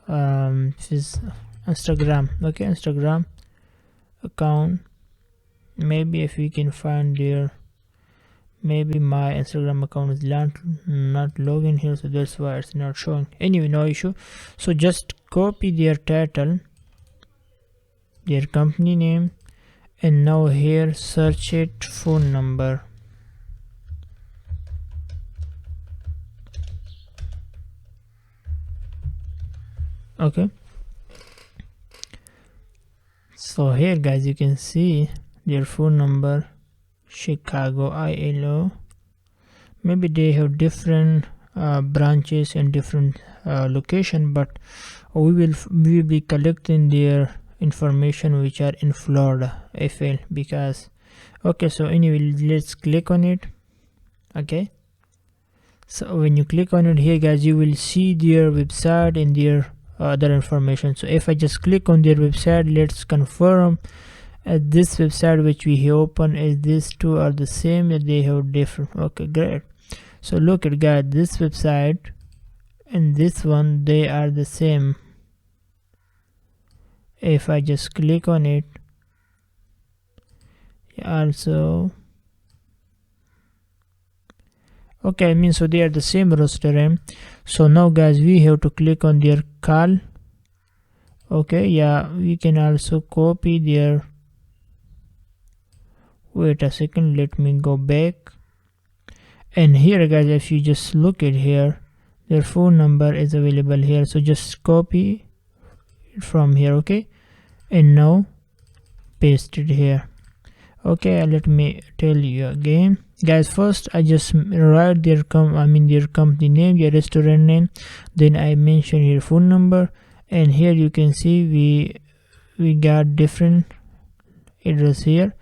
Instagram. Okay, Instagram account. Maybe if we can find their, maybe my Instagram account is not login here, so that's why it's not showing. Anyway, no issue. So just copy their title, their company name, and now here search it phone number. Okay, so here guys, you can see their phone number, Chicago, ILO. Maybe they have different branches and different location, but we will be collecting their information which are in Florida, FL, because okay. So anyway, let's click on it. Okay, so when you click on it here guys, you will see their website and their other information. So if I just click on their website, let's confirm this website which we have opened is these two are the same, that they have different. Okay, great. So look at guys, this website and this one, they are the same. If I just click on it, also okay, I mean, so they are the same restaurant. So now guys, we have to click on their call. Okay, yeah, we can also copy their, wait a second, let me go back. And here guys, if you just look at here, their phone number is available here, so just copy it from here. Okay, and now paste it here. Okay, let me tell you again guys. First I just write their company name, their restaurant name, then I mention here phone number, and here you can see we got different address here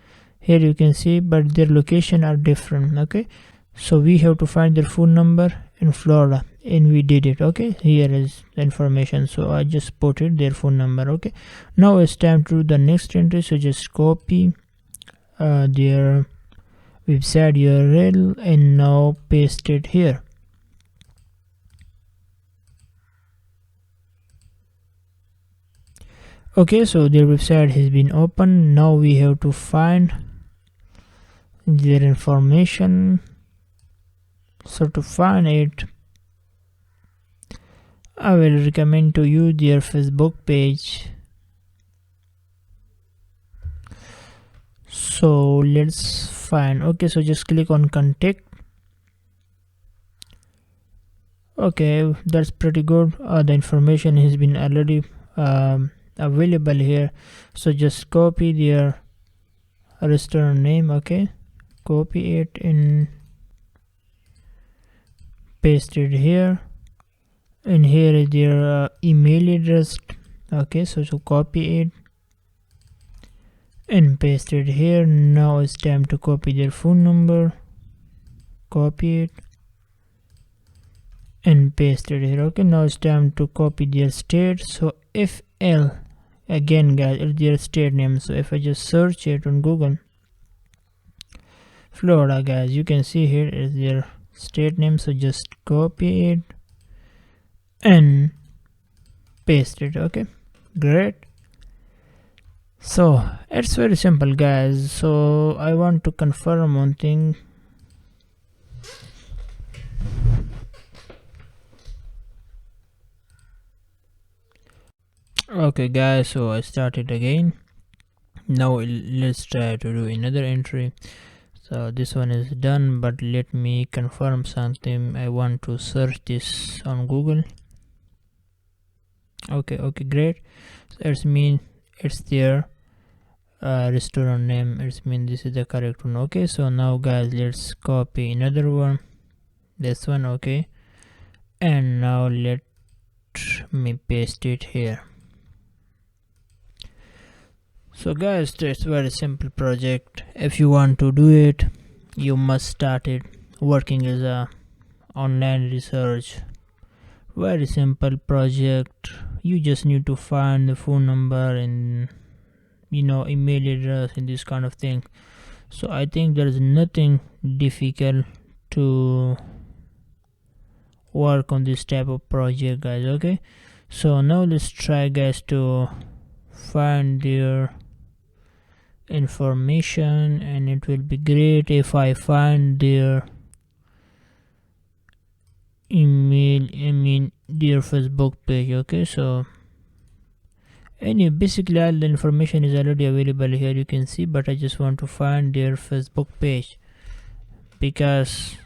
you can see, but their location are different. Okay, so we have to find their phone number in Florida, and we did it. Okay, here is the information, so I just put it their phone number. Okay, now it's time to do the next entry. So just copy their website URL and now paste it here. Okay, so their website has been opened. Now we have to find their information. So to find it, I will recommend to you their Facebook page. So let's find. Okay, so just click on contact. Okay, that's pretty good. The information has been already available here, so just copy their restaurant name. Okay, copy it and paste it here, and here is their email address. Okay, so copy it and paste it here. Now it's time to copy their phone number, copy it and paste it here. Okay, now it's time to copy their state. So FL, again guys, it's their state name. So if I just search it on Google, Florida, guys, you can see here is their state name. So just copy it and paste it. Okay, great. So it's very simple, guys. So I want to confirm one thing. Okay guys, so I started again. Now let's try to do another entry. So this one is done, but let me confirm something. I want to search this on Google. Okay, great. So it's mean it's their restaurant name. It's mean this is the correct one. Okay, so now guys, let's copy another one, this one. Okay, and now let me paste it here. So guys, it's very simple project. If you want to do it, you must start it working as a online research. Very simple project. You just need to find the phone number and email address and this kind of thing. So I think there is nothing difficult to work on this type of project, guys. Okay, so now let's try, guys, to find their information, and it will be great if I find their email, their Facebook page. Okay, so basically all the information is already available here, you can see, but I just want to find their Facebook page because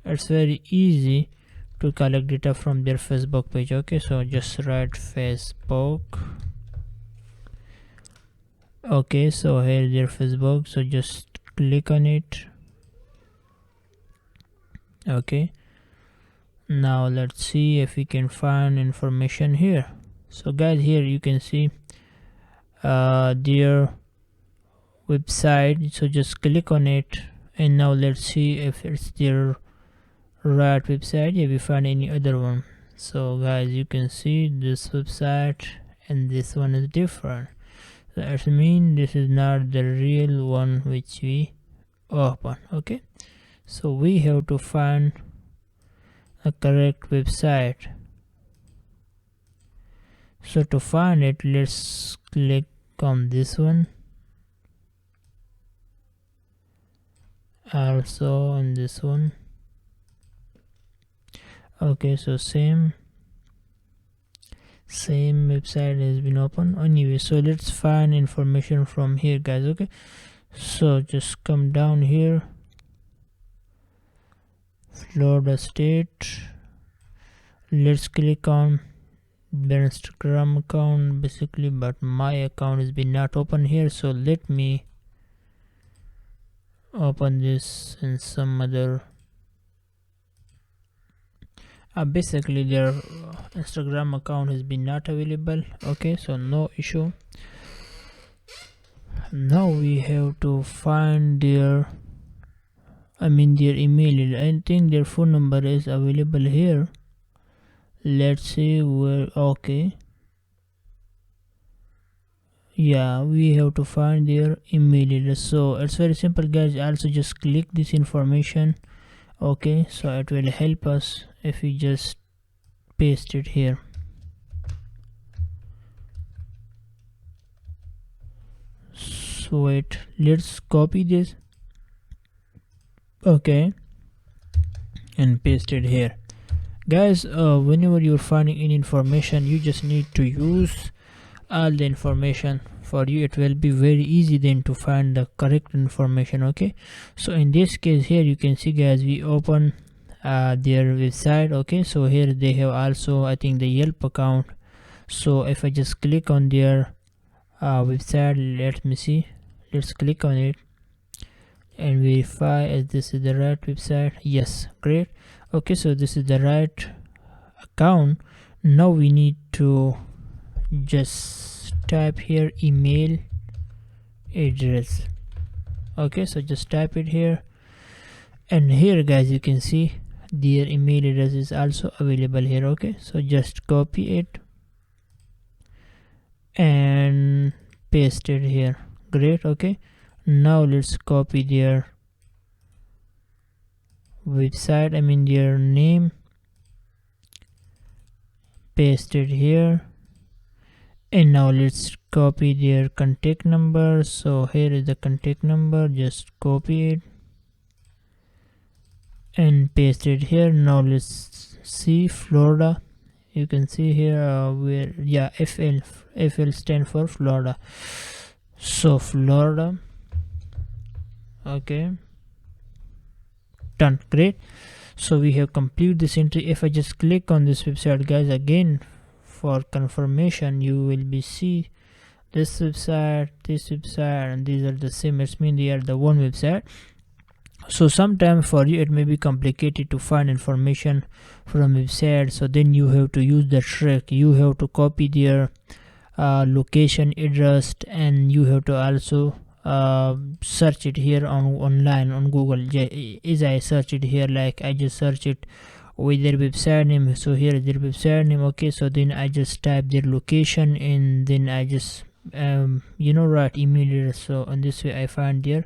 it's very easy to collect data from their Facebook page. Okay, so just write Facebook. Okay, so here is their Facebook, so just click on it. Okay, now let's see if we can find information here. So guys, here you can see their website, so just click on it, and now let's see if it's their right website, if we find any other one. So guys, you can see this website and this one is different. That means this is not the real one which we open. Okay, so we have to find a correct website. So to find it, let's click on this one, also on this one. Okay, so same website has been opened anyway. So let's find information from here, guys. Okay, so just come down here, Florida state. Let's click on their Instagram account basically, but my account has been not open here, so let me open this in some other. Basically their Instagram account has been not available. Okay, so no issue. Now we have to find their email. I think their phone number is available here. Let's see where. Okay, yeah, we have to find their email address. So it's very simple, guys. Also just click this information. Okay, so it will help us if we just paste it here. So wait, let's copy this. Okay, and paste it here, guys. Whenever you're finding any information, you just need to use all the information. For you it will be very easy then to find the correct information. Okay, so in this case here you can see, guys, we open their website. Okay, so here they have also, I think, the Yelp account. So if I just click on their website, let me see, let's click on it and verify if this is the right website. Yes, great. Okay, so this is the right account. Now we need to just type here email address. Okay, so just type it here, and here guys you can see their email address is also available here. Okay, so just copy it and paste it here. Great. Okay, now let's copy their website, I mean their name, paste it here, and now let's copy their contact number. So here is the contact number, just copy it and paste it here. Now let's see Florida. You can see here where, yeah, FL stand for Florida. So Florida. Okay, done. Great. So we have completed this entry. If I just click on this website guys again for confirmation, you will be see this website, and these are the same. It means they are the one website. So sometimes for you it may be complicated to find information from website, so then you have to use the trick. You have to copy their location address, and you have to also search it here online on Google. As I search it here, like I just search it with their website name. So here is their website name. Okay, so then I just type their location, and then I just write email address. So on this way I find their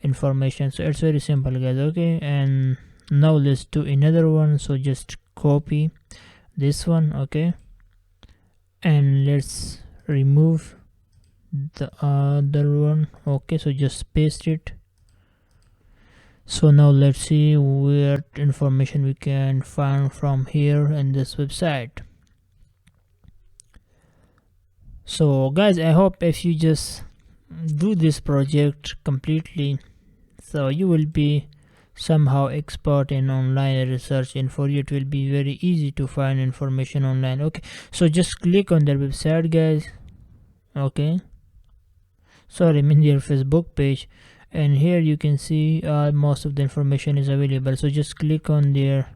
information. So it's very simple guys. Okay, and now let's do another one. So just copy this one. Okay, and let's remove the other one. Okay, so just paste it. So now let's see what information we can find from here in this website. So guys, I hope if you just do this project completely, so you will be somehow expert in online research, and for you it will be very easy to find information online. Okay, so just click on their website guys. Okay, sorry, I mean their Facebook page, and here you can see most of the information is available. So just click on there.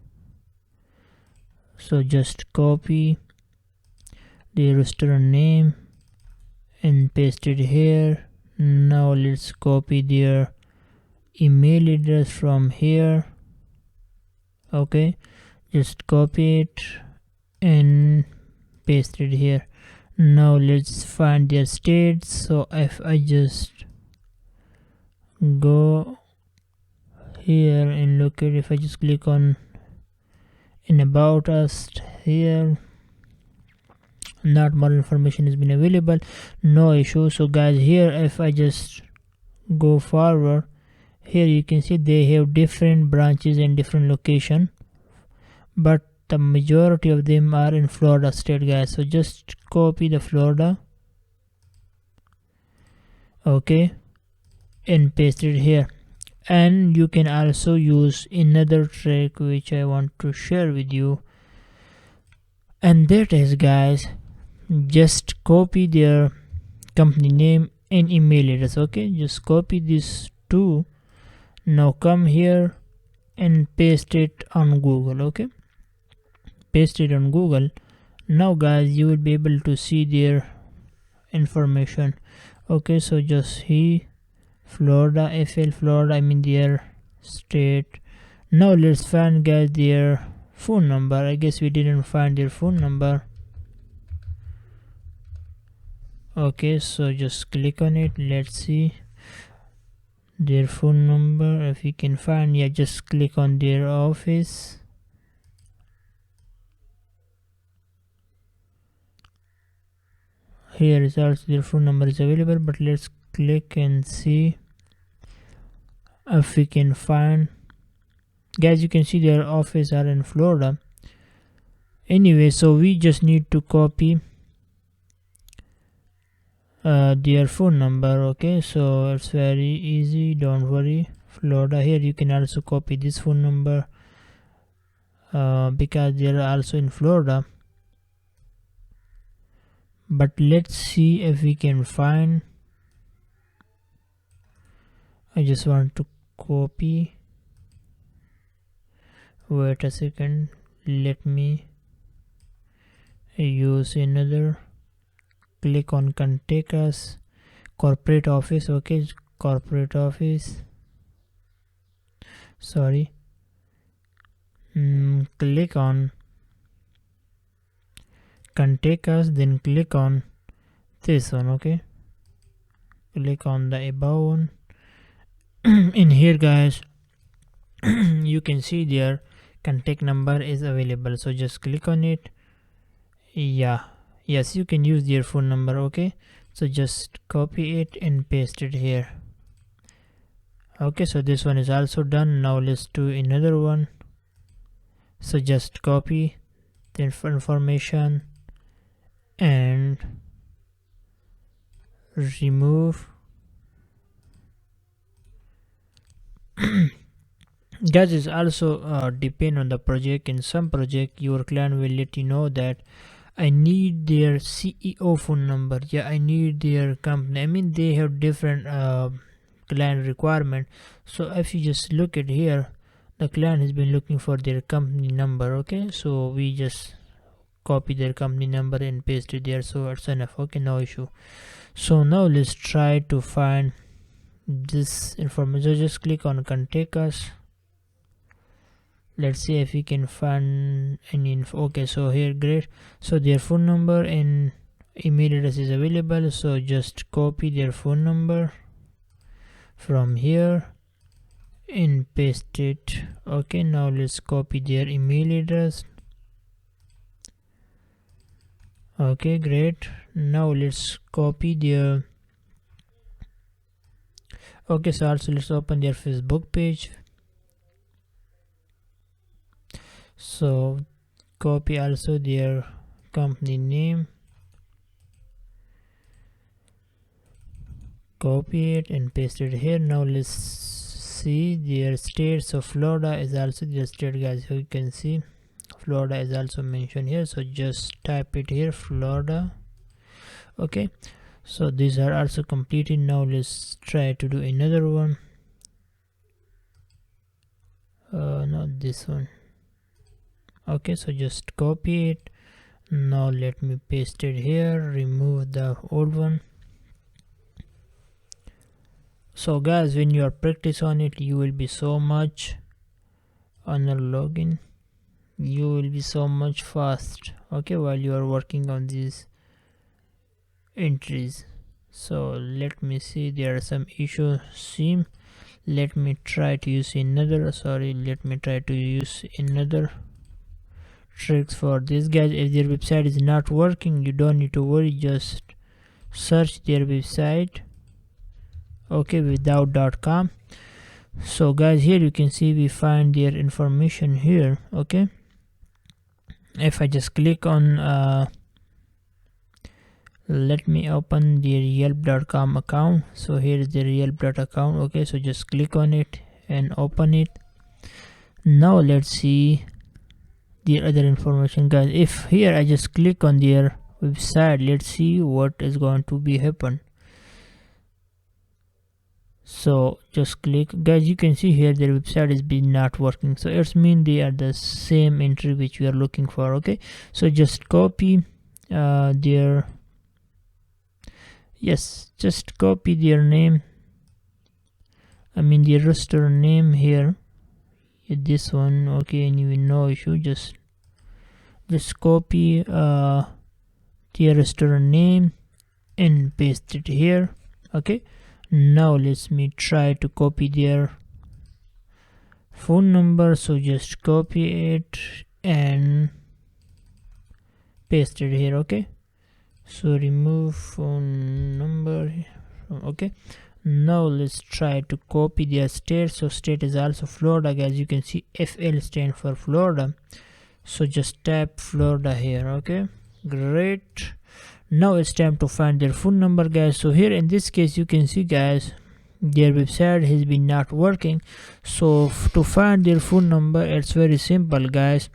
So just copy the restaurant name and paste it here. Now let's copy their email address from here. Okay, just copy it and paste it here. Now let's find their states. So if I just go here and look at, if I just click on in about us here, not more information has been available, no issue. So guys, here if I just go forward, here you can see they have different branches and different location, but the majority of them are in Florida state guys. So just copy the Florida, okay, and paste it here. And you can also use another trick which I want to share with you, and that is guys, just copy their company name and email address. Okay, just copy these two. Now come here and paste it on Google. Okay, paste it on Google. Now guys, you will be able to see their information. Okay, so just see Florida, FL Florida, I mean their state. Now let's find guys their phone number. I guess we didn't find their phone number. Okay, so just click on it. Let's see their phone number if you can find. Yeah, just click on their office. Here is also their phone number is available, but let's click and see if we can find. Guys, you can see their office are in Florida. Anyway, so we just need to copy their phone number. Okay, so it's very easy, don't worry. Florida, here you can also copy this phone number because they are also in Florida. But let's see if we can find. I just want to copy. Wait a second, let me use another. Click on contact us, corporate office. Okay, corporate office, sorry. Click on contact us, then click on this one. Okay, click on the above one. In here guys, you can see their contact number is available, so just click on it. Yes, you can use their phone number. Okay, so just copy it and paste it here. Okay, so this one is also done. Now let's do another one. So just copy the information and remove. That is also depend on the project. In some project your client will let you know that I need their CEO phone number. Yeah, I need their company. I mean, they have different client requirement. So if you just look at here, the client has been looking for their company number. Okay, so we just copy their company number and paste it there, so it's enough. Okay, no issue. So now let's try to find this information. So just click on contact us. Let's see if we can find any info. Okay, so here, great. So their phone number and email address is available, so just copy their phone number from here and paste it. Okay, now let's copy their email address. Okay, great. Now let's copy their. Okay, so also let's open their Facebook page. So copy also their company name, copy it and paste it here. Now let's see their state. So Florida is also their state, guys. So you can see Florida is also mentioned here, so just type it here, Florida. Okay, so these are also completed. Now let's try to do another one. Not this one. Okay, so just copy it. Now let me paste it here, remove the old one. So guys, when you are practice on it, you will be so much on a login, you will be so much fast. Okay, while you are working on these entries. So let me see, there are some issues seem. Let me try to use another tricks for this, guys. If their website is not working, you don't need to worry, just search their website, okay, without .com. So guys, here you can see we find their information here. Okay, if I just click on let me open their Yelp.com account. So here is their Yelp.account. Okay, so just click on it and open it. Now let's see their other information, guys. If here I just click on their website, let's see what is going to be happen. So just click, guys. You can see here their website is been not working, so it's mean they are the same entry which we are looking for. Okay, so just copy their just copy their name, I mean the restaurant name here, this one. Okay, anyway, no issue, just copy the restaurant name and paste it here. Okay, now let me try to copy their phone number. So just copy it and paste it here. Okay, so remove phone number. Okay, now let's try to copy their state. So state is also Florida, guys. You can see FL stand for Florida, so just tap Florida here. Okay, great. Now it's time to find their phone number, guys. So here in this case you can see, guys, their website has been not working. So to find their phone number, it's very simple, guys.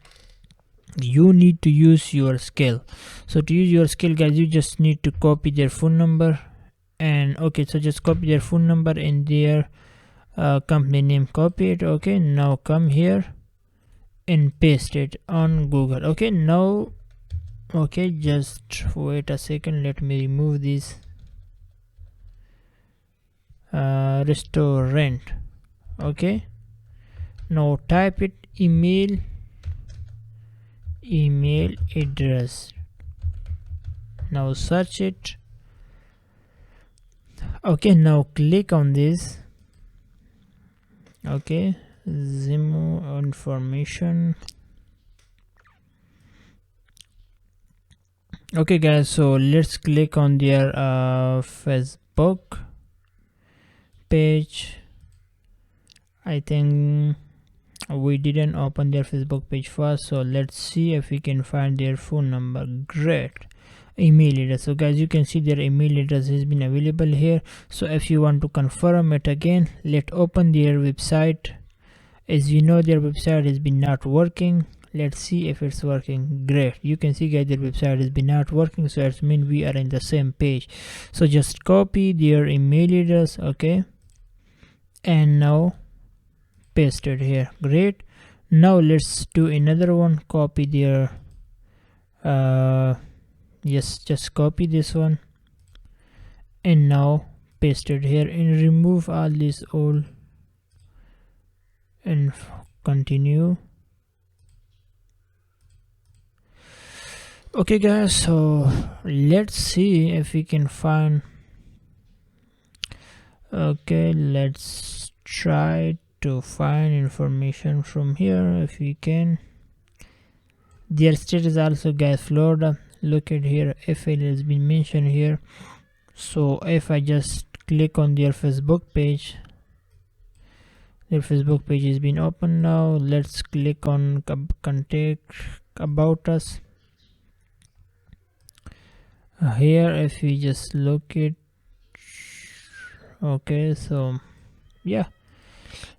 you need to use your skill. So to use your skill, guys, you just need to copy their phone number. And okay, so just copy their phone number and their company name, copy it. Okay, now come here and paste it on Google. Okay, now okay, just wait a second, let me remove this restaurant. Okay, now type it, email address. Now search it. Okay, now click on this. Okay, Zimo information. Okay guys, so let's click on their Facebook page. I think we didn't open their Facebook page first, so let's see if we can find their phone number. Great. Email address. So guys, you can see their email address has been available here. So if you want to confirm it again, let's open their website. As you know, their website has been not working. Let's see if it's working. Great. You can see guys, their website has been not working, so it means we are in the same page. So just copy their email address. Okay, and now paste it here. Great. Now let's do another one. Copy their yes, just copy this one and now paste it here and remove all this old and continue. Okay guys, so let's see if we can find. Okay, let's try to find information from here if we can. Their state is also guys Florida. Look at here, FL has been mentioned here. So if I just click on their Facebook page, their Facebook page has been opened. Now let's click on contact, about us. Here if we just look it, okay, so yeah,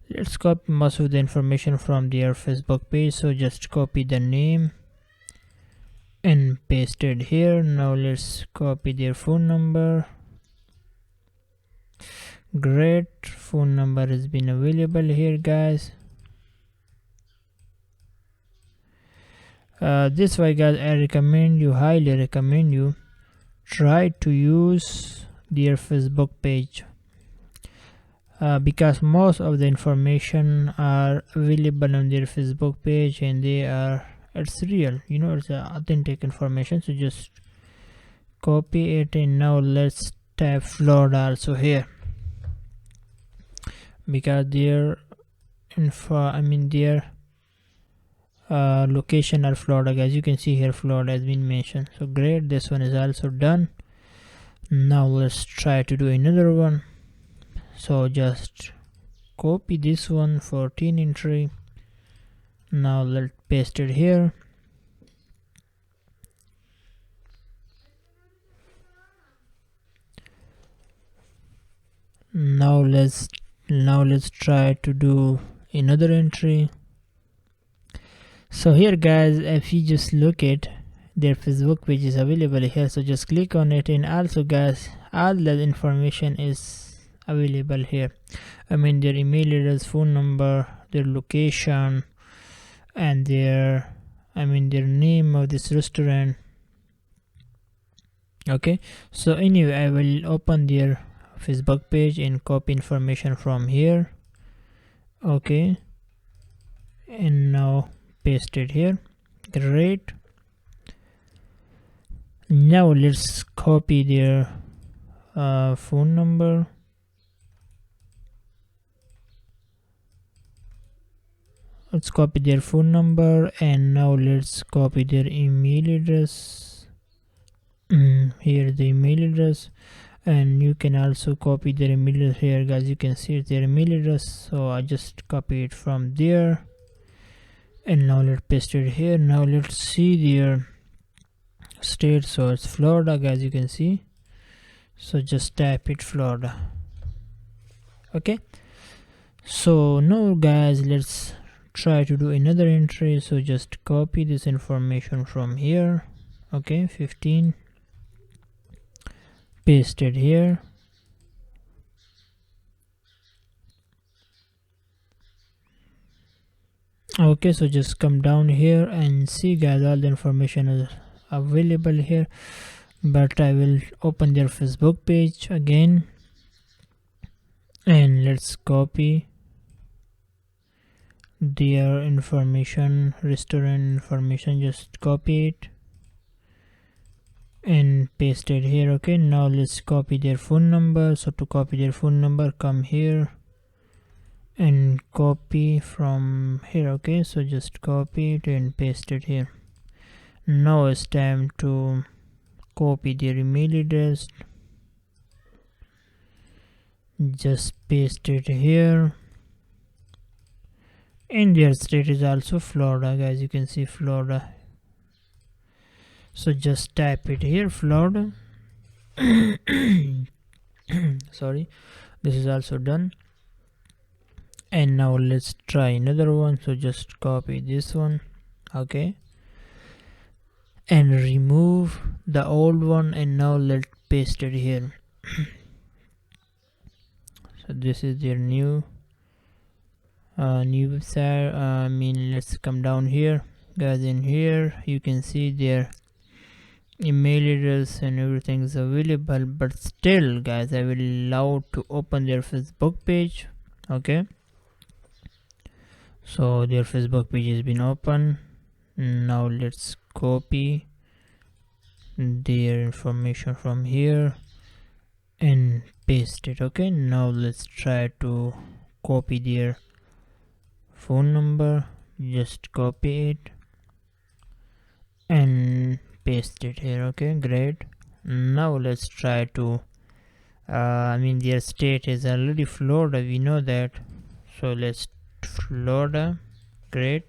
let's copy most of the information from their Facebook page. So just copy the name and paste it here. Now let's copy their phone number. Great, phone number has been available here guys. This way guys, I recommend you, highly recommend you, try to use their Facebook page because most of the information are available on their Facebook page and it's real, you know, it's authentic information. So just copy it and now let's type Florida also here because their their location are Florida guys. You can see here Florida has been mentioned. So great, this one is also done. Now let's try to do another one. So just copy this one, 14 entry. Now let's paste it here. Now let's try to do another entry. So here guys, if you just look at their Facebook page is available here, so just click on it, and also guys, all the information is available here. Their email address, phone number, their location, and their their name of this restaurant. Okay, so anyway, I will open their Facebook page and copy information from here. Okay, and now paste it here. Great. Now let's copy their phone number. Let's copy their phone number, and now let's copy their email address. Here the email address, and you can also copy their email address here guys. You can see their email address, so I just copy it from there, and now let's paste it here. Now let's see their state. So it's Florida guys, you can see. So just type it Florida. Okay, so now guys, let's try to do another entry. So just copy this information from here. Okay, 15, paste it here. Okay, so just come down here and see guys, all the information is available here. But I will open their Facebook page again, and let's copy their information, restaurant information, just copy it and paste it here. Okay, now let's copy their phone number. So to copy their phone number, come here and copy from here. Okay, so just copy it and paste it here. Now it's time to copy their email address, just paste it here, and their state is also Florida guys, you can see Florida. So just type it here, Florida. Sorry, this is also done. And now let's try another one. So just copy this one, okay, and remove the old one, and now let's paste it here. So this is their new website. I mean, let's come down here guys. In here you can see their email address and everything is available, but still guys, I will allow to open their Facebook page. Okay, so their Facebook page has been open. Now let's copy their information from here and paste it. Okay, now let's try to copy their phone number, just copy it and paste it here. Okay, great. Now let's try to I mean, their state is already Florida, we know that, so let's Florida. Great.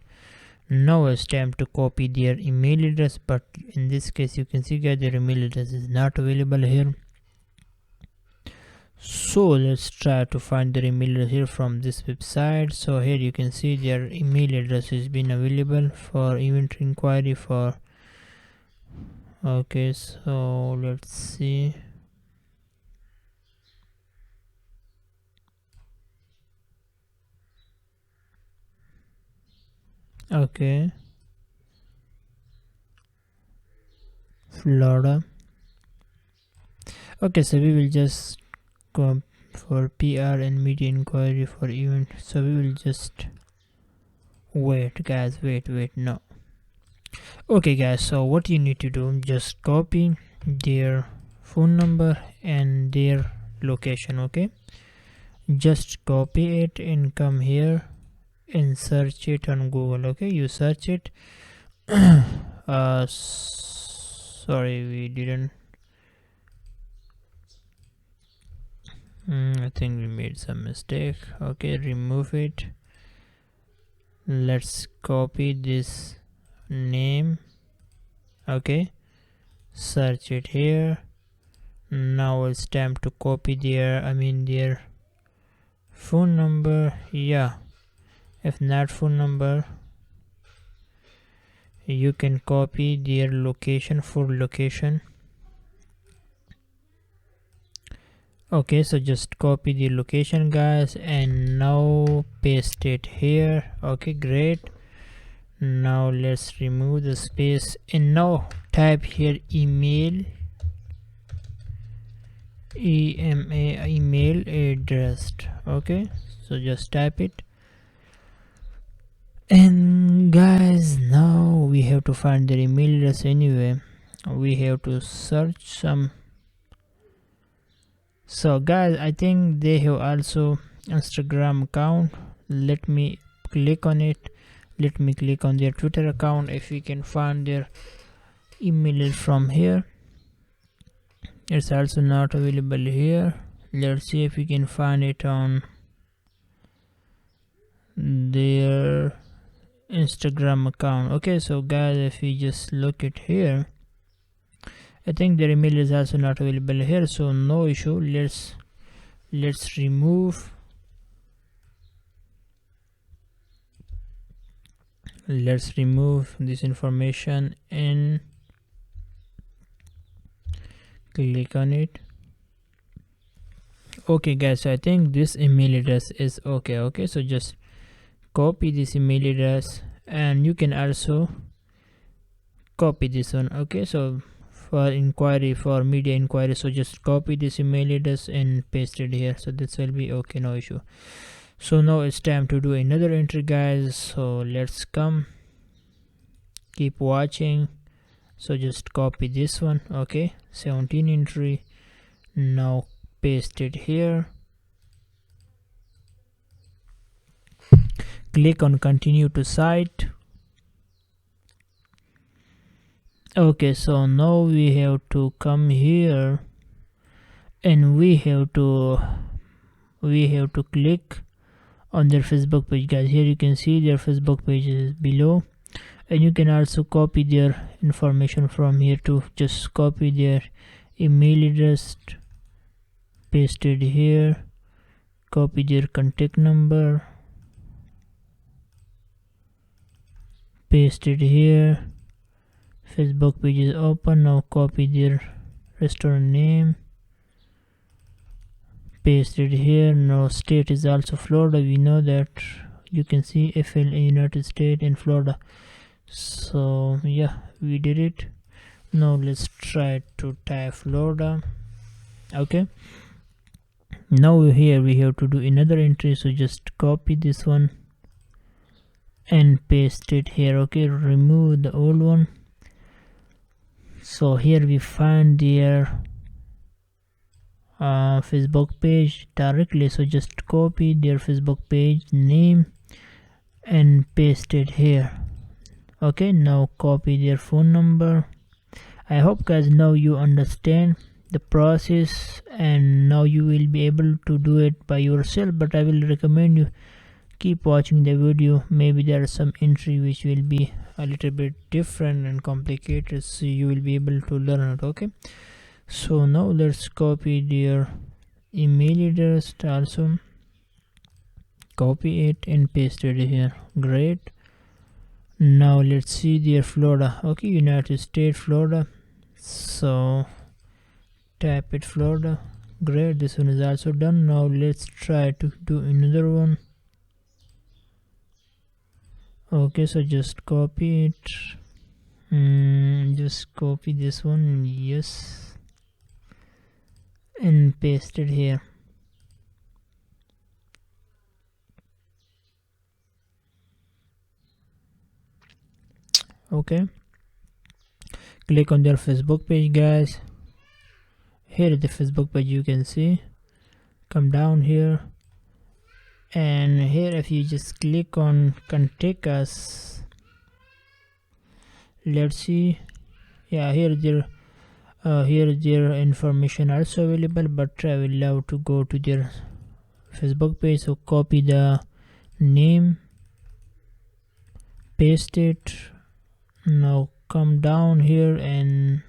Now it's time to copy their email address, but in this case you can see guys, their email address is not available here. So let's try to find their email address here from this website. So here you can see their email address has been available for event inquiry for. Okay, so let's see. Okay, Florida. Okay, so we will just go for PR and media inquiry for event. So we will just wait guys, wait, no. Okay guys, so what you need to do, just copy their phone number and their location. Okay, just copy it and come here and search it on Google. Okay, you search it. Sorry, we didn't. I think we made some mistake. Okay, remove it. Let's copy this name. Okay, search it here. Now it's time to copy their their phone number. Yeah, if not phone number, you can copy their location, full location. Okay, so just copy the location guys, and now paste it here. Okay, great. Now let's remove the space and now type here email email address. Okay, so just type it. And guys, now we have to find their email address. Anyway, we have to search some. So guys, I think they have also Instagram account. Let me click on it. Let me click on their Twitter account. If we can find their email from here, it's also not available here. Let's see if we can find it on their Instagram account. Okay, so guys, if we just look at here, I think their email is also not available here, so no issue. Let's remove let's remove this information and click on it. Okay guys, so I think this email address is okay. So just copy this email address, and you can also copy this one. Okay, so for inquiry, for media inquiry, so just copy this email address and paste it here, so this will be okay, no issue. So now it's time to do another entry guys, so let's come, keep watching. So just copy this one, okay, 17 entry. Now paste it here, click on continue to site. Okay, so now we have to come here and we have to click on their Facebook page guys. Here you can see their Facebook page is below, and you can also copy their information from here too. Just copy their email address, paste it here, copy their contact number, paste it here. Facebook page is open. Now copy their restaurant name, paste it here. Now state is also Florida, we know that. You can see FL United States and Florida. So yeah, we did it. Now let's try to type Florida. Okay, now here we have to do another entry, so just copy this one and paste it here. Okay, remove the old one. So here we find their Facebook page directly, so just copy their Facebook page name and paste it here. Okay, now copy their phone number. I hope guys now you understand the process, and now you will be able to do it by yourself, but I will recommend you keep watching the video. Maybe there are some entry which will be a little bit different and complicated, so you will be able to learn it. Okay, so now let's copy their email address, also copy it and paste it here. Great. Now let's see their Florida. Okay, United States, Florida. So type it Florida. Great, this one is also done. Now let's try to do another one. Okay, so just copy it, just copy this one, yes, and paste it here. Okay, click on their Facebook page guys. Here is the Facebook page, you can see. Come down here, and here if you just click on contact us, let's see. Yeah, here their information also available, but I will love to go to their Facebook page. So copy the name, paste it. Now come down here, and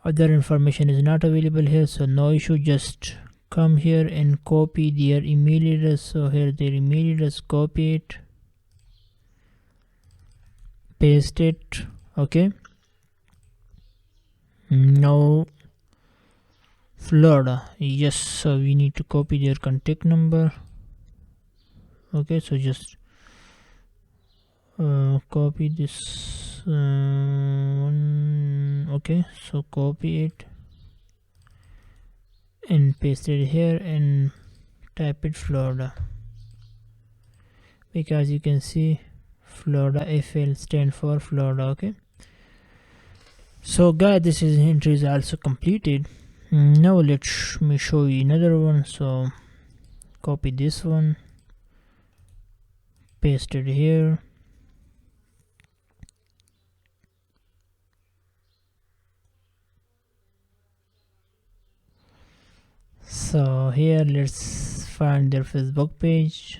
other information is not available here, so no issue. Just come here and copy their email address. So here their email address, copy it, paste it. Okay, now Florida, yes, so we need to copy their contact number. Okay, so just copy this one. Okay, so copy it and paste it here and type it Florida, because you can see Florida, FL stand for Florida. Okay, so guys, this entry is also completed. Now let me show you another one. So copy this one, paste it here, so here let's find their Facebook page.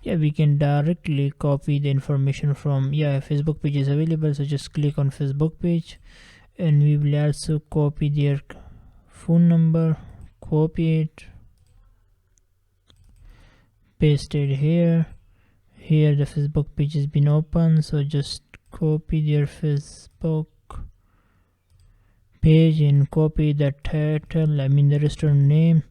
Yeah, we can directly copy the information from, yeah, Facebook page is available, so just click on Facebook page, and we will also copy their phone number, copy it, paste it here. Here the Facebook page has been open, so just copy their Facebook page and copy the title, I mean the restaurant name.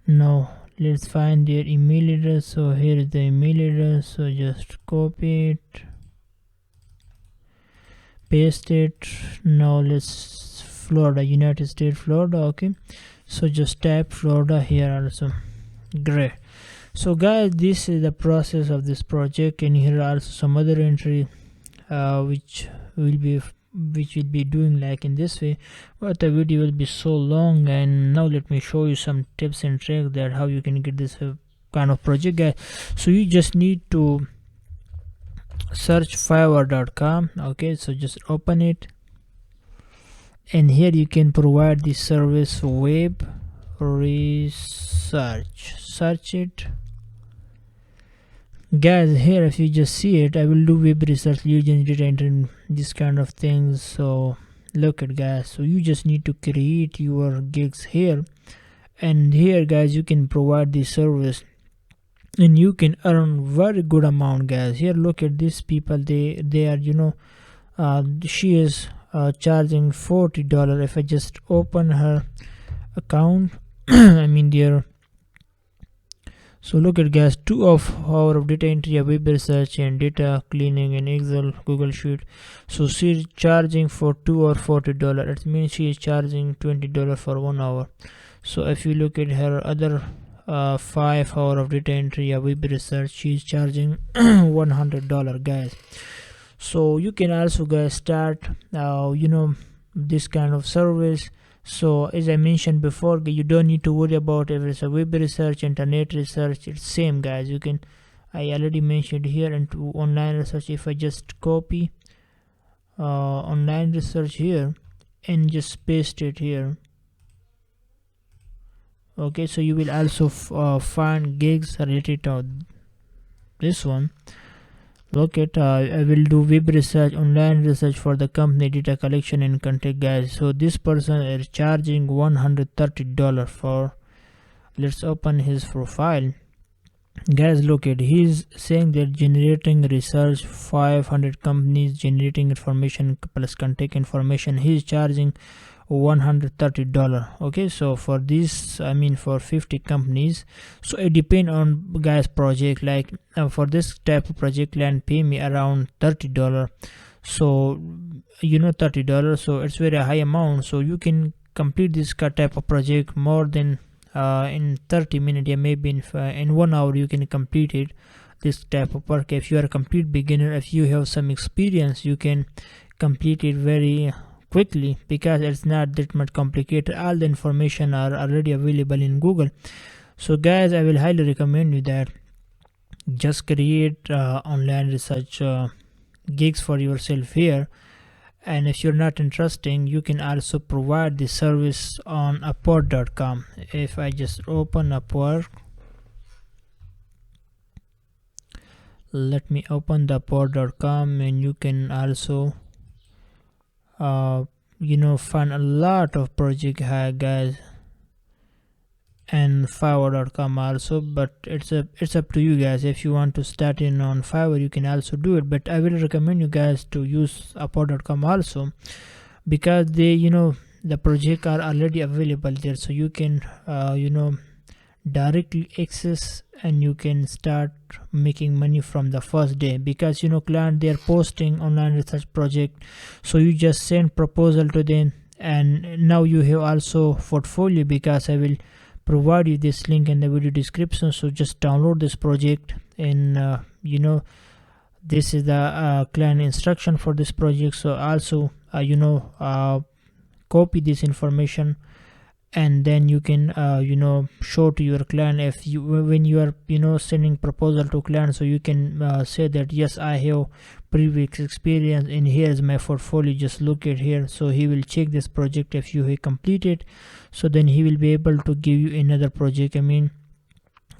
Now let's find their email address. So here is the email address, so just copy it, paste it. Now let's Florida, United States, Florida. Okay, so just type Florida here also. Great. So guys, this is the process of this project, and here are also some other entry which will be doing like in this way, but the video will be so long. And now let me show you some tips and tricks that how you can get this kind of project, guys. So you just need to search fiverr.com. okay, so just open it, and here you can provide the service web research. Search it, guys. Here if you just see it, I will do web research, lead generator, and this kind of things. So look at, guys, so you just need to create your gigs here, and here guys you can provide the service and you can earn very good amount, guys. Here look at these people, they are she is charging $40. If I just open her account I mean there. So look at, guys, 2 hours of data entry, web research, and data cleaning in Excel, Google Sheet. So she's charging for 2 or $40. It means she is charging $20 for 1 hour. So if you look at her other 5 hours of data entry, web research, she is charging $100, guys. So you can also, guys, start this kind of service. So as I mentioned before, you don't need to worry about if it's a web research, internet research, it's same, guys. You can, I already mentioned here, into online research. If I just copy online research here and just paste it here, okay, so you will also find gigs related to this one. Look at I will do web research, online research for the company, data collection and contact, guys. So this person is charging $130 for. Let's open his profile, guys. Look at, he's saying that generating research 500 companies, generating information plus contact information. He's charging $130. okay, so for this, I mean for 50 companies. So it depends on, guys, project. Like for this type of project, client pay me around $30. So $30, so it's very high amount. So you can complete this type of project more than in 30 minutes, yeah, maybe in 1 hour you can complete it, this type of work. If you are a complete beginner, if you have some experience, you can complete it very quickly, because it's not that much complicated. All the information are already available in Google. So guys, I will highly recommend you that just create online research gigs for yourself here. And if you're not interested, you can also provide the service on upwork.com. If I just open Upwork, let me open the upwork.com, and you can also find a lot of project here, guys, and fiverr.com also. But it's up to you, guys. If you want to start in on Fiverr, you can also do it, but I will recommend you guys to use upwork.com also, because they the project are already available there. So you can directly access, and you can start making money from the first day, because client, they are posting online research project. So you just send proposal to them, and now you have also portfolio, because I will provide you this link in the video description. So just download this project, and this is the client instruction for this project. So also copy this information, and then you can show to your client. If you, when you are sending proposal to client, so you can say that yes, I have previous experience, and here's my portfolio, just look at here. So he will check this project. If you have completed, so then he will be able to give you another project. I mean,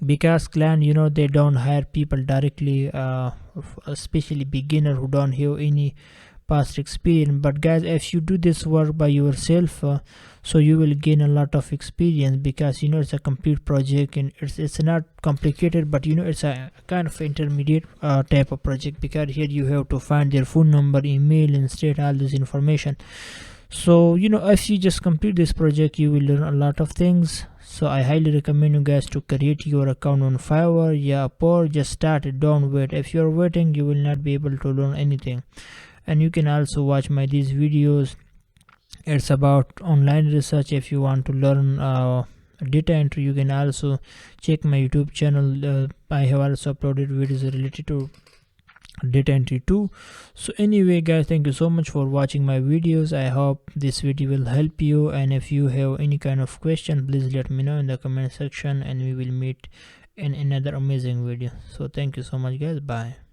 because client they don't hire people directly, especially beginner who don't have any past experience. But guys, if you do this work by yourself, so you will gain a lot of experience, because it's a complete project, and it's not complicated, but it's a kind of intermediate type of project, because here you have to find their phone number, email, and state all this information. So if you just complete this project, you will learn a lot of things. So I highly recommend you guys to create your account on Fiverr, Yelp, or just start it. Don't wait. If you're waiting, you will not be able to learn anything. And you can also watch these videos. It's about online research. If you want to learn data entry, you can also check my YouTube channel. I have also uploaded videos related to data entry too. So anyway guys, thank you so much for watching my videos. I hope this video will help you, and if you have any kind of question, please let me know in the comment section, and we will meet in another amazing video. So thank you so much guys. Bye.